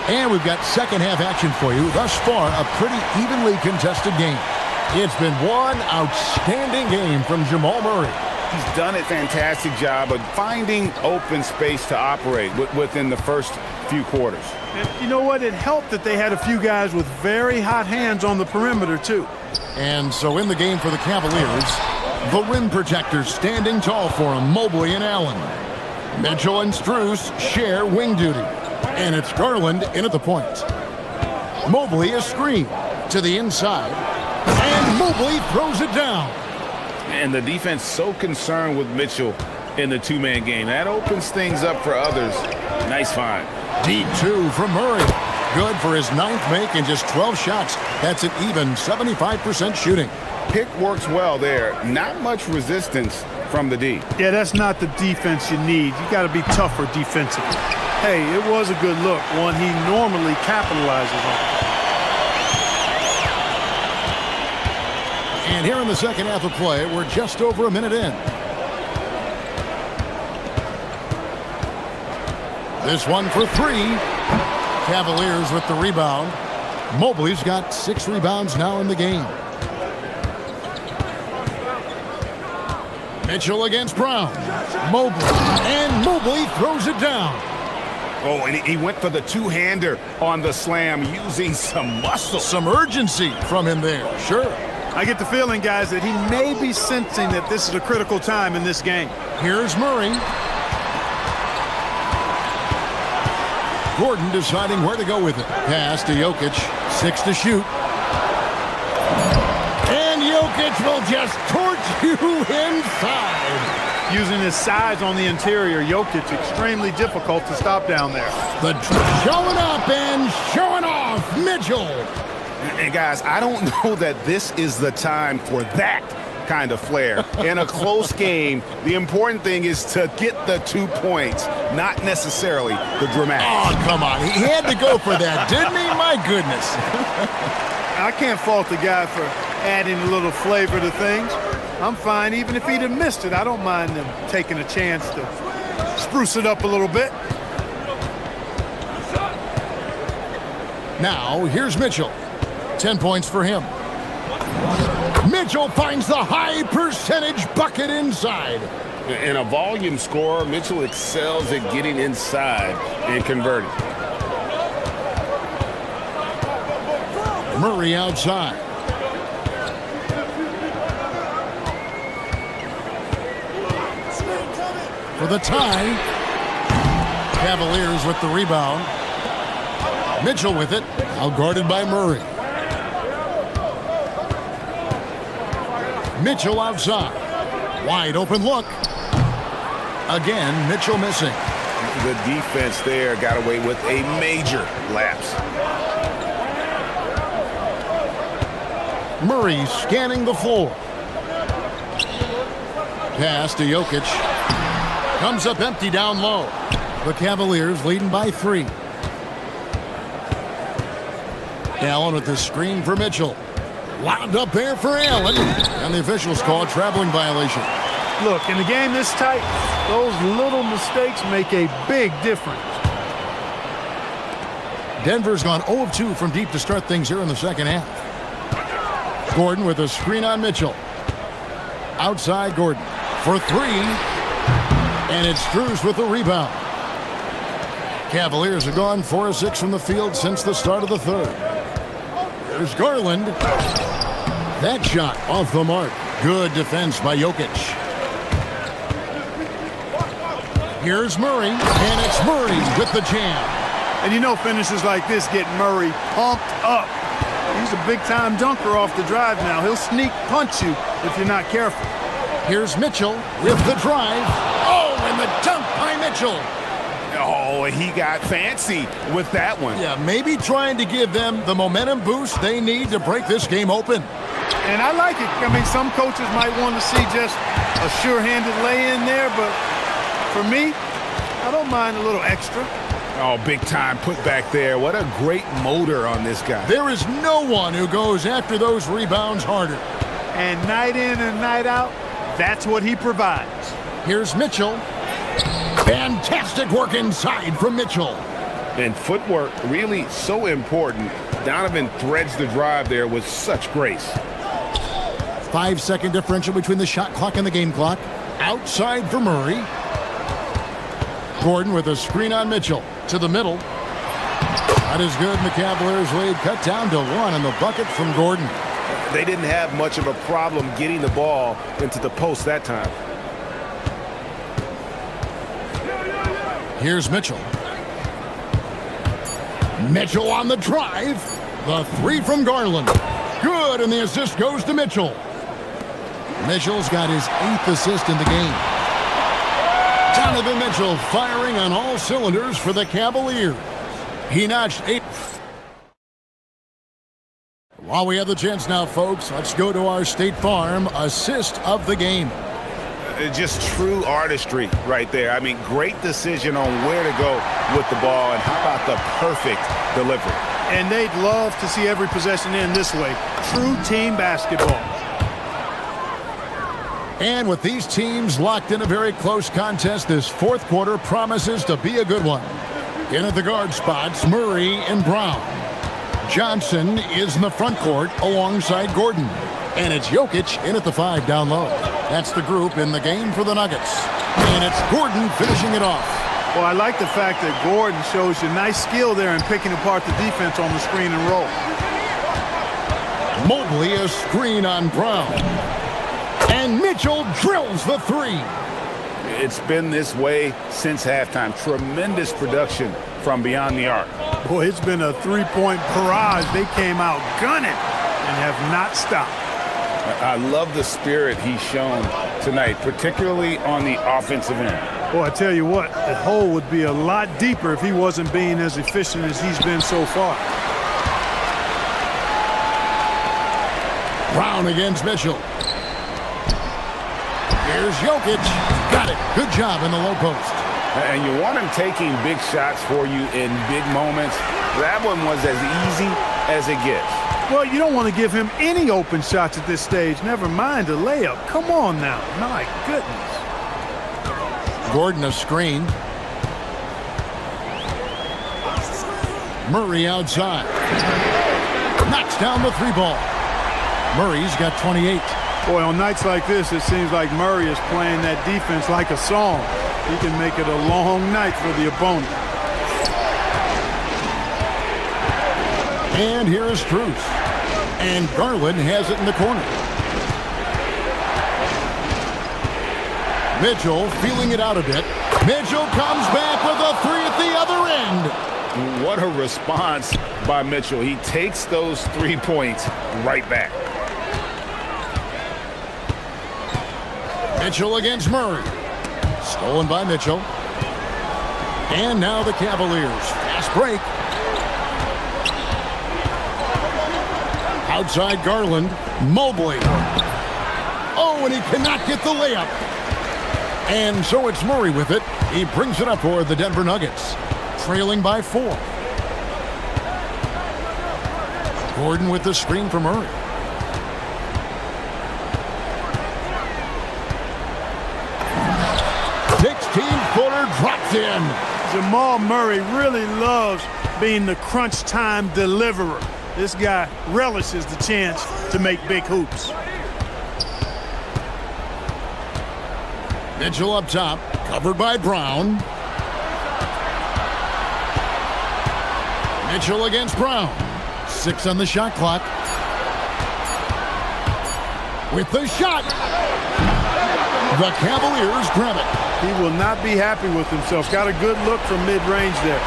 And we've got second half action for you. Thus far, a pretty evenly contested game. It's been one outstanding game from Jamal Murray. He's done a fantastic job of finding open space to operate within the first few quarters. And you know what? It helped that they had a few guys with very hot hands on the perimeter, too. And so in the game for the Cavaliers, the rim protectors standing tall for him, Mobley and Allen. Mitchell and Strus share wing duty. And it's Garland in at the point. Mobley a screen to the inside. And Mobley throws it down. And the defense so concerned with Mitchell in the two-man game. That opens things up for others. Nice find. Deep two from Murray. Good for his 9th make and just 12 shots. That's an even 75% shooting. Pick works well there. Not much resistance from the D. Yeah, that's not the defense you need. You got to be tougher defensively. Hey, it was a good look, one he normally capitalizes on. And here in the second half of play, we're just over a minute in. This one for 3. Cavaliers with the rebound. Mobley's got 6 rebounds now in the game. Mitchell against Brown. Mobley. And Mobley throws it down. Oh, and he went for the two-hander on the slam using some muscle. Some urgency from him there. Sure. I get the feeling, guys, that he may be sensing that this is a critical time in this game. Here's Murray. Gordon deciding where to go with it. Pass to Jokic. 6 to shoot. And Jokic will just torch you inside. Using his size on the interior, Jokic extremely difficult to stop down there. The showing up and showing off, Mitchell. And guys, I don't know that this is the time for that kind of flair. In a close game, the important thing is to get the 2 points, not necessarily the dramatic. Oh, come on. He had to go for that, didn't he? My goodness. I can't fault the guy for adding a little flavor to things. I'm fine. Even if he'd have missed it, I don't mind him taking a chance to spruce it up a little bit. Now, here's Mitchell. 10 points for him. Mitchell finds the high percentage bucket inside. In a volume scorer, Mitchell excels at getting inside and converting. Murray outside. For the tie. Cavaliers with the rebound. Mitchell with it. Out guarded by Murray. Mitchell outside. Wide open look. Again, Mitchell missing. The defense there got away with a major lapse. Murray scanning the floor. Pass to Jokic. Comes up empty down low. The Cavaliers leading by 3. Allen with the screen for Mitchell. Lobbed up there for Allen. And the officials call a traveling violation. Look, in a game this tight, those little mistakes make a big difference. Denver's gone 0 of 2 from deep to start things here in the second half. Gordon with a screen on Mitchell. Outside Gordon for 3. And it's Strus with the rebound. Cavaliers have gone 4 of 6 from the field since the start of the third. There's Garland. That shot off the mark. Good defense by Jokic. Here's Murray, and it's Murray with the jam. And you know finishes like this get Murray pumped up. He's a big-time dunker off the drive now. He'll sneak punch you if you're not careful. Here's Mitchell with the drive. Oh, and the dunk by Mitchell. Oh, he got fancy with that one. Yeah, maybe trying to give them the momentum boost they need to break this game open. And I like it. I mean, some coaches might want to see just a sure-handed lay-in there, but for me, I don't mind a little extra. Oh, big time put back there. What a great motor on this guy. There is no one who goes after those rebounds harder. And night in and night out, that's what he provides. Here's Mitchell. Fantastic work inside from Mitchell. And footwork really so important. Donovan threads the drive there with such grace. 5-second differential between the shot clock and the game clock. Outside for Murray. Gordon with a screen on Mitchell. To the middle. That is good. And the Cavaliers lead cut down to 1 and the bucket from Gordon. They didn't have much of a problem getting the ball into the post that time. Here's Mitchell. Mitchell on the drive. The 3 from Garland. Good, and the assist goes to Mitchell. Mitchell's got his 8th assist in the game. Donovan Mitchell firing on all cylinders for the Cavaliers. He notched 8. While we have the chance now, folks, let's go to our State Farm assist of the game. Just true artistry right there. I mean, great decision on where to go with the ball, and how about the perfect delivery. And they'd love to see every possession end this way. True team basketball. And with these teams locked in a very close contest, this fourth quarter promises to be a good one. In at the guard spots, Murray and Brown. Johnson is in the front court alongside Gordon. And it's Jokic in at the 5 down low. That's the group in the game for the Nuggets. And it's Gordon finishing it off. Well, I like the fact that Gordon shows you nice skill there in picking apart the defense on the screen and roll. Mobley a screen on Brown. And Mitchell drills the 3. It's been this way since halftime. Tremendous production from beyond the arc. Boy, it's been a 3-point barrage. They came out gunning and have not stopped. I love the spirit he's shown tonight, particularly on the offensive end. Boy, I tell you what, the hole would be a lot deeper if he wasn't being as efficient as he's been so far. Brown against Mitchell. Here's Jokic. Got it. Good job in the low post. And you want him taking big shots for you in big moments. That one was as easy as it gets. Well, you don't want to give him any open shots at this stage. Never mind a layup. Come on now. My goodness. Gordon a screen. Murray outside. Knocks down the 3 ball. Murray's got 28. Boy, on nights like this, it seems like Murray is playing that defense like a song. He can make it a long night for the opponent. And here is Strus. And Garland has it in the corner. Mitchell feeling it out a bit. Mitchell comes back with a 3 at the other end. What a response by Mitchell. He takes those 3 points right back. Mitchell against Murray. Stolen by Mitchell. And now the Cavaliers. Fast break. Outside Garland. Mobley. Oh, and he cannot get the layup. And so it's Murray with it. He brings it up for the Denver Nuggets. Trailing by 4. Gordon with the screen for Murray. Footer drops in. Jamal Murray really loves being the crunch time deliverer. This guy relishes the chance to make big hoops. Mitchell up top, covered by Brown. Mitchell against Brown. 6 on the shot clock. With the shot. The Cavaliers grab it. He will not be happy with himself. Got a good look from mid-range there.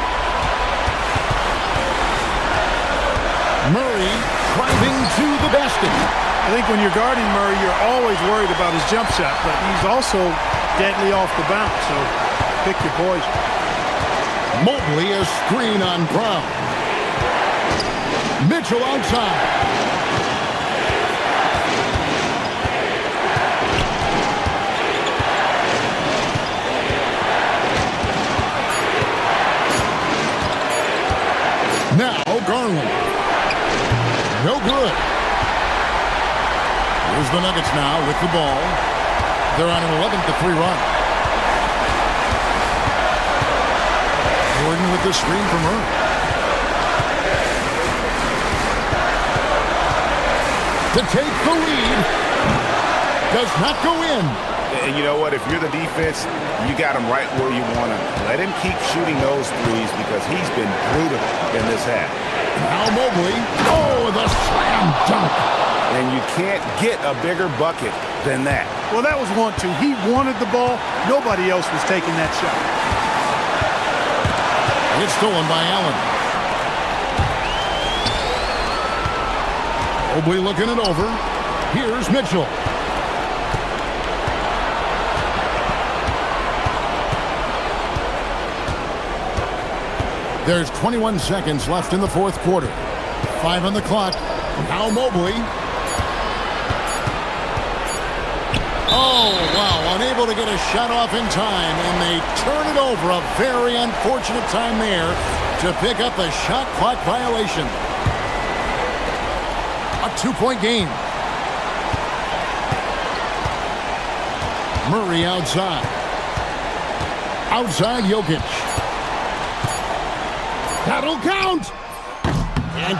Murray driving to the basket. I think when you're guarding Murray, you're always worried about his jump shot, but he's also deadly off the bounce, so pick your poison. Mobley a screen on Brown. Mitchell outside. Now Garland. No good. Here's the Nuggets now with the ball. They're on an 11-3 run. Gordon with the screen from Murray. To take the lead. Does not go in. And you know what? If you're the defense, you got him right where you want him. Let him keep shooting those threes because he's been brutal in this half. Now Mobley. Oh, the slam dunk. And you can't get a bigger bucket than that. Well, that was 1-2. He wanted the ball. Nobody else was taking that shot. It's stolen by Allen. Mobley looking it over. Here's Mitchell. There's 21 seconds left in the fourth quarter. 5 on the clock. Now Mobley. Oh, wow. Unable to get a shot off in time, and they turn it over. A very unfortunate time there to pick up a shot clock violation. A 2-point game. Murray outside. Outside Jokic. That'll count! And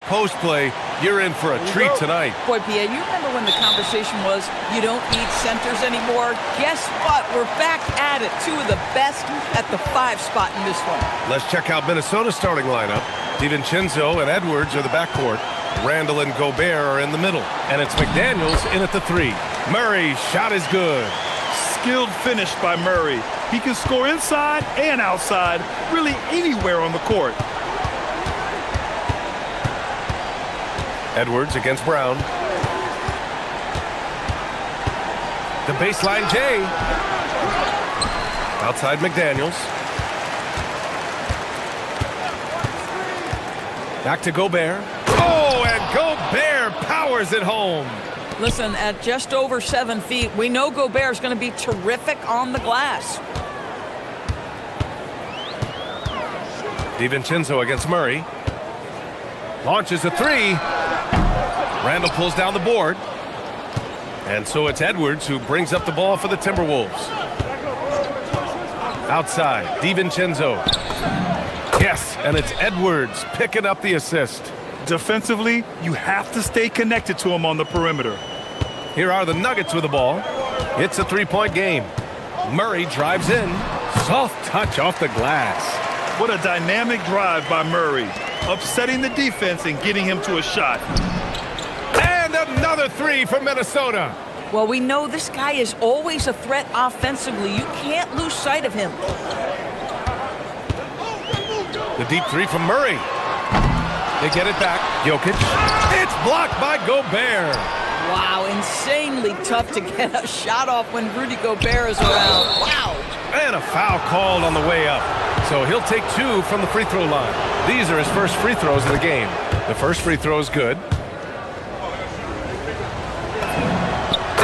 post play, you're in for a treat tonight. Boy, Pierre, you remember when the conversation was, you don't need centers anymore? Guess what? We're back at it. Two of the best at the 5 spot in this one. Let's check out Minnesota's starting lineup. DiVincenzo and Edwards are the backcourt. Randall and Gobert are in the middle. And it's McDaniels in at the 3. Murray's shot is good. Skilled finish by Murray. He can score inside and outside, really anywhere on the court. Edwards against Brown. The baseline J. Outside McDaniels. Back to Gobert. Oh, and Gobert powers it home. Listen, at just over 7 feet, we know Gobert's going to be terrific on the glass. DiVincenzo against Murray. Launches a 3. Randall pulls down the board. And so it's Edwards who brings up the ball for the Timberwolves. Outside, DiVincenzo. Yes, and it's Edwards picking up the assist. Defensively, you have to stay connected to him on the perimeter. Here are the Nuggets with the ball. It's a 3-point game. Murray drives in. Soft touch off the glass. What a dynamic drive by Murray, upsetting the defense and getting him to a shot. And another 3 from Minnesota. Well, we know this guy is always a threat offensively. You can't lose sight of him. The deep 3 from Murray. They get it back. Jokic. It's blocked by Gobert. Wow, insanely tough to get a shot off when Rudy Gobert is around. Wow. And a foul called on the way up. So he'll take 2 from the free throw line. These are his first free throws of the game. The first free throw is good.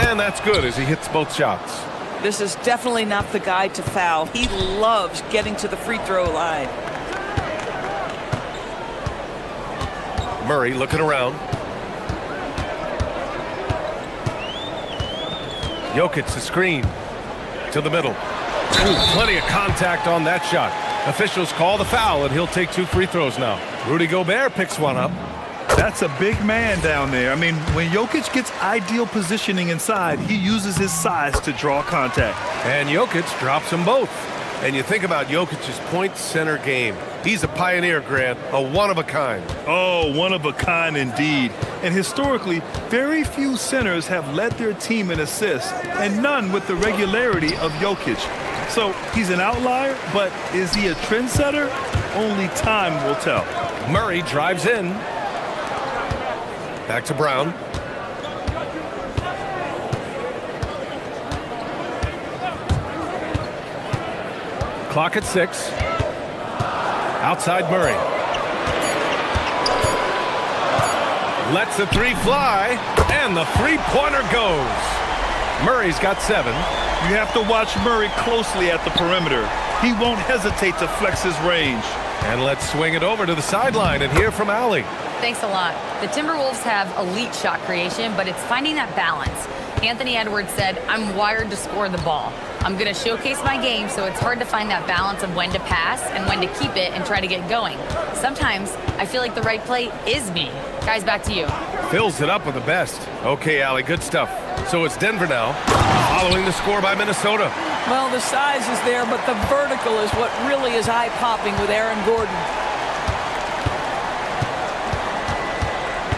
And that's good as he hits both shots. This is definitely not the guy to foul. He loves getting to the free throw line. Murray looking around. Jokic the screen to the middle. Ooh, plenty of contact on that shot. Officials call the foul, and he'll take 2 free throws now. Rudy Gobert picks one up. That's a big man down there. I mean, when Jokic gets ideal positioning inside, he uses his size to draw contact. And Jokic drops them both. And you think about Jokic's point center game. He's a pioneer, Grant, a one-of-a-kind. Oh, one-of-a-kind indeed. And historically, very few centers have led their team in assists, and none with the regularity of Jokic. So he's an outlier, but is he a trendsetter? Only time will tell. Murray drives in. Back to Brown. Clock at 6. Outside Murray. Lets the 3 fly, and the 3-pointer goes. Murray's got 7. You have to watch Murray closely at the perimeter. He won't hesitate to flex his range. And let's swing it over to the sideline and hear from Allie. Thanks a lot. The Timberwolves have elite shot creation, but it's finding that balance. Anthony Edwards said, "I'm wired to score the ball. I'm going to showcase my game, so it's hard to find that balance of when to pass and when to keep it and try to get going. Sometimes I feel like the right play is me." Guys, back to you. Fills it up with the best. Okay, Allie, good stuff. So it's Denver now, following the score by Minnesota. Well, the size is there, but the vertical is what really is eye-popping with Aaron Gordon.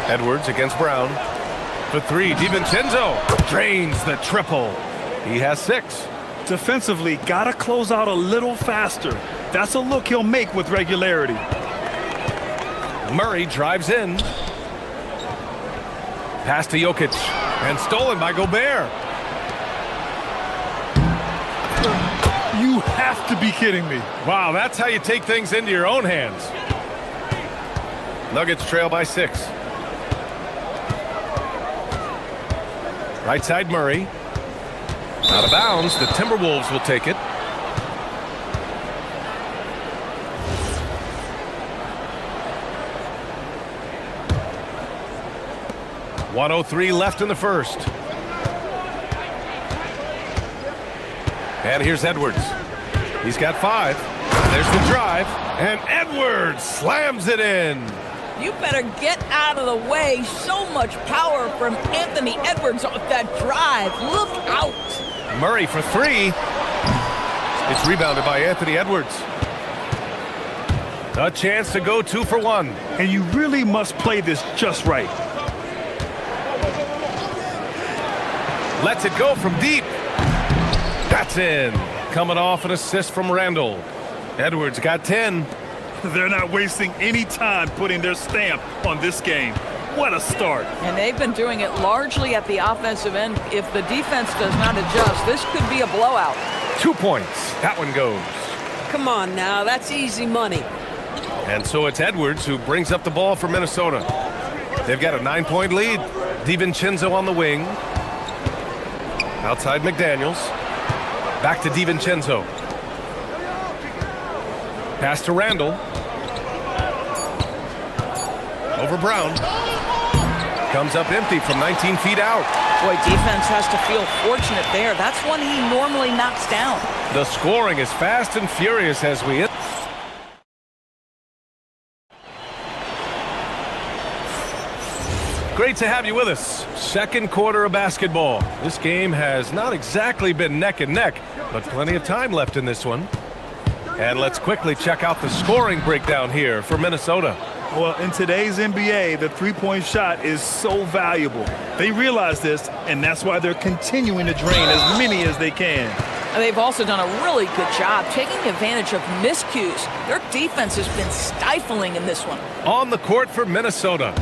Edwards against Brown. For 3, DiVincenzo drains the triple. He has 6. Defensively, gotta close out a little faster. That's a look he'll make with regularity. Murray drives in. Pass to Jokic, and stolen by Gobert. You have to be kidding me. Wow, that's how you take things into your own hands. Nuggets trail by 6. Right side Murray. Out of bounds, the Timberwolves will take it. .103 left in the first. And here's Edwards. He's got 5. There's the drive, and Edwards slams it in. You better get out of the way. So much power from Anthony Edwards off that drive. Look out. Murray for three. It's rebounded by Anthony Edwards. A chance to go 2 for 1. And you really must play this just right. Lets it go from deep. That's in. Coming off an assist from Randall. Edwards got 10. They're not wasting any time putting their stamp on this game. What a start. And they've been doing it largely at the offensive end. If the defense does not adjust, this could be a blowout. 2 points. That one goes. Come on now, that's easy money. And so it's Edwards who brings up the ball for Minnesota. They've got a 9-point lead. DiVincenzo on the wing. Outside McDaniels. Back to DiVincenzo. Pass to Randall. Over Brown. Comes up empty from 19 feet out. Boy, defense has to feel fortunate there. That's one he normally knocks down. The scoring is fast and furious as we... Great to have you with us. Second quarter of basketball. This game has not exactly been neck and neck, but plenty of time left in this one. And let's quickly check out the scoring breakdown here for Minnesota. Well, in today's NBA, the three-point shot is so valuable. They realize this, and that's why they're continuing to drain as many as they can. And they've also done a really good job taking advantage of miscues. Their defense has been stifling in this one. On the court for Minnesota.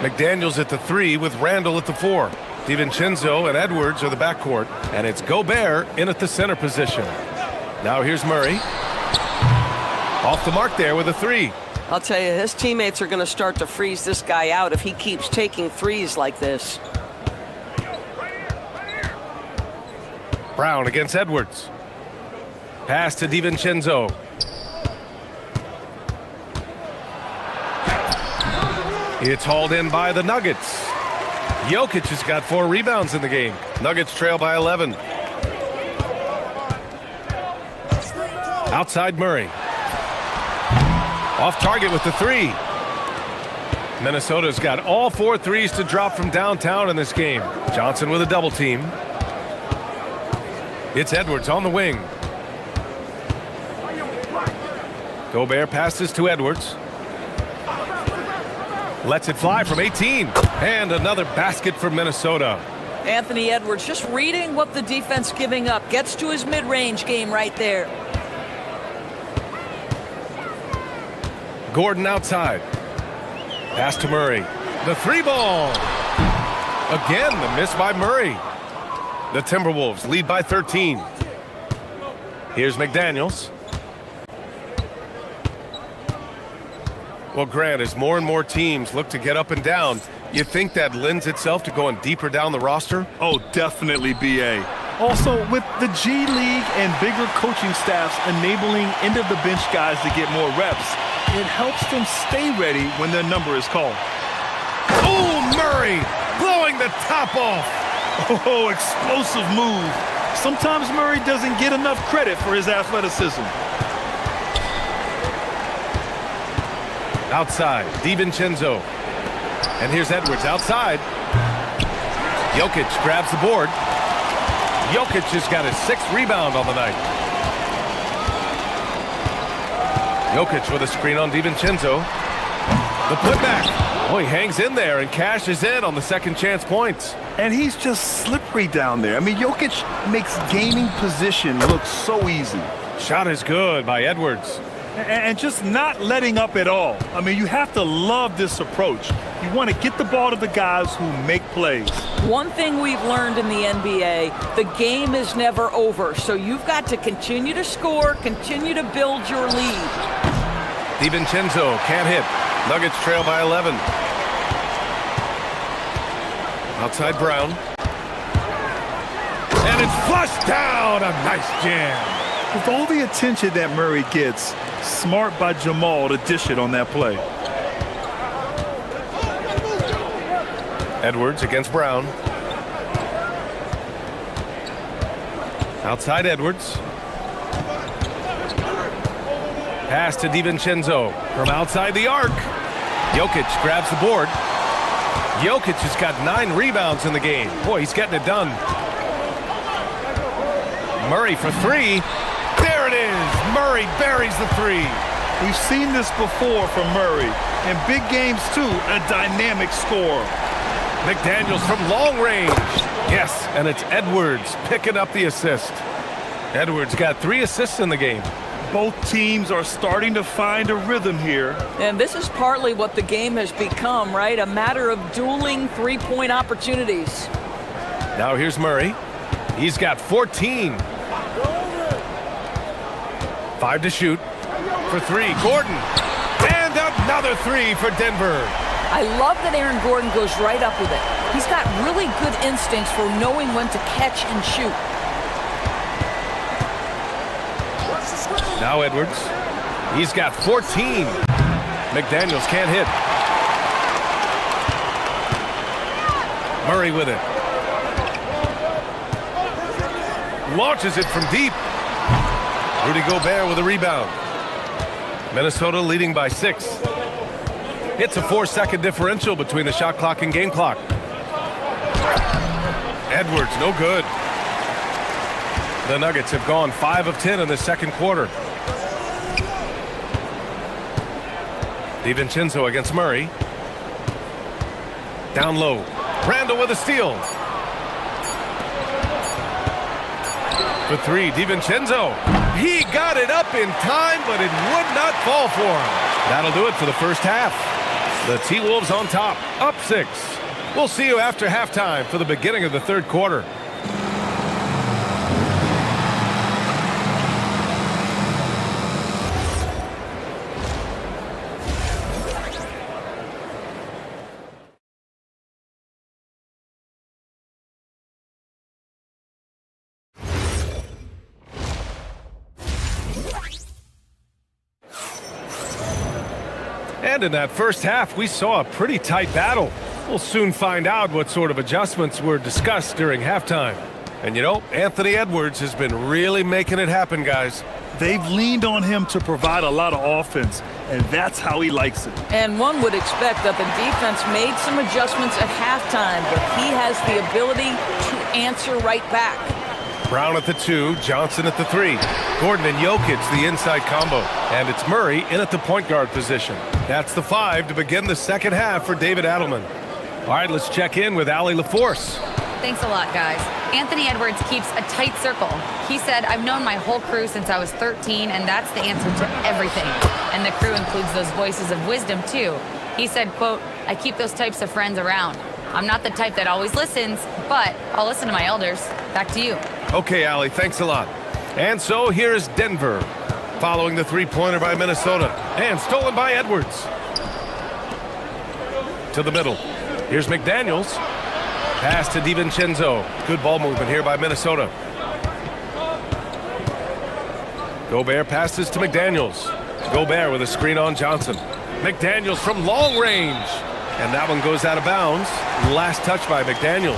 McDaniels at the 3 with Randall at the 4. DiVincenzo and Edwards are the backcourt, and it's Gobert in at the center position. Now here's Murray. Off the mark there with a 3. I'll tell you, his teammates are going to start to freeze this guy out if he keeps taking threes like this. Brown against Edwards. Pass to DiVincenzo. It's hauled in by the Nuggets. Jokic has got 4 rebounds in the game. Nuggets trail by 11. Outside Murray. Off target with the 3. Minnesota's got all 4 threes to drop from downtown in this game. Johnson with a double team. It's Edwards on the wing. Gobert passes to Edwards. Lets it fly from 18. And another basket for Minnesota. Anthony Edwards just reading what the defense giving up. Gets to his mid-range game right there. Gordon outside. Pass to Murray. The 3 ball. Again, the miss by Murray. The Timberwolves lead by 13. Here's McDaniels. Well, Grant, as more and more teams look to get up and down, you think that lends itself to going deeper down the roster? Oh, definitely, BA. Also, with the G League and bigger coaching staffs enabling end-of-the-bench guys to get more reps, it helps them stay ready when their number is called. Oh, Murray blowing the top off. Oh, explosive move. Sometimes Murray doesn't get enough credit for his athleticism. Outside, DiVincenzo. And here's Edwards outside. Jokic grabs the board. Jokic has got his 6th rebound on the night. Jokic with a screen on DiVincenzo. The putback. Oh, he hangs in there and cashes in on the second chance points. And he's just slippery down there. I mean, Jokic makes gaining position look so easy. Shot is good by Edwards. And just not letting up at all. I mean, you have to love this approach. You want to get the ball to the guys who make plays. One thing we've learned in the NBA, the game is never over. So you've got to continue to score, continue to build your lead. DiVincenzo can't hit. Nuggets trail by 11. Outside Brown. And it's flushed down. A nice jam. With all the attention that Murray gets, smart by Jamal to dish it on that play. Edwards against Brown. Outside Edwards. Pass to DiVincenzo from outside the arc. Jokic grabs the board. Jokic has got 9 rebounds in the game. Boy, he's getting it done. Murray for 3. There it is. Murray buries the 3. We've seen this before from Murray. In big games, too, a dynamic scorer. McDaniels from long range. Yes, and it's Edwards picking up the assist. Edwards got 3 assists in the game. Both teams are starting to find a rhythm here. And this is partly what the game has become, right? A matter of dueling three-point opportunities. Now here's Murray. He's got 14. 5 to shoot. For 3, Gordon. And another 3 for Denver. I love that Aaron Gordon goes right up with it. He's got really good instincts for knowing when to catch and shoot. Now Edwards. He's got 14. McDaniels can't hit. Murray with it. Launches it from deep. Rudy Gobert with a rebound. Minnesota leading by 6. It's a 4-second differential between the shot clock and game clock. Edwards, no good. The Nuggets have gone 5 of 10 in the second quarter. DiVincenzo against Murray. Down low. Randall with a steal. For 3, DiVincenzo. He got it up in time, but it would not fall for him. That'll do it for the first half. The T-Wolves on top, up 6. We'll see you after halftime for the beginning of the third quarter. And in that first half, we saw a pretty tight battle. We'll soon find out what sort of adjustments were discussed during halftime. And you know, Anthony Edwards has been really making it happen, guys. They've leaned on him to provide a lot of offense, and that's how he likes it. And one would expect that the defense made some adjustments at halftime, but he has the ability to answer right back. Brown at the 2, Johnson at the 3. Gordon and Jokic the inside combo. And it's Murray in at the point guard position. That's the 5 to begin the second half for David Adelman. All right, let's check in with Allie LaForce. Thanks a lot, guys. Anthony Edwards keeps a tight circle. He said, I've known my whole crew since I was 13, and that's the answer to everything. And the crew includes those voices of wisdom, too. He said, quote, I keep those types of friends around. I'm not the type that always listens, but I'll listen to my elders. Back to you. Okay, Allie, thanks a lot. And so here is Denver, following the 3-pointer by Minnesota, and stolen by Edwards. To the middle. Here's McDaniels. Pass to DiVincenzo. Good ball movement here by Minnesota. Gobert passes to McDaniels. Gobert with a screen on Johnson. McDaniels from long range. And that one goes out of bounds. Last touch by McDaniels.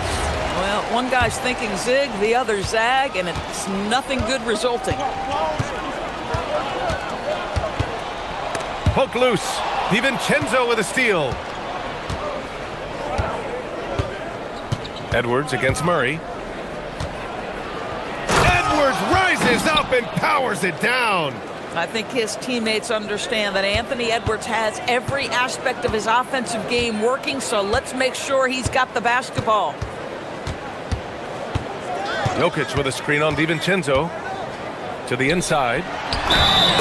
Well, one guy's thinking zig, the other zag, and it's nothing good resulting. Poke loose. DiVincenzo with a steal. Edwards against Murray. Edwards rises up and powers it down. I think his teammates understand that Anthony Edwards has every aspect of his offensive game working, so let's make sure he's got the basketball. Jokic with a screen on DiVincenzo. To the inside.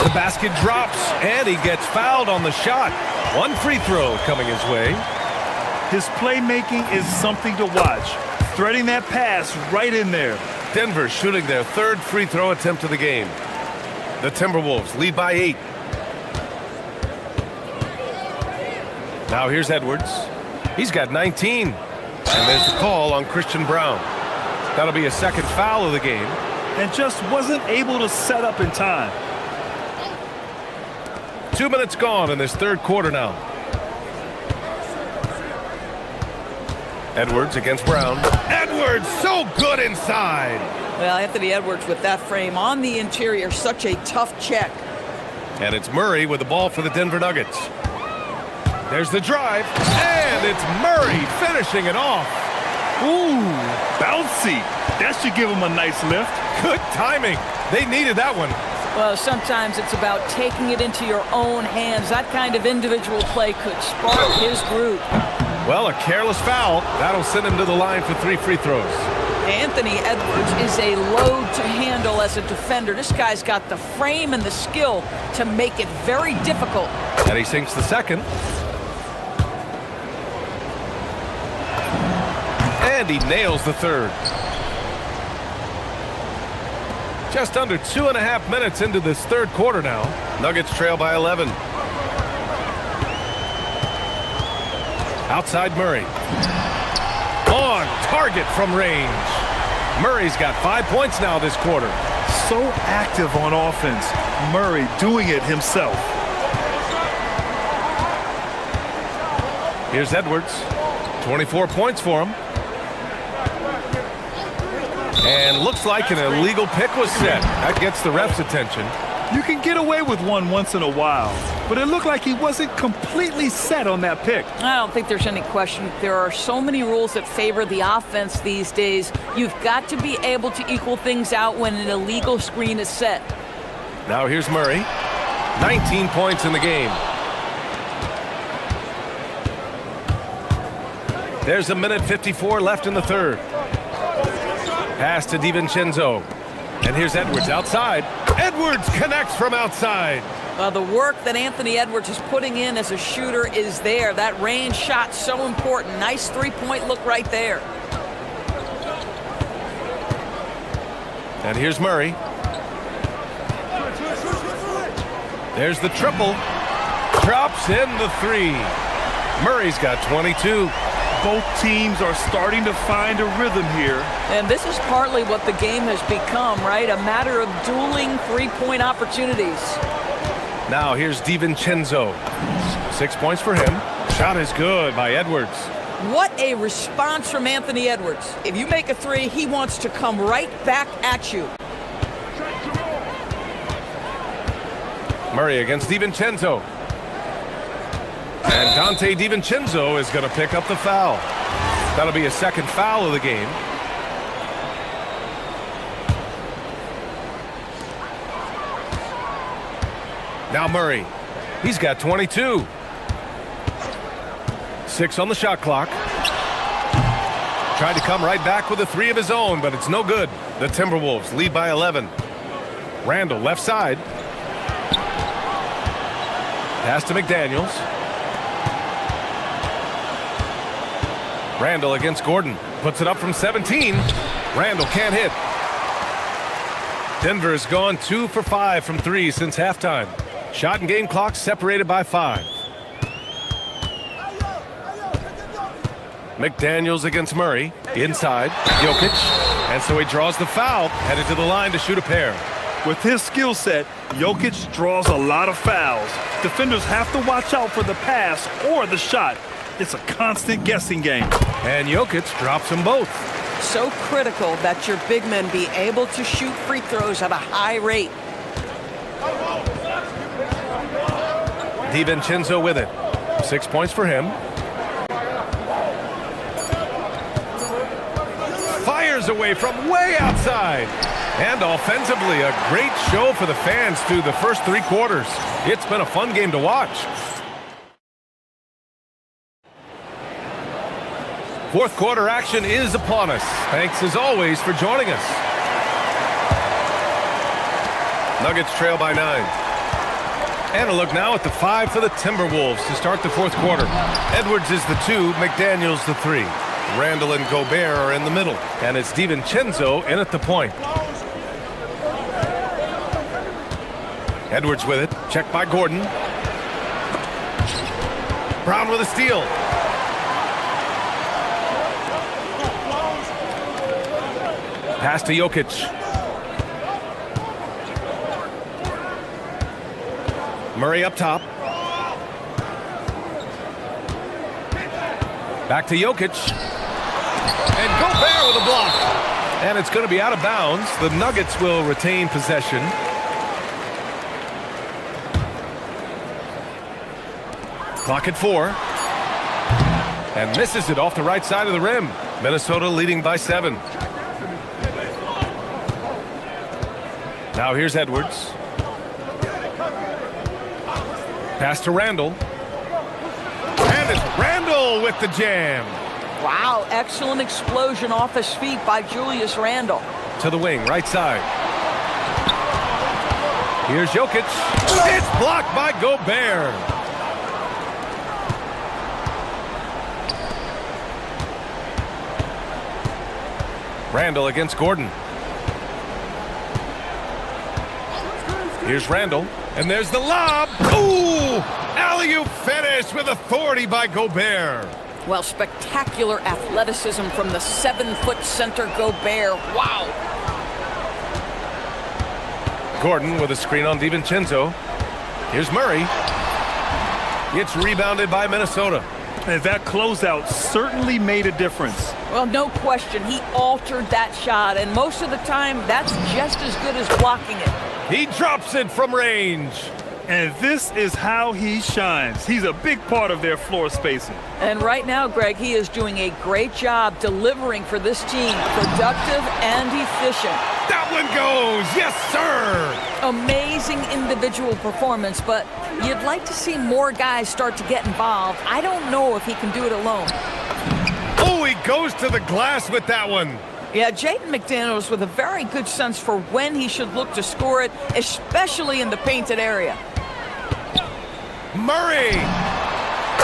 The basket drops, and he gets fouled on the shot. One free throw coming his way. His playmaking is something to watch. Threading that pass right in there. Denver shooting their 3rd free throw attempt of the game. The Timberwolves lead by 8. Now here's Edwards. He's got 19. And there's the call on Christian Brown. That'll be a 2nd foul of the game. And just wasn't able to set up in time. 2 minutes gone in this 3rd quarter now. Edwards against Brown. Edwards so good inside. Well, Anthony Edwards with that frame on the interior, such a tough check. And it's Murray with the ball for the Denver Nuggets. There's the drive, and it's Murray finishing it off. Ooh, bouncy. That should give him a nice lift. Good timing. They needed that one. Well, sometimes it's about taking it into your own hands. That kind of individual play could spark his group. Well, a careless foul. That'll send him to the line for 3 free throws. Anthony Edwards is a load to handle as a defender. This guy's got the frame and the skill to make it very difficult. And he sinks the second. And he nails the third. Just under 2.5 minutes into this third quarter now. Nuggets trail by 11. Outside Murray. On target from range. Murray's got 5 points now this quarter. So active on offense. Murray doing it himself. Here's Edwards. 24 points for him. And looks like an illegal pick was set. That gets the ref's attention. You can get away with one once in a while, but it looked like he wasn't completely set on that pick. I don't think there's any question. There are so many rules that favor the offense these days. You've got to be able to equal things out when an illegal screen is set. Now here's Murray. 19 points in the game. There's 1:54 left in the third. Pass to DiVincenzo. And here's Edwards outside. Edwards connects from outside. The work that Anthony Edwards is putting in as a shooter is there. That range shot so important. Nice three-point look right there. And here's Murray. There's the triple. Drops in the three. Murray's got 22. Both teams are starting to find a rhythm here. And this is partly what the game has become, right? A matter of dueling three-point opportunities. Now here's DiVincenzo. 6 points for him. Shot is good by Edwards. What a response from Anthony Edwards. If you make a three, he wants to come right back at you. Murray against DiVincenzo. And Dante DiVincenzo is going to pick up the foul. That'll be a second foul of the game. Now Murray. He's got 22. 6 on the shot clock. Tried to come right back with a three of his own, but it's no good. The Timberwolves lead by 11. Randall left side. Pass to McDaniels. Randall against Gordon. Puts it up from 17. Randall can't hit. Denver has gone 2 for 5 from 3 since halftime. Shot and game clock separated by 5. McDaniels against Murray. Inside. Jokic. And so he draws the foul. Headed to the line to shoot a pair. With his skill set, Jokic draws a lot of fouls. Defenders have to watch out for the pass or the shot. It's a constant guessing game. And Jokic drops them both. So critical that your big men be able to shoot free throws at a high rate. DiVincenzo with it. 6 points for him. Fires away from way outside. And offensively, a great show for the fans through the first 3 quarters. It's been a fun game to watch. Fourth quarter action is upon us. Thanks as always for joining us. Nuggets trail by 9. And a look now at the 5 for the Timberwolves to start the fourth quarter. Edwards is the 2, McDaniels the 3. Randall and Gobert are in the middle. And it's DiVincenzo in at the point. Edwards with it. Checked by Gordon. Brown with a steal. Pass to Jokic. Murray up top. Back to Jokic. And Gobert with a block. And it's going to be out of bounds. The Nuggets will retain possession. Clock at 4. And misses it off the right side of the rim. Minnesota leading by 7. Now here's Edwards. Pass to Randall. And it's Randall with the jam. Wow, excellent explosion off his feet by Julius Randle. To the wing, right side. Here's Jokic. It's blocked by Gobert. Randall against Gordon. Here's Randall. And there's the lob. Ooh! Alley-oop finish with authority by Gobert. Well, spectacular athleticism from the 7-foot center Gobert. Wow. Gordon with a screen on DiVincenzo. Here's Murray. It's rebounded by Minnesota. And that closeout certainly made a difference. Well, no question. He altered that shot, and most of the time, that's just as good as blocking it. He drops it from range. And this is how he shines. He's a big part of their floor spacing. And right now, Greg, he is doing a great job delivering for this team. Productive and efficient. That one goes. Yes, sir. Amazing individual performance, but you'd like to see more guys start to get involved. I don't know if he can do it alone. Oh, he goes to the glass with that one. Yeah, Jaden McDaniels with a very good sense for when he should look to score it, especially in the painted area. Murray!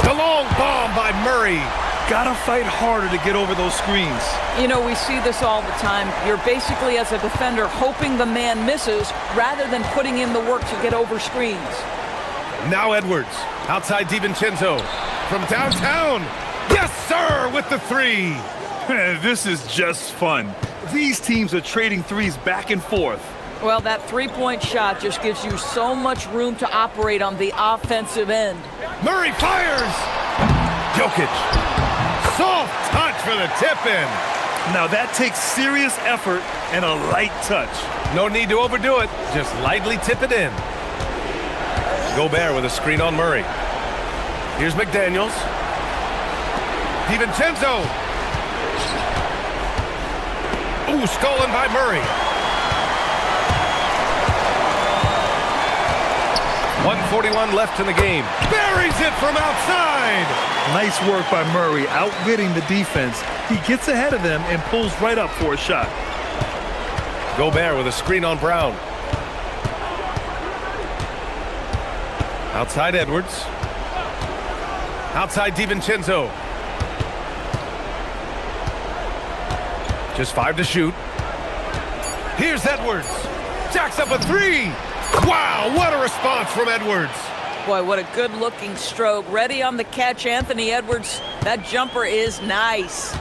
The long bomb by Murray. Gotta fight harder to get over those screens. You know, we see this all the time. You're basically, as a defender, hoping the man misses rather than putting in the work to get over screens. Now Edwards, outside DiVincenzo. From downtown. Yes, sir, with the 3. This is just fun. These teams are trading threes back and forth. Well, that three-point shot just gives you so much room to operate on the offensive end. Murray fires! Jokic. Soft touch for the tip-in. Now that takes serious effort and a light touch. No need to overdo it. Just lightly tip it in. Gobert with a screen on Murray. Here's McDaniels. DiVincenzo. Ooh, stolen by Murray. 1:41 left in the game. Buries it from outside. Nice work by Murray, outwitting the defense. He gets ahead of them and pulls right up for a shot. Gobert with a screen on Brown. Outside Edwards. Outside DiVincenzo. Just 5 to shoot. Here's Edwards. Jacks up a 3. Wow, what a response from Edwards. Boy, what a good-looking stroke. Ready on the catch, Anthony Edwards. That jumper is nice.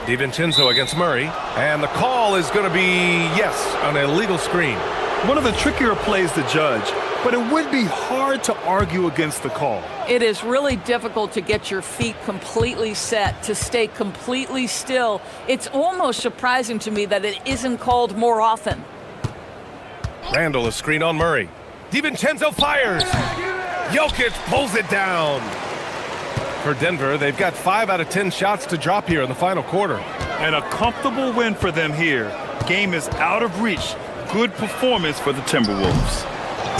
DiVincenzo against Murray. And the call is going to be, yes, an illegal screen. One of the trickier plays to judge, but it would be hard to argue against the call. It is really difficult to get your feet completely set, to stay completely still. It's almost surprising to me that it isn't called more often. Randall a screen on Murray. DiVincenzo fires. Jokic pulls it down. For Denver, they've got 5 out of 10 shots to drop here in the final quarter. And a comfortable win for them here. Game is out of reach. Good performance for the Timberwolves.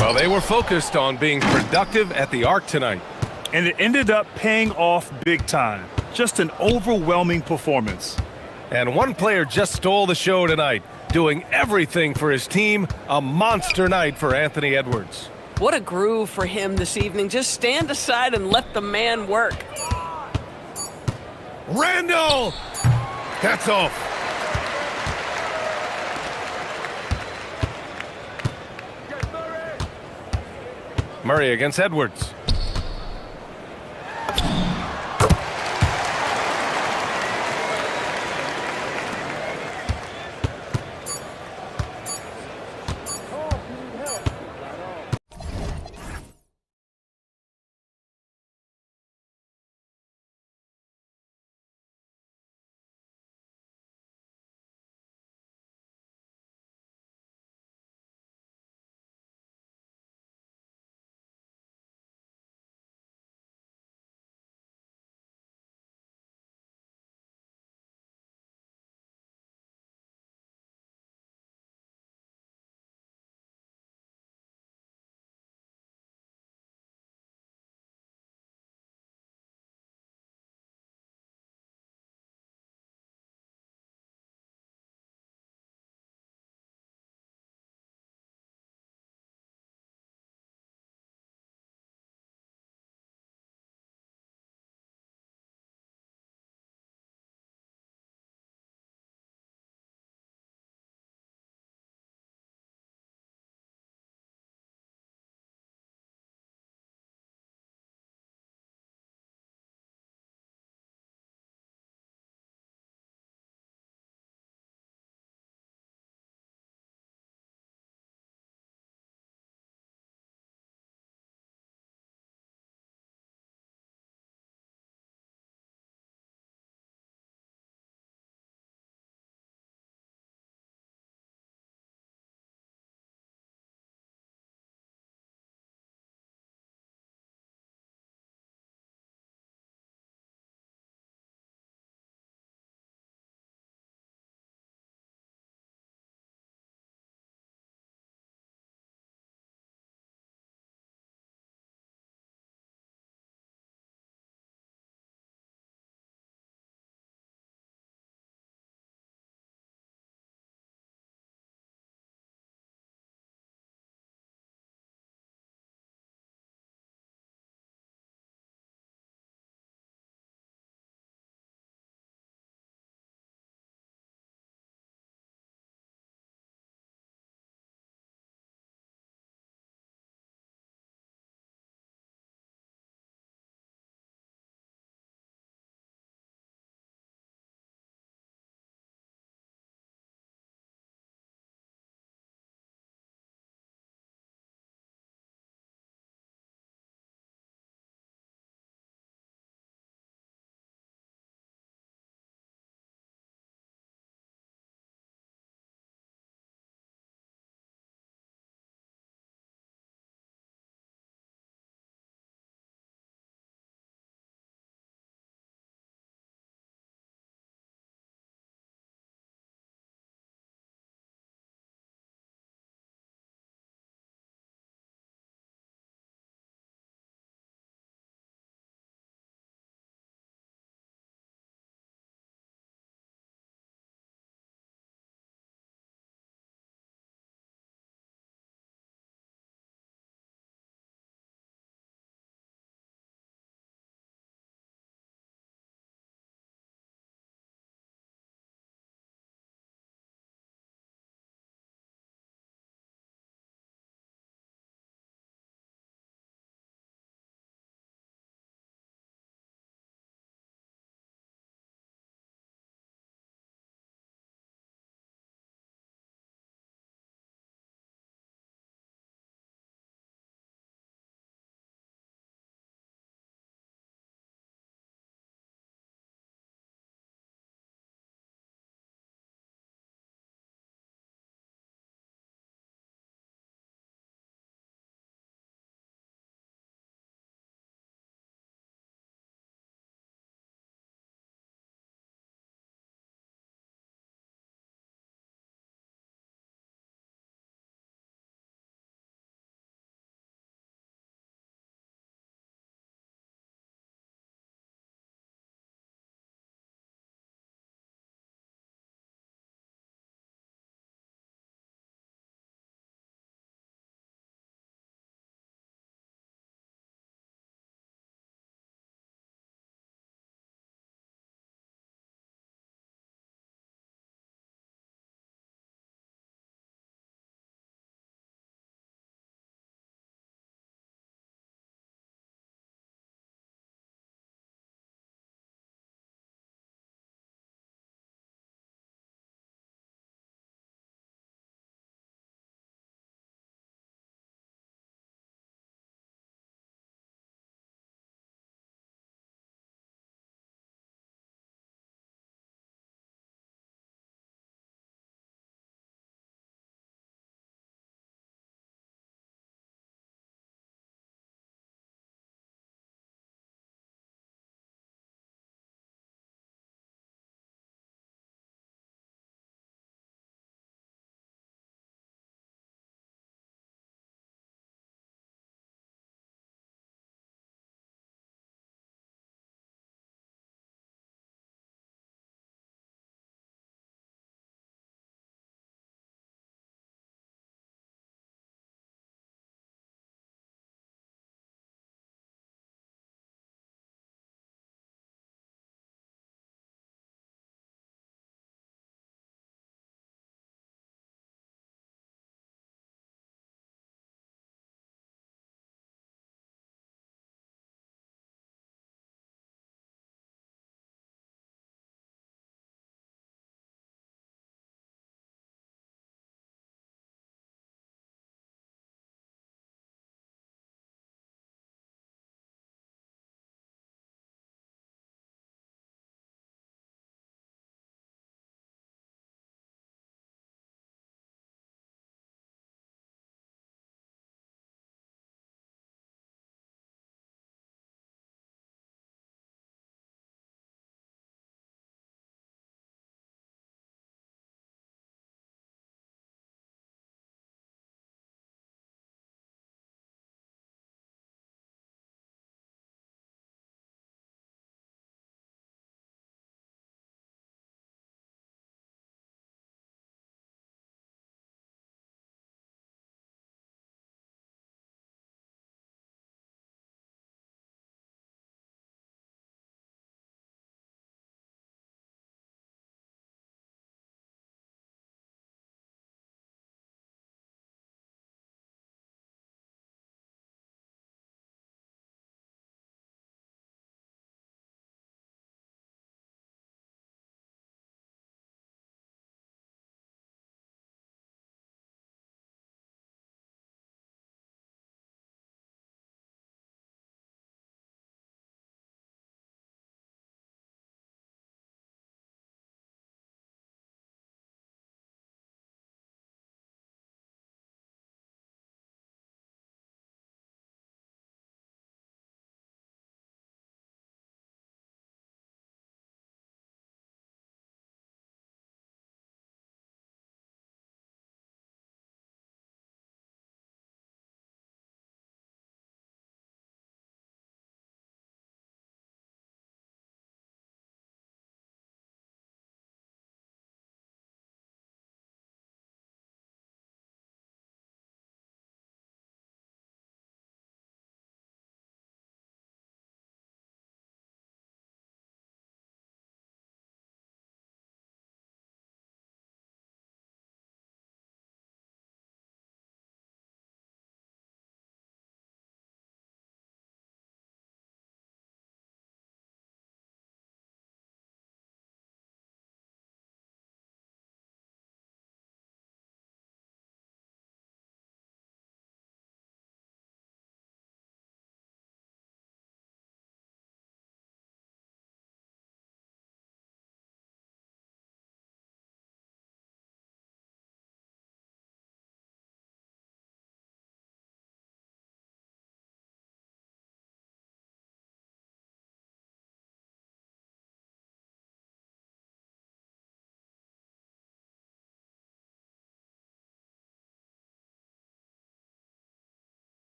Well, they were focused on being productive at the arc tonight. And it ended up paying off big time. Just an overwhelming performance. And one player just stole the show tonight, doing everything for his team. A monster night for Anthony Edwards. What a groove for him this evening. Just stand aside and let the man work. Randall! That's off. Murray against Edwards.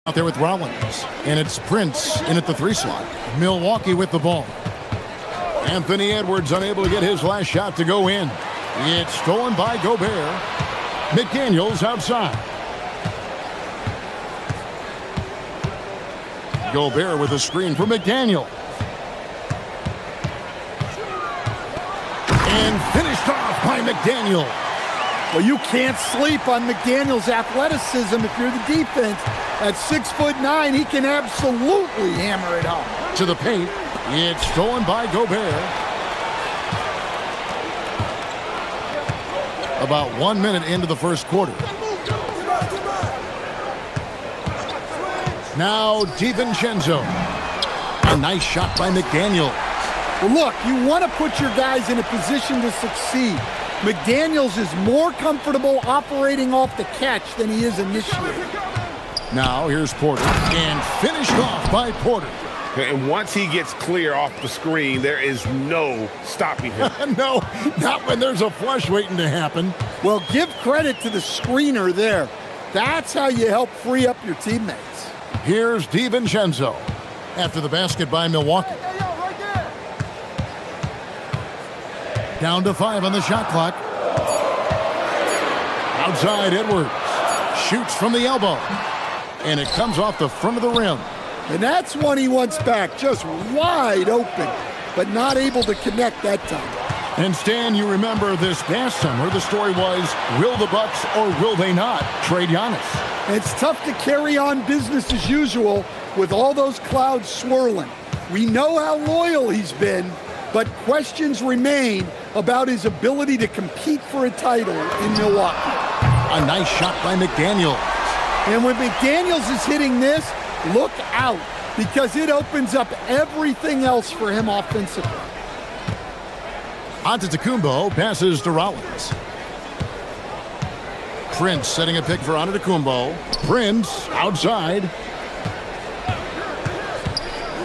Out there with Rollins, and it's Prince in at the 3 slot. Milwaukee with the ball. Anthony Edwards unable to get his last shot to go in. It's stolen by Gobert. McDaniels outside. Gobert with a screen for McDaniel. And finished off by McDaniel. Well, you can't sleep on McDaniel's athleticism if you're the defense. At 6'9", he can absolutely hammer it home. To the paint. It's stolen by Gobert. About 1 minute into the first quarter. Now DiVincenzo. A nice shot by McDaniel. Well, look, you want to put your guys in a position to succeed. McDaniels is more comfortable operating off the catch than he is initiating. Now here's Porter, and finished off by Porter. And once he gets clear off the screen, there is no stopping him. No, not when there's a flush waiting to happen. Well, give credit to the screener there. That's how you help free up your teammates. Here's DiVincenzo after the basket by Milwaukee. Down to 5 on the shot clock. Outside Edwards. Shoots from the elbow. And it comes off the front of the rim. And that's one he wants back, just wide open, but not able to connect that time. And Stan, you remember this past summer, the story was, will the Bucks or will they not trade Giannis? It's tough to carry on business as usual with all those clouds swirling. We know how loyal he's been, but questions remain about his ability to compete for a title in Milwaukee. A nice shot by McDaniels. And when McDaniels is hitting this, look out, because it opens up everything else for him offensively. Antetokounmpo passes to Rollins. Prince setting a pick for Antetokounmpo. Prince outside.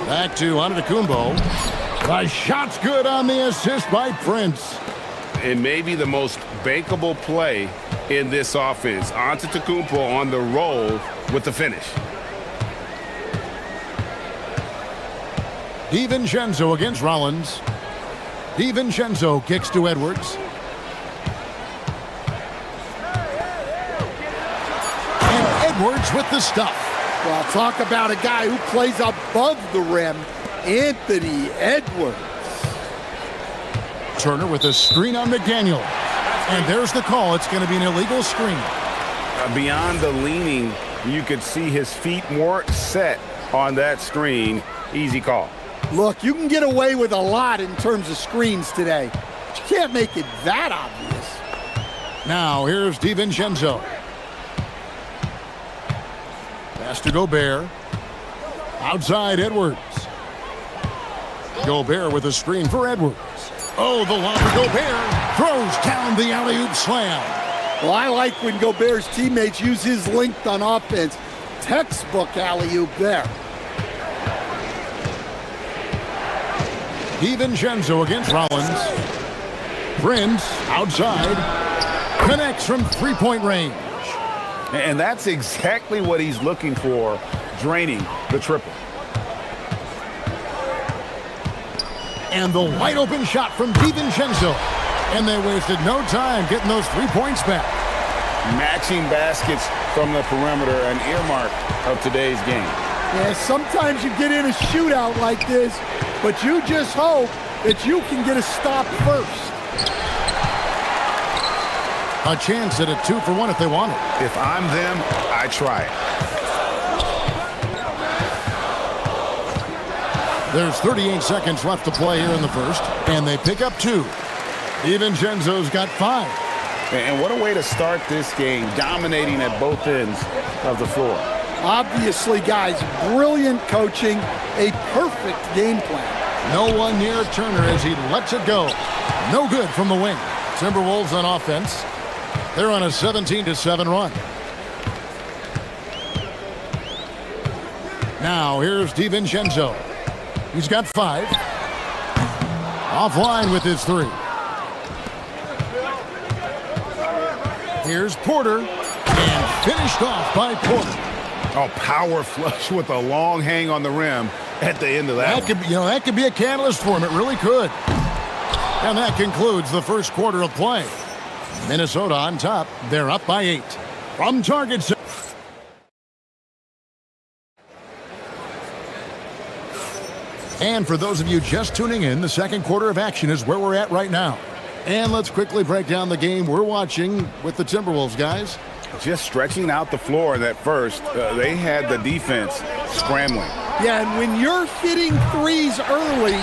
Back to Antetokounmpo. The shot's good on the assist by Prince. And maybe the most bankable play in this offense. Antetokounmpo on the roll with the finish. DiVincenzo against Rollins. DiVincenzo kicks to Edwards. And Edwards with the stuff. Well, talk about a guy who plays above the rim, Anthony Edwards. Turner with a screen on McDaniel. And there's the call. It's going to be an illegal screen. Beyond the leaning, you could see his feet more set on that screen. Easy call. Look, you can get away with a lot in terms of screens today. But you can't make it that obvious. Now, here's DiVincenzo. Pass to Gobert. Outside Edwards. Gobert with a screen for Edwards. Oh, the lob for Gobert. Throws down the alley-oop slam. Well, I like when Gobert's teammates use his length on offense. Textbook alley-oop there. DiVincenzo against Rollins. Prince outside. Connects from three-point range. And that's exactly what he's looking for, draining the triple. And the wide-open shot from DiVincenzo. And they wasted no time getting those 3 points back. Matching baskets from the perimeter, an earmark of today's game. Yeah, sometimes you get in a shootout like this, but you just hope that you can get a stop first. A chance at a 2-for-1 if they want it. If I'm them, I try it. There's 38 seconds left to play here in the first, and they pick up 2. DiVincenzo's got 5. And what a way to start this game, dominating at both ends of the floor. Obviously, guys, brilliant coaching, a perfect game plan. No one near Turner as he lets it go. No good from the wing. Timberwolves on offense. They're on a 17-7 run. Now here's DiVincenzo. He's got 5. Offline with his 3. Here's Porter. And finished off by Porter. Oh, power flush with a long hang on the rim at the end of that. That could be a catalyst for him. It really could. And that concludes the first quarter of play. Minnesota on top. They're up by 8. From target. And for those of you just tuning in, the second quarter of action is where we're at right now. And let's quickly break down the game we're watching with the Timberwolves, guys. Just stretching out the floor at first. They had the defense scrambling. Yeah, and when you're hitting threes early,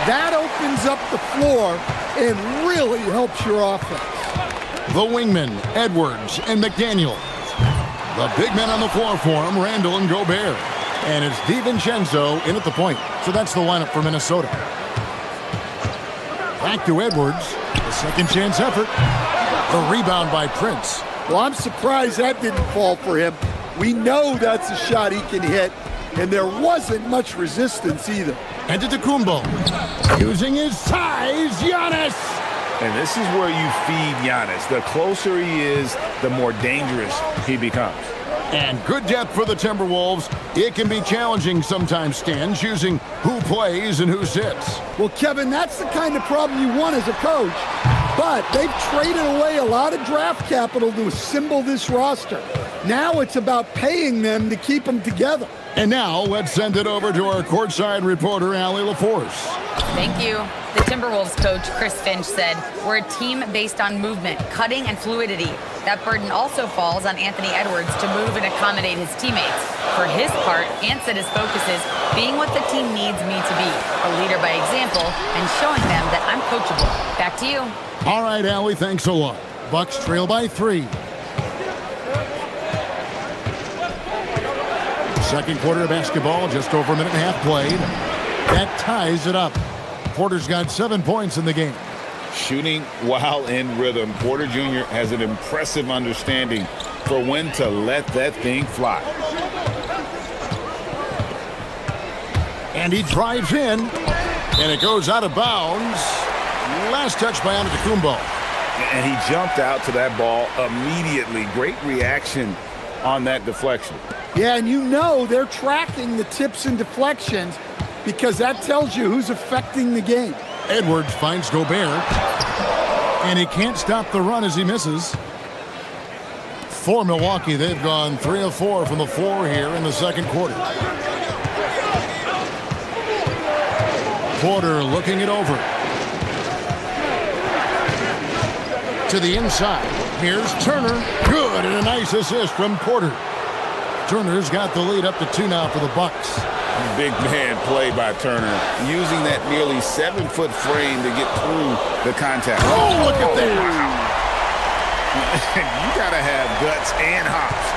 that opens up the floor and really helps your offense. The wingmen, Edwards and McDaniel. The big men on the floor for him, Randall and Gobert. And it's DiVincenzo in at the point. So that's the lineup for Minnesota. Back to Edwards. The second chance effort. The rebound by Prince. Well, I'm surprised that didn't fall for him. We know that's a shot he can hit, and there wasn't much resistance either. And to Tecumbo. Using his size, Giannis. And this is where you feed Giannis. The closer he is, the more dangerous he becomes. And good depth for the Timberwolves. It can be challenging sometimes, Stan, choosing who plays and who sits. Well, Kevin, that's the kind of problem you want as a coach. But they've traded away a lot of draft capital to assemble this roster. Now it's about paying them to keep them together. And now let's send it over to our courtside reporter, Allie LaForce. Thank you. The Timberwolves coach, Chris Finch, said, "We're a team based on movement, cutting, and fluidity. That burden also falls on Anthony Edwards to move and accommodate his teammates. For his part, Ant said his focus is being what the team needs me to be, a leader by example, and showing them that I'm coachable." Back to you. All right, Allie, thanks a lot. Bucks trail by 3. Second quarter of basketball, just over a minute and a half played. That ties it up. Porter's got 7 points in the game. Shooting while in rhythm. Porter Jr. has an impressive understanding for when to let that thing fly. And he drives in, and it goes out of bounds. Last touch by Antetokounmpo. And he jumped out to that ball immediately. Great reaction on that deflection. Yeah, and you know they're tracking the tips and deflections because that tells you who's affecting the game. Edwards finds Gobert, and he can't stop the run as he misses. For Milwaukee, they've gone 3 of 4 from the floor here in the second quarter. Porter looking it over. To the inside. Here's Turner. Good, and a nice assist from Porter. Turner's got the lead up to 2 now for the Bucks. Big man play by Turner, using that nearly 7-foot frame to get through the contact. Oh, look at that. Wow. You got to have guts and hops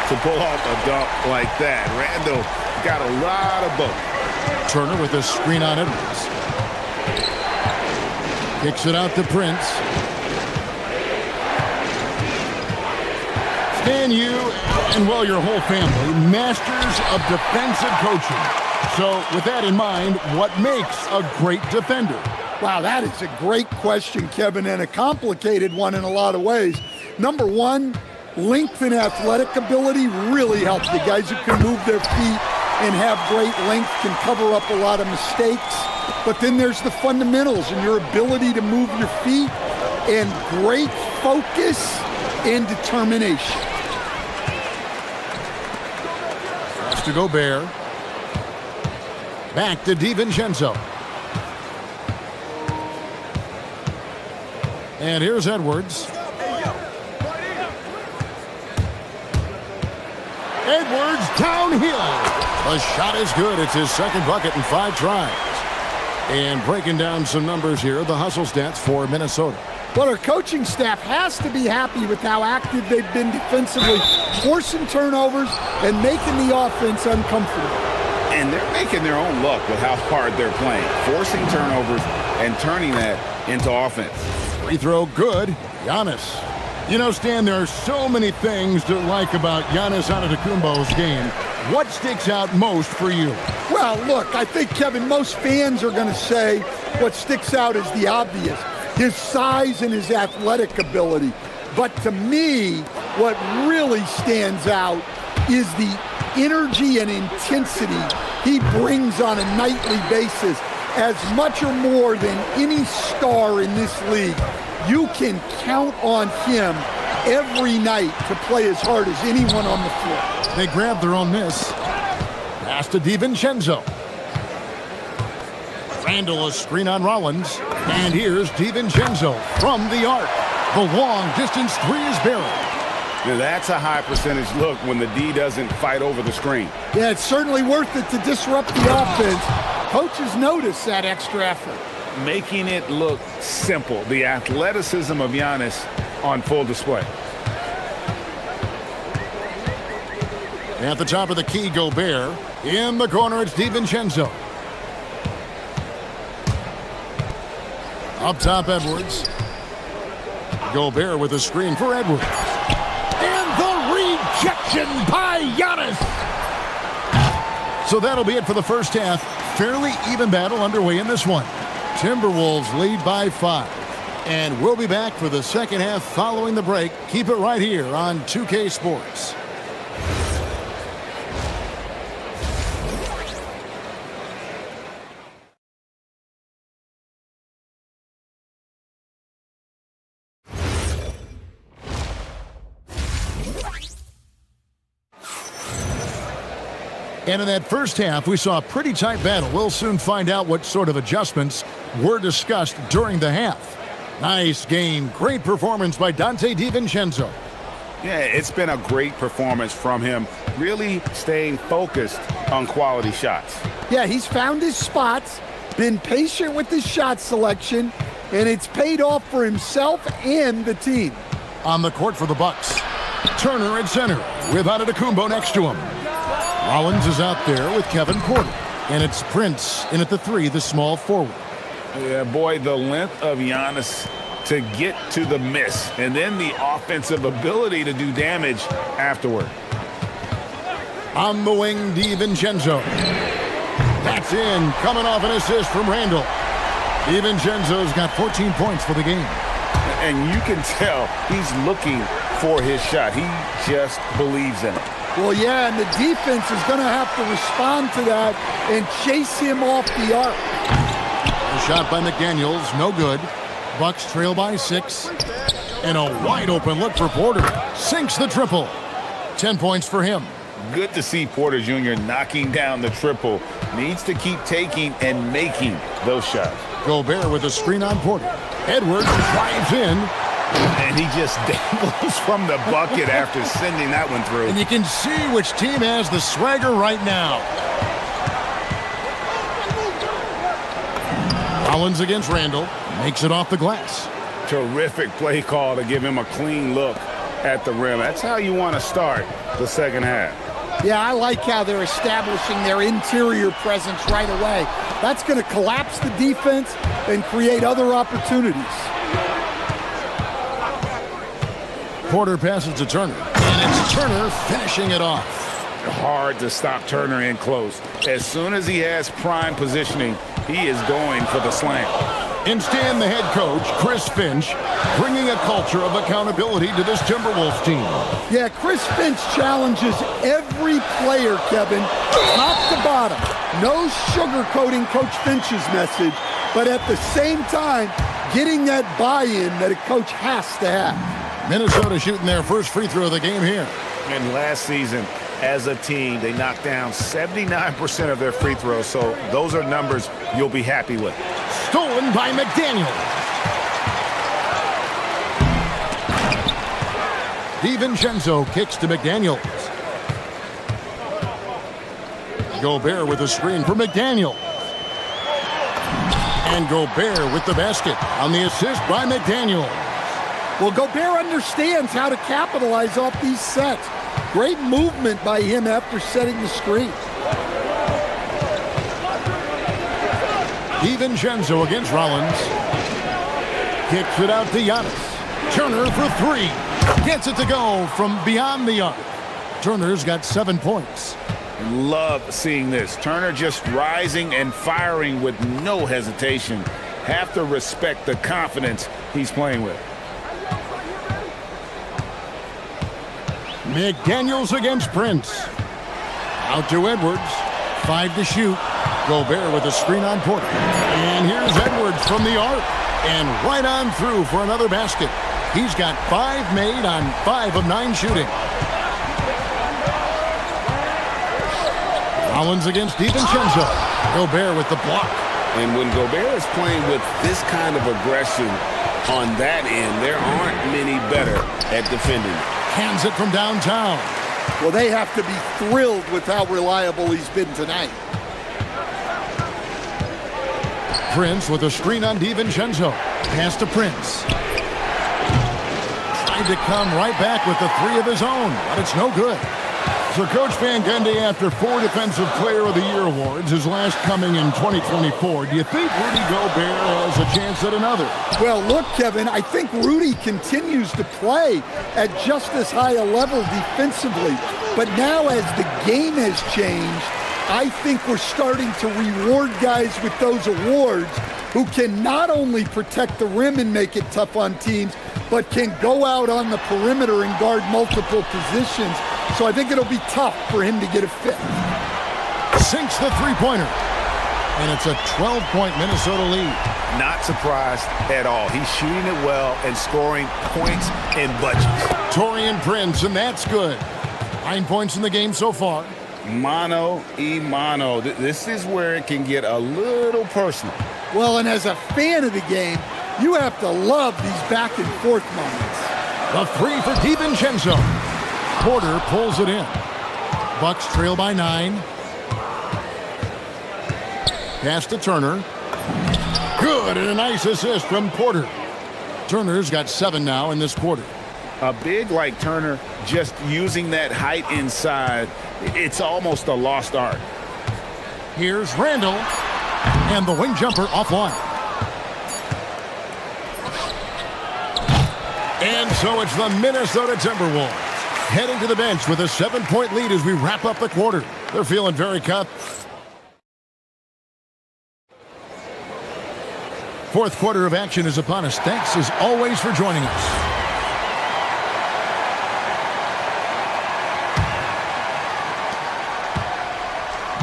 to pull off a dunk like that. Randall got a lot of both. Turner with a screen on Edwards. Kicks it out to Prince. Stan, you and, well, your whole family, masters of defensive coaching. So with that in mind, what makes a great defender? Wow, that is a great question, Kevin, and a complicated one in a lot of ways. Number one, length and athletic ability really help. The guys who can move their feet and have great length can cover up a lot of mistakes. But then there's the fundamentals and your ability to move your feet and great focus and determination. To Gobert. Back to DiVincenzo. And here's Edwards. Edwards downhill. The shot is good. It's his second bucket in 5 tries. And breaking down some numbers here, the hustle stats for Minnesota. Well, our coaching staff has to be happy with how active they've been defensively, forcing turnovers and making the offense uncomfortable. And they're making their own luck with how hard they're playing, forcing turnovers and turning that into offense. Free throw good. Giannis. You know, Stan, there are so many things to like about Giannis Antetokounmpo's game. What sticks out most for you? Well, look, I think, Kevin, most fans are going to say what sticks out is the obvious. His size and his athletic ability. But to me, what really stands out is the energy and intensity he brings on a nightly basis, as much or more than any star in this league, you can count on him every night to play as hard as anyone on the floor. They grab their own miss. Pass to DiVincenzo. Randall, a screen on Rollins. And here's DiVincenzo from the arc. The long-distance three is buried. Now that's a high percentage look when the D doesn't fight over the screen. Yeah, it's certainly worth it to disrupt the offense. Coaches notice that extra effort. Making it look simple. The athleticism of Giannis on full display. At the top of the key, Gobert. In the corner, it's DiVincenzo. Up top, Edwards. Gobert with a screen for Edwards. And the rejection by Giannis. So that'll be it for the first half. Fairly even battle underway in this one. Timberwolves lead by 5. And we'll be back for the second half following the break. Keep it right here on 2K Sports. And in that first half, we saw a pretty tight battle. We'll soon find out what sort of adjustments were discussed during the half. Nice game. Great performance by Donte DiVincenzo. Yeah, it's been a great performance from him, really staying focused on quality shots. Yeah, he's found his spots, been patient with his shot selection, and it's paid off for himself and the team. On the court for the Bucks. Turner at center with Antetokounmpo next to him. Rollins is out there with Kevin Porter. And it's Prince in at the 3, the small forward. Yeah, boy, the length of Giannis to get to the miss, and then the offensive ability to do damage afterward. On the wing, DiVincenzo. That's in, coming off an assist from Randall. DiVincenzo's got 14 points for the game. And you can tell he's looking for his shot. He just believes in it. Well, yeah, and the defense is going to have to respond to that and chase him off the arc. A shot by McDaniels, no good. Bucks trail by 6. And a wide open look for Porter. Sinks the triple. 10 points for him. Good to see Porter Jr. knocking down the triple. Needs to keep taking and making those shots. Gobert with a screen on Porter. Edwards drives in. And he just dangles from the bucket after sending that one through. And you can see which team has the swagger right now. Rollins against Randall. Makes it off the glass. Terrific play call to give him a clean look at the rim. That's how you want to start the second half. Yeah, I like how they're establishing their interior presence right away. That's going to collapse the defense and create other opportunities. Porter passes to Turner. And it's Turner finishing it off. Hard to stop Turner in close. As soon as he has prime positioning, he is going for the slam. Instead, the head coach, Chris Finch, bringing a culture of accountability to this Timberwolves team. Yeah, Chris Finch challenges every player, Kevin, top to bottom. No sugarcoating Coach Finch's message, but at the same time, getting that buy-in that a coach has to have. Minnesota shooting their first free throw of the game here. And last season, as a team, they knocked down 79% of their free throws, so those are numbers you'll be happy with. Stolen by McDaniels. DiVincenzo kicks to McDaniels. Gobert with a screen for McDaniels. And Gobert with the basket on the assist by McDaniels. Well, Gobert understands how to capitalize off these sets. Great movement by him after setting the screen. DiVincenzo against Rollins. Kicks it out to Giannis. Turner for 3. Gets it to go from beyond the arc. Turner's got 7 points. Love seeing this. Turner just rising and firing with no hesitation. Have to respect the confidence he's playing with. McDaniels against Prince. Out to Edwards. 5 to shoot. Gobert with a screen on Porter. And here's Edwards from the arc. And right on through for another basket. He's got 5 made on 5 of 9 shooting. Collins against DiVincenzo. Gobert with the block. And when Gobert is playing with this kind of aggression on that end, there aren't many better at defending. Hands it from downtown. Well, they have to be thrilled with how reliable he's been tonight. Prince with a screen on DiVincenzo. Pass to Prince. Tried to come right back with the 3 of his own, but it's no good. So Coach Van Gundy, after 4 Defensive Player of the Year awards, his last coming in 2024, do you think Rudy Gobert has a chance at another? Well, look, Kevin, I think Rudy continues to play at just as high a level defensively. But now as the game has changed, I think we're starting to reward guys with those awards who can not only protect the rim and make it tough on teams, but can go out on the perimeter and guard multiple positions. So I think it'll be tough for him to get a 5th. Sinks the three-pointer. And it's a 12-point Minnesota lead. Not surprised at all. He's shooting it well and scoring points in bunches. Taurean Prince, and that's good. 9 points in the game so far. Mano y mano. This is where it can get a little personal. Well, and as a fan of the game, you have to love these back and forth moments. The 3 for DiVincenzo. Porter pulls it in. Bucks trail by 9. Pass to Turner. Good, and a nice assist from Porter. Turner's got 7 now in this quarter. A big like Turner, just using that height inside, it's almost a lost art. Here's Randall, and the wing jumper offline. And so it's the Minnesota Timberwolves heading to the bench with a 7-point lead as we wrap up the quarter. They're feeling very confident. Fourth quarter of action is upon us. Thanks as always for joining us.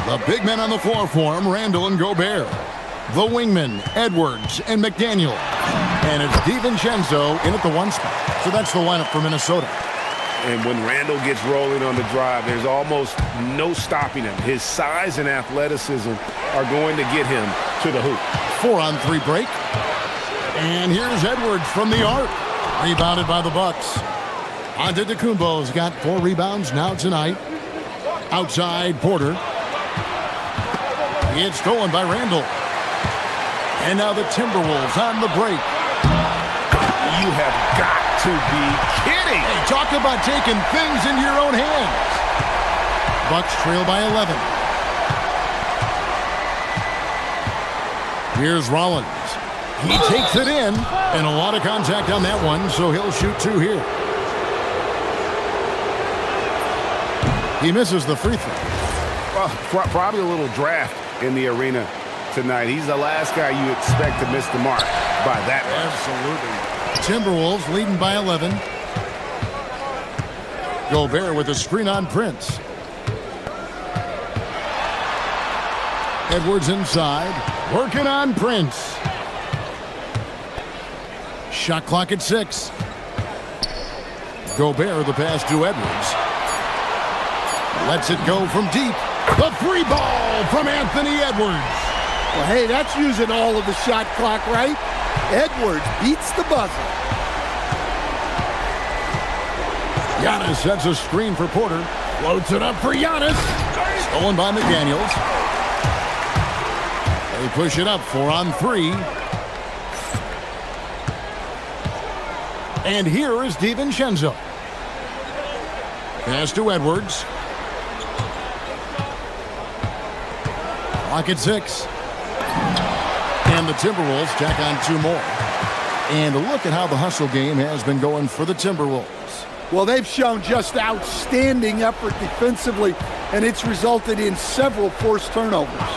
The big men on the floor for him, Randall and Gobert. The wingmen, Edwards and McDaniel. And it's DiVincenzo in at the 1 spot. So that's the lineup for Minnesota. And when Randall gets rolling on the drive, there's almost no stopping him. His size and athleticism are going to get him to the hoop. 4-on-3 break. And here's Edwards from the arc. Rebounded by the Bucks. Antetokounmpo's got 4 rebounds now tonight. Outside, Porter. It's stolen by Randall. And now the Timberwolves on the break. You have got to be kidding. Hey, talk about taking things into your own hands. Bucks trail by 11. Here's Rollins. He takes it in, and a lot of contact on that one, so he'll shoot 2 here. He misses the free throw. Well, probably a little draft in the arena tonight. He's the last guy you expect to miss the mark by that much. Absolutely. Timberwolves leading by 11. Gobert with a screen on Prince. Edwards inside. Working on Prince. Shot clock at 6. Gobert the pass to Edwards. Lets it go from deep. The free ball from Anthony Edwards. Well, hey, that's using all of the shot clock, right? Edwards beats the buzzer. Giannis sets a screen for Porter. Floats it up for Giannis. Stolen by McDaniels. They push it up 4-on-3. And here is DiVincenzo. Pass to Edwards. Clock at 6. And the Timberwolves tack on 2 more. And look at how the hustle game has been going for the Timberwolves. Well, they've shown just outstanding effort defensively, and it's resulted in several forced turnovers.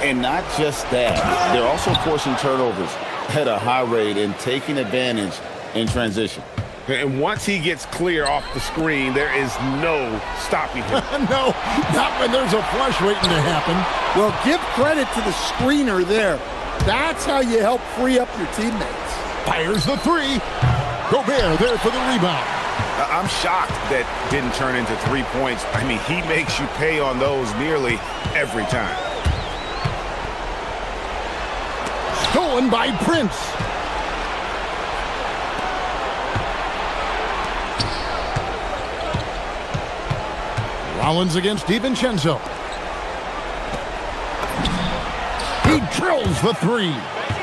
And not just that, they're also forcing turnovers at a high rate and taking advantage in transition. And once he gets clear off the screen, there is no stopping him. No, not when there's a flush waiting to happen. Well, give credit to the screener there. That's how you help free up your teammates. Fires the three. Gobert there for the rebound. I'm shocked that didn't turn into 3 points. I mean, he makes you pay on those nearly every time. Stolen by Prince. Rollins against DiVincenzo. He drills the three.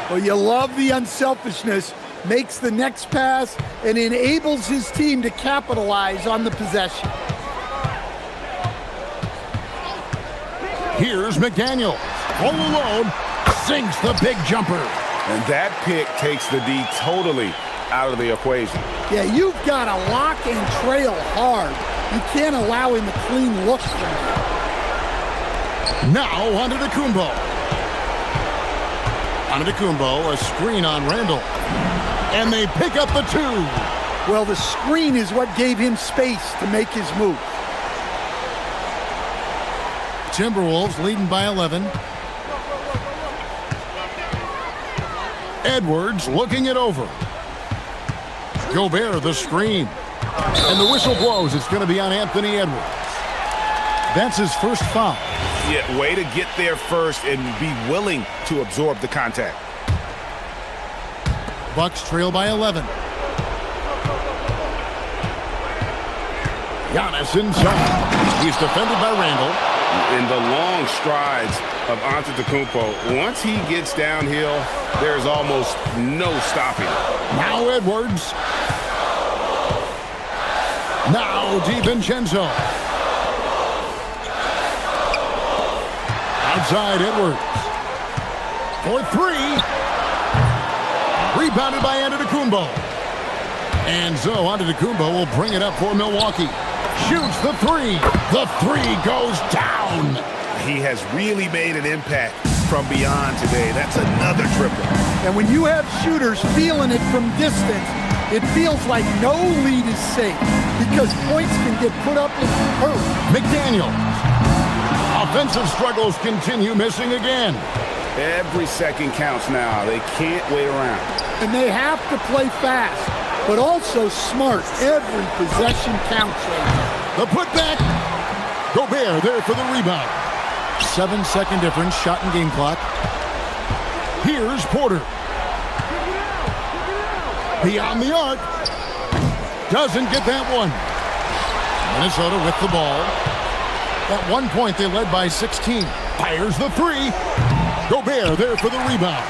Well, you love the unselfishness, makes the next pass, and enables his team to capitalize on the possession. Here's McDaniel. All alone, sinks the big jumper. And that pick takes the D totally out of the equation. Yeah, you've got to lock and trail hard. You can't allow him a clean look from there. Now onto Kumbo. Kumbo, a screen on Randall. And they pick up the two. Well, the screen is what gave him space to make his move. Timberwolves leading by 11. Edwards looking it over. Gobert the screen. And the whistle blows. It's going to be on Anthony Edwards. That's his first foul. Yeah, way to get there first and be willing to absorb the contact. Bucks trail by 11. Giannis inside. He's defended by Randall. In the long strides of Antetokounmpo, once he gets downhill, there's almost no stopping. Now Edwards. Now DiVincenzo. Outside Edwards. For three. Rebounded by Antetokounmpo. And so Antetokounmpo will bring it up for Milwaukee. Shoots the three. The three goes down. He has really made an impact from beyond today. That's another triple. And when you have shooters feeling it from distance, it feels like no lead is safe because points can get put up in a hurry. McDaniel. Offensive struggles continue, missing again. Every second counts now. They can't wait around. And they have to play fast, but also smart. Every possession counts right now. The putback. Gobert there for the rebound. 7-second difference, shot and game clock. Here's Porter. Beyond the arc. Doesn't get that one. Minnesota with the ball. At one point, they led by 16. Fires the three. Gobert there for the rebound.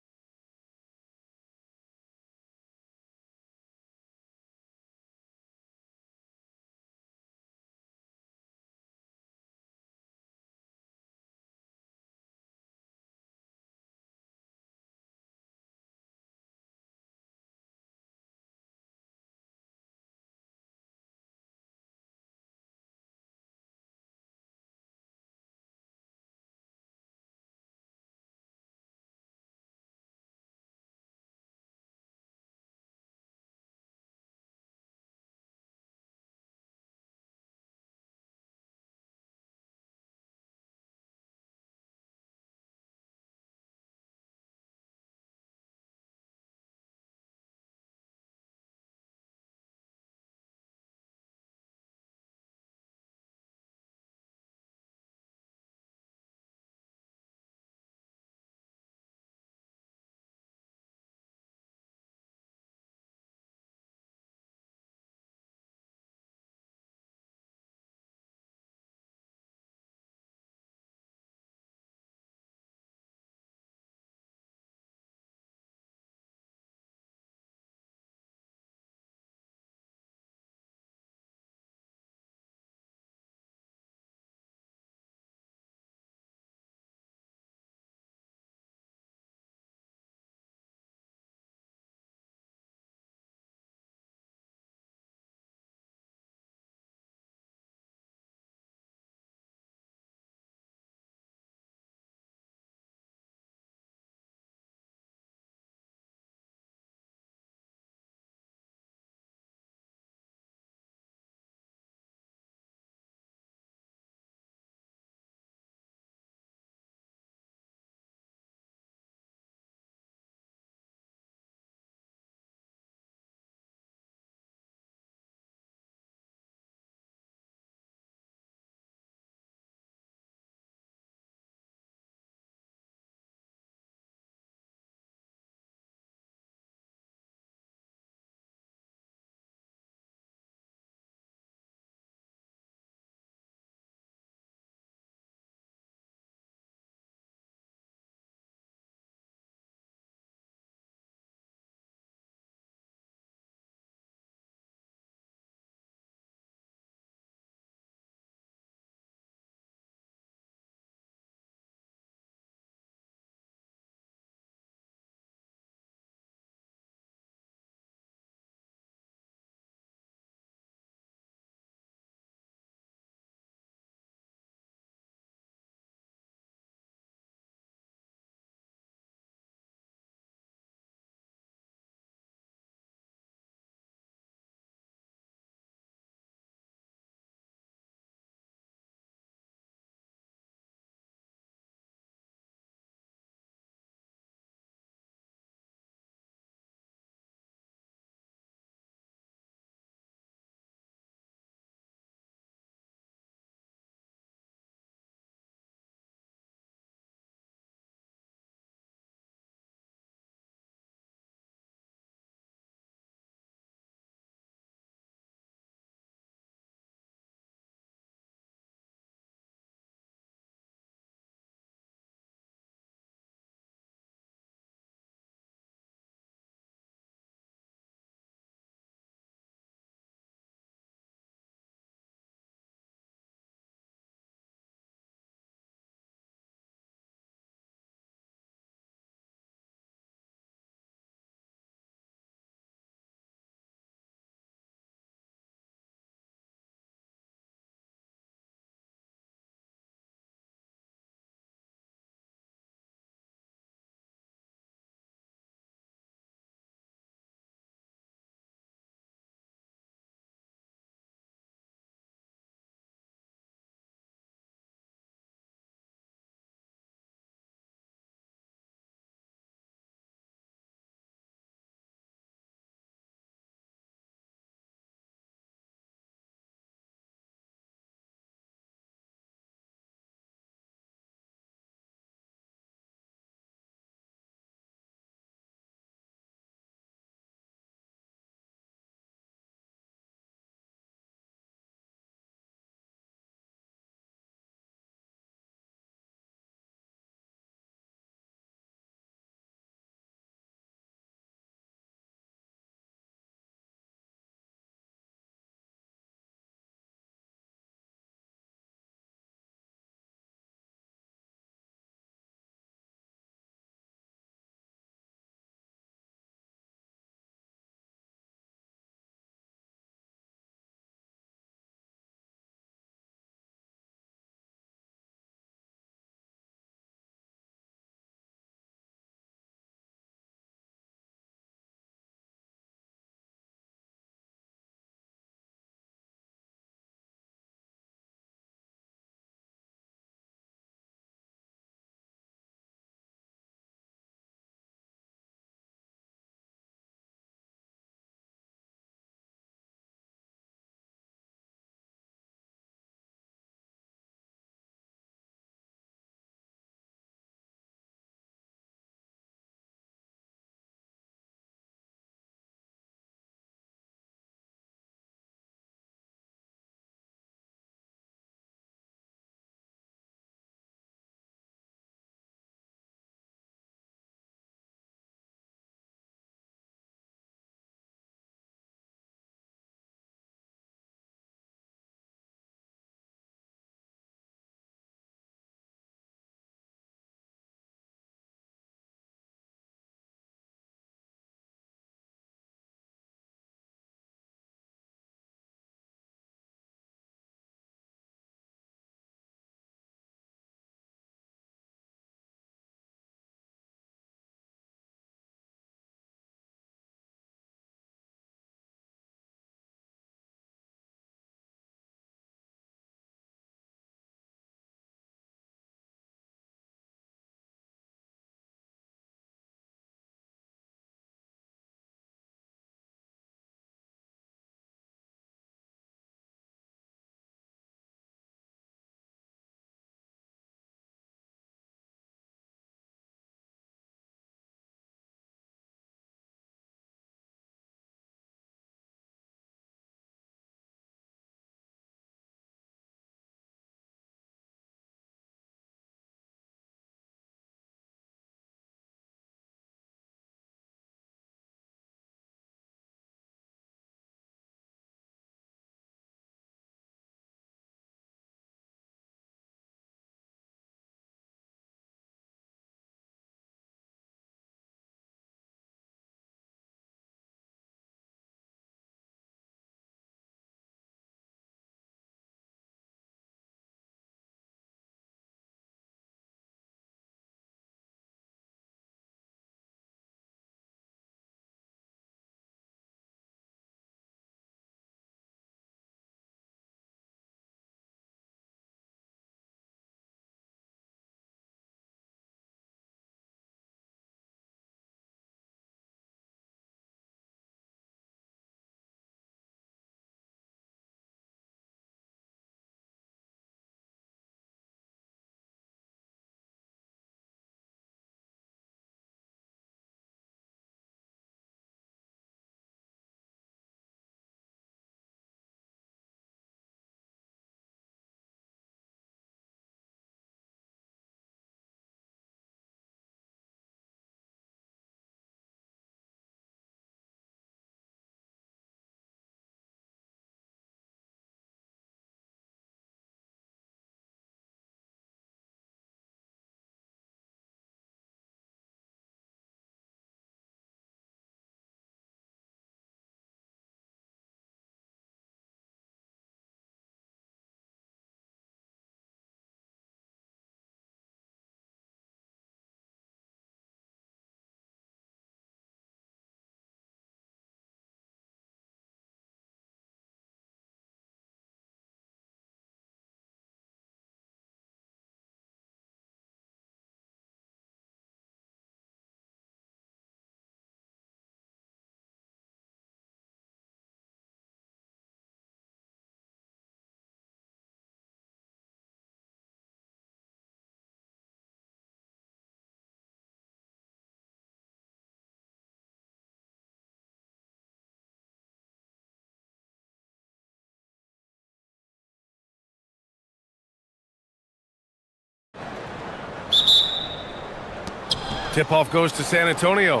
Tip-off goes to San Antonio.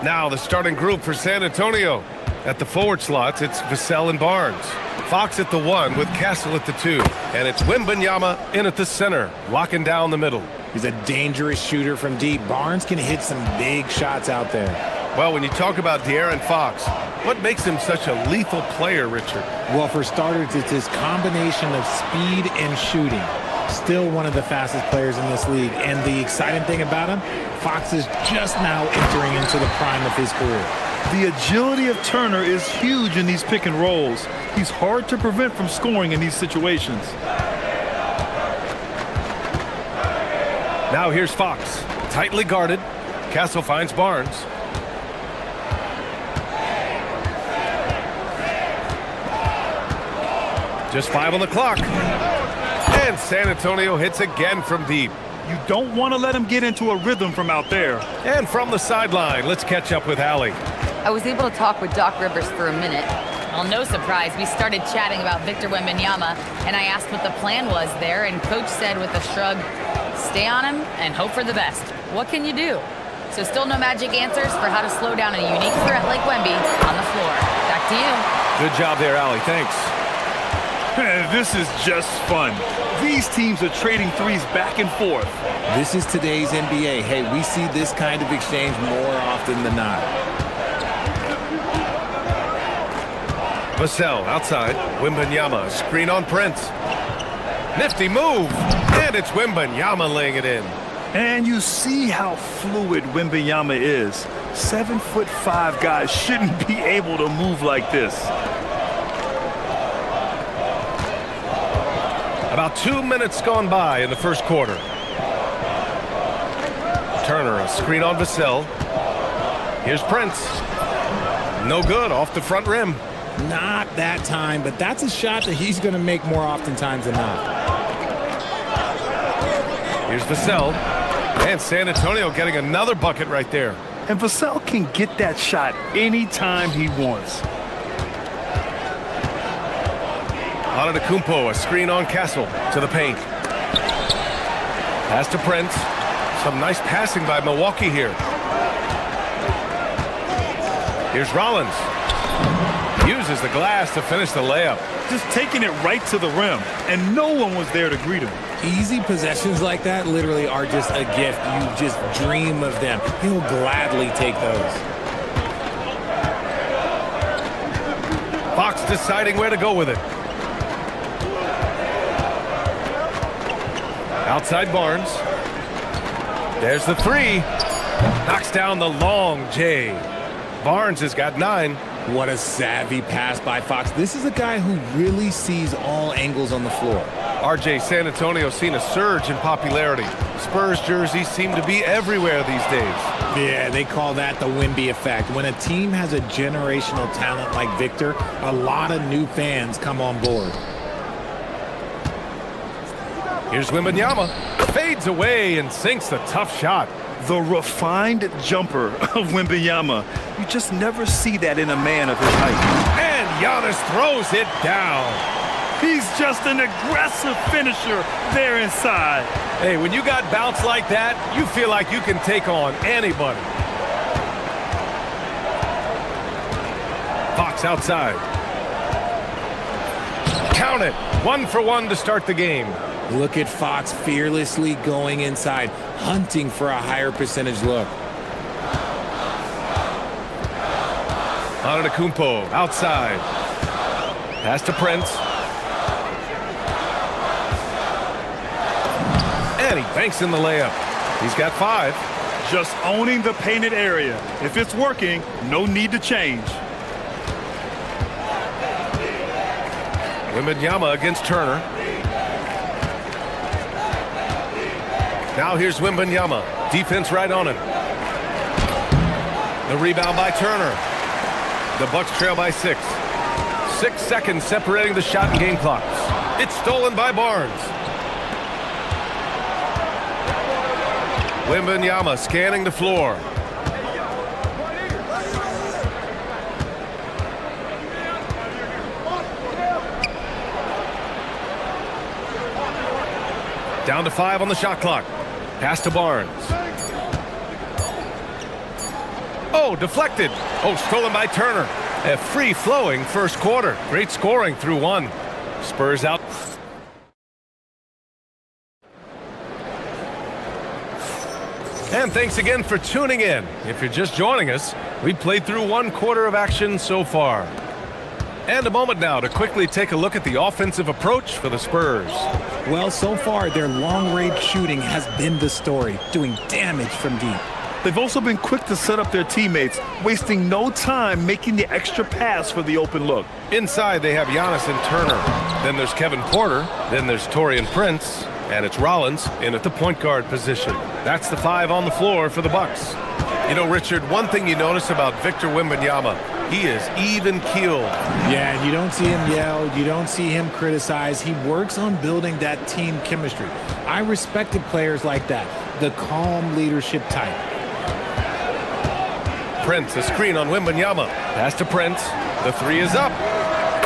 Now the starting group for San Antonio. At the forward slots, it's Vassell and Barnes. Fox at the 1 with Castle at the 2. And it's Wembanyama in at the center, locking down the middle. He's a dangerous shooter from deep. Barnes can hit some big shots out there. Well, when you talk about De'Aaron Fox, what makes him such a lethal player, Richard? Well, for starters, it's his combination of speed and shooting. Still one of the fastest players in this league. And the exciting thing about him, Fox is just now entering into the prime of his career. The agility of Turner is huge in these pick and rolls. He's hard to prevent from scoring in these situations. Now here's Fox, tightly guarded. Castle finds Barnes. Just 5 on the clock. And San Antonio hits again from deep. You don't want to let him get into a rhythm from out there. And from the sideline, let's catch up with Allie. I was able to talk with Doc Rivers for a minute. Well, no surprise, we started chatting about Victor Wembanyama, and I asked what the plan was there, and Coach said with a shrug, stay on him and hope for the best. What can you do? So still no magic answers for how to slow down a unique threat like Wemby on the floor. Back to you. Good job there, Allie. Thanks. This is just fun. These teams are trading threes back and forth. This is today's NBA. Hey, we see this kind of exchange more often than not. Vassell outside. Wembanyama, screen on Prince. Nifty move. And it's Wembanyama laying it in. And you see how fluid Wembanyama is. 7'5" guys shouldn't be able to move like this. About 2 minutes gone by in the first quarter. Turner, a screen on Vassell. Here's Prince. No good, off the front rim. Not that time, but that's a shot that he's going to make more oftentimes than not. Here's Vassell. And San Antonio getting another bucket right there. And Vassell can get that shot anytime he wants. Antetokounmpo, a screen on Castle to the paint. Pass to Prince. Some nice passing by Milwaukee here. Here's Rollins. Uses the glass to finish the layup. Just taking it right to the rim, and no one was there to greet him. Easy possessions like that literally are just a gift. You just dream of them. He'll gladly take those. Fox deciding where to go with it. Outside Barnes. There's the 3. Knocks down the long J. Barnes has got 9. What a savvy pass by Fox. This is a guy who really sees all angles on the floor. RJ, San Antonio's seen a surge in popularity. Spurs jerseys seem to be everywhere these days. Yeah, they call that the Wemby effect. When a team has a generational talent like Victor, a lot of new fans come on board. Here's Wembanyama. Fades away and sinks a tough shot. The refined jumper of Wembanyama. You just never see that in a man of his height. And Giannis throws it down. He's just an aggressive finisher there inside. Hey, when you got bounce like that, you feel like you can take on anybody. Fox outside. Count it. 1 for 1 to start the game. Look at Fox fearlessly going inside, hunting for a higher percentage look. Antetokounmpo outside. Pass to Prince. And he banks in the layup. He's got 5. Just owning the painted area. If it's working, no need to change. Wembanyama against Turner. Now here's Wembanyama. Defense right on him. The rebound by Turner. The Bucks trail by 6. 6 seconds separating the shot and game clocks. It's stolen by Barnes. Wembanyama scanning the floor. Down to 5 on the shot clock. Pass to Barnes. Oh, deflected. Oh, stolen by Turner. A free-flowing first quarter. Great scoring through one. Spurs out. And thanks again for tuning in. If you're just joining us, we played through one quarter of action so far. And a moment now to quickly take a look at the offensive approach for the Spurs. Well, so far, their long-range shooting has been the story, doing damage from deep. They've also been quick to set up their teammates, wasting no time making the extra pass for the open look. Inside, they have Giannis and Turner. Then there's Kevin Porter. Then there's Taurean Prince. And it's Rollins in at the point guard position. That's the five on the floor for the Bucks. You know, Richard, one thing you notice about Victor Wembanyama, he is even-keeled. Yeah, and you don't see him yell. You don't see him criticize. He works on building that team chemistry. I respected players like that, the calm leadership type. Prince, a screen on Wembanyama. Pass to Prince. The three is up.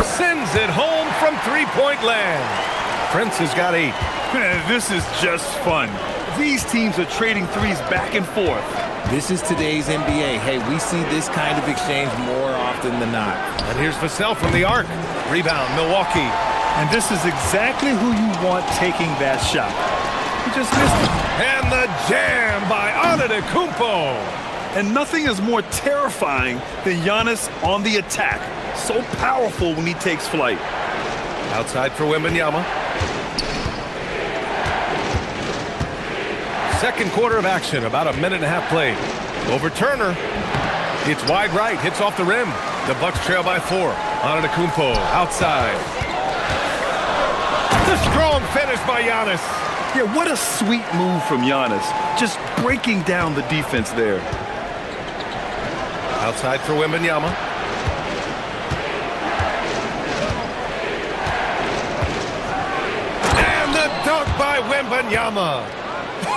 Sends it home from three-point land. Prince has got 8. Man, this is just fun. These teams are trading threes back and forth. This is today's NBA. Hey, we see this kind of exchange more often than not. And here's Vassell from the arc. Rebound, Milwaukee. And this is exactly who you want taking that shot. He just missed it. And the jam by Antetokounmpo. And nothing is more terrifying than Giannis on the attack. So powerful when he takes flight. Outside for Wembanyama. Second quarter of action, about a minute and a half played. Over Turner. It's wide right, hits off the rim. The Bucks trail by 4. Antetokounmpo outside. The strong finish by Giannis. Yeah, what a sweet move from Giannis. Just breaking down the defense there. Outside for Wembanyama. And the dunk by Wembanyama.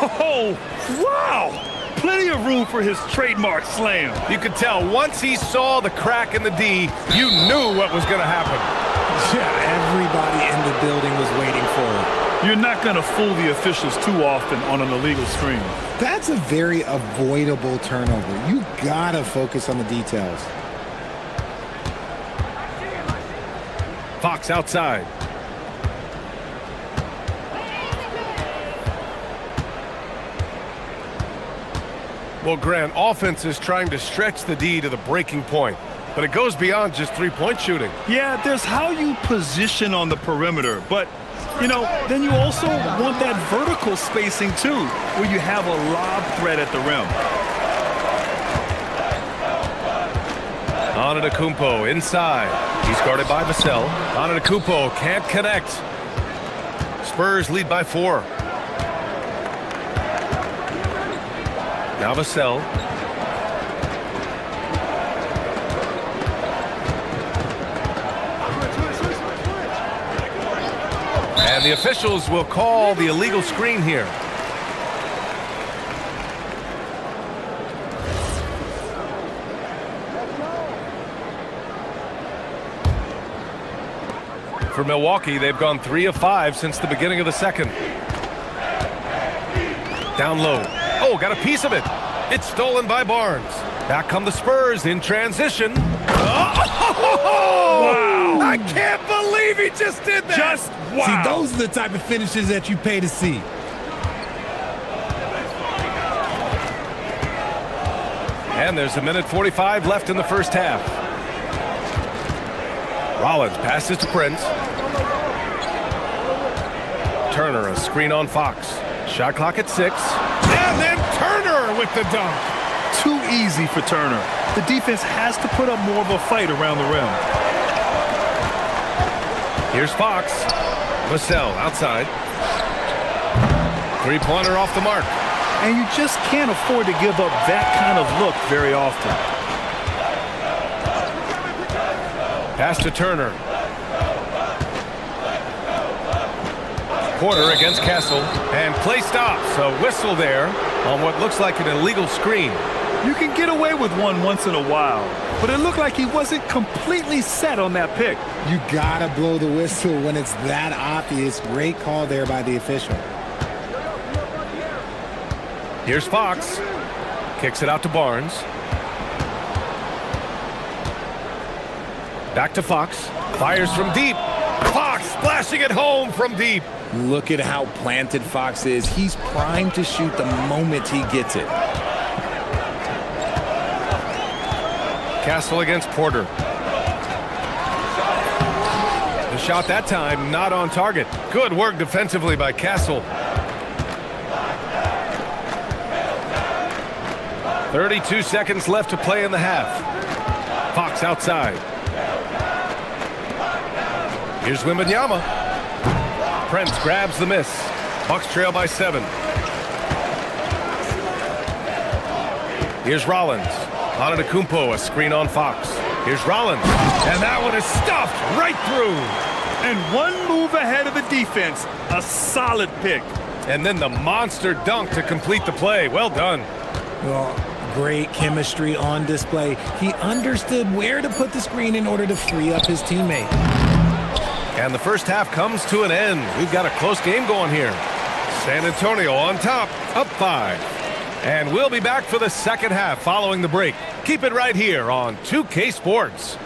Oh, wow! Plenty of room for his trademark slam. You could tell once he saw the crack in the D, you knew what was going to happen. Yeah, everybody in the building was waiting for it. You're not going to fool the officials too often on an illegal screen. That's a very avoidable turnover. You gotta focus on the details. Fox outside. Well, Grant, offense is trying to stretch the D to the breaking point, but it goes beyond just three-point shooting. Yeah, there's how you position on the perimeter, but, you know, then you also want that vertical spacing, too, where you have a lob threat at the rim. Antetokounmpo inside. He's guarded by Vassell. Antetokounmpo can't connect. Spurs lead by 4. Now Vassell. And the officials will call the illegal screen here. For Milwaukee, they've gone 3 of 5 since the beginning of the second. Down low. Oh, got a piece of it. It's stolen by Barnes. Back come the Spurs in transition. Oh! Wow! I can't believe he just did that. Just wow. See, those are the type of finishes that you pay to see. And there's a minute 45 left in the first half. Rollins passes to Prince. Turner, a screen on Fox. Shot clock at 6. And then Turner with the dunk. Too easy for Turner. The defense has to put up more of a fight around the rim. Here's Fox. Vassell outside. Three-pointer off the mark. And you just can't afford to give up that kind of look very often. Pass to Turner. Porter against Castle. And play stops. A whistle there on what looks like an illegal screen. You can get away with one once in a while, but it looked like he wasn't completely set on that pick. You gotta blow the whistle when it's that obvious. Great call there by the official. Here's Fox. Kicks it out to Barnes. Back to Fox. Fires from deep. Fox splashing it home from deep. Look at how planted Fox is. He's primed to shoot the moment he gets it. Castle against Porter. The shot that time not on target. Good work defensively by Castle. 32 seconds left to play in the half. Fox outside. Here's Wembanyama. Prince grabs the miss. Bucks trail by 7. Here's Rollins. Antetokounmpo, a screen on Fox. Here's Rollins. And that one is stuffed right through. And one move ahead of the defense. A solid pick. And then the monster dunk to complete the play. Well done. Well, great chemistry on display. He understood where to put the screen in order to free up his teammate. And the first half comes to an end. We've got a close game going here. San Antonio on top, up 5. And we'll be back for the second half following the break. Keep it right here on 2K Sports.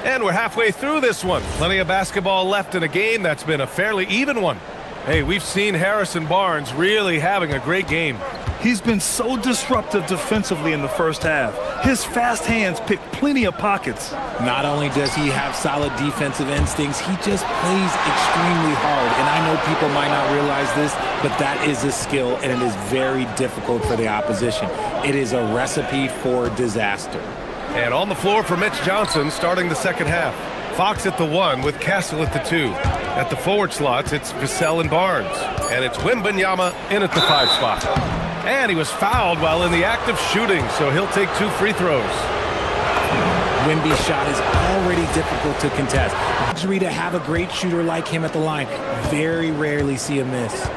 And we're halfway through this one. Plenty of basketball left in a game that's been a fairly even one. Hey, we've seen Harrison Barnes really having a great game. He's been so disruptive defensively in the first half. His fast hands pick plenty of pockets. Not only does he have solid defensive instincts, he just plays extremely hard. And I know people might not realize this, but that is a skill, and it is very difficult for the opposition. It is a recipe for disaster. And on the floor for Mitch Johnson starting the second half. Fox at the 1 with Castle at the 2. At the forward slots, it's Vassell and Barnes. And it's Wembanyama in at the 5 spot. And he was fouled while in the act of shooting, so he'll take 2 free throws. Wemby's shot is already difficult to contest. Luxury to have a great shooter like him at the line. Very rarely see a miss.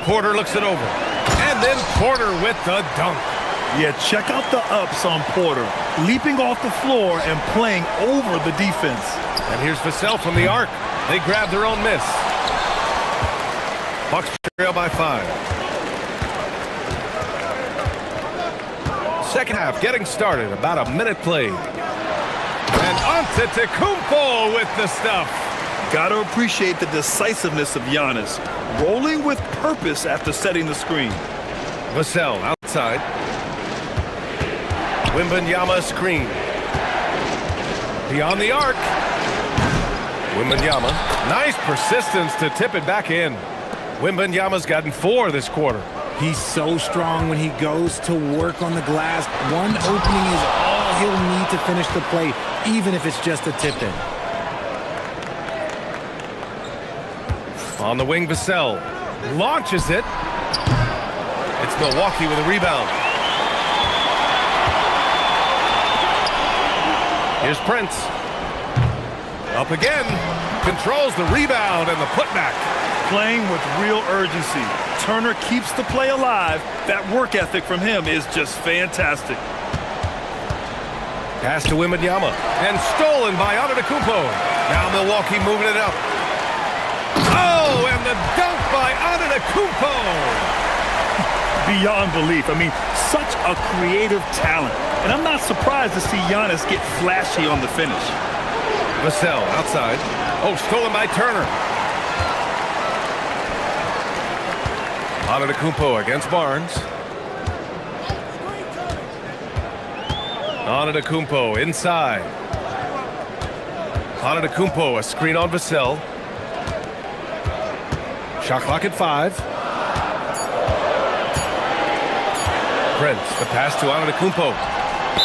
Porter looks it over. And then Porter with the dunk. Yeah, check out the ups on Porter. Leaping off the floor and playing over the defense. And here's Vassell from the arc. They grab their own miss. Bucks trail by 5. Second half getting started. About a minute played. And Antetokounmpo with the stuff. Gotta appreciate the decisiveness of Giannis. Rolling with purpose after setting the screen. Vassell outside. Wembanyama screen. Beyond the arc. Wembanyama. Nice persistence to tip it back in. Wembanyama's gotten 4 this quarter. He's so strong when he goes to work on the glass. One opening is all he'll need to finish the play, even if it's just a tip-in. On the wing, Vassell launches it. It's Milwaukee with a rebound. Here's Prince. Up again. Controls the rebound and the putback. Playing with real urgency. Turner keeps the play alive. That work ethic from him is just fantastic. Pass to Wembanyama. And stolen by Antetokounmpo. Now Milwaukee moving it up. Oh, and the dunk by Antetokounmpo. Beyond belief. I mean, such a creative talent. And I'm not surprised to see Giannis get flashy on the finish. Vassell outside. Oh, stolen by Turner. Antetokounmpo against Barnes. Antetokounmpo inside. Antetokounmpo, a screen on Vassell. Shot clock at 5. Prince, the pass to Antetokounmpo.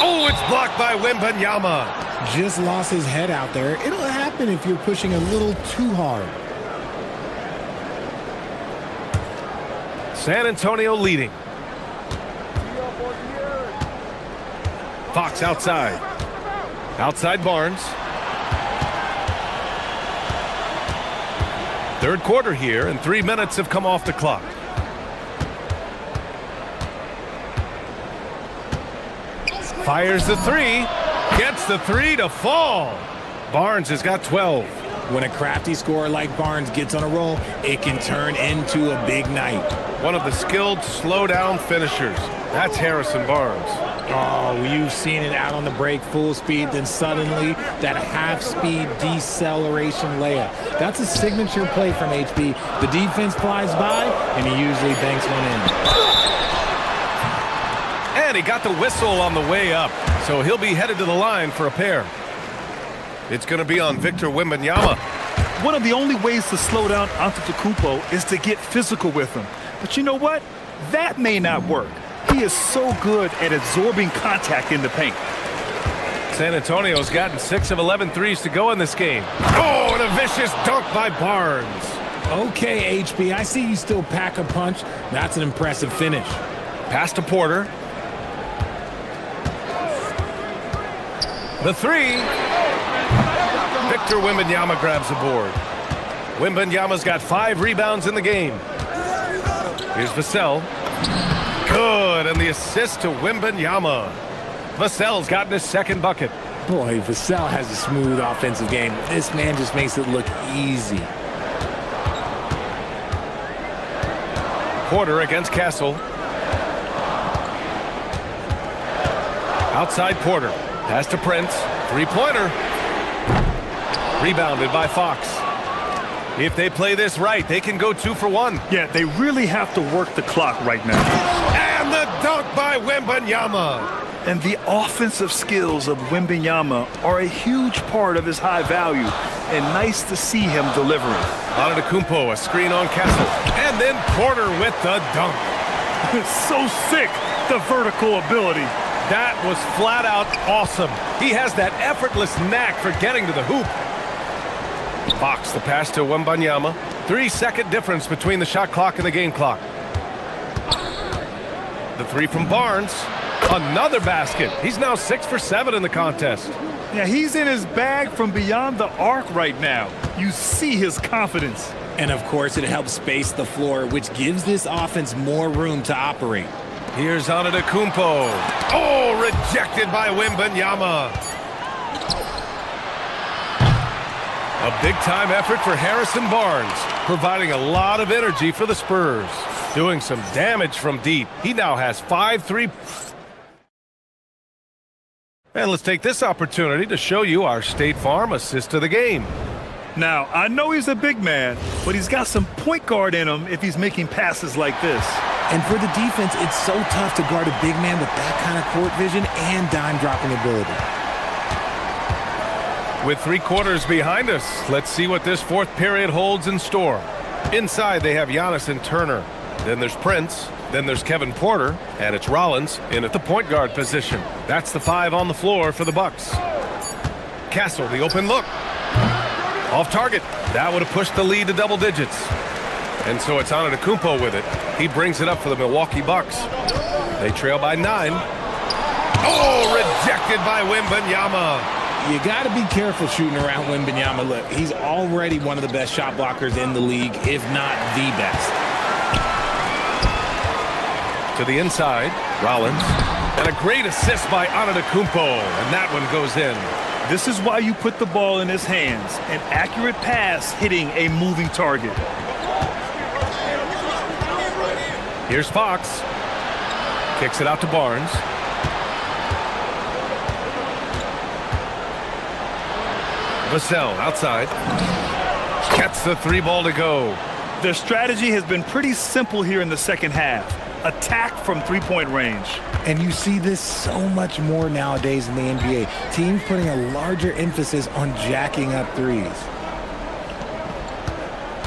Oh, it's blocked by Wembanyama. Just lost his head out there. It'll happen if you're pushing a little too hard. San Antonio leading. Fox outside. Outside Barnes. Third quarter here, and 3 minutes have come off the clock. Fires the three. Gets the three to fall. Barnes has got 12. When a crafty scorer like Barnes gets on a roll, it can turn into a big night. One of the skilled slow-down finishers. That's Harrison Barnes. Oh, you've seen it out on the break, full speed, then suddenly that half-speed deceleration layup. That's a signature play from HB. The defense flies by, and he usually banks one in. And he got the whistle on the way up, so he'll be headed to the line for a pair. It's going to be on Victor Wembanyama. One of the only ways to slow down Antetokounmpo is to get physical with him. But you know what? That may not work. He is so good at absorbing contact in the paint. San Antonio's gotten 6 of 11 threes to go in this game. Oh, and a vicious dunk by Barnes. Okay, HB, I see you still pack a punch. That's an impressive finish. Pass to Porter. The three. Victor Wembanyama grabs the board. Wembanyama's got 5 rebounds in the game. Here's Vassell. Good, and the assist to Wembanyama. Vassell's gotten his second bucket. Boy, Vassell has a smooth offensive game. This man just makes it look easy. Porter against Castle. Outside Porter. Pass to Prince. Three-pointer. Rebounded by Fox. If they play this right, they can go 2 for 1. Yeah, they really have to work the clock right now. And the dunk by Wembanyama. And the offensive skills of Wembanyama are a huge part of his high value. And nice to see him delivering. Antetokounmpo, a screen on Castle. And then Porter with the dunk. So sick, the vertical ability. That was flat out awesome. He has that effortless knack for getting to the hoop. Fox, the pass to Wembanyama. 3-second difference between the shot clock and the game clock. The three from Barnes. Another basket. He's now 6 for 7 in the contest. Yeah, he's in his bag from beyond the arc right now. You see his confidence. And of course, it helps space the floor, which gives this offense more room to operate. Here's Antetokounmpo. Oh, rejected by Wembanyama. A big-time effort for Harrison Barnes, providing a lot of energy for the Spurs. Doing some damage from deep. He now has 5 3. And let's take this opportunity to show you our State Farm assist of the game. Now, I know he's a big man, but he's got some point guard in him if he's making passes like this. And for the defense, it's so tough to guard a big man with that kind of court vision and dime-dropping ability. With 3 quarters behind us, let's see what this fourth period holds in store. Inside, they have Giannis and Turner. Then there's Prince. Then there's Kevin Porter. And it's Rollins in at the point guard position. That's the 5 on the floor for the Bucks. Castle, the open look. Off target. That would have pushed the lead to double digits. And so it's Antetokounmpo with it. He brings it up for the Milwaukee Bucks. They trail by 9. Oh, rejected by Wembanyama. You got to be careful shooting around Wembanyama. Look, he's already one of the best shot blockers in the league, if not the best. To the inside, Rollins. And a great assist by Antetokounmpo, and that one goes in. This is why you put the ball in his hands. An accurate pass hitting a moving target. Here's Fox. Kicks it out to Barnes. Vassell outside. Gets the 3 ball to go. Their strategy has been pretty simple here in the second half. Attack from 3-point range. And you see this so much more nowadays in the NBA. Teams putting a larger emphasis on jacking up threes.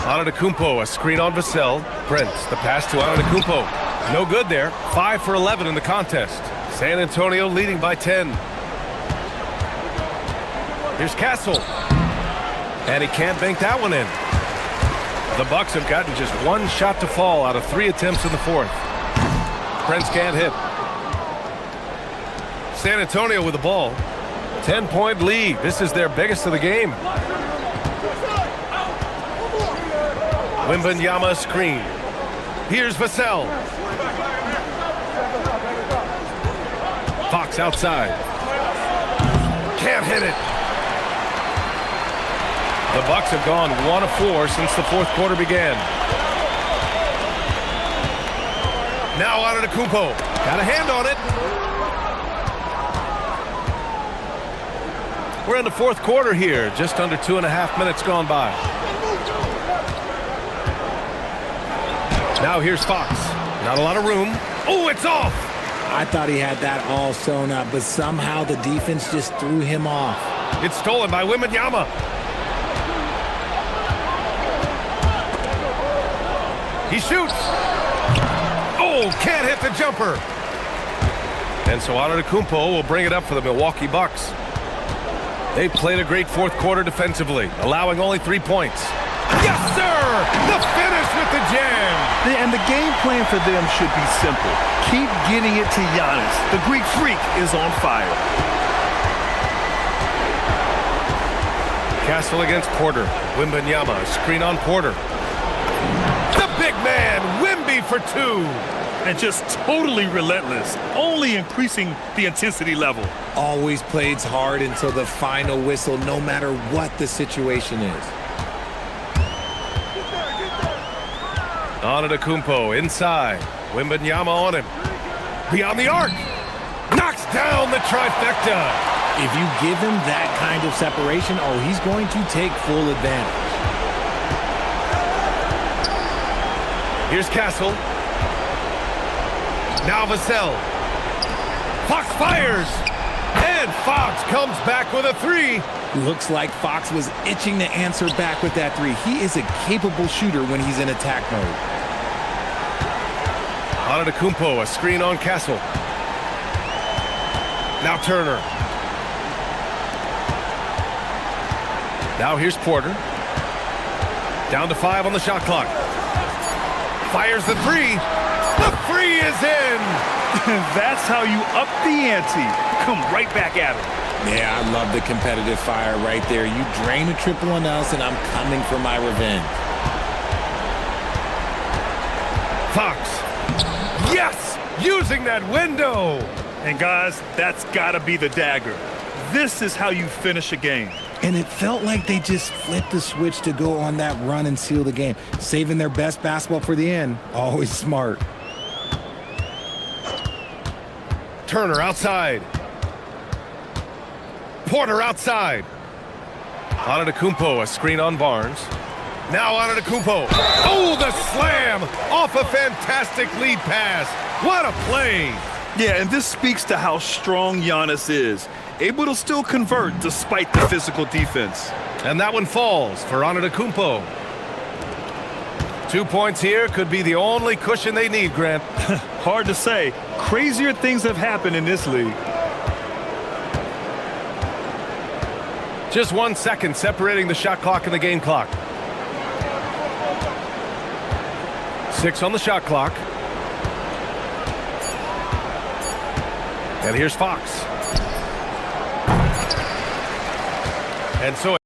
Antetokounmpo, a screen on Vassell. Prince, the pass to Antetokounmpo. No good there. 5 for 11 in the contest. San Antonio leading by 10. Here's Castle. And he can't bank that one in. The Bucks have gotten just 1 shot to fall out of 3 attempts in the fourth. Prince can't hit. San Antonio with the ball. 10-point lead. This is their biggest of the game. Wembanyama screen. Here's Vassell. Fox outside. Can't hit it. The Bucks have gone 1 of 4 since the fourth quarter began. Now Antetokounmpo. Got a hand on it. We're in the fourth quarter here. Just under 2.5 minutes gone by. Now here's Fox. Not a lot of room. Oh, it's off. I thought he had that all sewn up, but somehow the defense just threw him off. It's stolen by Wembanyama. He shoots. Oh, can't hit the jumper. And so Antetokounmpo will bring it up for the Milwaukee Bucks. They've played a great fourth quarter defensively, allowing only 3 points. Yes, sir! The finish with the jam! And the game plan for them should be simple. Keep getting it to Giannis. The Greek freak is on fire. Castle against Porter. Wembanyama, screen on Porter. The big man, Wemby for 2. And just totally relentless, only increasing the intensity level. Always plays hard until the final whistle, no matter what the situation is. Antetokounmpo inside. Wembanyama on him. Beyond the arc. Knocks down the trifecta. If you give him that kind of separation, oh, he's going to take full advantage. Here's Castle. Now Vassell. Fox fires. And Fox comes back with a 3. Looks like Fox was itching to answer back with that 3. He is a capable shooter when he's in attack mode. Antetokounmpo, a screen on Castle. Now Turner. Now here's Porter. Down to 5 on the shot clock. Fires the 3. The 3 is in. That's how you up the ante. Come right back at him. Yeah, I love the competitive fire right there. You drain a triple on us, and I'm coming for my revenge. Fox. Yes! Using that window. And guys, that's got to be the dagger. This is how you finish a game. And it felt like they just flipped the switch to go on that run and seal the game. Saving their best basketball for the end. Always smart. Turner outside. Porter outside. Antetokounmpo, a screen on Barnes. Now Antetokounmpo. Oh, the slam off a fantastic lead pass. What a play. Yeah, and this speaks to how strong Giannis is. Able to still convert despite the physical defense. And that one falls for Antetokounmpo. 2 points here could be the only cushion they need, Grant. Hard to say. Crazier things have happened in this league. Just 1 second separating the shot clock and the game clock. 6 on the shot clock. And here's Fox. And so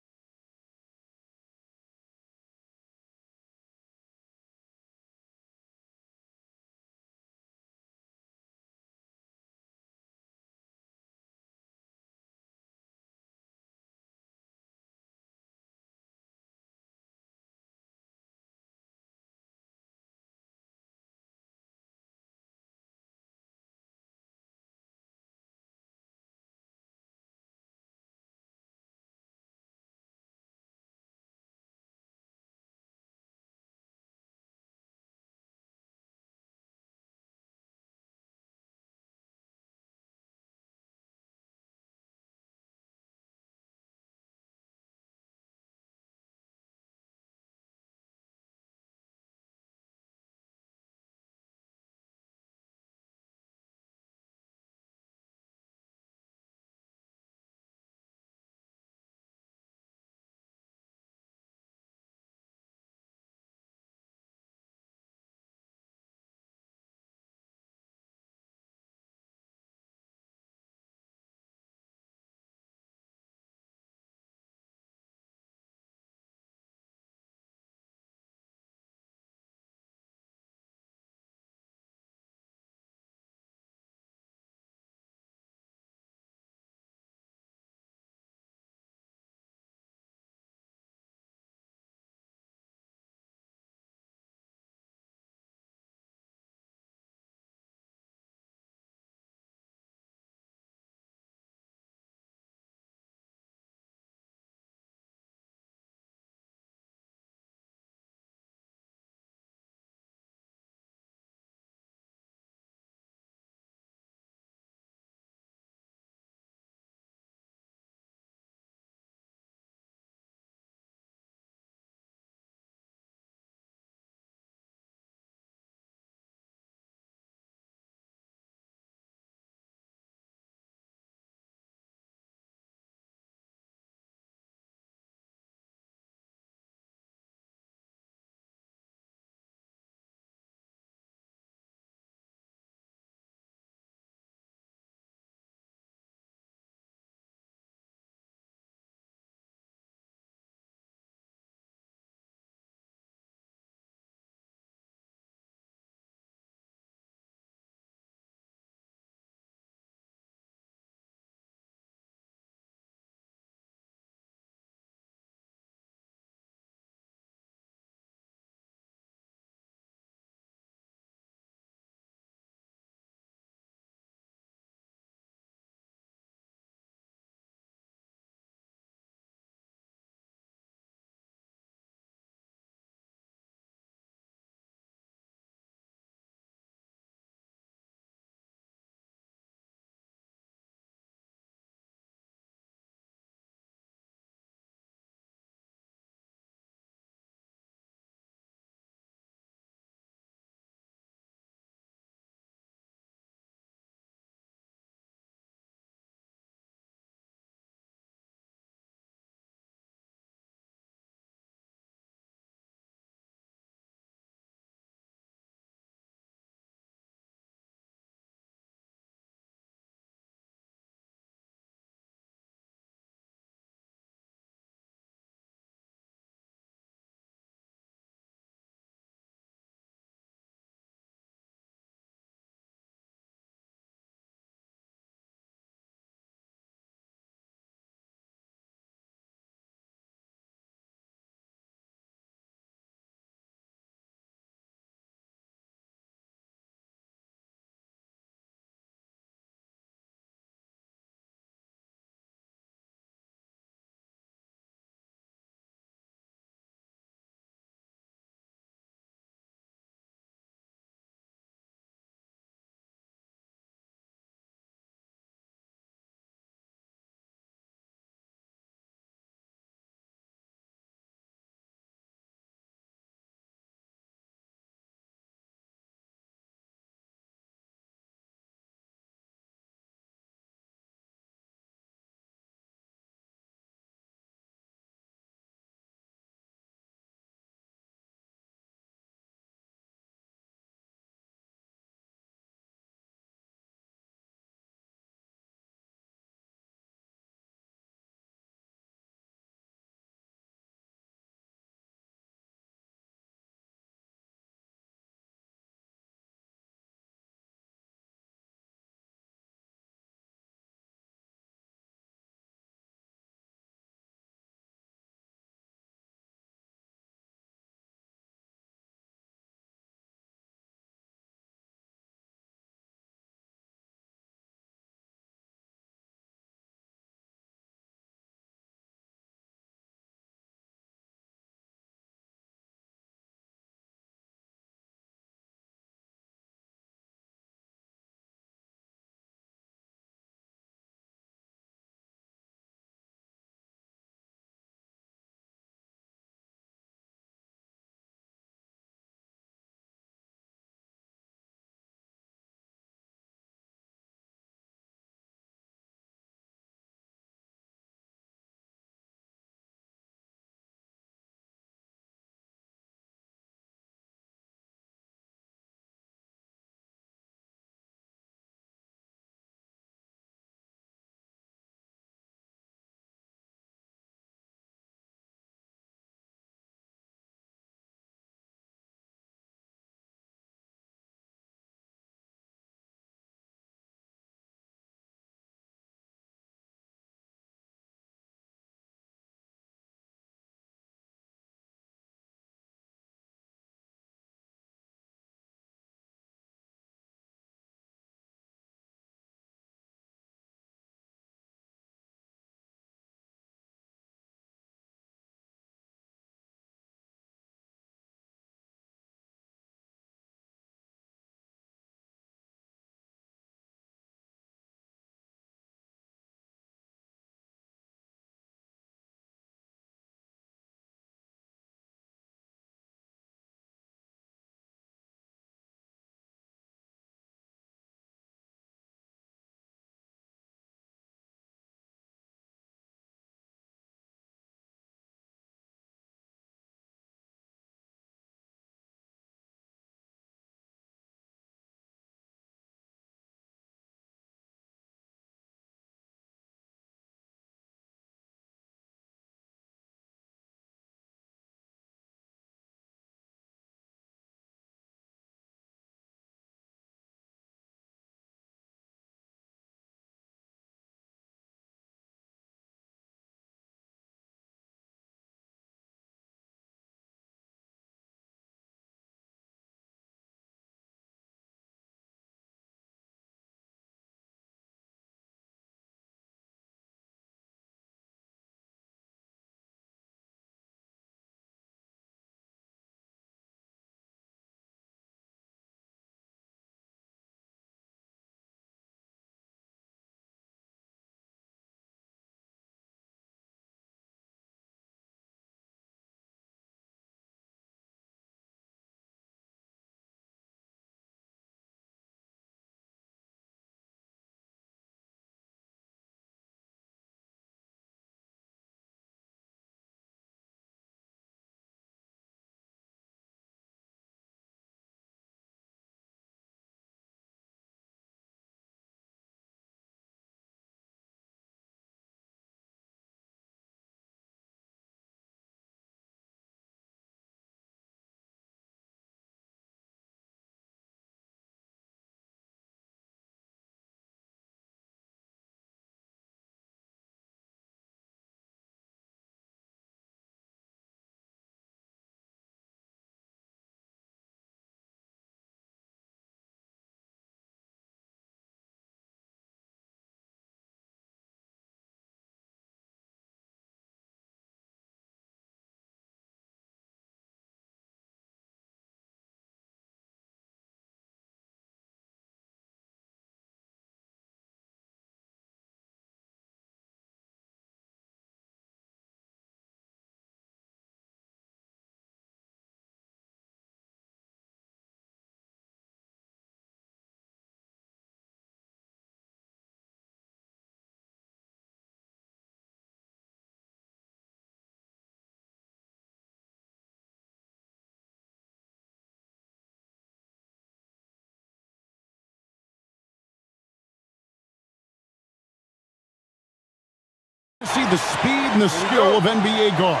See the speed and the skill of NBA guards.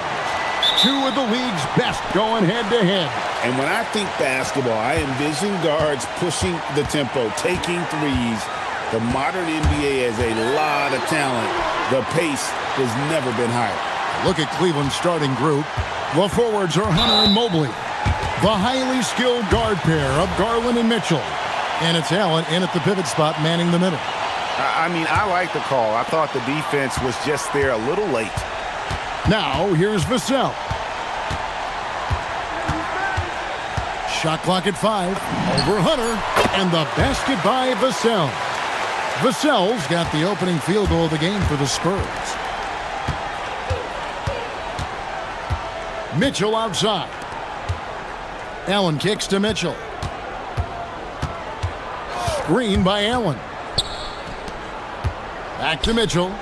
Two of the league's best going head-to-head. And when I think basketball, I envision guards pushing the tempo, taking threes. The modern NBA has a lot of talent. The pace has never been higher. Look at Cleveland's starting group. The forwards are Hunter and Mobley. The highly skilled guard pair of Garland and Mitchell. And it's Allen in at the pivot spot, manning the middle. I mean, I like the call. I thought the defense was just there a little late. Now, here's Vassell. Shot clock at 5. Over Hunter. And the basket by Vassell. Vassell's got the opening field goal of the game for the Spurs. Mitchell outside. Allen kicks to Mitchell. Screen by Allen. Back to Mitchell.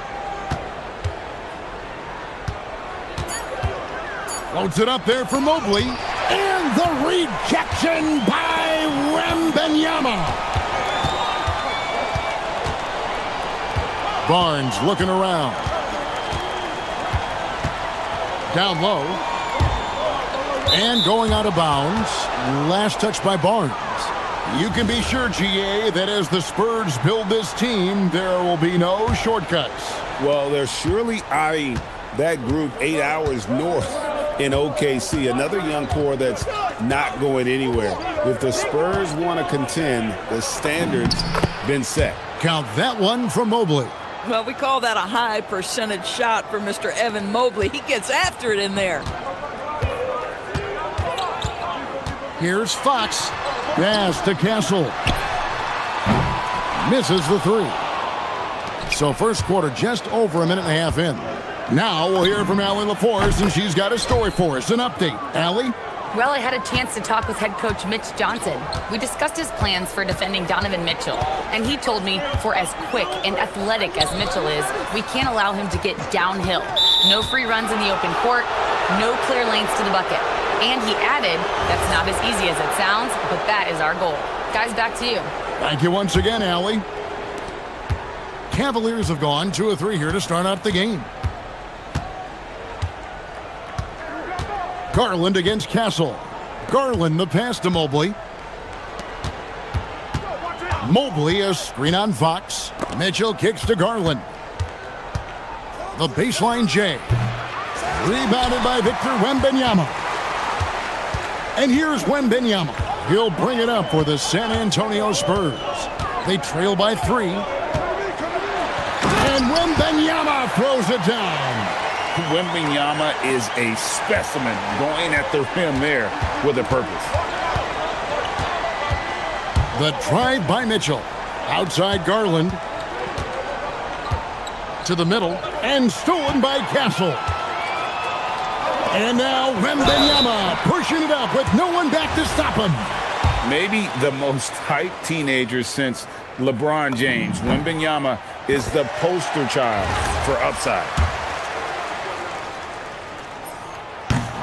Floats it up there for Mobley. And the rejection by Wembanyama. Barnes looking around. Down low. And going out of bounds. Last touch by Barnes. You can be sure, GA, that as the Spurs build this team, there will be no shortcuts. Well, they're surely eyeing that group 8 hours north in OKC. Another young core that's not going anywhere. If the Spurs want to contend, the standard's been set. Count that one from Mobley. Well, we call that a high percentage shot for Mr. Evan Mobley. He gets after it in there. Here's Fox. Pass to Castle. Misses the 3. So first quarter just over a minute and a half in. Now we'll hear from Allie LaForce, and she's got a story for us. An update. Allie? Well, I had a chance to talk with head coach Mitch Johnson. We discussed his plans for defending Donovan Mitchell, and he told me for as quick and athletic as Mitchell is, we can't allow him to get downhill. No free runs in the open court, no clear lanes to the bucket. And he added, that's not as easy as it sounds, but that is our goal. Guys, back to you. Thank you once again, Allie. Cavaliers have gone 2 of 3 here to start out the game. Garland against Castle. Garland the pass to Mobley. Mobley a screen on Fox. Mitchell kicks to Garland. The baseline J. Rebounded by Victor Wembanyama. And here's Wembanyama. He'll bring it up for the San Antonio Spurs. They trail by 3. And Wembanyama throws it down. Wembanyama is a specimen going at the rim there with a purpose. The drive by Mitchell. Outside Garland. To the middle. And stolen by Castle. And now Wembanyama pushing it up with no one back to stop him. Maybe the most hyped teenager since LeBron James. Wembanyama is the poster child for upside.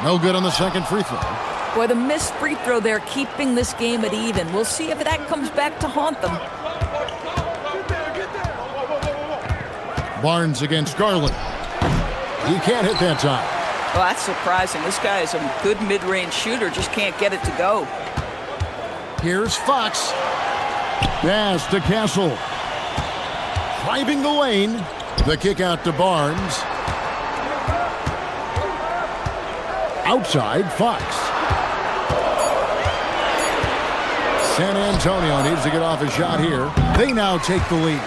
No good on the second free throw. Boy, the missed free throw there keeping this game at even. We'll see if that comes back to haunt them. Barnes against Garland. He can't hit that time. Well, that's surprising. This guy is a good mid-range shooter, just can't get it to go. Here's Fox. Pass to Castle. Driving the lane. The kick out to Barnes. Outside, Fox. San Antonio needs to get off a shot here. They now take the lead.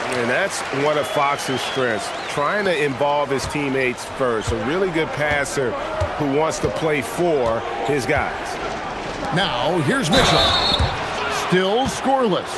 And that's one of Fox's strengths, trying to involve his teammates first. A really good passer who wants to play for his guys. Now, here's Mitchell. Still scoreless.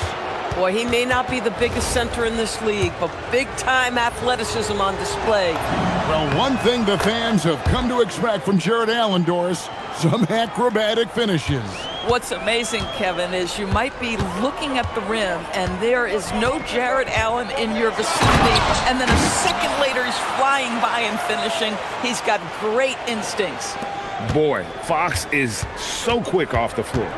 Boy, he may not be the biggest center in this league, but big-time athleticism on display. Well, one thing the fans have come to expect from Jared Allen, Doris, some acrobatic finishes. What's amazing, Kevin, is you might be looking at the rim, and there is no Jared Allen in your vicinity, and then a second later he's flying by and finishing. He's got great instincts. Boy, Fox is so quick off the floor.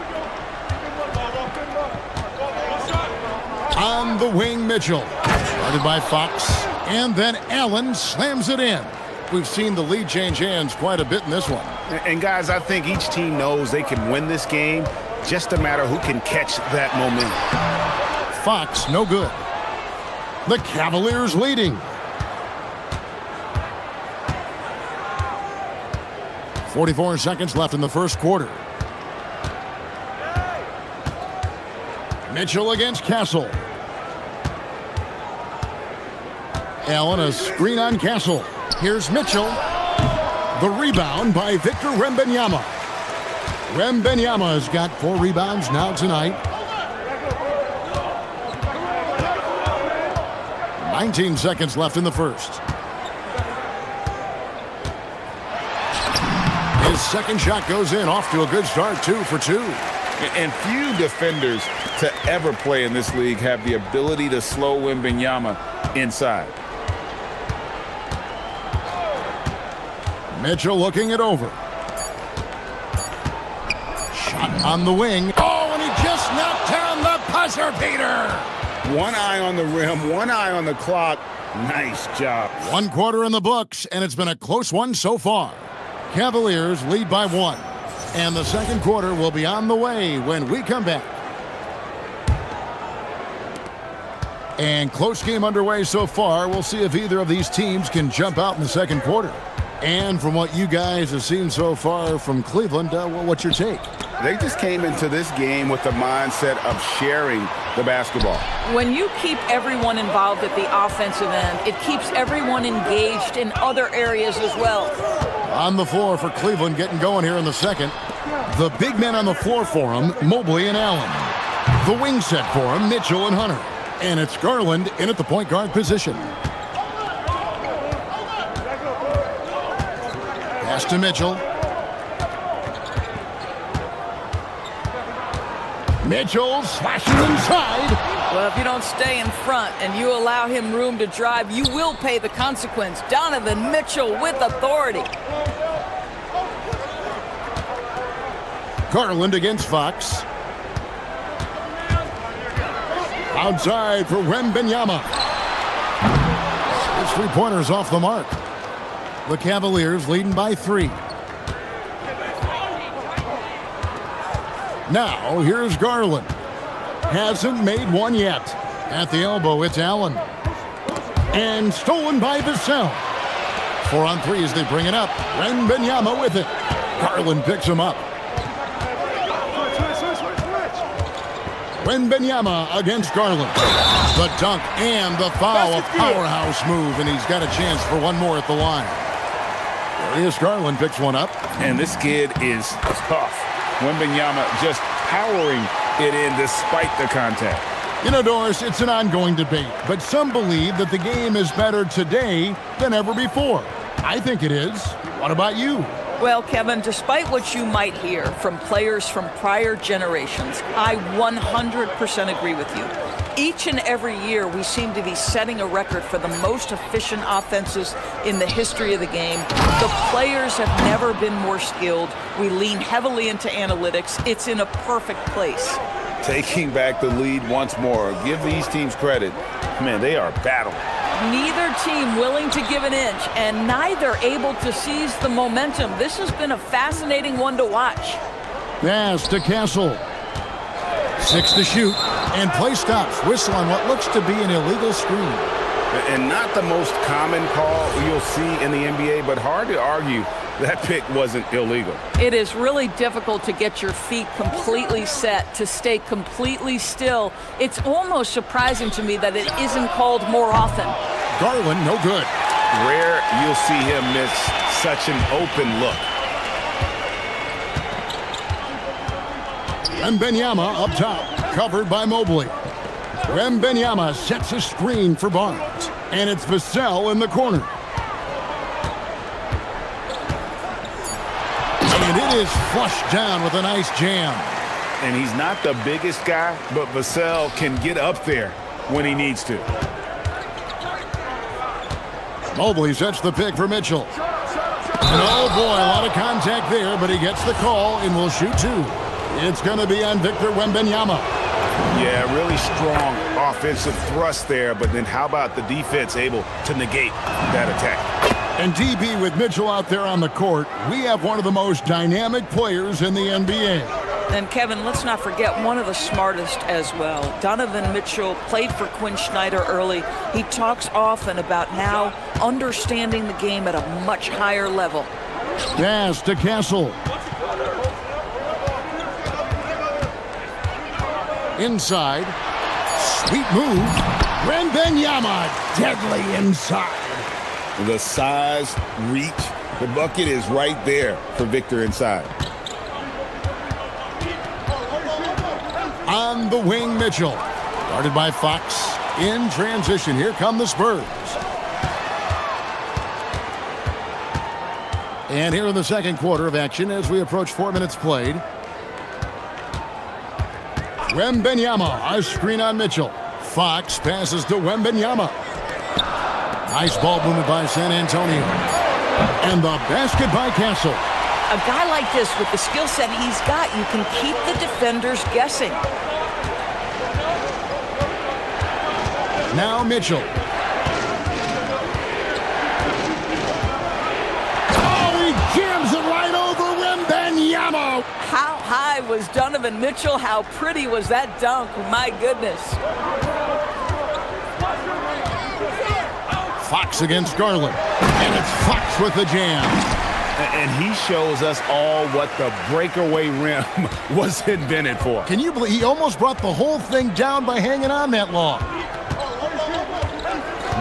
On the wing, Mitchell. Started by Fox. And then Allen slams it in. We've seen the lead change hands quite a bit in this one. And guys, I think each team knows they can win this game. Just a matter who can catch that momentum. Fox, no good. The Cavaliers leading. 44 seconds left in the first quarter. Mitchell against Castle. Allen, a screen on Castle. Here's Mitchell. The rebound by Victor Wembanyama. Wembanyama has got 4 rebounds now tonight. 19 seconds left in the first. His second shot goes in, off to a good start, 2 for 2. And few defenders to ever play in this league have the ability to slow Wembanyama inside. Mitchell looking it over. Shot on the wing. Oh, and he just knocked down the buzzer beater. One eye on the rim, one eye on the clock. Nice job. 1 quarter in the books, and it's been a close one so far. Cavaliers lead by 1. And the second quarter will be on the way when we come back. And close game underway so far. We'll see if either of these teams can jump out in the second quarter. And from what you guys have seen so far from Cleveland, what's your take? They just came into this game with the mindset of sharing the basketball. When you keep everyone involved at the offensive end, it keeps everyone engaged in other areas as well. On the floor for Cleveland, getting going here in the second. The big men on the floor for him, Mobley and Allen. The wing set for him, Mitchell and Hunter. And it's Garland in at the point guard position. Pass to Mitchell. Mitchell slashing inside. Well, if you don't stay in front and you allow him room to drive, you will pay the consequence. Donovan Mitchell with authority. Garland against Fox. Outside for Wembanyama. His 3-pointer's off the mark. The Cavaliers leading by 3. Now, here's Garland. Hasn't made one yet. At the elbow, it's Allen. And stolen by Vassell. 4 on 3 as they bring it up. Wembanyama with it. Garland picks him up. Wembanyama against Garland. The dunk and the foul. A powerhouse move, and he's got a chance for one more at the line. Darius Garland picks one up. And this kid is tough. Wembanyama just powering it in despite the contact. You know, Doris, it's an ongoing debate, but some believe that the game is better today than ever before. I think it is. What about you? Well, Kevin, despite what you might hear from players from prior generations, I 100% agree with you. Each and every year, we seem to be setting a record for the most efficient offenses in the history of the game. The players have never been more skilled. We lean heavily into analytics. It's in a perfect place. Taking back the lead once more. Give these teams credit. Man, they are battling. Neither team willing to give an inch, and neither able to seize the momentum. This has been a fascinating one to watch. Pass to Castle. 6 to shoot, and play stops. Whistle on what looks to be an illegal screen. And not the most common call you'll see in the NBA, but hard to argue that pick wasn't illegal. It is really difficult to get your feet completely set, to stay completely still. It's almost surprising to me that it isn't called more often. Garland, no good. Rare you'll see him miss such an open look. Wembanyama up top, covered by Mobley. Wembanyama sets a screen for Barnes, and it's Vassell in the corner. And it is flushed down with a nice jam. And he's not the biggest guy, but Vassell can get up there when he needs to. Mobley sets the pick for Mitchell. And oh boy, a lot of contact there, but he gets the call and will shoot 2. It's going to be on Victor Wembanyama. Yeah, really strong offensive thrust there, but then how about the defense able to negate that attack? And DB with Mitchell out there on the court, we have one of the most dynamic players in the NBA. And Kevin, let's not forget one of the smartest as well. Donovan Mitchell played for Quinn Snyder early. He talks often about now understanding the game at a much higher level. Pass to Castle. Inside. Sweet move. Wembanyama deadly inside. The size, reach, the bucket is right there for Victor inside. On the wing, Mitchell. Guarded by Fox. In transition, here come the Spurs. And here in the second quarter of action as we approach 4 minutes played. Wembanyama, a screen on Mitchell. Fox passes to Wembanyama. Nice ball movement by San Antonio. And the basket by Castle. A guy like this, with the skill set he's got, you can keep the defenders guessing. Now Mitchell. Oh, he jams it right over Wembanyama. How high was Donovan Mitchell? How pretty was that dunk? My goodness. Fox against Garland. And it's Fox with the jam. And he shows us all what the breakaway rim was invented for. Can you believe he almost brought the whole thing down by hanging on that long?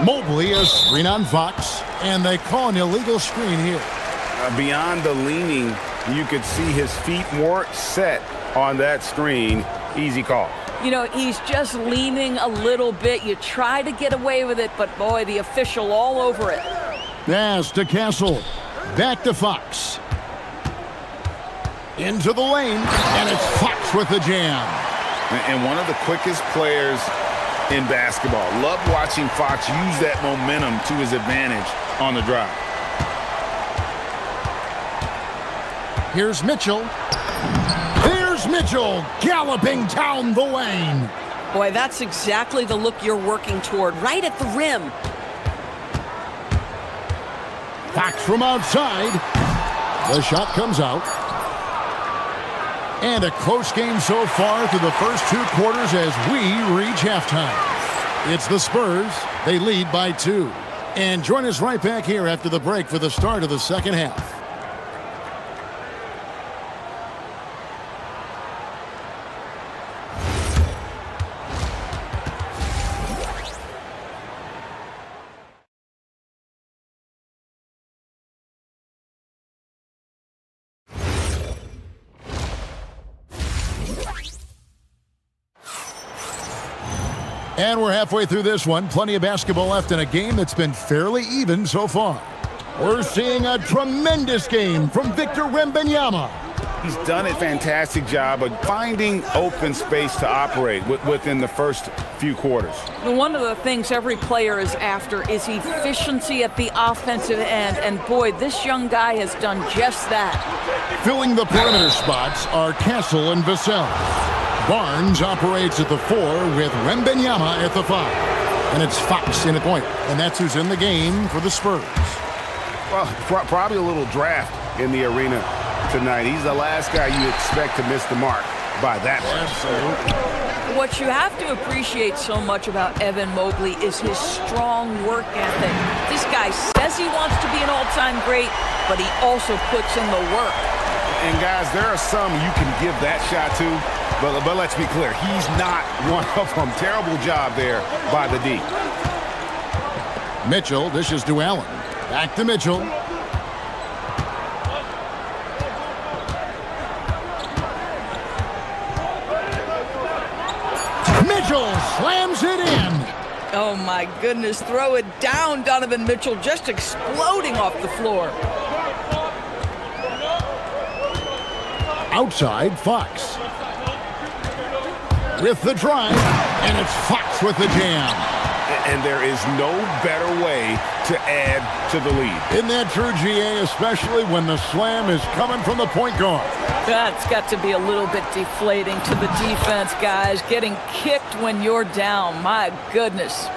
Mobley, a screen on Fox, and they call an illegal screen here. Beyond the leaning, you could see his feet weren't set on that screen. Easy call. You know, he's just leaning a little bit. You try to get away with it, but boy, the official all over it. Pass to Castle. Back to Fox. Into the lane, and it's Fox with the jam. And one of the quickest players in basketball. Love watching Fox use that momentum to his advantage on the drive. Here's Mitchell. There's Mitchell galloping down the lane. Boy, that's exactly the look you're working toward, right at the rim. Fox from outside. The shot comes out. And a close game so far through the first 2 quarters as we reach halftime. It's the Spurs. They lead by 2. And join us right back here after the break for the start of the second half. And we're halfway through this one. Plenty of basketball left in a game that's been fairly even so far. We're seeing a tremendous game from Victor Wembanyama. He's done a fantastic job of finding open space to operate within the first few quarters. One of the things every player is after is efficiency at the offensive end. And boy, this young guy has done just that. Filling the perimeter spots are Castle and Vassell. Barnes operates at the 4 with Wembanyama at the 5. And it's Fox in at point. And that's who's in the game for the Spurs. Well, probably a little draft in the arena tonight. He's the last guy you expect to miss the mark by that much. Absolutely. What you have to appreciate so much about Evan Mobley is his strong work ethic. This guy says he wants to be an all-time great, but he also puts in the work. And guys, there are some you can give that shot to, but let's be clear, he's not one of them. Terrible job there by the D. Mitchell dishes to Allen. Back to Mitchell. Mitchell slams it in. Oh my goodness, throw it down, Donovan Mitchell, just exploding off the floor. Outside, Fox. With the drive, and it's Fox with the jam. And there is no better way to add to the lead. Isn't that true, GA, especially when the slam is coming from the point guard? That's got to be a little bit deflating to the defense, guys. Getting kicked when you're down. My goodness.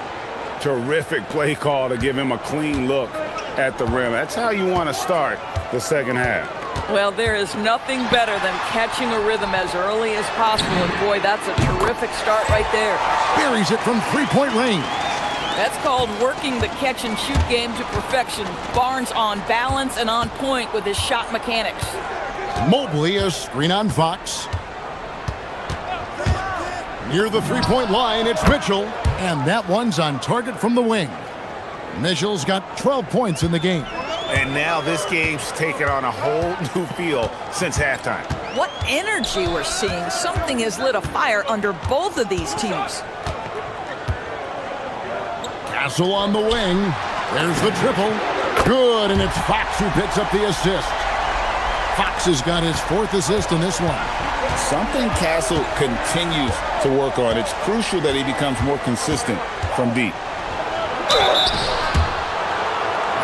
Terrific play call to give him a clean look at the rim. That's how you want to start the second half. Well, there is nothing better than catching a rhythm as early as possible. And boy, that's a terrific start right there. Buries it from three-point range. That's called working the catch-and-shoot game to perfection. Barnes on balance and on point with his shot mechanics. Mobley, a screen on Fox. Near the three-point line, it's Mitchell. And that one's on target from the wing. Mitchell's got 12 points in the game. And now this game's taken on a whole new feel since halftime. What energy we're seeing. Something has lit a fire under both of these teams. Castle on the wing. There's the triple. Good, and it's Fox who picks up the assist. Fox has got his fourth assist in this one. Something Castle continues to work on. It's crucial that he becomes more consistent from deep.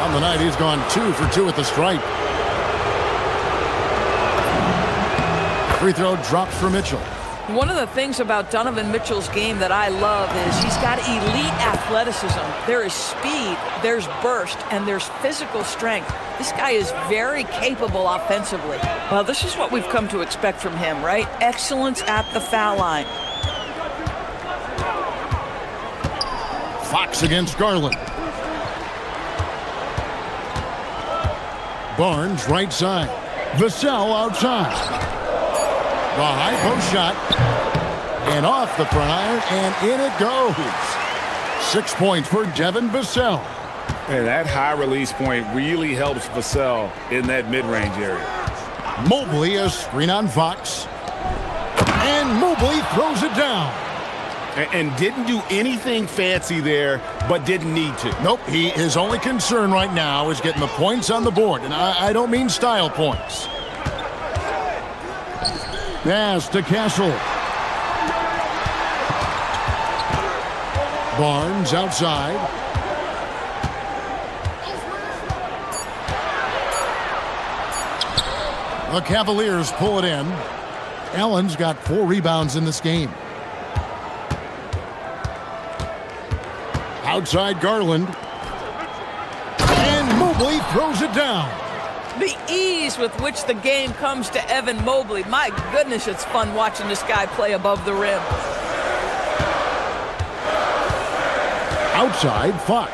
On the night, he's gone 2 for 2 at the stripe. Free throw drops for Mitchell. One of the things about Donovan Mitchell's game that I love is he's got elite athleticism. There is speed, there's burst, and there's physical strength. This guy is very capable offensively. Well, this is what we've come to expect from him, right? Excellence at the foul line. Fox against Garland. Barnes right side. Vassell outside. The high post shot. And off the front iron, and in it goes. 6 points for Devin Vassell. And that high release point really helps Vassell in that mid-range area. Mobley, a screen on Fox. And Mobley throws it down. And didn't do anything fancy there, but didn't need to. Nope, his only concern right now is getting the points on the board. And I don't mean style points. Pass to Castle. Barnes outside. The Cavaliers pull it in. Allen's got 4 rebounds in this game. Outside Garland. And Mobley throws it down. The ease with which the game comes to Evan Mobley. My goodness, it's fun watching this guy play above the rim. Outside Fox.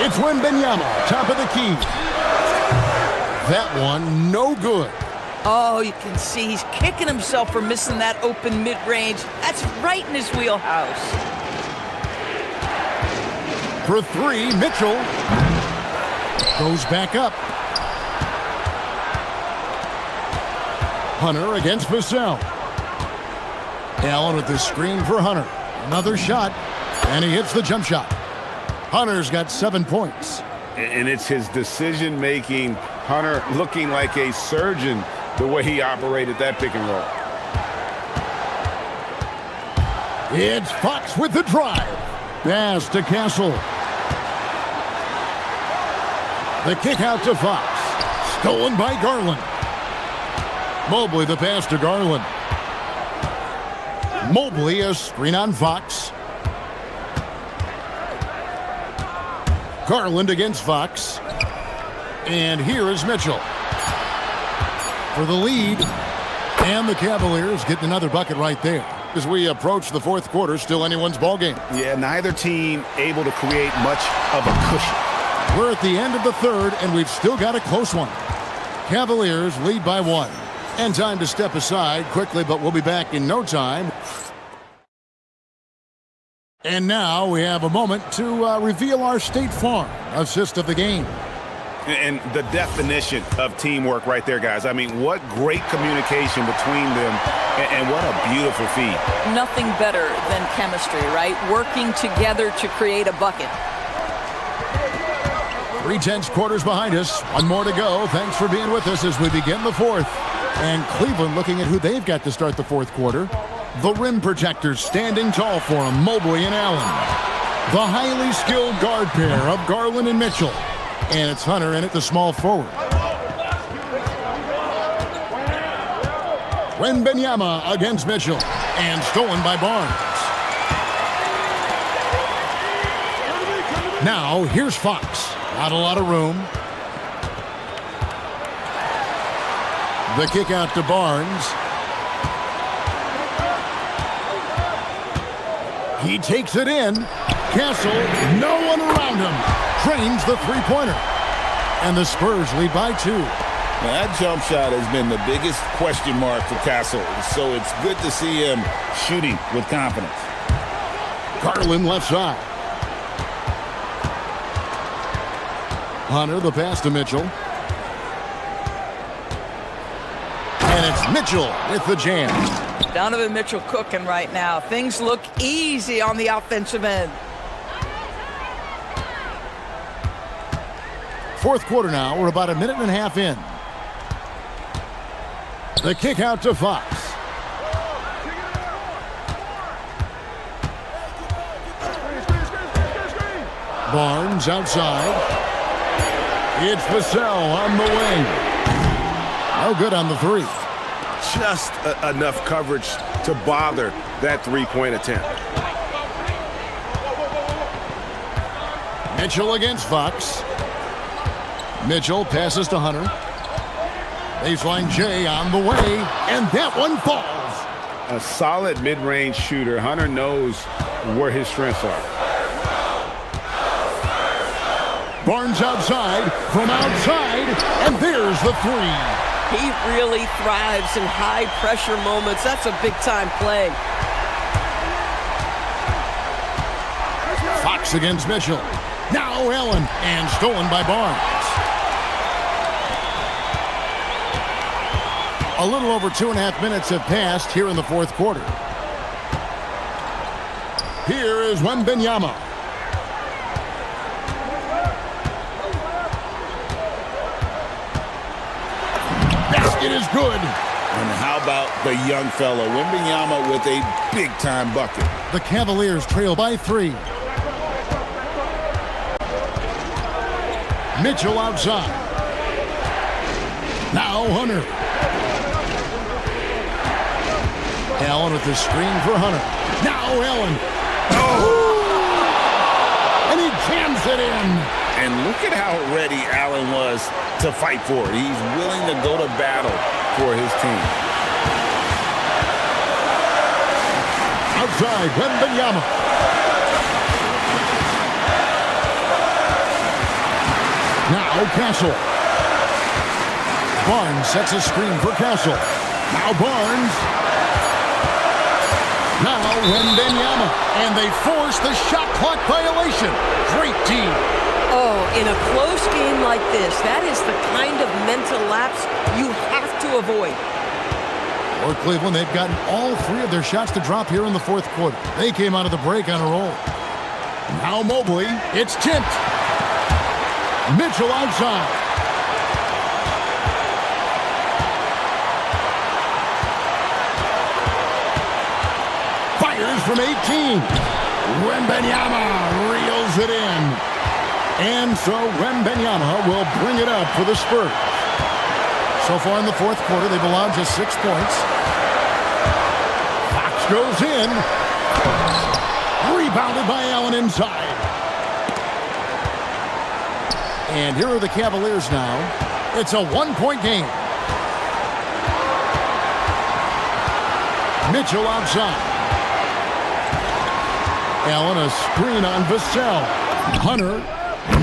It's Wembanyama, top of the key. That one, no good. Oh, you can see he's kicking himself for missing that open mid-range. That's right in his wheelhouse. For 3, Mitchell goes back up. Hunter against Vassell. Allen with the screen for Hunter. Another shot, and he hits the jump shot. Hunter's got 7 points. And it's his decision-making. Hunter looking like a surgeon the way he operated that pick and roll. It's Fox with the drive. Pass to Castle. The kick out to Fox. Stolen by Garland. Mobley the pass to Garland. Mobley a screen on Fox. Garland against Fox. And here is Mitchell for the lead. And the Cavaliers getting another bucket right there. As we approach the fourth quarter, still anyone's ball game. Yeah, neither team able to create much of a cushion. We're at the end of the third, and we've still got a close one. Cavaliers lead by 1. And time to step aside quickly, but we'll be back in no time. And now we have a moment to reveal our State Farm assist of the game. And the definition of teamwork right there, guys. I mean, what great communication between them, and what a beautiful feed. Nothing better than chemistry, right? Working together to create a bucket. 3/10 quarters behind us. 1 more to go. Thanks for being with us as we begin the fourth. And Cleveland looking at who they've got to start the fourth quarter. The rim protectors standing tall for him, Mobley and Allen. The highly skilled guard pair of Garland and Mitchell. And it's Hunter in at the small forward. Wembanyama against Mitchell. And stolen by Barnes. Now, here's Fox. Not a lot of room. The kick out to Barnes. He takes it in. Castle, no one around him. Trains the three-pointer. And the Spurs lead by 2. Now, that jump shot has been the biggest question mark for Castle, so it's good to see him shooting with confidence. Garland left side. Hunter, the pass to Mitchell. And it's Mitchell with the jam. Donovan Mitchell cooking right now. Things look easy on the offensive end. Fourth quarter now. We're about a minute and a half in. The kick out to Fox. Barnes outside. It's Vassell on the wing. No good on the three. Just enough coverage to bother that three-point attempt. Mitchell against Fox. Mitchell passes to Hunter. Baseline J on the way, and that one falls. A solid mid-range shooter. Hunter knows where his strengths are. Barnes outside, from outside, and there's the three. He really thrives in high-pressure moments. That's a big-time play. Fox against Mitchell. Now Allen, and stolen by Barnes. A little over 2.5 minutes have passed here in the fourth quarter. Here is Wembanyama. Basket is good. And how about the young fella, Wembanyama, with a big-time bucket. The Cavaliers trail by 3. Mitchell outside. Now Hunter. Allen with the screen for Hunter. Now Allen. Oh! And he jams it in. And look at how ready Allen was to fight for it. He's willing to go to battle for his team. Outside, Wembanyama. Now Castle. Barnes sets a screen for Castle. Now Barnes. Now Wembanyama. And they force the shot clock violation. Great team. Oh, in a close game like this, that is the kind of mental lapse you have to avoid. For Cleveland, they've gotten all 3 of their shots to drop here in the fourth quarter. They came out of the break on a roll. Now Mobley. It's tipped. Mitchell outside. Fires from 18. Wembanyama reels it in. And so Wembanyama will bring it up for the Spurs. So far in the fourth quarter, they've allowed just 6 points. Fox goes in. Rebounded by Allen inside. And here are the Cavaliers now. It's a 1-point game. Mitchell outside. Allen a screen on Vassell. Hunter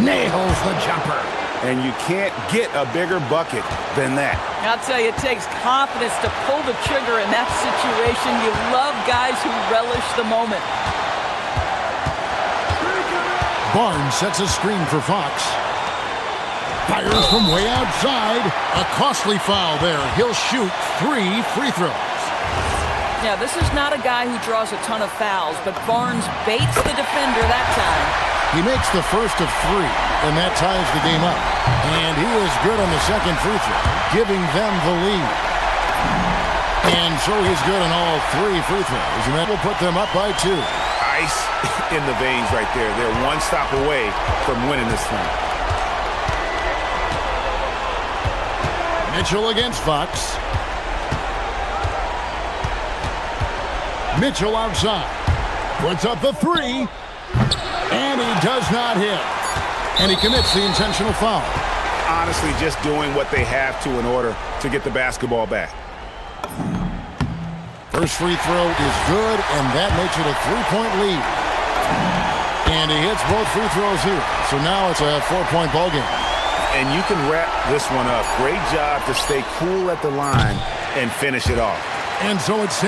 nails the jumper. And you can't get a bigger bucket than that. I'll tell you, it takes confidence to pull the trigger in that situation. You love guys who relish the moment. Barnes sets a screen for Fox. Fires from way outside. A costly foul there. He'll shoot 3 free throws. Yeah, this is not a guy who draws a ton of fouls, but Barnes baits the defender that time. He makes the first of 3, and that ties the game up. And he is good on the second free throw, giving them the lead. And so he's good on all 3 free throws, and that will put them up by 2. Ice in the veins right there. They're one stop away from winning this thing. Mitchell against Fox. Mitchell outside. Puts up the 3. And he does not hit. And he commits the intentional foul. Honestly, just doing what they have to in order to get the basketball back. First free throw is good, and that makes it a 3-point lead. And he hits both free throws here. So now it's a 4-point ball game. And you can wrap this one up. Great job to stay cool at the line and finish it off. And so it's